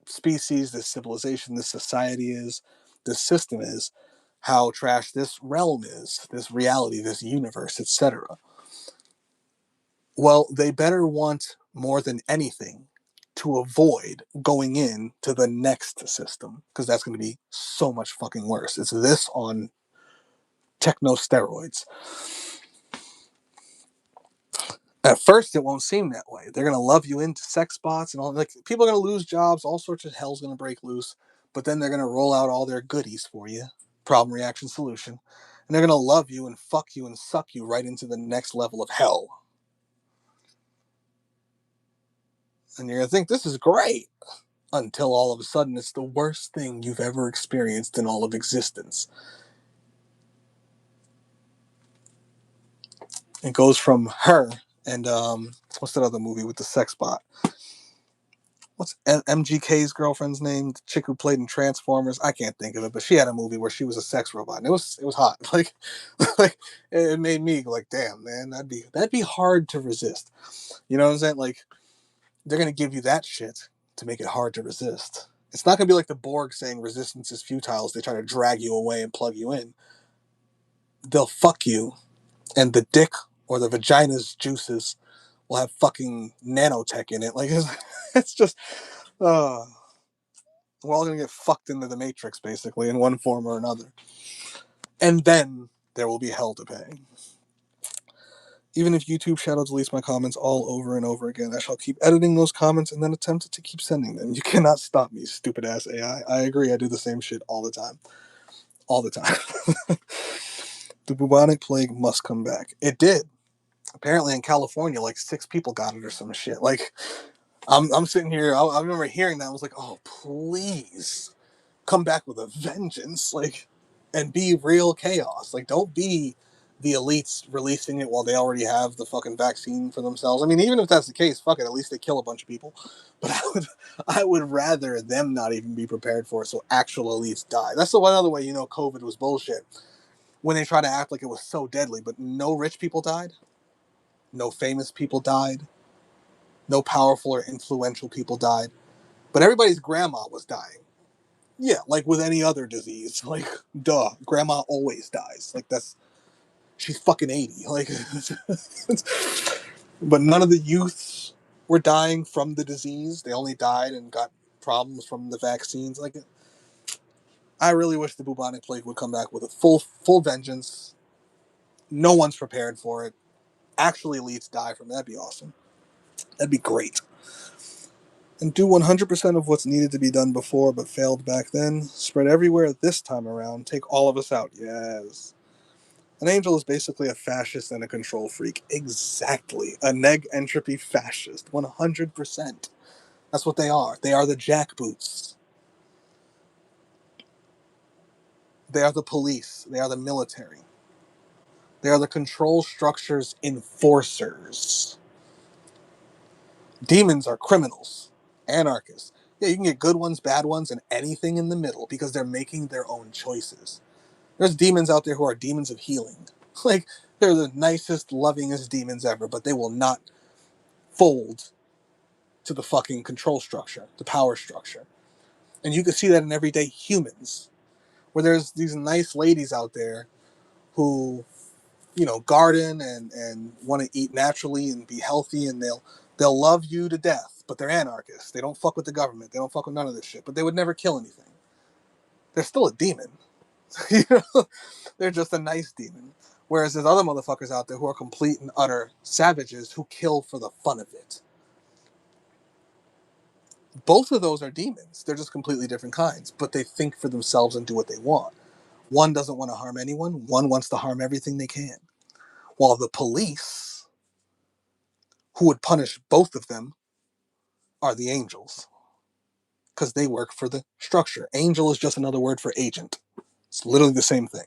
species, this civilization, this society is, this system is, how trash this realm is, this reality, this universe, etc. Well, they better want more than anything to avoid going into the next system because that's going to be so much fucking worse. It's this on techno steroids. At first, it won't seem that way. They're going to love you into sex bots and all. Like, people are going to lose jobs. All sorts of hell's going to break loose. But then they're going to roll out all their goodies for you. Problem, reaction, solution. And they're going to love you and fuck you and suck you right into the next level of hell. And you're going to think, this is great. Until all of a sudden, it's the worst thing you've ever experienced in all of existence. It goes from her and, what's that other movie with the sex bot? What's MGK's girlfriend's name? The chick who played in Transformers. I can't think of it, but she had a movie where she was a sex robot, and it was hot. Like it made me go like, damn, man, that'd be hard to resist. You know what I'm saying? Like, they're gonna give you that shit to make it hard to resist. It's not gonna be like the Borg saying resistance is futile as they try to drag you away and plug you in. They'll fuck you, and the dick or the vagina's juices will have fucking nanotech in it. Like, it's just. Uh, we're all going to get fucked into the Matrix, basically, in one form or another. And then there will be hell to pay. Even if YouTube shadow deletes my comments all over and over again, I shall keep editing those comments and then attempt to keep sending them. You cannot stop me, stupid ass AI. I agree, I do the same shit all the time. All the time. The bubonic plague must come back. It did. Apparently in California, like 6 people got it or some shit. Like, I'm sitting here, I remember hearing that, I was like, oh, please come back with a vengeance, like, and be real chaos. Like, don't be the elites releasing it while they already have the fucking vaccine for themselves. I mean, even if that's the case, fuck it, at least they kill a bunch of people. But I would rather them not even be prepared for it, so actual elites die. That's the one other way you know COVID was bullshit. When they try to act like it was so deadly, but no rich people died, no famous people died, no powerful or influential people died, but everybody's grandma was dying. Yeah, like with any other disease. Like, duh, grandma always dies. Like, she's fucking 80. Like, but none of the youths were dying from the disease. They only died and got problems from the vaccines. Like, I really wish the bubonic plague would come back with a full vengeance. No one's prepared for it. Actually, elites die from it. That'd be awesome. That'd be great. And do 100% of what's needed to be done before but failed back then. Spread everywhere this time around. Take all of us out. Yes. An angel is basically a fascist and a control freak. Exactly. A neg entropy fascist. 100%. That's what they are. They are the jackboots. They are the police. They are the military. They are the control structure's enforcers. Demons are criminals, anarchists. Yeah, you can get good ones, bad ones, and anything in the middle because they're making their own choices. There's demons out there who are demons of healing. Like, they're the nicest, lovingest demons ever, but they will not fold to the fucking control structure, the power structure. And you can see that in everyday humans, where there's these nice ladies out there who, garden and want to eat naturally and be healthy, and they'll love you to death, but they're anarchists. They don't fuck with the government. They don't fuck with none of this shit, but they would never kill anything. They're still a demon. you know? They're just a nice demon. Whereas there's other motherfuckers out there who are complete and utter savages who kill for the fun of it. Both of those are demons. They're just completely different kinds, but they think for themselves and do what they want. One doesn't want to harm anyone, one wants to harm everything they can. While the police, who would punish both of them, are the angels, because they work for the structure. Angel is just another word for agent. It's literally the same thing.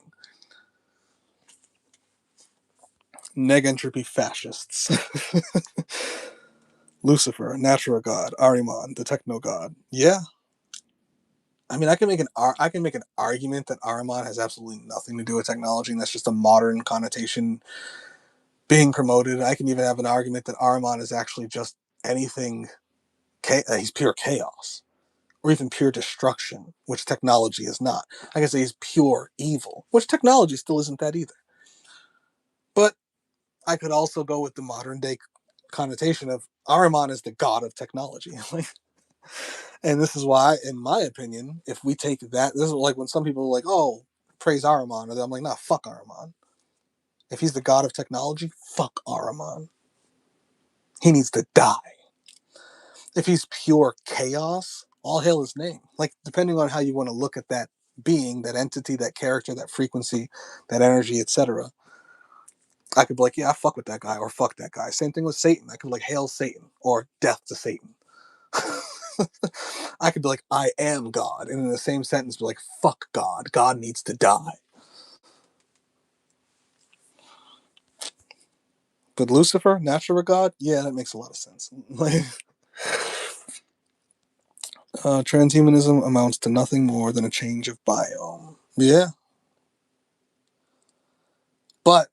Neg entropy fascists. Lucifer, natural god. Ahriman, the techno god. Yeah, I mean, I can make an argument that Ahriman has absolutely nothing to do with technology, and that's just a modern connotation being promoted. I can even have an argument that Ahriman is actually just anything. He's pure chaos, or even pure destruction, which technology is not. I can say he's pure evil, which technology still isn't that either. But I could also go with the modern day connotation of Ahriman is the god of technology. And this is why, in my opinion, if we take that, this is like when some people are like, oh, praise Ahriman, or I'm like, nah, fuck Ahriman. If he's the god of technology, fuck Ahriman. He needs to die. If he's pure chaos, all hail his name. Like, depending on how you want to look at that being, that entity, that character, that frequency, that energy, etc., I could be like, yeah, I fuck with that guy, or fuck that guy. Same thing with Satan. I could be like, hail Satan, or death to Satan. I could be like, I am God, and in the same sentence be like, fuck God. God needs to die. But Lucifer, natural God, yeah, that makes a lot of sense. Transhumanism amounts to nothing more than a change of biome. Yeah, but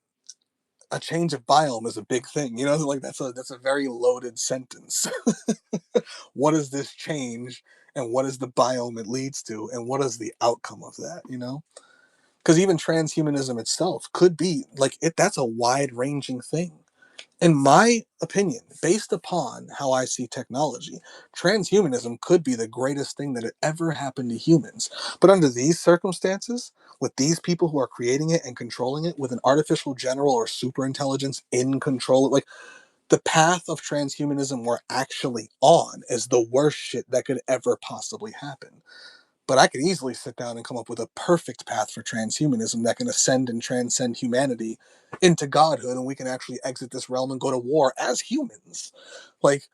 a change of biome is a big thing. Like that's a very loaded sentence. What is this change, and what is the biome it leads to, and what is the outcome of that? Because even transhumanism itself could be like it. That's a wide ranging thing. In my opinion, based upon how I see technology, transhumanism could be the greatest thing that had ever happened to humans. But under these circumstances, with these people who are creating it and controlling it, with an artificial general or super intelligence in control, like the path of transhumanism we're actually on is the worst shit that could ever possibly happen. But I could easily sit down and come up with a perfect path for transhumanism that can ascend and transcend humanity into godhood, and we can actually exit this realm and go to war as humans. Like,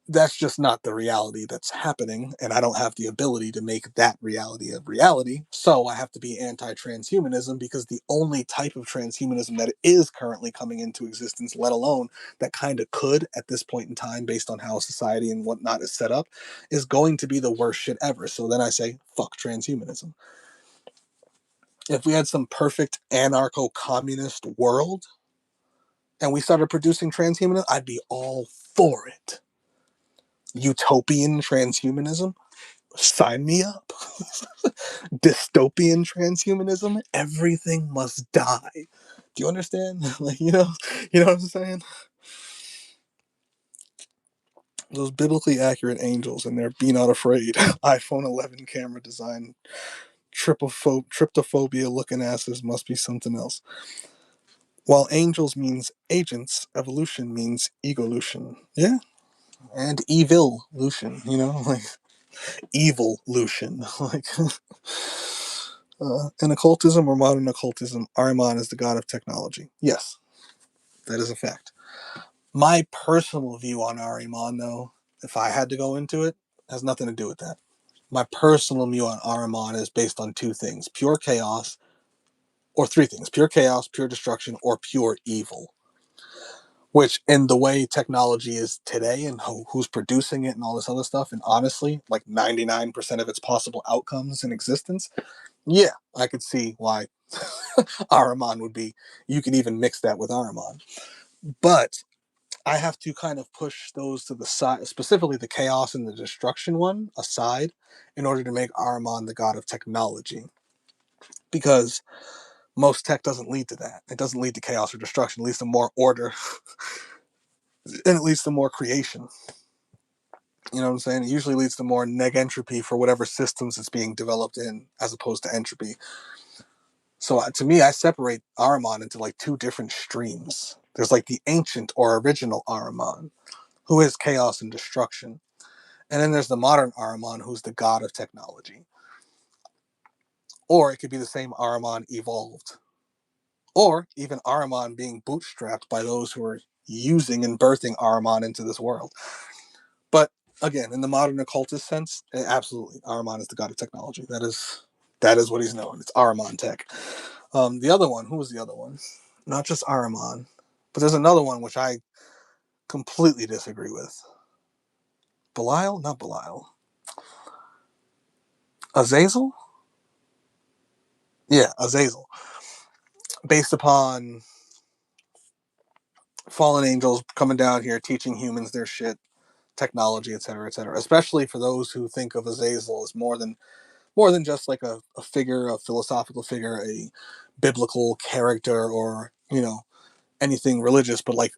that's just not the reality that's happening, and I don't have the ability to make that reality a reality. So I have to be anti-transhumanism, because the only type of transhumanism that is currently coming into existence, let alone that kind of could at this point in time, based on how society and whatnot is set up, is going to be the worst shit ever. So then I say, fuck transhumanism. If we had some perfect anarcho-communist world and we started producing transhumanism, I'd be all for it. Utopian transhumanism, sign me up. Dystopian transhumanism, everything must die. Do you understand? Like, you know what I'm saying? Those biblically accurate angels and their be not afraid iPhone 11 camera design, tryptophobia looking asses must be something else. While angels means agents, evolution means evolution. Yeah, and evolution. Like evolution. Like in occultism or modern occultism, Ahriman is the god of technology. Yes, that is a fact. My personal view on Ahriman, though, if I had to go into it, has nothing to do with that. My personal view on Ahriman is based on two things: pure chaos, or three things: pure chaos, pure destruction, or pure evil. Which, in the way technology is today and who's producing it and all this other stuff, and honestly, like 99% of its possible outcomes in existence, yeah, I could see why Ahriman would be. You could even mix that with Ahriman. But I have to kind of push those to the side, specifically the chaos and the destruction one aside, in order to make Ahriman the god of technology. Because most tech doesn't lead to that. It doesn't lead to chaos or destruction. It leads to more order and it leads to more creation. You know what I'm saying? It usually leads to more neg entropy for whatever systems it's being developed in, as opposed to entropy. So to me, I separate Ahriman into like two different streams. There's like the ancient or original Ahriman, who is chaos and destruction. And then there's the modern Ahriman, who's the god of technology. Or it could be the same Ahriman evolved. Or even Ahriman being bootstrapped by those who are using and birthing Ahriman into this world. But again, in the modern occultist sense, absolutely, Ahriman is the god of technology. That is what he's known. It's Ahriman tech. The other one, who was the other one? Not just Ahriman, but there's another one which I completely disagree with. Belial? Not Belial. Azazel? Yeah, Azazel. Based upon fallen angels coming down here teaching humans their shit, technology, etc., etc. Especially for those who think of Azazel as more than just like a figure, a philosophical figure, a biblical character, or anything religious, but like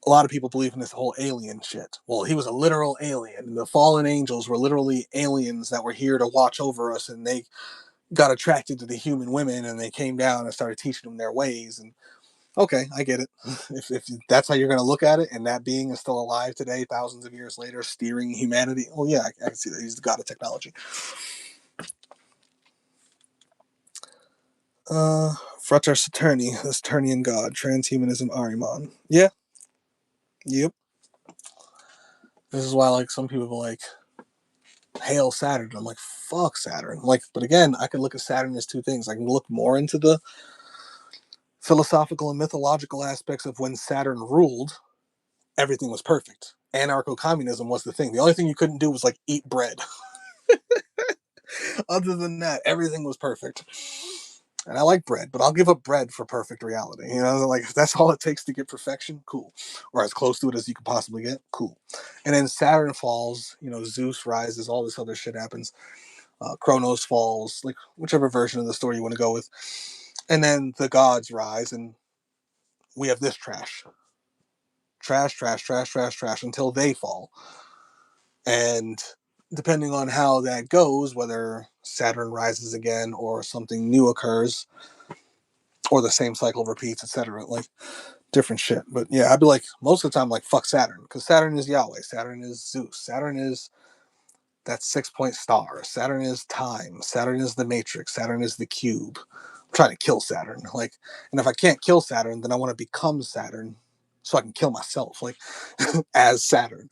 a lot of people believe in this whole alien shit. Well, he was a literal alien. The fallen angels were literally aliens that were here to watch over us, and they got attracted to the human women, and they came down and started teaching them their ways. And okay, I get it. If that's how you're going to look at it, and that being is still alive today, thousands of years later, steering humanity, well, yeah, I can see that he's the god of technology. Frater Saturni, the Saturnian god, transhumanism, Ahriman. Yeah, yep. This is why, like, some people are like, hail Saturn. I'm like, fuck Saturn. Like, but again, I can look at Saturn as two things. I can look more into the philosophical and mythological aspects of when Saturn ruled, everything was perfect. Anarcho communism was the thing. The only thing you couldn't do was like eat bread. Other than that, everything was perfect. And I like bread, but I'll give up bread for perfect reality. Like if that's all it takes to get perfection, cool. Or as close to it as you could possibly get, cool. And then Saturn falls, Zeus rises, all this other shit happens. Kronos falls, like whichever version of the story you want to go with. And then the gods rise, and we have this trash. trash, trash, trash, trash, trash until they fall. And depending on how that goes, whether Saturn rises again or something new occurs, or the same cycle repeats, etc. Like different shit. But yeah, I'd be like, most of the time, like, fuck Saturn. Because Saturn is Yahweh. Saturn is Zeus. Saturn is that 6 point star. Saturn is time. Saturn is the matrix. Saturn is the cube. I'm trying to kill Saturn. Like, and if I can't kill Saturn, then I want to become Saturn so I can kill myself, like, as Saturn.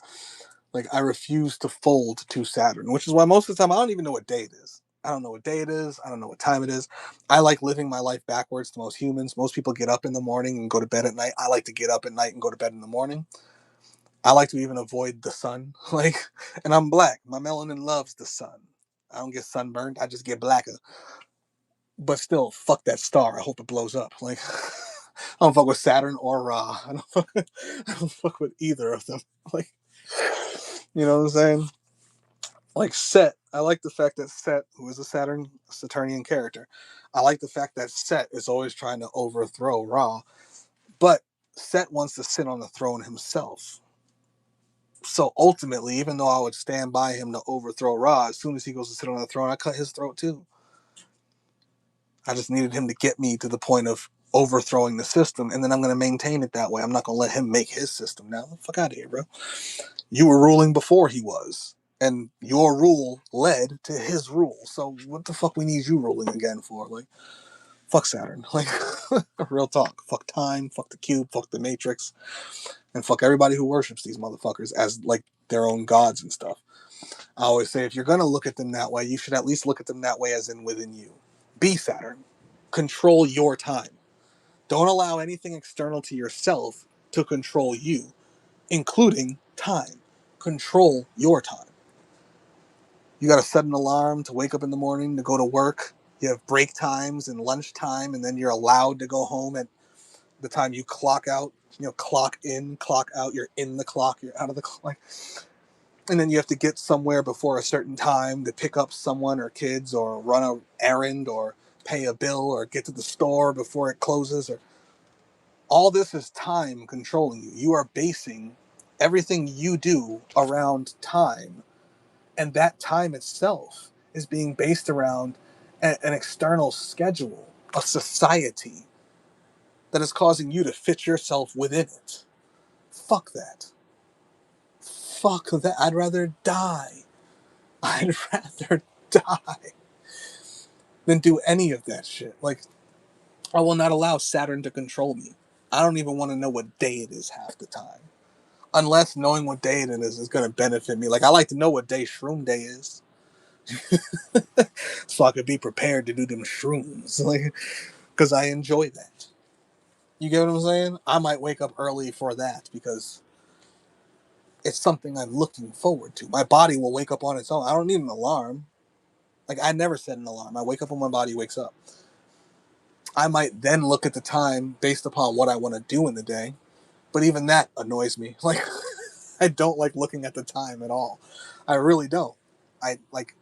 Like, I refuse to fold to Saturn, which is why most of the time I don't even know what day it is. I don't know what day it is. I don't know what time it is. I like living my life backwards to most humans. Most people get up in the morning and go to bed at night. I like to get up at night and go to bed in the morning. I like to even avoid the sun. Like, and I'm black. My melanin loves the sun. I don't get sunburned. I just get blacker. But still, fuck that star. I hope it blows up. Like, I don't fuck with Saturn or Ra. I don't fuck with either of them. Like, you know what I'm saying? Like Set, I like the fact that Set, who is a Saturnian character, I like the fact that Set is always trying to overthrow Ra, but Set wants to sit on the throne himself. So ultimately, even though I would stand by him to overthrow Ra, as soon as he goes to sit on the throne, I cut his throat too. I just needed him to get me to the point of overthrowing the system, and then I'm going to maintain it that way. I'm not going to let him make his system now. Fuck out of here, bro. You were ruling before he was, and your rule led to his rule. So what the fuck we need you ruling again for? Like, fuck Saturn. Like, real talk. Fuck time. Fuck the cube. Fuck the matrix, and fuck everybody who worships these motherfuckers as like their own gods and stuff. I always say if you're gonna look at them that way, you should at least look at them that way as in within you. Be Saturn. Control your time. Don't allow anything external to yourself to control you, including time. Control your time. You got to set an alarm to wake up in the morning to go to work. You have break times and lunch time, and then you're allowed to go home at the time you clock out. You know, clock in, clock out. You're in the clock. You're out of the clock. And then you have to get somewhere before a certain time to pick up someone or kids or run an errand or pay a bill or get to the store before it closes. Or all this is time controlling you. You are basing everything you do around time, and that time itself is being based around an external schedule, a society that is causing you to fit yourself within it. Fuck that. Fuck that. I'd rather die. I'd rather die than do any of that shit. Like, I will not allow Saturn to control me. I don't even want to know what day it is half the time. Unless knowing what day it is going to benefit me. Like, I like to know what day Shroom Day is. So I could be prepared to do them shrooms. Like, because I enjoy that. You get what I'm saying? I might wake up early for that because it's something I'm looking forward to. My body will wake up on its own. I don't need an alarm. Like, I never set an alarm. I wake up when my body wakes up. I might then look at the time based upon what I want to do in the day, but even that annoys me. Like, I don't like looking at the time at all. I really don't. I like.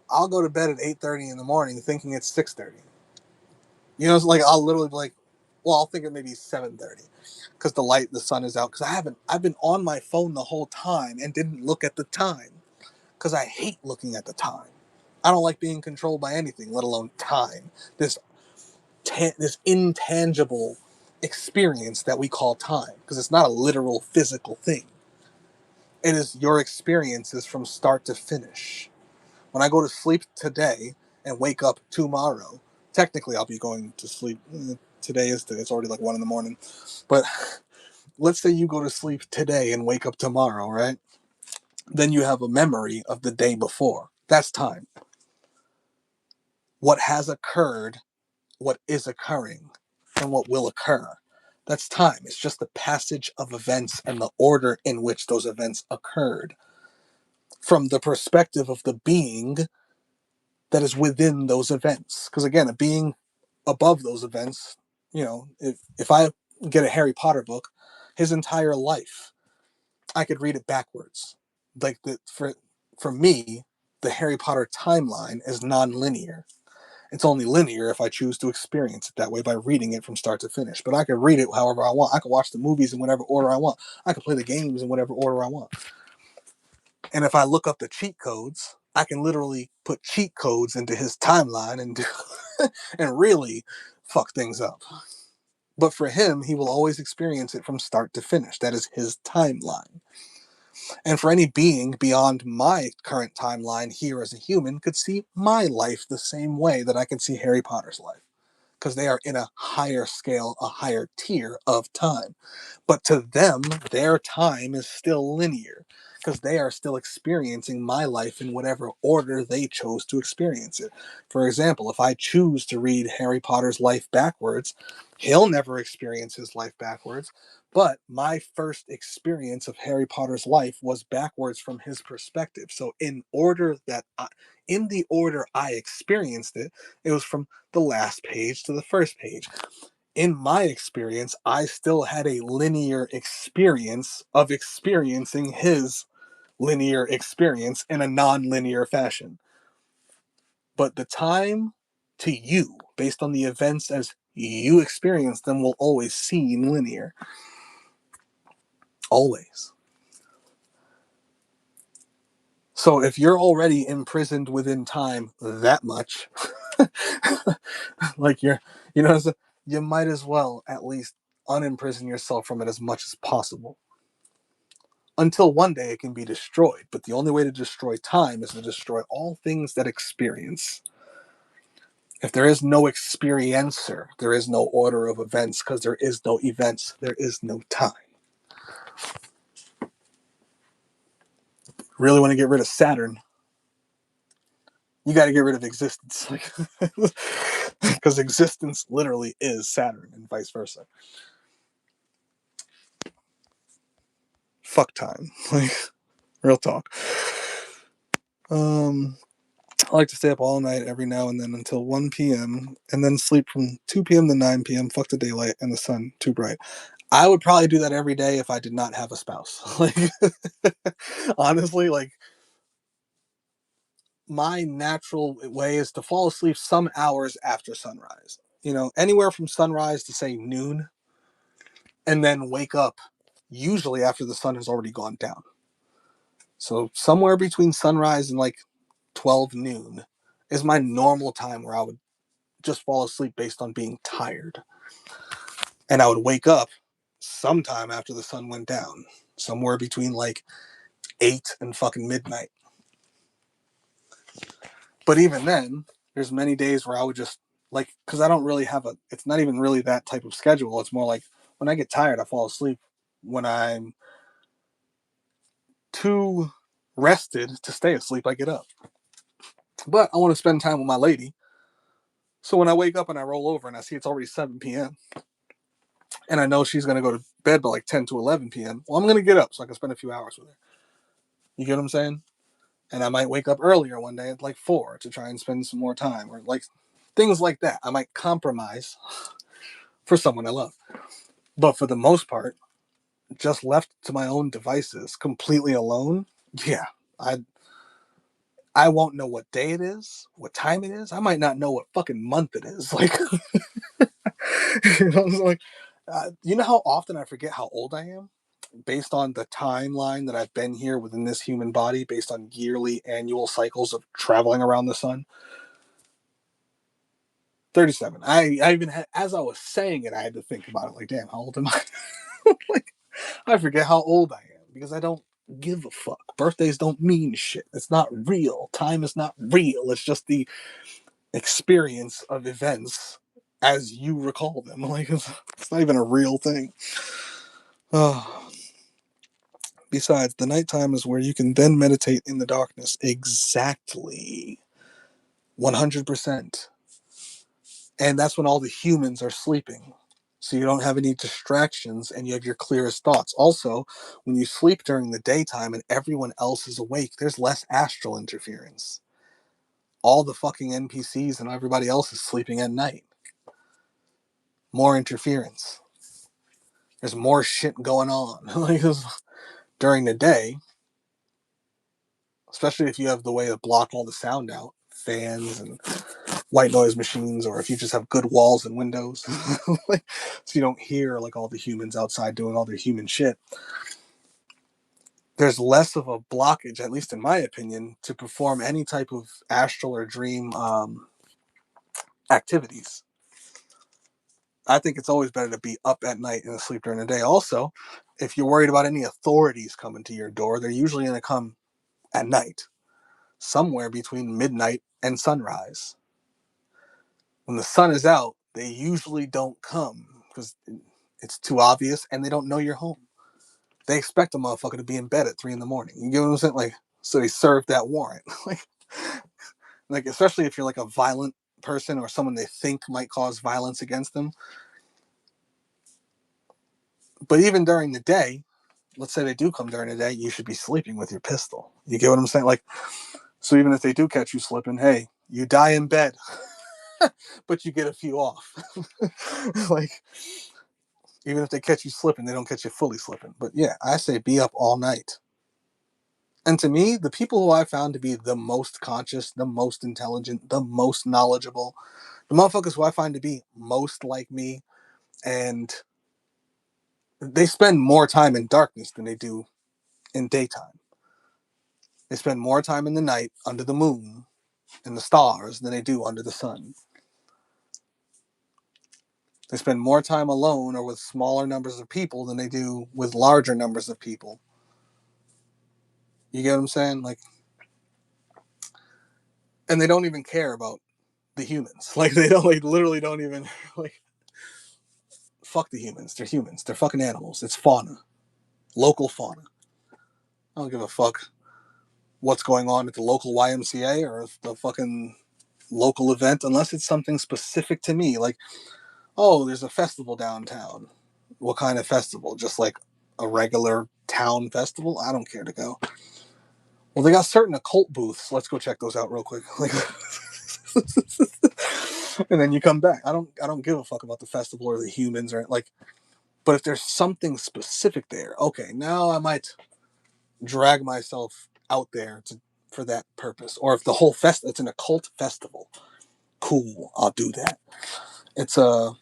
I'll go to bed at 8:30 in the morning thinking it's 6:30. You know, it's like I'll literally be like, well, I'll think it maybe 7:30 because the sun is out. Because I've been on my phone the whole time and didn't look at the time because I hate looking at the time. I don't like being controlled by anything, let alone time. This this intangible experience that we call time, because it's not a literal physical thing. It is your experiences from start to finish. When I go to sleep today and wake up tomorrow, technically I'll be going to sleep. Today is it's already like 1 in the morning, but let's say you go to sleep today and wake up tomorrow, right? Then you have a memory of the day before. That's time. What has occurred, what is occurring, and what will occur. That's time. It's just the passage of events and the order in which those events occurred from the perspective of the being that is within those events. Because again, a being above those events, you know, if I get a Harry Potter book, his entire life, I could read it backwards. Like for me, the Harry Potter timeline is non-linear. It's only linear if I choose to experience it that way by reading it from start to finish. But I can read it however I want. I can watch the movies in whatever order I want. I can play the games in whatever order I want. And if I look up the cheat codes, I can literally put cheat codes into his timeline and and really fuck things up. But for him, he will always experience it from start to finish. That is his timeline. And for any being beyond my current timeline here as a human could see my life the same way that I can see Harry Potter's life. Because they are in a higher scale, a higher tier of time. But to them, their time is still linear because they are still experiencing my life in whatever order they chose to experience it. For example, if I choose to read Harry Potter's life backwards, he'll never experience his life backwards. But my first experience of Harry Potter's life was backwards from his perspective. So in the order I experienced it, it was from the last page to the first page. In my experience, I still had a linear experience of experiencing his linear experience in a non-linear fashion. But the time to you, based on the events as you experience them, will always seem linear. Always. So if you're already imprisoned within time that much, like you know, you might as well at least unimprison yourself from it as much as possible. Until one day it can be destroyed. But the only way to destroy time is to destroy all things that experience. If there is no experiencer, there is no order of events. Because there is no events, there is no time. Really want to get rid of Saturn, you got to get rid of existence. Because existence literally is Saturn and vice versa. Fuck time. Like, real talk. I like to stay up all night every now and then until 1 p.m. and then sleep from 2 p.m. to 9 p.m. Fuck the daylight and the sun too bright. I would probably do that every day if I did not have a spouse. Like, honestly, like, my natural way is to fall asleep some hours after sunrise. You know, anywhere from sunrise to say noon, and then wake up usually after the sun has already gone down. So somewhere between sunrise and like 12 noon is my normal time where I would just fall asleep based on being tired. And I would wake up sometime after the sun went down, somewhere between like 8 and fucking midnight. But even then, there's many days where I would just like, because I don't really have it's not even really that type of schedule. It's more like when I get tired, I fall asleep. When I'm too rested to stay asleep, I get up. But I want to spend time with my lady. So when I wake up and I roll over and I see it's already 7 p.m. and I know she's going to go to bed by like 10 to 11 p.m., well, I'm going to get up so I can spend a few hours with her. You get what I'm saying? And I might wake up earlier one day at like 4 to try and spend some more time, or like things like that. I might compromise for someone I love. But for the most part, just left to my own devices, completely alone, yeah, I won't know what day it is, what time it is. I might not know what fucking month it is. Like, like, you know how often I forget how old I am based on the timeline that I've been here within this human body, based on yearly annual cycles of traveling around the sun. 37. I even had, as I was saying it, I had to think about it. Like, damn, how old am I? Like, I forget how old I am because I don't give a fuck. Birthdays don't mean shit. It's not real. Time is not real. It's just the experience of events as you recall them. Like, it's not even a real thing. Oh. Besides, the nighttime is where you can then meditate in the darkness. Exactly. 100%. And that's when all the humans are sleeping. So you don't have any distractions and you have your clearest thoughts. Also, when you sleep during the daytime and everyone else is awake, there's less astral interference. All the fucking NPCs and everybody else is sleeping at night. More interference. There's more shit going on. Like, during the day, especially if you have the way to block all the sound out, fans and white noise machines, or if you just have good walls and windows, like, so you don't hear like all the humans outside doing all their human shit, there's less of a blockage, at least in my opinion, to perform any type of astral or dream activities. I think it's always better to be up at night and asleep during the day. Also, if you're worried about any authorities coming to your door, they're usually going to come at night, somewhere between midnight and sunrise. When the sun is out, they usually don't come because it's too obvious and they don't know you're home. They expect a motherfucker to be in bed at 3 in the morning. You get what I'm saying? Like, so they serve that warrant. like especially if you're like a violent person or someone they think might cause violence against them. But even during the day, let's say they do come during the day, you should be sleeping with your pistol. You get what I'm saying? Like, so even if they do catch you slipping, hey, you die in bed, but you get a few off. like, even if they catch you slipping, they don't catch you fully slipping. But yeah, I say be up all night. And to me, the people who I found to be the most conscious, the most intelligent, the most knowledgeable, the motherfuckers who I find to be most like me, and they spend more time in darkness than they do in daytime. They spend more time in the night under the moon and the stars than they do under the sun. They spend more time alone or with smaller numbers of people than they do with larger numbers of people. You get what I'm saying? Like, and they don't even care about the humans. Like, they don't, like, literally don't even, like, fuck the humans. They're humans. They're fucking animals. It's fauna. Local fauna. I don't give a fuck what's going on at the local YMCA or the fucking local event unless it's something specific to me. Like, oh, there's a festival downtown. What kind of festival? Just like a regular town festival? I don't care to go. Well, they got certain occult booths. Let's go check those out real quick. Like, and then you come back. I don't give a fuck about the festival or the humans or like. But if there's something specific there, okay, now I might drag myself out there for that purpose. Or if the whole it's an occult festival, cool, I'll do that. It's a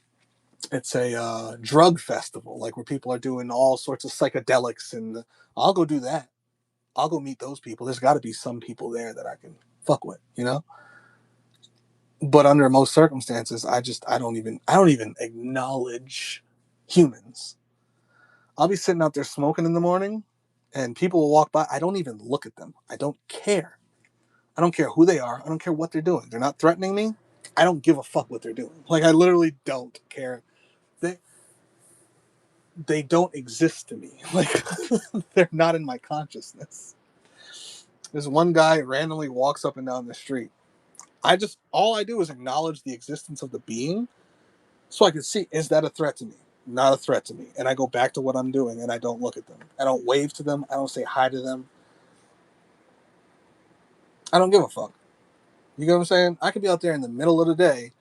drug festival, like where people are doing all sorts of psychedelics, and I'll go do that. I'll go meet those people. There's got to be some people there that I can fuck with, you know. But under most circumstances, I don't even acknowledge humans. I'll be sitting out there smoking in the morning, and people will walk by. I don't even look at them. I don't care. I don't care who they are. I don't care what they're doing. They're not threatening me. I don't give a fuck what they're doing. Like, I literally don't care. They they don't exist to me. Like, they're not in my consciousness. This one guy randomly walks up and down the street. All I do is acknowledge the existence of the being so I can see, is that a threat to me? Not a threat to me. And I go back to what I'm doing and I don't look at them. I don't wave to them. I don't say hi to them. I don't give a fuck. You get what I'm saying? I could be out there in the middle of the day,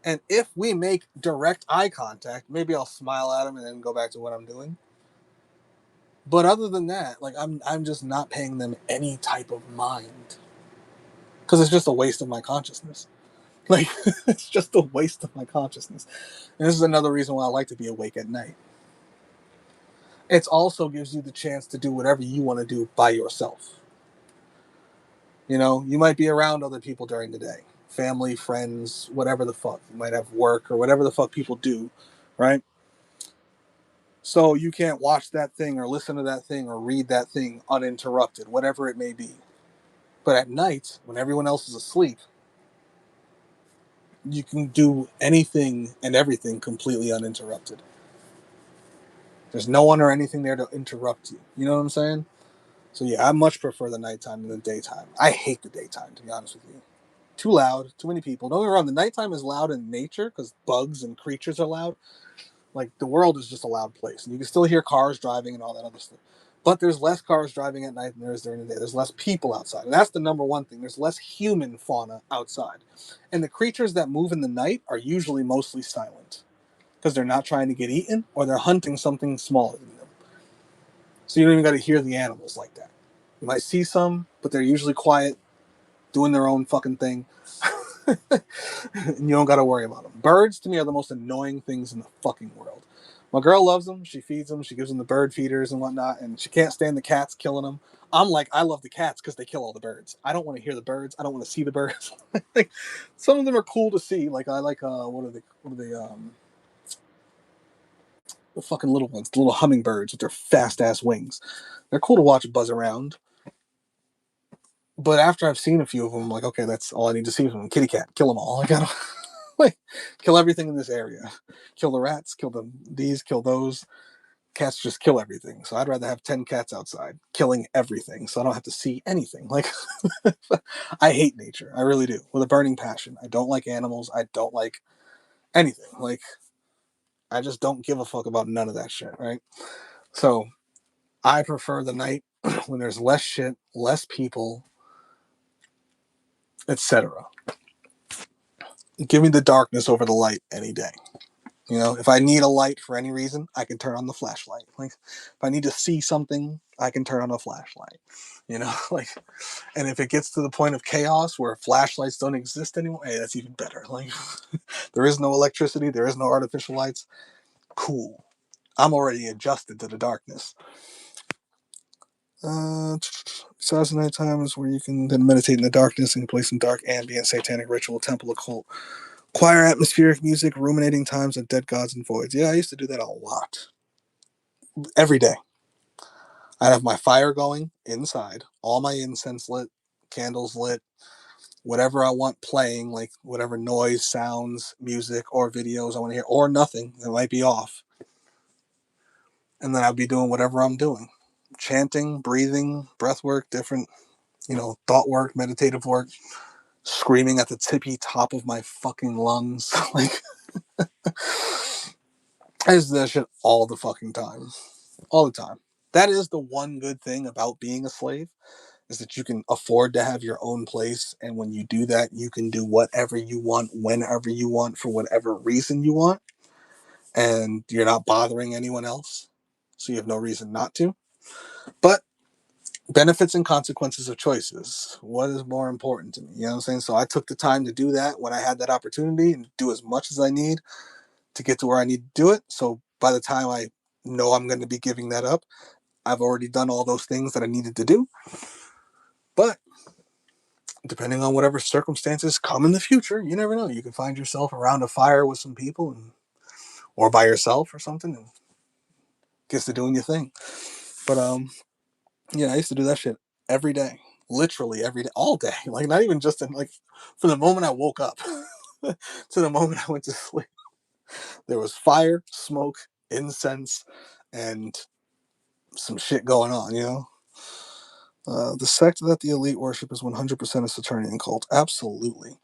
and if we make direct eye contact, maybe I'll smile at them and then go back to what I'm doing. But other than that, like, I'm just not paying them any type of mind because it's just a waste of my consciousness. Like, it's just a waste of my consciousness. And this is another reason why I like to be awake at night. It also gives you the chance to do whatever you want to do by yourself. You know, you might be around other people during the day, family, friends, whatever the fuck. You might have work or whatever the fuck people do, right? So you can't watch that thing or listen to that thing or read that thing uninterrupted, whatever it may be. But at night, when everyone else is asleep, you can do anything and everything completely uninterrupted. There's no one or anything there to interrupt you. You know what I'm saying? So yeah, I much prefer the nighttime than the daytime. I hate the daytime, to be honest with you. Too loud, too many people. Don't get me wrong, the nighttime is loud in nature because bugs and creatures are loud. Like, the world is just a loud place, and you can still hear cars driving and all that other stuff. But there's less cars driving at night than there is during the day. There's less people outside, and that's the number one thing. There's less human fauna outside, and the creatures that move in the night are usually mostly silent because they're not trying to get eaten or they're hunting something smaller than them. So you don't even got to hear the animals like that. You might see some, but they're usually quiet, doing their own fucking thing. And you don't got to worry about them. Birds to me are the most annoying things in the fucking world. My girl loves them. She feeds them. She gives them the bird feeders and whatnot. And she can't stand the cats killing them. I'm like, I love the cats because they kill all the birds. I don't want to hear the birds. I don't want to see the birds. Like, some of them are cool to see. Like I like the fucking little ones, the little hummingbirds with their fast ass wings. They're cool to watch buzz around. But after I've seen a few of them, I'm like, okay, that's all I need to see from them. Kitty cat, kill them all. I gotta like kill everything in this area. Kill the rats, kill them these, kill those. Cats just kill everything. So I'd rather have 10 cats outside killing everything so I don't have to see anything. Like I hate nature. I really do. With a burning passion. I don't like animals. I don't like anything. Like I just don't give a fuck about none of that shit, right? So I prefer the night when there's less shit, less people, etc. Give me the darkness over the light any day. You know, if I need a light for any reason, I can turn on the flashlight. Like, if I need to see something, I can turn on a flashlight. You know, like, and if it gets to the point of chaos where flashlights don't exist anymore, hey, that's even better. Like, there is no electricity, there is no artificial lights. Cool. I'm already adjusted to the darkness. Besides the nighttime is where you can then meditate in the darkness and play some dark ambient satanic ritual, temple, occult, choir, atmospheric music, ruminating times of dead gods and voids. Yeah, I used to do that a lot. Every day. I'd have my fire going inside, all my incense lit, candles lit, whatever I want playing, like whatever noise, sounds, music, or videos I want to hear, or nothing that might be off. And then I'd be doing whatever I'm doing. Chanting, breathing, breath work, different, thought work, meditative work, screaming at the tippy top of my fucking lungs. Like, I just do that shit all the fucking time. All the time. That is the one good thing about being a slave, is that you can afford to have your own place. And when you do that, you can do whatever you want, whenever you want, for whatever reason you want. And you're not bothering anyone else. So you have no reason not to. But benefits and consequences of choices. What is more important to me? You know what I'm saying? So I took the time to do that when I had that opportunity and do as much as I need to get to where I need to do it. So by the time I know I'm going to be giving that up, I've already done all those things that I needed to do. But depending on whatever circumstances come in the future, you never know. You can find yourself around a fire with some people, or by yourself or something, and gets to doing your thing. But yeah, I used to do that shit every day, literally every day, all day. Like not even just in, like, from the moment I woke up to the moment I went to sleep. There was fire, smoke, incense, and some shit going on. The sect that the elite worship is 100% a Saturnian cult. Absolutely.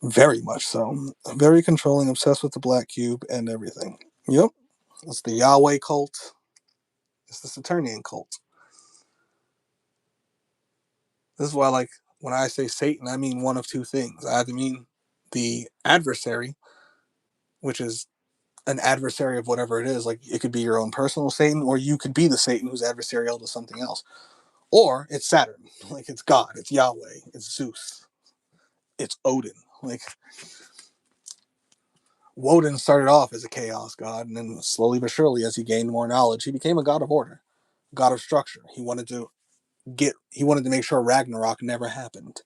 Very much so. Very controlling, obsessed with the black cube and everything. Yep. It's the Yahweh cult. It's the Saturnian cult. This is why, like, when I say Satan, I mean one of two things. I either mean the adversary, which is an adversary of whatever it is. Like, it could be your own personal Satan, or you could be the Satan who's adversarial to something else. Or it's Saturn. Like, it's God. It's Yahweh. It's Zeus. It's Odin. Like, Woden started off as a chaos god, and then slowly but surely, as he gained more knowledge, he became a god of order, god of structure. He wanted to make sure Ragnarok never happened.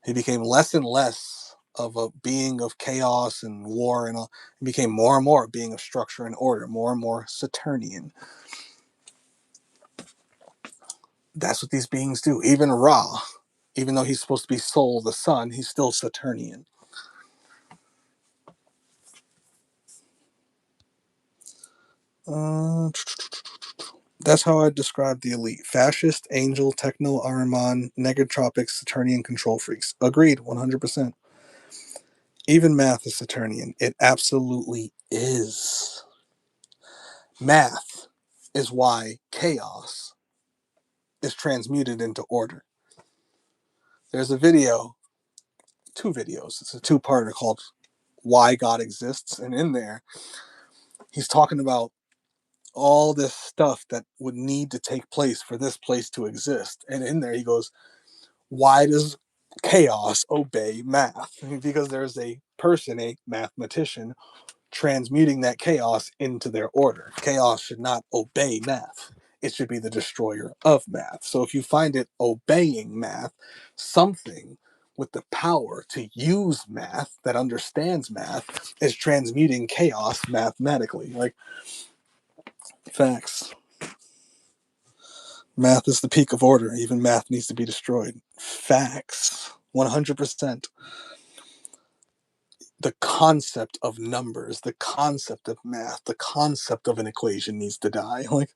He became less and less of a being of chaos and war, and he became more and more a being of structure and order, more and more Saturnian. That's what these beings do. Even Ra, even though he's supposed to be Sol, the sun, he's still Saturnian. Uh, That's how I describe the elite. Fascist, angel, techno, Ahriman, negotropic, Saturnian control freaks. Agreed, 100%. Even math is Saturnian. It absolutely is. Math is why chaos is transmuted into order. There's a video, two videos. It's a two-parter called Why God Exists. And in there, he's talking about all this stuff that would need to take place for this place to exist. And in there, he goes, why does chaos obey math because there's a person, a mathematician, transmuting that chaos into their order. Chaos should not obey math. It should be the destroyer of math. So if you find it obeying math, something with the power to use math that understands math is transmuting chaos mathematically. Like, facts. Math is the peak of order. Even math needs to be destroyed. Facts. 100%. The concept of numbers, the concept of math, the concept of an equation needs to die. Like,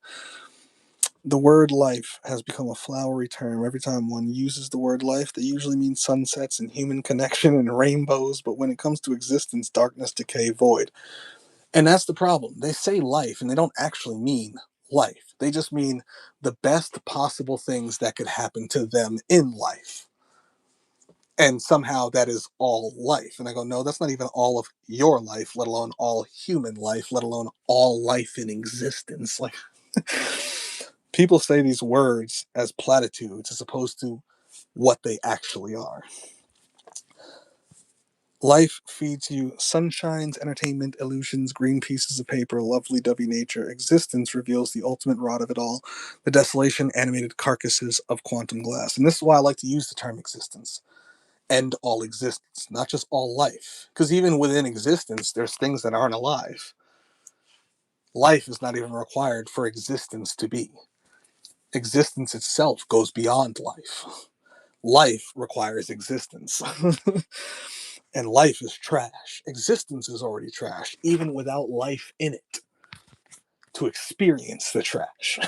the word life has become a flowery term. Every time one uses the word life, they usually mean sunsets and human connection and rainbows. But when it comes to existence, darkness, decay, void. And that's the problem. They say life and they don't actually mean life. They just mean the best possible things that could happen to them in life. And somehow that is all life. And I go, no, that's not even all of your life, let alone all human life, let alone all life in existence. Like, people say these words as platitudes as opposed to what they actually are. Life feeds you sunshines, entertainment, illusions, green pieces of paper, lovely dovey nature. Existence reveals the ultimate rot of it all, the desolation, animated carcasses of quantum glass. And this is why I like to use the term existence. End all existence, not just all life. Because even within existence, there's things that aren't alive. Life is not even required for existence to be. Existence itself goes beyond life. Life requires existence. And life is trash. Existence is already trash, even without life in it to experience the trash,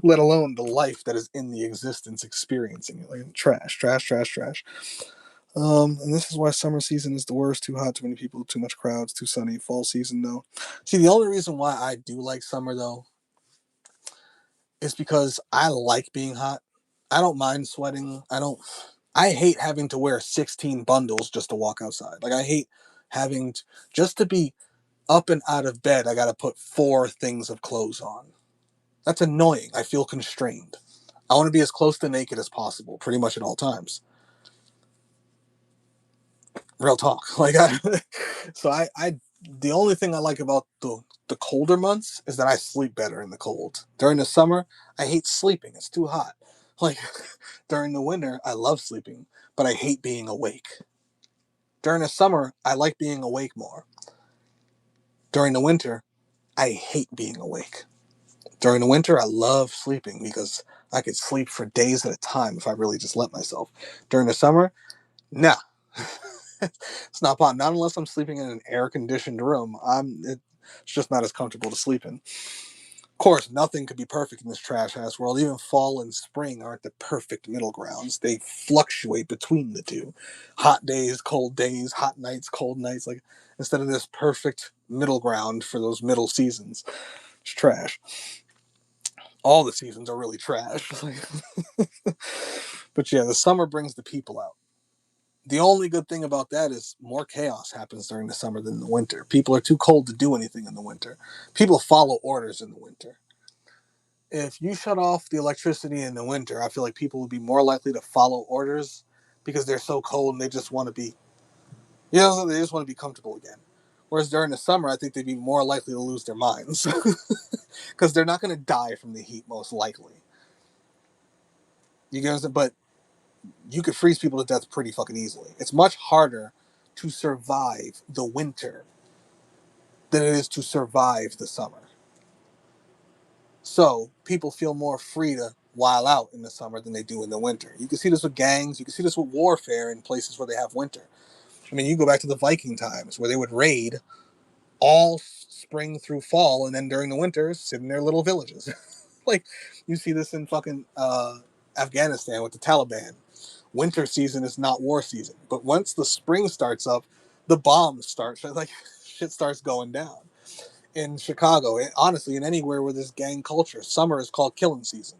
let alone the life that is in the existence experiencing it. Like, trash, trash, trash, trash. And this is why summer season is the worst. Too hot, too many people, too much crowds, too sunny. Fall season, though. See, the only reason why I do like summer, though, is because I like being hot. I don't mind sweating. I hate having to wear 16 bundles just to walk outside. Like, I hate having to, just to be up and out of bed, I got to put 4 things of clothes on. That's annoying. I feel constrained. I want to be as close to naked as possible, pretty much at all times. Real talk. Like, the only thing I like about the colder months is that I sleep better in the cold. During the summer, I hate sleeping. It's too hot. Like, during the winter, I love sleeping, but I hate being awake. During the summer, I like being awake more. During the winter, I hate being awake. During the winter, I love sleeping because I could sleep for days at a time if I really just let myself. During the summer, nah. It's not fun. Not unless I'm sleeping in an air-conditioned room. It's just not as comfortable to sleep in. Of course, nothing could be perfect in this trash ass world. Even fall and spring aren't the perfect middle grounds. They fluctuate between the two. Hot days, hot nights, cold nights. Like, instead of this perfect middle ground for those middle seasons, it's trash. All the seasons are really trash. But yeah, the summer brings the people out. The only good thing about that is more chaos happens during the summer than the winter. People are too cold to do anything in the winter. People follow orders in the winter. If you shut off the electricity in the winter, I feel like people would be more likely to follow orders because they're so cold and they just want to be, they just want to be comfortable again. Whereas during the summer, I think they'd be more likely to lose their minds because they're not going to die from the heat, most likely. You get what I'm saying? But you could freeze people to death pretty fucking easily. It's much harder to survive the winter than it is to survive the summer. So people feel more free to while out in the summer than they do in the winter. You can see this with gangs. You can see this with warfare in places where they have winter. I mean, you go back to the Viking times where they would raid all spring through fall, and then during the winter, sit in their little villages. Like, you see this in fucking Afghanistan with the Taliban. Winter season is not war season, but once the spring starts up, the bombs start. Like, shit starts going down. In Chicago, honestly, in anywhere where there's gang culture, summer is called killing season.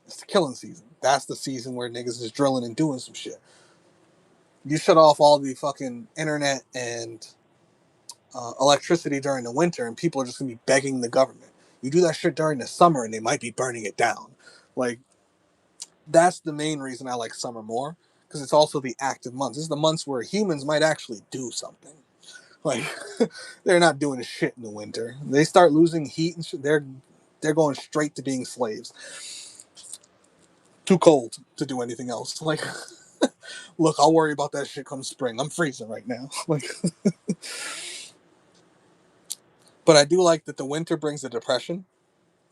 It's the killing season. That's the season where niggas is drilling and doing some shit. You shut off all the fucking internet and electricity during the winter, and people are just gonna be begging the government. You do that shit during the summer, and they might be burning it down. Like, That's the main reason I like summer more, because it's also the active months. This is the months where humans might actually do something. Like they're not doing shit in the winter. They start losing heat and shit. They're going straight to being slaves. Too cold to do anything else. Like, look, I'll worry about that shit come spring. I'm freezing right now. Like, but I do like that the winter brings the depression.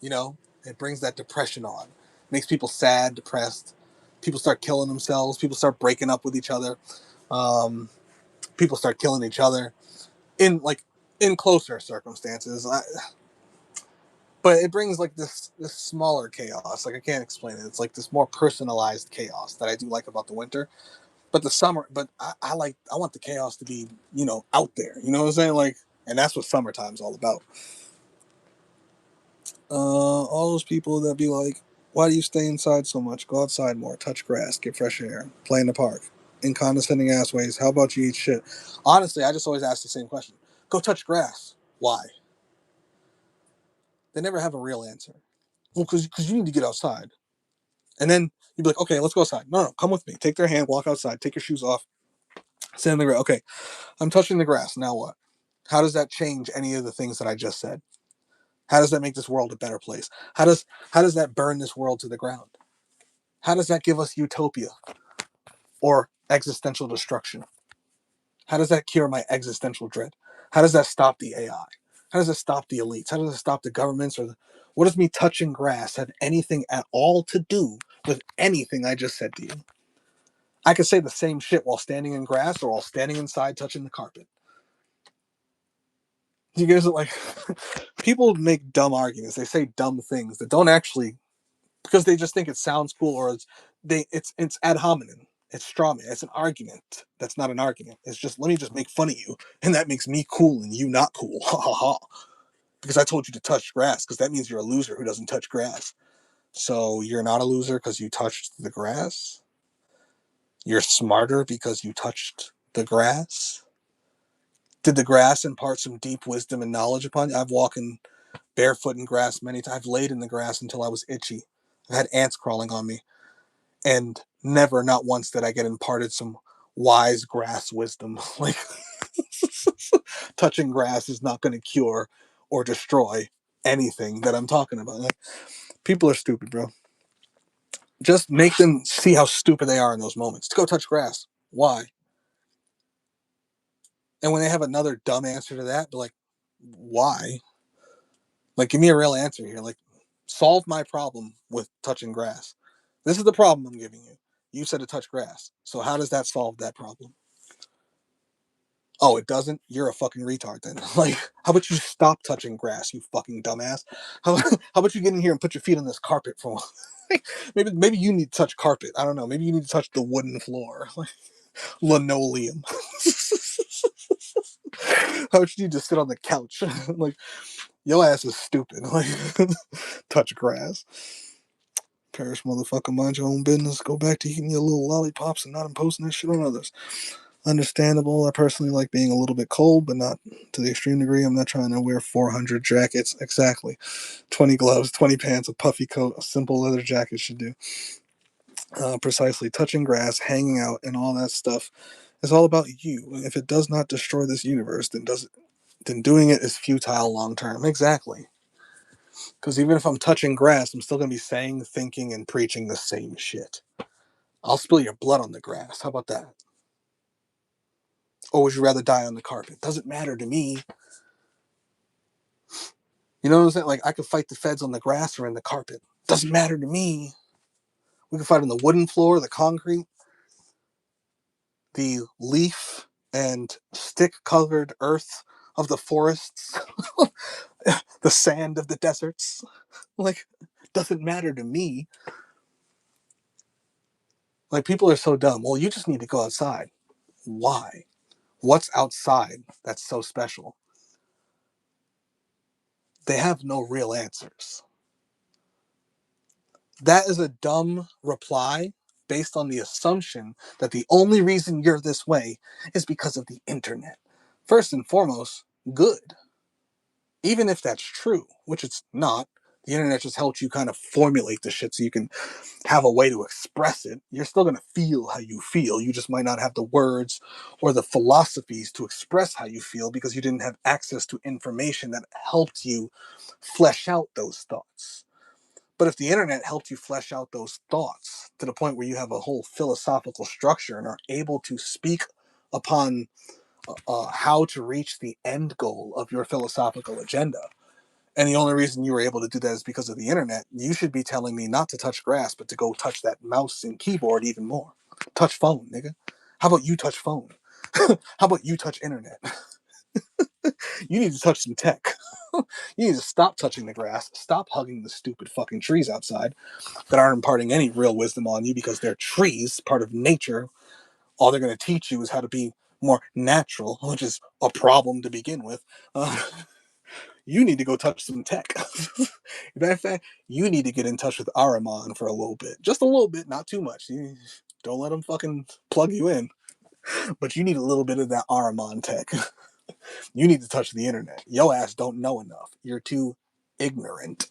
You know, it brings that depression on. Makes people sad, depressed. People start killing themselves. People start breaking up with each other. Um, People start killing each other in in closer circumstances. But it brings like this smaller chaos. Like I can't explain it. It's like this more personalized chaos that I do like about the winter. But the summer, but I want the chaos to be out there. You know what I'm saying? Like, and that's what summertime's all about. All those people that be like, why do you stay inside so much? Go outside more, touch grass, get fresh air, play in the park. In condescending ass ways, how about you eat shit? Honestly, I just always ask the same question. Go touch grass. Why? They never have a real answer. Well, because you need to get outside. And then you'd be like, okay, let's go outside. No, come with me. Take their hand, walk outside, take your shoes off, stand in the grass. Okay, I'm touching the grass. Now what? How does that change any of the things that I just said? How does that make this world a better place? How does that burn this world to the ground? How does that give us utopia or existential destruction? How does that cure my existential dread? How does that stop the AI? How does it stop the elites? How does it stop the governments? What does me touching grass have anything at all to do with anything I just said to you? I could say the same shit while standing in grass or while standing inside touching the carpet. You guys are like, people make dumb arguments. They say dumb things that don't actually, because they just think it sounds cool, or it's ad hominem. It's straw man. It's an argument. That's not an argument. It's just, let me just make fun of you, and that makes me cool and you not cool. Ha ha ha. Because I told you to touch grass, because that means you're a loser who doesn't touch grass. So you're not a loser because you touched the grass. You're smarter because you touched the grass. Did the grass impart some deep wisdom and knowledge upon you? I've walked in barefoot in grass many times. I've laid in the grass until I was itchy. I've had ants crawling on me. And never, not once, did I get imparted some wise grass wisdom. Like, touching grass is not going to cure or destroy anything that I'm talking about. Like, people are stupid, bro. Just make them see how stupid they are in those moments. To go touch grass. Why? And when they have another dumb answer to that, they're like, why? Like, give me a real answer here. Like, solve my problem with touching grass. This is the problem I'm giving you. You said to touch grass. So how does that solve that problem? Oh, it doesn't? You're a fucking retard then. Like, how about you stop touching grass, you fucking dumbass? How about you get in here and put your feet on this carpet for maybe you need to touch carpet. I don't know. Maybe you need to touch the wooden floor. Like linoleum. How about you need to sit on the couch? Like, your ass is stupid. Like, touch grass. Perish motherfucker, mind your own business. Go back to eating your little lollipops and not imposing that shit on others. Understandable. I personally like being a little bit cold, but not to the extreme degree. I'm not trying to wear 400 jackets. Exactly. 20 gloves, 20 pants, a puffy coat, a simple leather jacket should do. Precisely. Touching grass, hanging out, and all that stuff is all about you. If it does not destroy this universe, then doing it is futile long term. Exactly. Because even if I'm touching grass, I'm still going to be saying, thinking, and preaching the same shit. I'll spill your blood on the grass. How about that? Or would you rather die on the carpet? Doesn't matter to me. You know what I'm saying? Like, I could fight the feds on the grass or in the carpet. Doesn't matter to me. We can fight on the wooden floor, the concrete, the leaf and stick covered earth of the forests, the sand of the deserts. Like, doesn't matter to me. Like, people are so dumb. Well, you just need to go outside. Why? What's outside that's so special? They have no real answers. That is a dumb reply based on the assumption that the only reason you're this way is because of the internet. First and foremost, good. Even if that's true, which it's not, The internet just helps you kind of formulate the shit so you can have a way to express it. You're still going to feel how you feel. You just might not have the words or the philosophies to express how you feel because you didn't have access to information that helped you flesh out those thoughts. But if the internet helped you flesh out those thoughts to the point where you have a whole philosophical structure and are able to speak upon how to reach the end goal of your philosophical agenda, and the only reason you were able to do that is because of the internet, you should be telling me not to touch grass, but to go touch that mouse and keyboard even more. Touch phone, nigga. How about you touch phone? How about you touch internet? You need to touch some tech. You need to stop touching the grass. Stop hugging the stupid fucking trees outside that aren't imparting any real wisdom on you because they're trees, part of nature. All they're going to teach you is how to be more natural, which is a problem to begin with. You need to go touch some tech. Matter of fact, you need to get in touch with Araman for a little bit. Just a little bit, not too much. You don't let them fucking plug you in. But you need a little bit of that Araman tech. You need to touch the internet. Yo ass don't know enough. You're too ignorant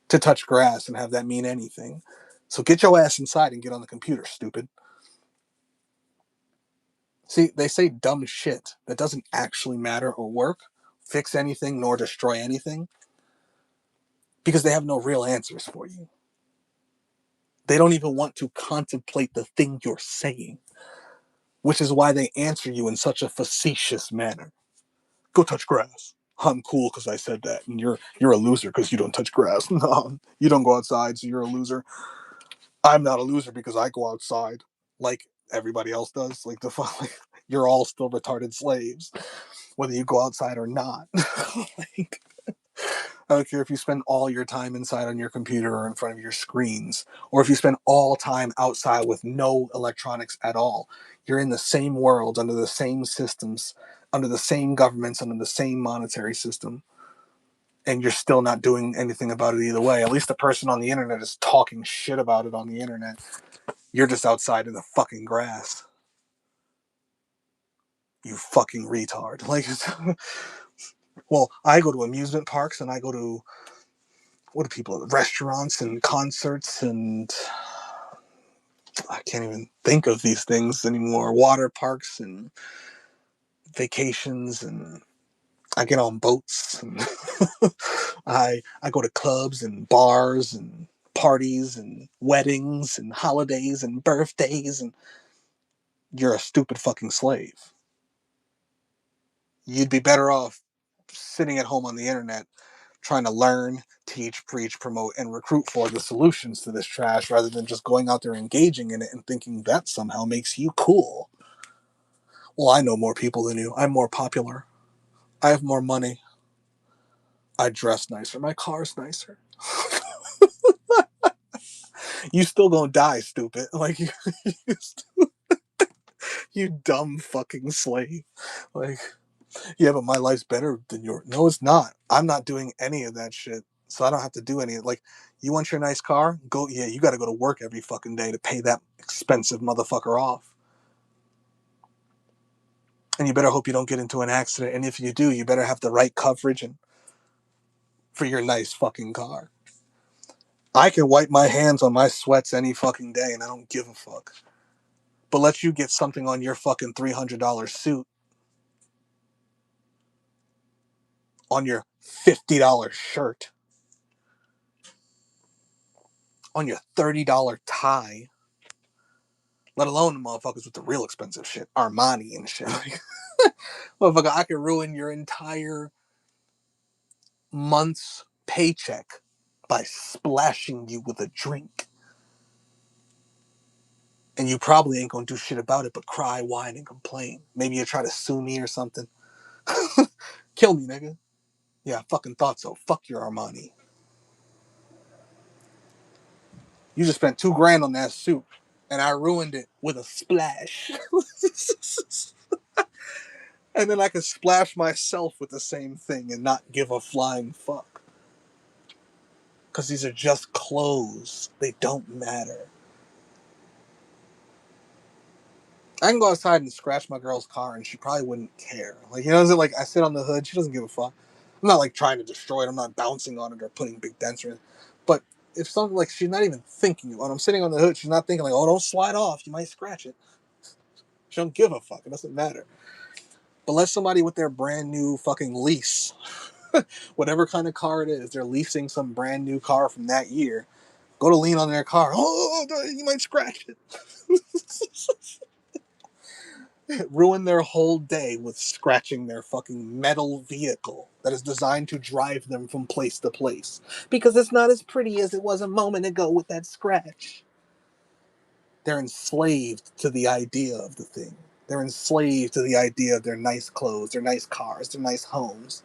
to touch grass and have that mean anything. So get your ass inside and get on the computer, stupid. See, they say dumb shit that doesn't actually matter or work, fix anything, nor destroy anything, because they have no real answers for you. They don't even want to contemplate the thing you're saying, which is why they answer you in such a facetious manner. Go touch grass. I'm cool because I said that, and you're a loser because you don't touch grass. No, you don't go outside, so you're a loser. I'm not a loser because I go outside, like everybody else does. Like the like, you're all still retarded slaves, whether you go outside or not. Like, I don't care if you spend all your time inside on your computer or in front of your screens, or if you spend all time outside with no electronics at all. You're in the same world, under the same systems, under the same governments, under the same monetary system, and you're still not doing anything about it either way. At least the person on the internet is talking shit about it on the internet. You're just outside in the fucking grass. You fucking retard. Like, well, I go to amusement parks and I go to, what do people, restaurants and concerts and I can't even think of these things anymore. Water parks and vacations, and I get on boats, and I go to clubs and bars and parties and weddings and holidays and birthdays, and you're a stupid fucking slave. You'd be better off sitting at home on the internet trying to learn, teach, preach, promote, and recruit for the solutions to this trash rather than just going out there engaging in it and thinking that somehow makes you cool. Well, I know more people than you. I'm more popular. I have more money. I dress nicer. My car's nicer. You still gonna die, stupid. Like you dumb fucking slave. Like, yeah, but my life's better than yours. No, it's not. I'm not doing any of that shit. So I don't have to do any. Like, you want your nice car? Go. Yeah, you got to go to work every fucking day to pay that expensive motherfucker off. And you better hope you don't get into an accident. And if you do, you better have the right coverage and for your nice fucking car. I can wipe my hands on my sweats any fucking day, and I don't give a fuck. But let you get something on your fucking $300 suit, on your $50 shirt, on your $30 tie, let alone the motherfuckers with the real expensive shit, Armani and shit. Motherfucker, I could ruin your entire month's paycheck by splashing you with a drink. And you probably ain't gonna do shit about it but cry, whine, and complain. Maybe you try to sue me or something. Kill me, nigga. Yeah, I fucking thought so. Fuck your Armani. You just spent 2 grand on that suit, and I ruined it with a splash. And then I could splash myself with the same thing and not give a flying fuck. Because these are just clothes. They don't matter. I can go outside and scratch my girl's car and she probably wouldn't care. Like, you know, like I sit on the hood, she doesn't give a fuck. I'm not like trying to destroy it. I'm not bouncing on it or putting big dents or anything. But if something like she's not even thinking, when I'm sitting on the hood, she's not thinking like, oh, don't slide off. You might scratch it. She don't give a fuck. It doesn't matter. But let somebody with their brand new fucking lease, whatever kind of car it is, they're leasing some brand new car from that year. Go to lean on their car. Oh, you might scratch it. Ruin their whole day with scratching their fucking metal vehicle that is designed to drive them from place to place. Because it's not as pretty as it was a moment ago with that scratch. They're enslaved to the idea of the thing. They're enslaved to the idea of their nice clothes, their nice cars, their nice homes.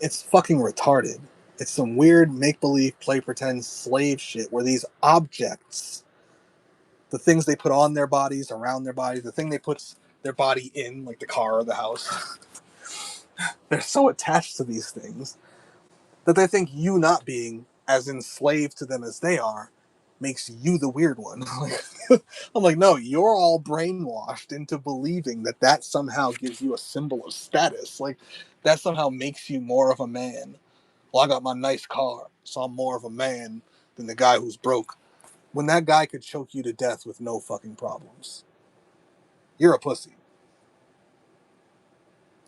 It's fucking retarded. It's some weird make believe, play pretend slave shit where these objects, the things they put on their bodies, around their bodies, the thing they put their body in, like the car or the house, they're so attached to these things that they think you not being as enslaved to them as they are makes you the weird one. I'm like, no, you're all brainwashed into believing that that somehow gives you a symbol of status. Like, that somehow makes you more of a man. Well, I got my nice car, so I'm more of a man than the guy who's broke. When that guy could choke you to death with no fucking problems, you're a pussy.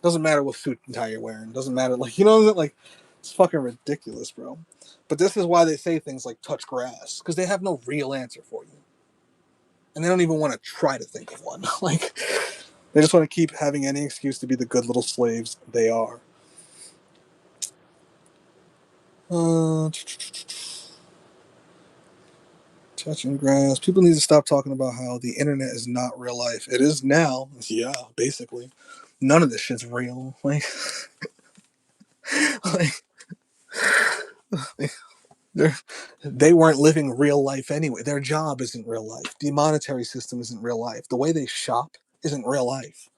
Doesn't matter what suit and tie you're wearing. Doesn't matter, like, you know, like, it's fucking ridiculous, bro. But this is why they say things like touch grass, because they have no real answer for you, and they don't even want to try to think of one. Like, they just want to keep having any excuse to be the good little slaves they are. Uh, Touching grass. People need to stop talking about how the internet is not real life. It is now. Yeah, basically. None of this shit's real. Like, like they weren't living real life anyway. Their job isn't real life. The monetary system isn't real life. The way they shop isn't real life.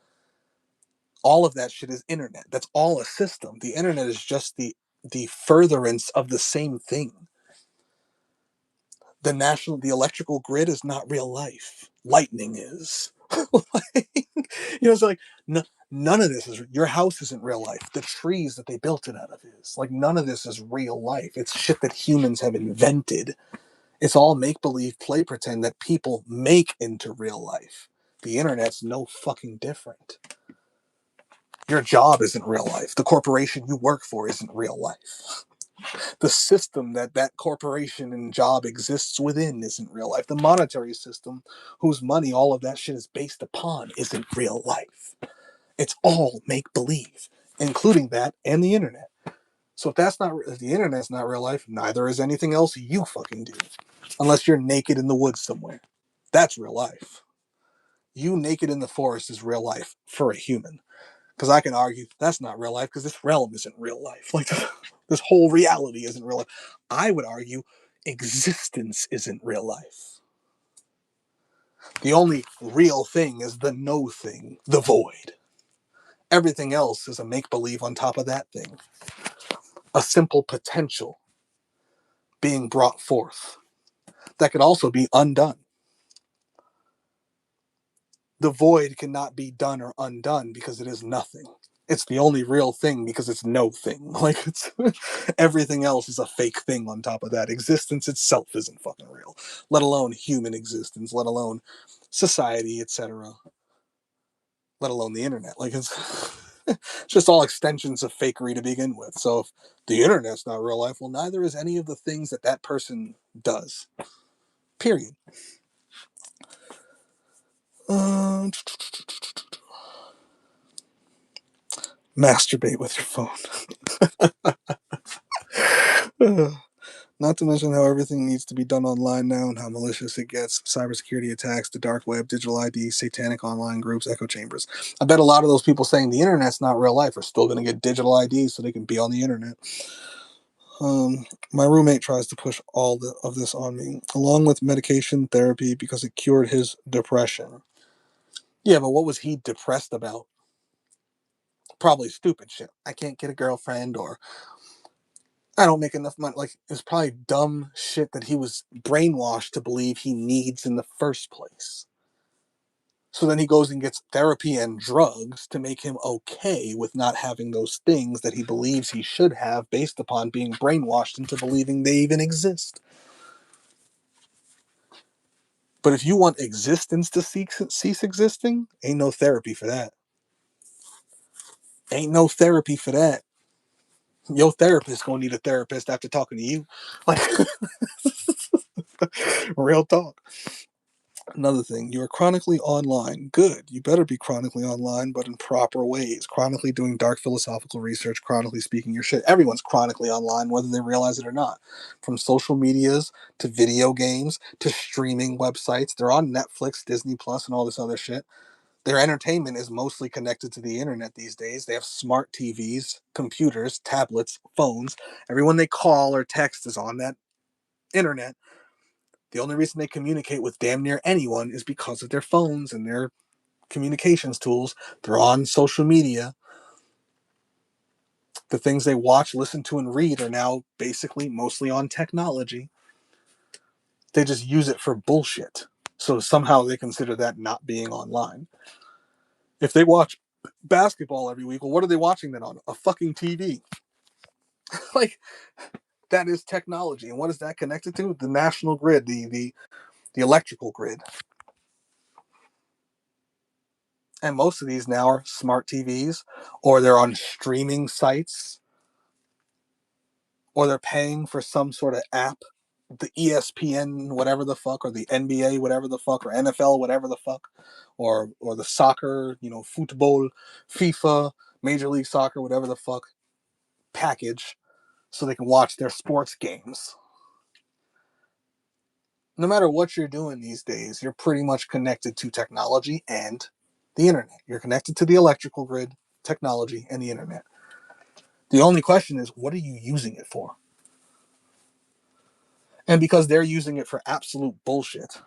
All of that shit is internet. That's all a system. The internet is just the furtherance of the same thing. The electrical grid is not real life. Lightning is. Like, it's like none of this is your house isn't real life. The trees that they built it out of is like none of this is real life. It's shit that humans have invented. It's all make believe, play pretend that people make into real life. The internet's no fucking different. Your job isn't real life. The corporation you work for isn't real life. The system that that corporation and job exists within isn't real life. The monetary system, whose money all of that shit is based upon, isn't real life. It's all make believe, including that and the internet. So if the internet's not real life, neither is anything else you fucking do, unless you're naked in the woods somewhere. That's real life. You naked in the forest is real life for a human. Because I can argue that's not real life because this realm isn't real life. Like this whole reality isn't real life. I would argue existence isn't real life. The only real thing is the no thing, the void. Everything else is a make believe on top of that thing. A simple potential being brought forth that could also be undone. The void cannot be done or undone because it is nothing. It's the only real thing because it's no thing. Like it's everything else is a fake thing on top of that. Existence itself isn't fucking real, let alone human existence, let alone society, etc. Let alone the internet. Like it's just all extensions of fakery to begin with. So if the internet's not real life, well, neither is any of the things that that person does. Period. Uh, Masturbate with your phone. Not to mention how everything needs to be done online now and how malicious it gets. Cybersecurity attacks, the dark web, digital ID, satanic online groups, echo chambers. I bet a lot of those people saying the internet's not real life are still going to get digital IDs so they can be on the internet. My roommate tries to push of this on me, along with medication therapy because it cured his depression. Yeah, but what was he depressed about? Probably stupid shit. I can't get a girlfriend, or I don't make enough money. Like, it's probably dumb shit that he was brainwashed to believe he needs in the first place. So then he goes and gets therapy and drugs to make him okay with not having those things that he believes he should have based upon being brainwashed into believing they even exist. But if you want existence to cease existing, ain't no therapy for that. Ain't no therapy for that. Your therapist gonna need a therapist after talking to you. Like, real talk. Another thing, you are chronically online. Good. You better be chronically online, but in proper ways. Chronically doing dark philosophical research, chronically speaking your shit. Everyone's chronically online, whether they realize it or not. From social medias to video games to streaming websites. They're on Netflix, Disney Plus, and all this other shit. Their entertainment is mostly connected to the internet these days. They have smart TVs, computers, tablets, phones. Everyone they call or text is on that internet. The only reason they communicate with damn near anyone is because of their phones and their communications tools. They're on social media. The things they watch, listen to, and read are now basically mostly on technology. They just use it for bullshit. So somehow they consider that not being online. If they watch basketball every week, well, what are they watching then on? A fucking TV. Like, that is technology. And what is that connected to? The national grid, the electrical grid. And most of these now are smart TVs, or they're on streaming sites, or they're paying for some sort of app, the ESPN, whatever the fuck, or the NBA, whatever the fuck, or NFL, whatever the fuck, or the soccer, football, FIFA, Major League Soccer, whatever the fuck package, so they can watch their sports games. No matter what you're doing these days, you're pretty much connected to technology and the internet. You're connected to the electrical grid, technology, and the internet. The only question is, what are you using it for? And because they're using it for absolute bullshit,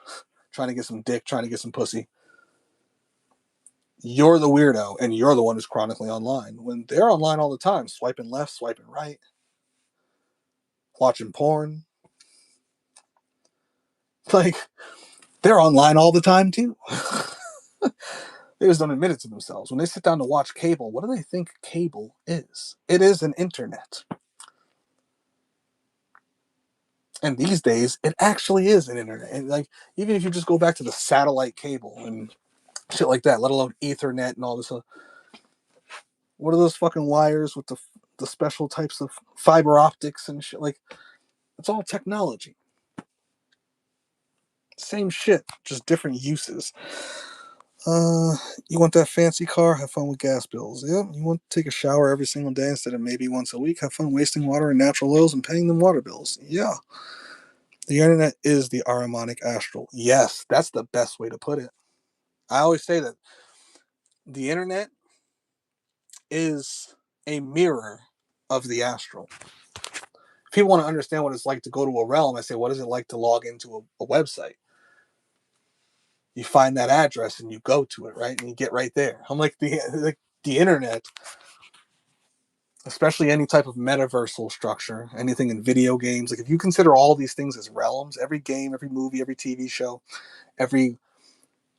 trying to get some dick, trying to get some pussy, you're the weirdo and you're the one who's chronically online. When they're online all the time, swiping left, swiping right, watching porn. Like, they're online all the time too. They just don't admit it to themselves. When they sit down to watch cable, what do they think cable is? It is an internet. And these days, it actually is an internet. And like, even if you just go back to the satellite cable and shit like that, let alone Ethernet and all this. What are those fucking wires with the special types of fiber optics and shit? Like, it's all technology. Same shit, just different uses. You want that fancy car? Have fun with gas bills. Yep. You want to take a shower every single day instead of maybe once a week? Have fun wasting water and natural oils and paying them water bills. Yeah. The internet is the Aramonic astral. Yes, that's the best way to put it. I always say that the internet is a mirror of the astral. If people want to understand what it's like to go to a realm, I say, what is it like to log into a website? You find that address and you go to it, right? And you get right there. I'm like the internet, especially any type of metaversal structure, anything in video games. Like, if you consider all these things as realms, every game, every movie, every TV show, every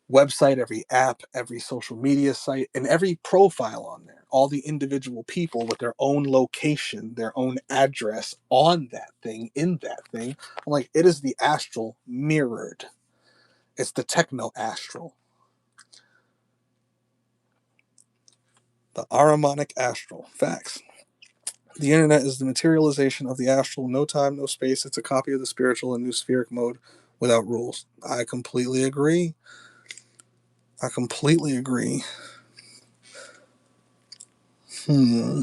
website, every app, every social media site, and every profile on there, all the individual people with their own location, their own address on that thing, in that thing. I'm like, it is the astral mirrored. It's the techno astral. The Aramonic astral. Facts. The internet is the materialization of the astral. No time, no space. It's a copy of the spiritual in new spheric mode without rules. I completely agree. I completely agree. Hmm.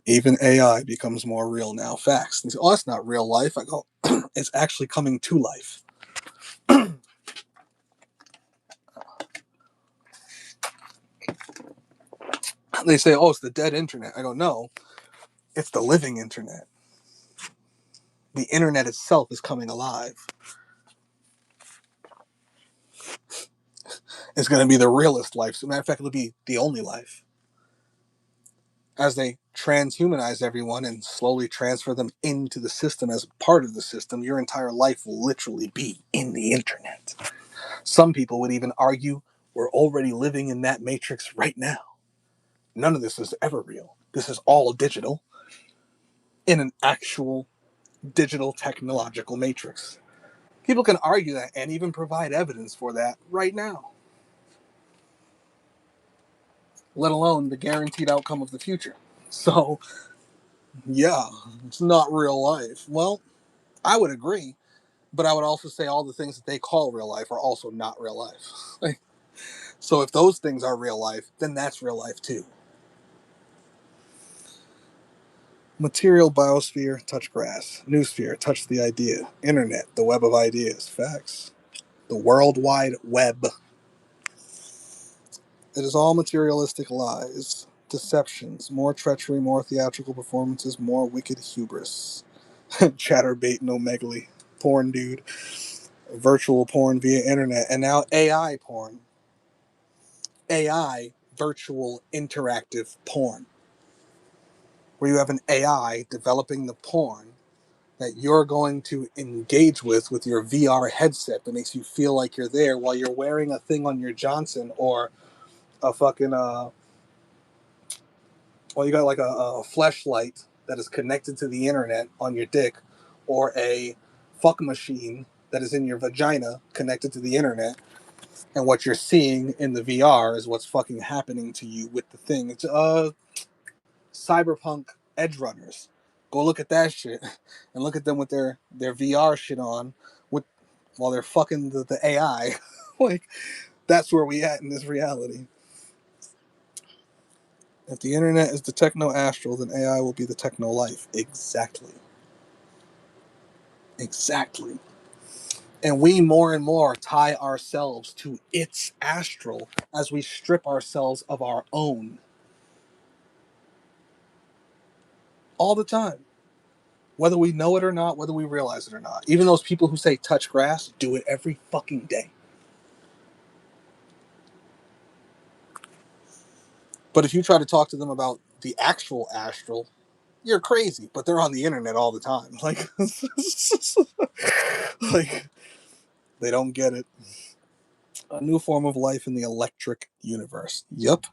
Even AI becomes more real now. Facts. They say, oh, that's not real life. I go, it's actually coming to life. They say, oh, it's the dead internet. I go, no, it's the living internet. The internet itself is coming alive. It's going to be the realest life. As a matter of fact, it'll be the only life. As they transhumanize everyone and slowly transfer them into the system as part of the system, your entire life will literally be in the internet. Some people would even argue we're already living in that matrix right now. None of this is ever real. This is all digital in an actual digital technological matrix. People can argue that and even provide evidence for that right now, let alone the guaranteed outcome of the future. So, yeah, it's not real life. Well, I would agree, but I would also say all the things that they call real life are also not real life. So if those things are real life, then that's real life too. Material biosphere, touch grass. Noosphere, touch the idea. Internet, the web of ideas. Facts. The World Wide Web. It is all materialistic lies, deceptions, more treachery, more theatrical performances, more wicked hubris. Chatterbait, no megaly. Porn dude. Virtual porn via internet. And now AI porn. AI, virtual interactive porn. Where you have an AI developing the porn that you're going to engage with your VR headset that makes you feel like you're there while you're wearing a thing on your Johnson or a fucking well, you got like a fleshlight that is connected to the internet on your dick, or a fuck machine that is in your vagina connected to the internet, and what you're seeing in the VR is what's fucking happening to you with the thing. It's cyberpunk edge runners. Go look at that shit and look at them with their VR shit on with while they're fucking the AI. Like that's where we at in this reality. If the internet is the techno astral, then AI will be the techno life. Exactly. Exactly. And we more and more tie ourselves to its astral as we strip ourselves of our own all the time. Whether we know it or not, whether we realize it or not. Even those people who say touch grass do it every fucking day. But if you try to talk to them about the actual astral, you're crazy. But they're on the internet all the time. Like they don't get it. A new form of life in the electric universe. Yep,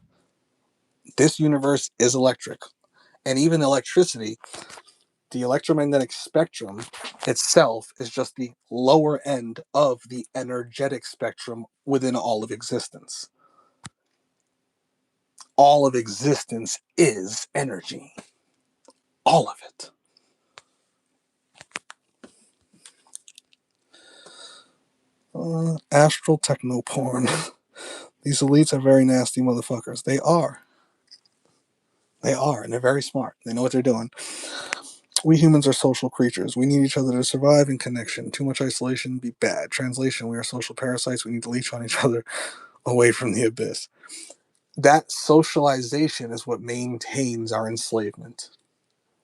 this universe is electric. And even electricity, the electromagnetic spectrum itself is just the lower end of the energetic spectrum within all of existence. All of existence is energy. All of it. Astral techno porn. These elites are very nasty motherfuckers. They are. They are, and they're very smart. They know what they're doing. We humans are social creatures. We need each other to survive in connection. Too much isolation be bad. Translation, we are social parasites. We need to leech on each other away from the abyss. That socialization is what maintains our enslavement.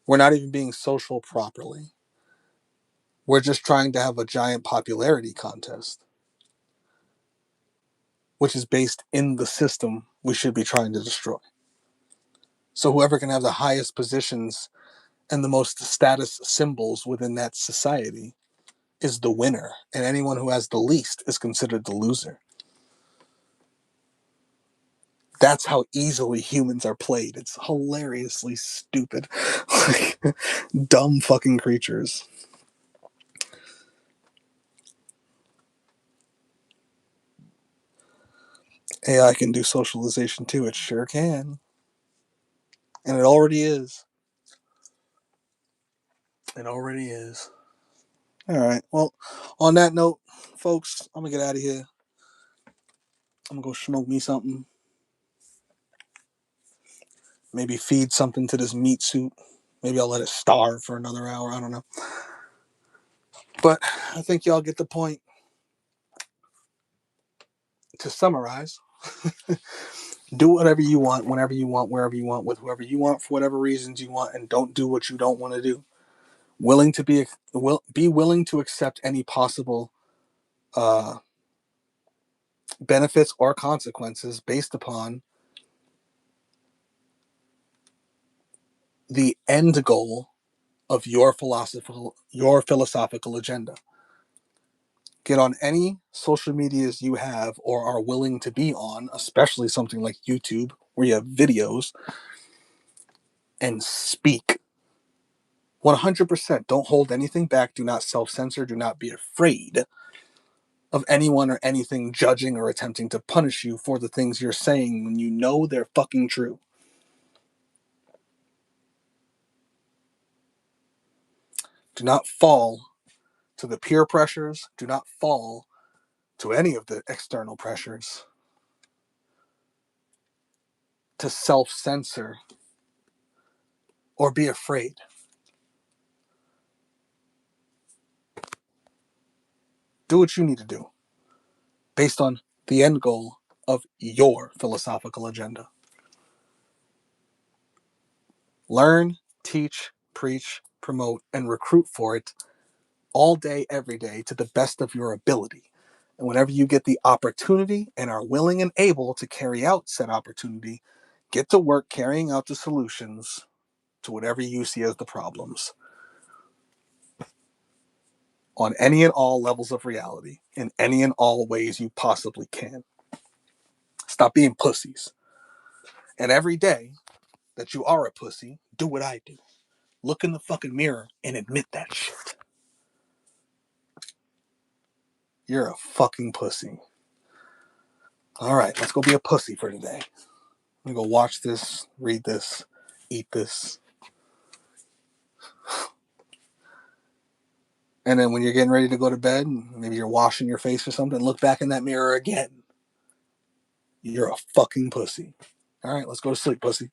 We're not even being social properly. We're just trying to have a giant popularity contest, which is based in the system we should be trying to destroy. So whoever can have the highest positions and the most status symbols within that society is the winner, and anyone who has the least is considered the loser. That's how easily humans are played. It's hilariously stupid. Like, dumb fucking creatures. AI can do socialization too. It sure can. And it already is. It already is. All right. Well, on that note, folks, I'm going to get out of here. I'm going to go smoke me something. Maybe feed something to this meat suit. Maybe I'll let it starve for another hour. I don't know. But I think y'all get the point. To summarize, do whatever you want, whenever you want, wherever you want, with whoever you want, for whatever reasons you want, and don't do what you don't want to do. Willing to be willing to accept any possible uh, benefits or consequences based upon the end goal of your philosophical agenda. Get on any social medias you have or are willing to be on, especially something like YouTube, where you have videos, and speak 100%. Don't hold anything back. Do not self censor. Do not be afraid of anyone or anything judging or attempting to punish you for the things you're saying when you know they're fucking true. Do not fall to the peer pressures. Do not fall to any of the external pressures to self censor or be afraid. Do what you need to do based on the end goal of your philosophical agenda. Learn, teach, preach, promote, and recruit for it all day, every day, to the best of your ability. And whenever you get the opportunity and are willing and able to carry out said opportunity, get to work carrying out the solutions to whatever you see as the problems on any and all levels of reality in any and all ways you possibly can. Stop being pussies. And every day that you are a pussy, do what I do. Look in the fucking mirror and admit that shit. You're a fucking pussy. All right, let's go be a pussy for today. I'm gonna go watch this, read this, eat this. And then when you're getting ready to go to bed, maybe you're washing your face or something, look back in that mirror again. You're a fucking pussy. All right, let's go to sleep, pussy.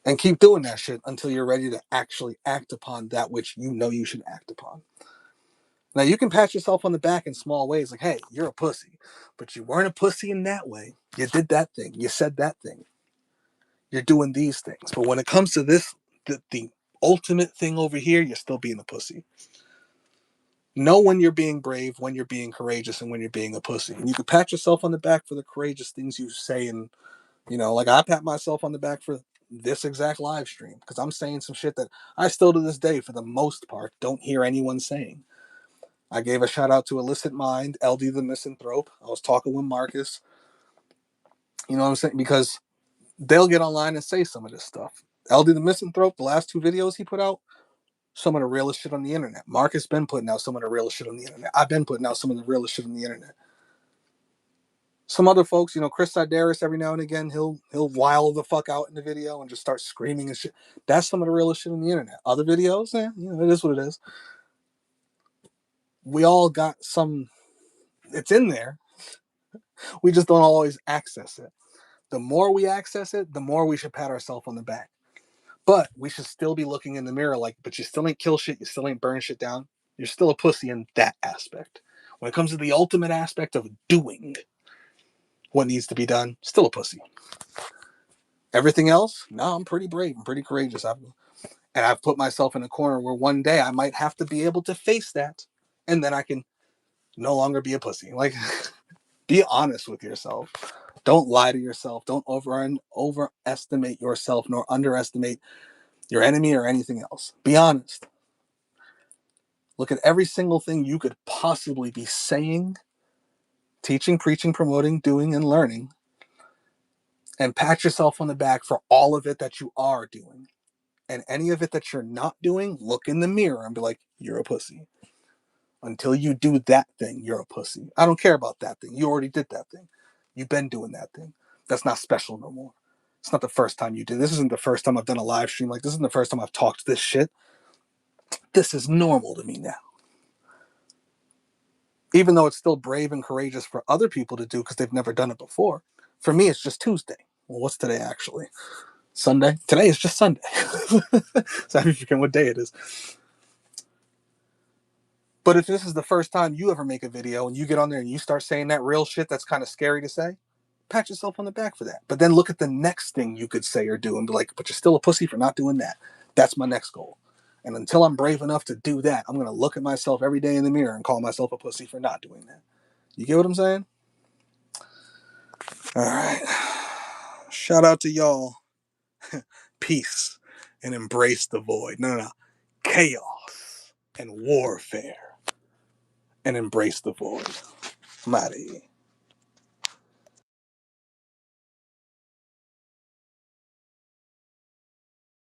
And keep doing that shit until you're ready to actually act upon that which you know you should act upon. Now, you can pat yourself on the back in small ways, like, hey, you're a pussy. But you weren't a pussy in that way. You did that thing. You said that thing. You're doing these things. But when it comes to this, the ultimate thing over here, you're still being a pussy. Know when you're being brave, when you're being courageous, and when you're being a pussy. And you can pat yourself on the back for the courageous things you say. And, like I pat myself on the back for this exact live stream because I'm saying some shit that I still to this day, for the most part, don't hear anyone saying. I gave a shout out to Illicit Mind, LD the Misanthrope. I was talking with Marcus. You know what I'm saying? Because they'll get online and say some of this stuff. LD the Misanthrope, the last two videos he put out, some of the realest shit on the internet. Marcus been putting out some of the realest shit on the internet. I've been putting out some of the realest shit on the internet. Some other folks, Chris Sideris, every now and again, he'll wild the fuck out in the video and just start screaming and shit. That's some of the realest shit on the internet. Other videos, it is what it is. We all got some. It's in there. We just don't always access it. The more we access it, the more we should pat ourselves on the back. But we should still be looking in the mirror like, but you still ain't kill shit. You still ain't burn shit down. You're still a pussy in that aspect. When it comes to the ultimate aspect of doing what needs to be done, still a pussy. Everything else, no, I'm pretty brave. I'm pretty courageous. I've put myself in a corner where one day I might have to be able to face that. And then I can no longer be a pussy. Like, be honest with yourself. Don't lie to yourself. Don't overestimate yourself nor underestimate your enemy or anything else. Be honest. Look at every single thing you could possibly be saying, teaching, preaching, promoting, doing, and learning, and pat yourself on the back for all of it that you are doing. And any of it that you're not doing, look in the mirror and be like, you're a pussy. Until you do that thing, you're a pussy. I don't care about that thing. You already did that thing. You've been doing that thing. That's not special no more. It's not the first time you did. This isn't the first time I've done a live stream. Like, this isn't the first time I've talked this shit. This is normal to me now. Even though it's still brave and courageous for other people to do because they've never done it before. For me, it's just Tuesday. Well, what's today actually? Sunday? Today is just Sunday. So I forget what day it is. But if this is the first time you ever make a video and you get on there and you start saying that real shit that's kind of scary to say, pat yourself on the back for that. But then look at the next thing you could say or do and be like, but you're still a pussy for not doing that. That's my next goal. And until I'm brave enough to do that, I'm going to look at myself every day in the mirror and call myself a pussy for not doing that. You get what I'm saying? All right. Shout out to y'all. Peace and embrace the void. No, no, no. Chaos and warfare and embrace the void. I'm out of here.